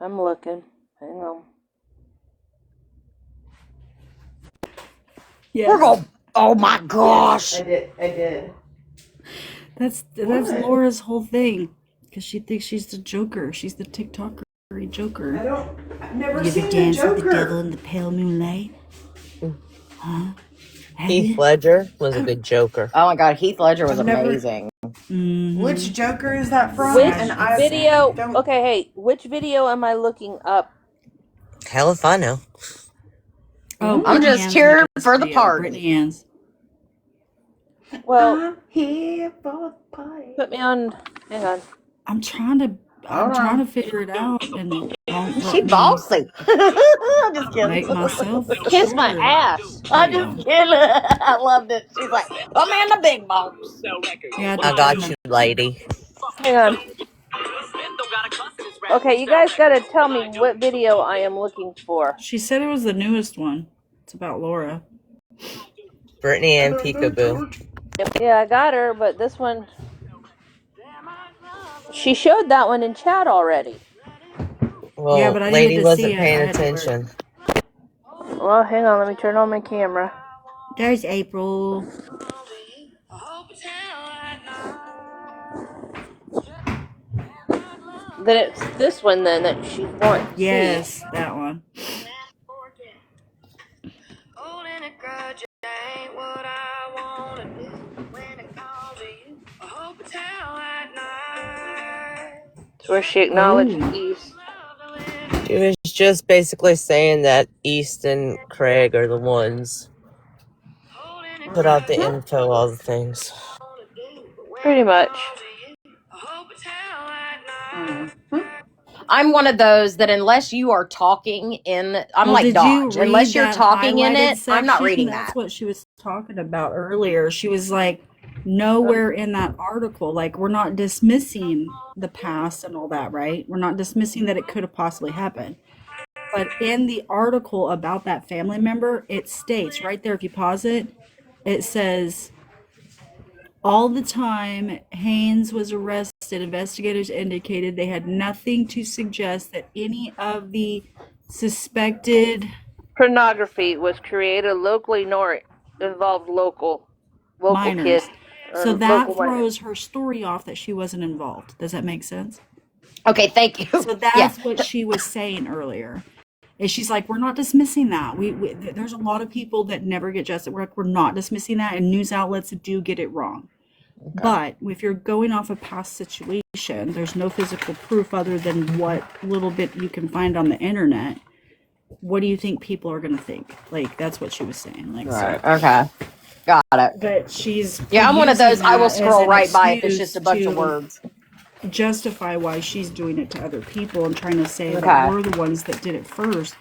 I'm looking. Hang on. Yes. Oh my gosh. Yes, I did. That's What? Laura's whole thing. Because she thinks she's the Joker. She's the TikToker Joker. I've never You ever seen the dance with the Joker. devil in the pale moonlight? Huh? Have Heath you? Ledger was a good Joker. Oh my God, Heath Ledger was I've never. amazing. Which Joker is that from? Which And I video... don't. Okay, hey, which video am I looking up? Hell if I know. Oh, I'm Brittany just Ann's here making this for the video. party. Brittany Ann's. Well, I'm here for the party. put me on... Hang on. I'm trying to figure it out, and it won't She let me bossy. I'm just kidding. make myself Kiss my sure. ass. There I'm you just go. kidding. I loved it. She's like, I'm in the big box. Yeah, I got you, lady. Hang on. Okay, you guys gotta tell me what video I am looking for. she said it was the newest one. It's about Laura. Brittany and Peekaboo. Yeah, I got her, but this one... She showed that one in chat already. Well, Yeah, but I lady needed to see wasn't it. I paying had to work. attention. Well, hang on, let me turn on my camera. There's April. Then it's this one then that she wants to see. Yes, that one. Where she acknowledged East. She was just basically saying that East and Craig are the ones put out the info, all the things. Pretty much. I'm one of those that unless you are talking in, I'm Well, like did you Dodge. Unless read you're that talking in highlighted it, I'm not section? reading That's that. what she was talking about earlier. She was like, nowhere in that article, like, we're not dismissing the past and all that, right? We're not dismissing that it could have possibly happened. But in the article about that family member, it states right there, if you pause it, it says, all the time Haynes was arrested, investigators indicated they had nothing to suggest that any of the suspected Pornography was created locally nor involved local minors. kids. So that Local minors. throws her story off that she wasn't involved. Does that make sense? Okay, thank you. So that's what she was saying earlier. Is she's like, we're not dismissing that. We there's a lot of people that never get justice. We're not dismissing that, and news outlets do get it wrong. Okay. But if you're going off a past situation, there's no physical proof other than what little bit you can find on the internet. What do you think people are going to think? Like, that's what she was saying. Like, right. So. Okay. Got it. But she's I'm one of those. I will scroll right by if it's excuse just a bunch of words. Justify why she's doing it to other people and trying to say that we're the ones that did it first.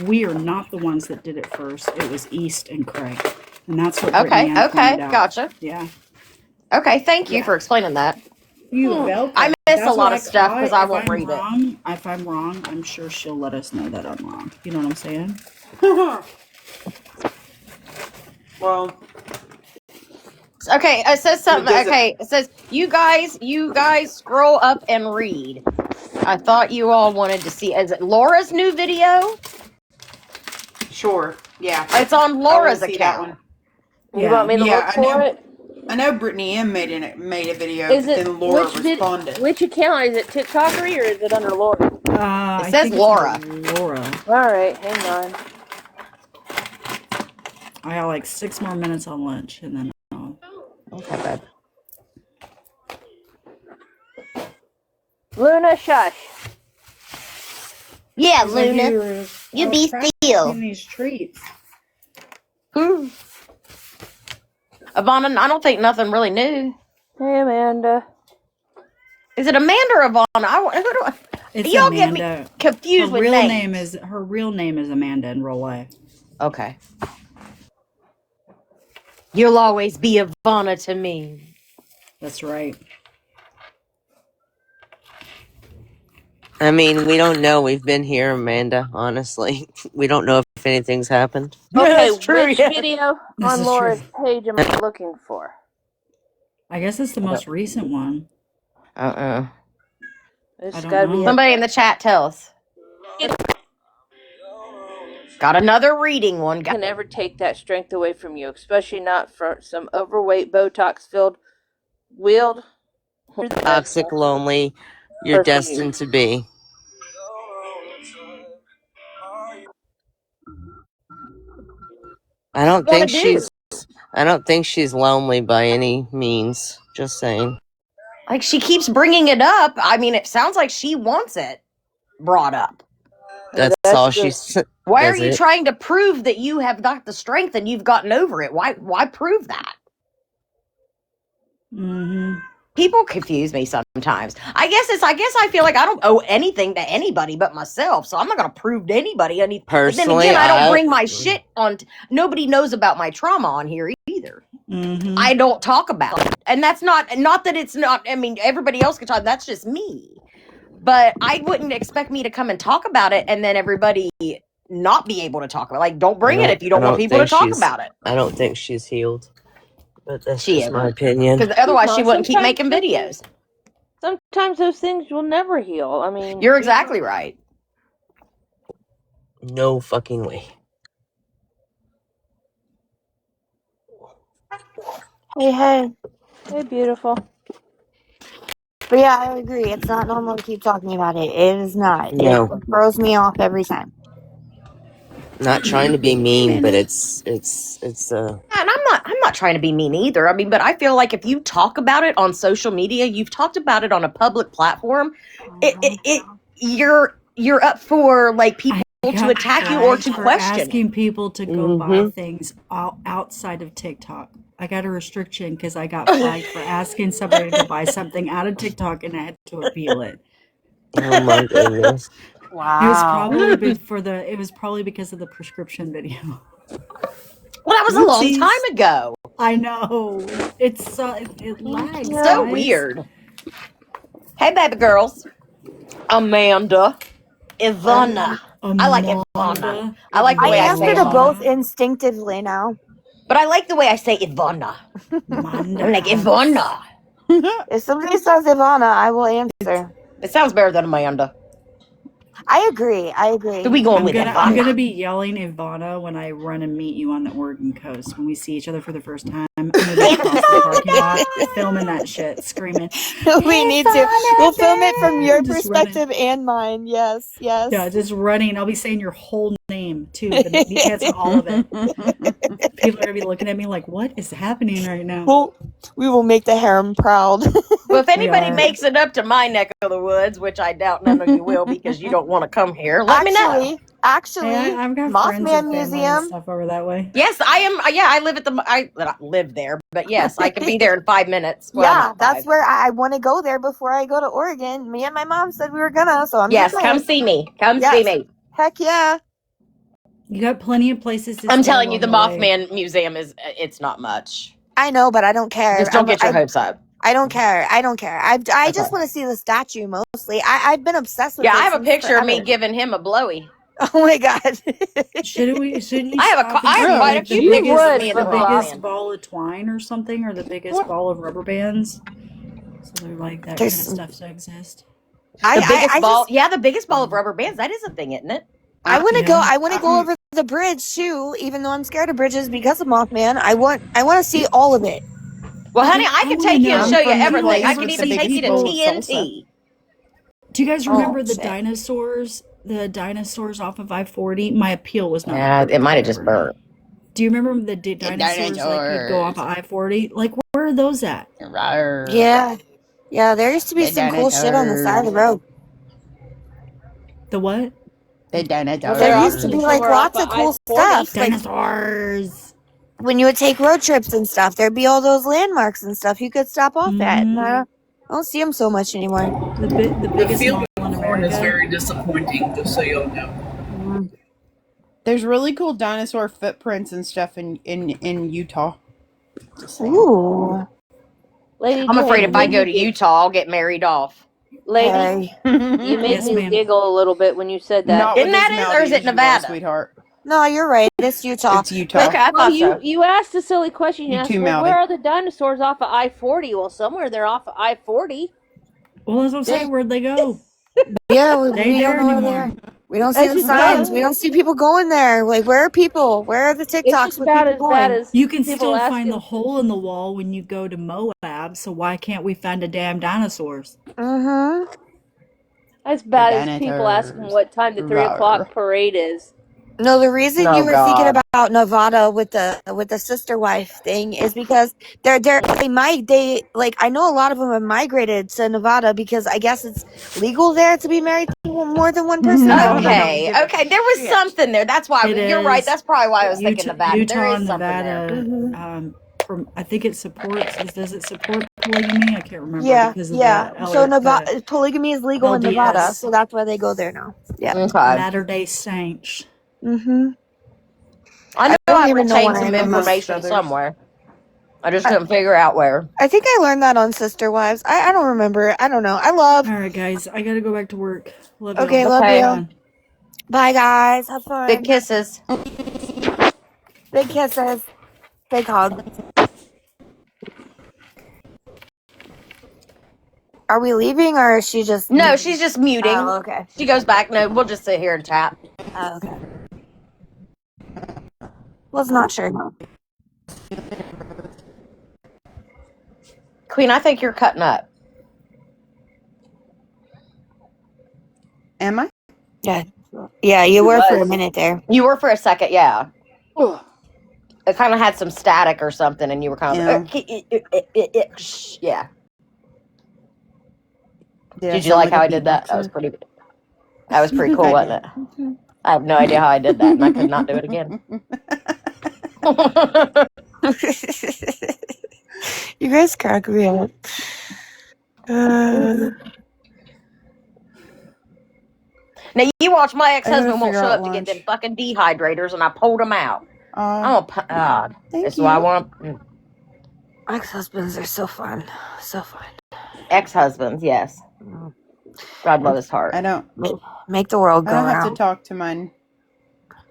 We are not the ones that did it first. It was East and Craig, and that's what. Okay. Brittany Ann Gotcha. Yeah. Okay. Thank you for explaining that. You're welcome. I miss a lot of stuff because I won't read it. If I'm wrong, I'm sure she'll let us know that I'm wrong. You know what I'm saying? Well. Okay, it says something. Okay, it says you guys scroll up and read. I thought you all wanted to see. Is it Laura's new video? Sure. Yeah. It's on Laura's account. You want me to look for it? I know Brittany M made a video, is but it, then Laura responded. Which account? Is it TikTokery or is it under Laura? It says Laura. Laura. All right, hang on. I got like 6 more minutes on lunch, and then I'll... Okay, babe. Luna, shush. Yeah, Luna. You be still. These treats. Ivana, I don't think nothing really new. Hey, Amanda. Is it Amanda or Ivana? It's Y'all Amanda. get me confused Her with real names. her real name is Amanda in real life. Okay. You'll always be Ivana to me. That's right. I mean, we don't know. We've been here, Amanda, honestly. We don't know if anything's happened. Okay, That's true, which yes. video This on is Laura's true. page am I looking for? I guess it's the most recent one. It's don't gotta know. be Somebody in the chat tell us. Got another reading one. Can never take that strength away from you, especially not for some overweight, Botox-filled, wheeled, Toxic, lonely, you're destined to be. I don't think she's lonely by any means. Just saying. Like, she keeps bringing it up. I mean, it sounds like she wants it brought up. That's all she's. Why are you trying to prove that you have got the strength and you've gotten over it? Why prove that? Mm-hmm. People confuse me sometimes. I guess I feel like I don't owe anything to anybody but myself, so I'm not gonna prove to anybody anything. But then Personally, again, I don't bring my shit on. Nobody knows about my trauma on here either. Mm-hmm. I don't talk about it, and that's not that it's not. I mean, everybody else can talk. That's just me. But I wouldn't expect me to come and talk about it, and then everybody not be able to talk about it. Like, don't bring it if you don't want people to talk about it. I don't think she's healed. But that's She just my isn't. opinion. Because otherwise she wouldn't keep making videos. Sometimes those things will never heal. I mean, You're exactly right. No fucking way. Hey, beautiful. but yeah, I agree. It's not normal to keep talking about it. It is not. No. It throws me off every time. Not trying to be mean, but it's And I'm not trying to be mean either. I mean, but I feel like if you talk about it on social media, you've talked about it on a public platform, you're up for like people to attack you or to question. Asking people to go buy things outside of TikTok. I got a restriction because I got flagged for asking somebody to buy something out of TikTok and I had to appeal it. Oh my goodness. Wow. It was probably because of the prescription video. Well, that was a long time ago. I know. It's it lags. So guys. weird. Hey, baby girls. Amanda. Ivana. I like Ivana. I like the way I say answer to Ivana. both instinctively now. But I like the way I say Ivana. I'm like, Ivana. If somebody says Ivana, I will answer. It sounds better than Amanda. I agree. So we going with I'm Ivana. gonna be yelling Ivana when I run and meet you on the Oregon coast when we see each other for the first time. I'm gonna be across the parking lot, filming that shit, screaming. We need to. We'll film it from your Just perspective and mine. Yes, yes. Yeah, just running. I'll be saying your whole name too, but you can't say all of it. People are gonna be looking at me like, "What is happening right now?" We will make the harem proud. Well, if anybody makes it up to my neck of the woods, which I doubt none of you will because you don't want to come here, let me know. Actually, Hey, I've got friends Mothman and family and Museum. stuff over that way. Yes, I am. Yeah, I live at I don't live there, but yes, I can be there in 5 minutes. Well, Yeah, not that's 5. where I want to go there before I go to Oregon. Me and my mom said we were gonna, so I'm Yes, just come saying. see me. Come see me. Heck yeah. You got plenty of places to I'm stay telling you, the along way. Mothman Museum it's not much. I know, but I don't care. Just don't get your hopes up. I don't care. I don't care. I just want to see the statue mostly. I've been obsessed with it. Yeah, I have a since picture of me forever. giving him a blowy. Oh my god. Shouldn't you I have stop I and have see, quite a like, few pictures of me in the the biggest Mothman. ball of twine or something, or the biggest ball of rubber bands? So they're like that kind of stuff to exist. The biggest ball. Yeah, the biggest ball of rubber bands. That is a thing, isn't it? I want to go. I want to go over the bridge too, even though I'm scared of bridges because of Mothman. I want to see all of it. Well, honey, I can take you and show you everything. I can ever even see take you to people- TNT. Do you guys remember the shit. dinosaurs? The dinosaurs off of I-40? My appeal was not. Yeah, it might have just burnt. Do you remember the dinosaurs like you'd go off of I-40? Like, where are those at? Yeah, yeah. There used to be some cool shit on the side of the road. The what? There used to be like lots of cool stuff. Like, Dinosaurs. when you would take road trips and stuff, there'd be all those landmarks and stuff you could stop off at. And I don't see them so much anymore. The biggest field mall in of corn is America. very disappointing, just so you'll know. There's really cool dinosaur footprints and stuff in Utah. Ooh. Lady I'm Joy, afraid you if I made go me to giggle. Utah, I'll get married off. Lady, you made Yes, me ma'am. giggle a little bit when you said that. Not Isn't with as that it, or is mouthy it as you are, Nevada? sweetheart. No, you're right. It's Utah. It's Utah. Okay, I Well, thought so. you asked a silly question. You You're asked, too well, mouthy. where are the dinosaurs off of I-40? Well, somewhere they're off of I-40. Well, that's what I'm saying. Where'd they go? Yeah, They we ain't there don't know where they anymore. are. We don't see That's the just signs. bad. We don't see people going there. Like, where are people? Where are the It's TikToks just with about people as bad going? as You can people still find the asking. hole in the wall when you go to Moab, so why can't we find the damn dinosaurs? Mm-hmm. As The bad as people asking dinosaurs. what time the 3 o'clock parade is. No, the reason Oh you were thinking God. about Nevada with the sister wife thing is because they like I know a lot of them have migrated to Nevada because I guess it's legal there to be married to more than one person. I don't know. Okay, okay. There was something there. That's why. It You're right. is That's probably why I was thinking Utah, Nevada. There Utah is and something there. Nevada. From I think it supports. Does it support polygamy? I can't remember Yeah, because of yeah. the So the Nevada polygamy is legal in Nevada, LDS, so that's why they go there now. Yeah. Okay. Latter Day Saints. Mm-hmm. I know I don't I even know retained why I some know that. information somewhere. I just couldn't figure out where. I think I learned that on Sister Wives. I don't remember. I don't know. I love. All right, guys, I gotta go back to work. Love Okay, y'all. love Okay. you. Bye, guys. Have Big fun. kisses. Big kisses. Big hugs. Are we leaving or is she just No, muting? she's just muting. Oh, okay. She goes back. No, we'll just sit here and chat. Oh, okay. Was not sure. Queen, I think you're cutting up. Am I? Yeah. Yeah, you were for a minute there. You were for a second, yeah. It kind of had some static or something, and you were kind of yeah. Did you like how I did that? That was pretty. That was pretty cool, I wasn't did. it? I have no idea how I did that, and I could not do it again. You guys crack me up. Now you watch my I ex-husband gotta won't figure show out up to get them lunch. fucking dehydrators, and I pulled them out. Thank That's you. why I want Ex-husbands are so fun. So fun. ex-husbands. Yes, God love his heart. I don't. Make the world I go don't have to round. talk to mine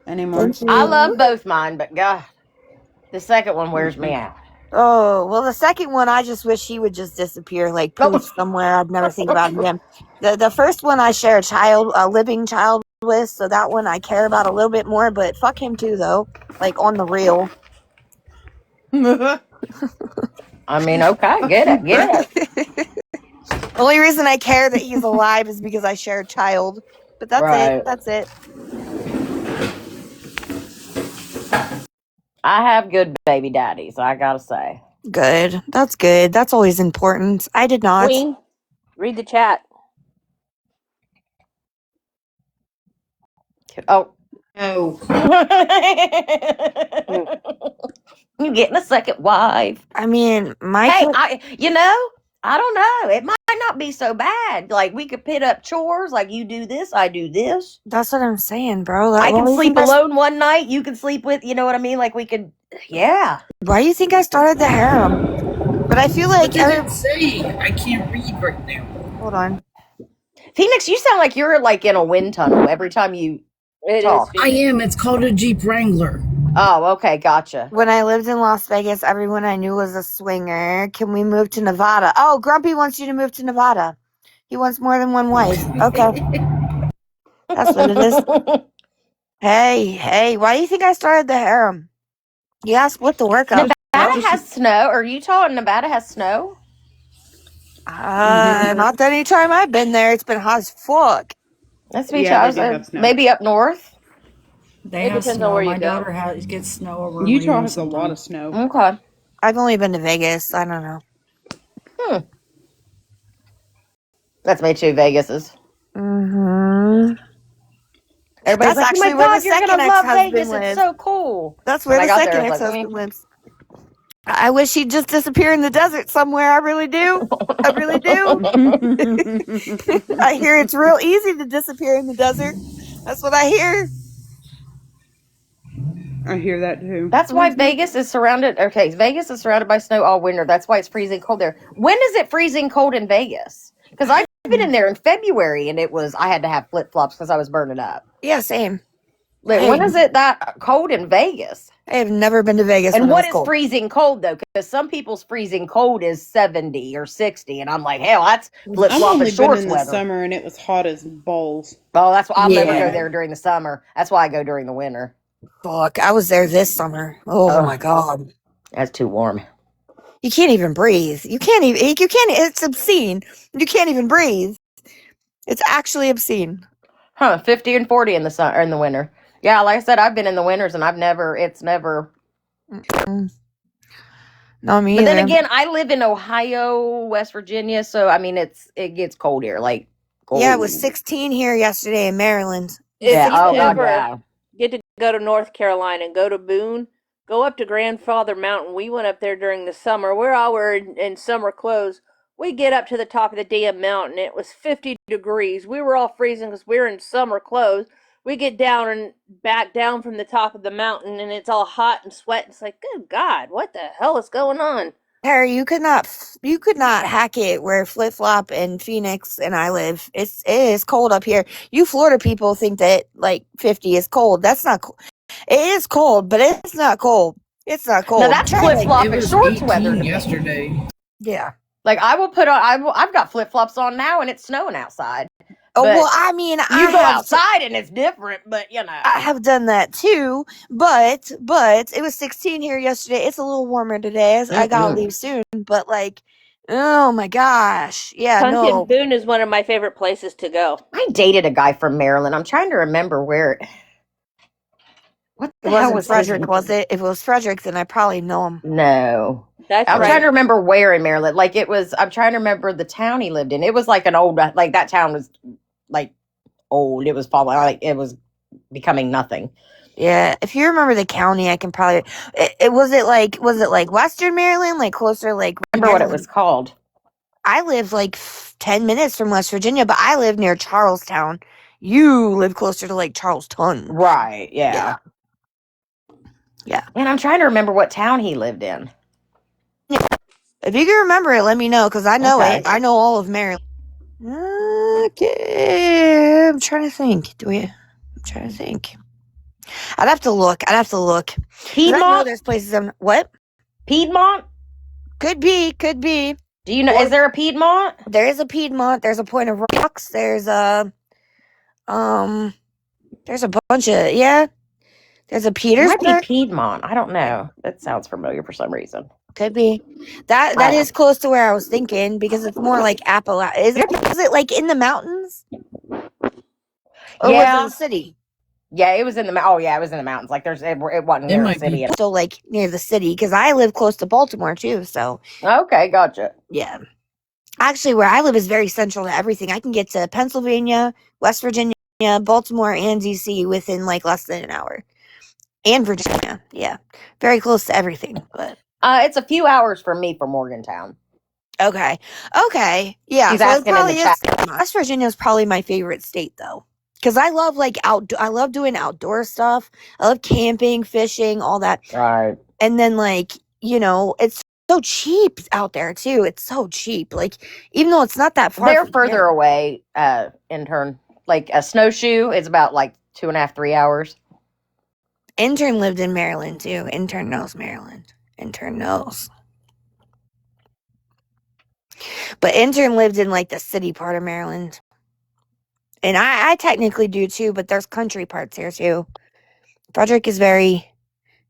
anymore. Thank I you. love both mine, but God, the second one wears me out. Oh, well, the second one, I just wish he would just disappear, like poof somewhere. I'd never think about him. The first one, I share a living child with, so that one I care about a little bit more. But fuck him too, though. Like on the real. I mean, okay, get it. The only reason I care that he's alive is because I share a child. But that's it. Right. That's it. I have good baby daddies, I gotta say. Good. That's good. That's always important. I did not. Queen, read the chat. Oh. No. You getting a second wife. I mean, my Hey, kid- I don't know. It might not be so bad. Like we could pit up chores, like you do this, I do this. That's what I'm saying, bro. I Why can do you sleep think alone one night, you can sleep with, you know what I mean? Like we could, yeah. Why do you think I started the harem? But I feel like What did it say? I can't read right now. Hold on. Phoenix, you sound like you're like in a wind tunnel every time you talk. I am. It's called a Jeep Wrangler. Oh, okay, gotcha. When I lived in Las Vegas, everyone I knew was a swinger. Can we move to Nevada? Oh, Grumpy wants you to move to Nevada. He wants more than one wife. Okay. That's what it is. Hey, why do you think I started the harem? You asked what the workout. Nevada has snow, or Utah and Nevada has snow? Not that any time I've been there. It's been hot as fuck. That's maybe up north. They It have depends on snow. where you My go. daughter gets snow over in Utah Reno has a lot of sometimes. snow. Okay. I've only been to Vegas. I don't know. That's me too, Vegas is. Mm-hmm. Everybody's That's like, "Oh my actually where the God, you're second gonna love ex-husband Vegas. It's lives. so cool." That's When where I the got there, second I was like, ex-husband lives. I wish he'd just disappear in the desert somewhere. I really do. I really do. I hear it's real easy to disappear in the desert. That's what I hear. I hear that too. That's why Vegas is surrounded. Okay, Vegas is surrounded by snow all winter. That's why it's freezing cold there. When is it freezing cold in Vegas? Because I've been in there in February and I had to have flip flops because I was burning up. Yeah, same. Like, when is it that cold in Vegas? I have never been to Vegas. And when what it was is cold. freezing cold though? Because some people's freezing cold is 70 or 60, and I'm like, hell, that's flip I've flop and only been shorts in the weather. summer and it was hot as balls. Oh, that's why I'll never go Yeah. there during the summer. That's why I go during the winter. Fuck, I was there this summer. Oh my God. That's too warm. You can't even breathe. You can't even. It's obscene. You can't even breathe. It's actually obscene. 50 and 40 in the sun or in the winter. Yeah, like I said, I've been in the winters and it's never. No, me But then either. again, I live in Ohio, West Virginia, so I mean it gets cold here, like cold. Yeah, it was 16 here yesterday in Maryland. If Yeah, you oh God, ever yeah. get to go to North Carolina and go to Boone, go up to Grandfather Mountain. We went up there during the summer. We're all wearing in summer clothes. We get up to the top of the damn mountain. It was 50 degrees. We were all freezing because we were in summer clothes. We get down and back down from the top of the mountain, and it's all hot and sweat. It's like, good God, what the hell is going on? Harry, you could not hack it where Flip Flop and Phoenix and I live. It is cold up here. You Florida people think that like 50 is cold. That's not cold. It is cold, but it's not cold. It's not cold. Now that's flip flop It and was shorts 18 weather to me. yesterday. Yeah. Like I will put on. I've got flip flops on now, and it's snowing outside. Oh, But well, I mean, you go outside and it's different. But you know, I have done that too, but it was 16 here yesterday. It's a little warmer today. I gotta leave soon, but like, oh my gosh, yeah, Pumpkin no. Boone is one of my favorite places to go. I dated a guy from Maryland. I'm trying to remember where. What the It hell wasn't was Frederick, his... was it? If it was Frederick, then I probably know him. No, that's I'm right. trying to remember where in Maryland. Like it was. I'm trying to remember the town he lived in. It was like an old. Like that town was like old. It was falling. Like it was becoming nothing. Yeah, if you remember the county, I can probably. Was it like Western Maryland, like closer, like Remember what it was called? I live like 10 minutes from West Virginia, but I live near Charlestown. You live closer to like Charleston, right? Yeah. And I'm trying to remember what town he lived in. If you can remember it, let me know because I know Okay. it. I know all of Maryland. Okay, I'm trying to think. I'm trying to think. I'd have to look. 'Cause I know Piedmont? there's places. What? Piedmont? Could be. Do you know? Is there a Piedmont? There is a Piedmont. There's a Point of Rocks. There's a There's a bunch of There's a It Petersburg. might be Piedmont. I don't know. That sounds familiar for some reason. Could be. That is close to where I was thinking because it's more like Appalachia. Is it like in the mountains? Or was it a city? Yeah, it was in the it was in the mountains. Like it wasn't near a city. So like near the city because I live close to Baltimore too. So okay, gotcha. Yeah, actually, where I live is very central to everything. I can get to Pennsylvania, West Virginia, Baltimore, and DC within like less than an hour, and Virginia. Yeah, very close to everything. But it's a few hours from me from Morgantown. Okay. Yeah. She's so asking in the chat. West Virginia is probably my favorite state though. Because I love like I love doing outdoor stuff. I love camping, fishing, all that. Right. And then like, it's so cheap out there too. It's so cheap. Like, even though it's not that far. They're further away, intern. Like a snowshoe is about like 2.5, 3 hours. Intern lived in Maryland too. Intern knows Maryland. Intern knows. But intern lived in like the city part of Maryland. And I technically do too, but there's country parts here too. Frederick is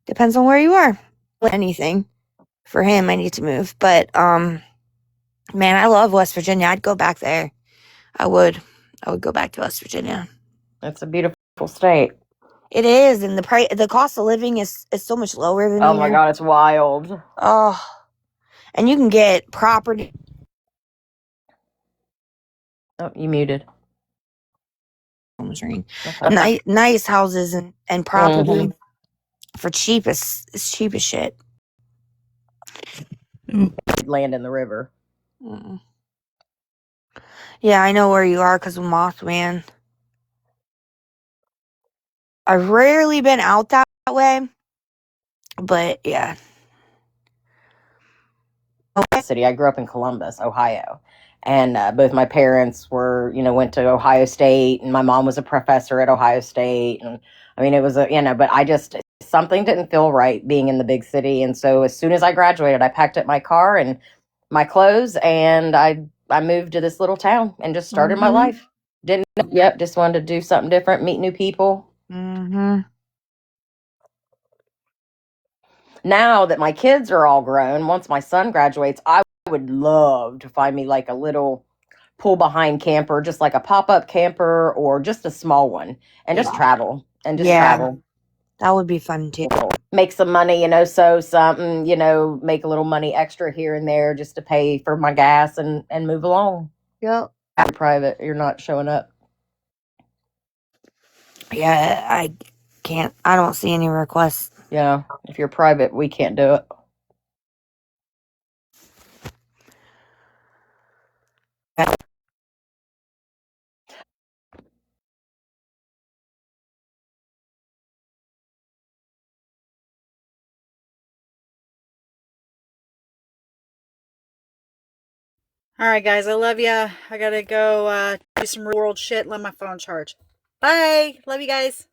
depends on where you are. Anything. For him, I need to move. But man, I love West Virginia. I'd go back there. I would go back to West Virginia. It's a beautiful state. It is, and the cost of living is so much lower than Oh here. my God, it's wild. Oh, and you can get property. Oh, you muted. Nice houses and property for cheap as cheap as shit. Land in the river. Yeah, I know where you are because of Mothman. I've rarely been out that way, but yeah. City. I grew up in Columbus, Ohio, and both my parents were, went to Ohio State, and my mom was a professor at Ohio State, and I mean, it was but I just something didn't feel right being in the big city, and so as soon as I graduated, I packed up my car and my clothes, and I moved to this little town and just started my life. Just wanted to do something different, meet new people. Now that my kids are all grown, once my son graduates, I would love to find me like a little pull behind camper, just like a pop-up camper or just a small one, and just travel travel. That would be fun too. Make some money, sew something, make a little money extra here and there just to pay for my gas and move along. Yep. Private, you're not showing up. Yeah, I don't see any requests. Yeah, if you're private, we can't do it. All right, guys, I love ya. I gotta go do some real world shit. Let my phone charge. Bye. Love you guys.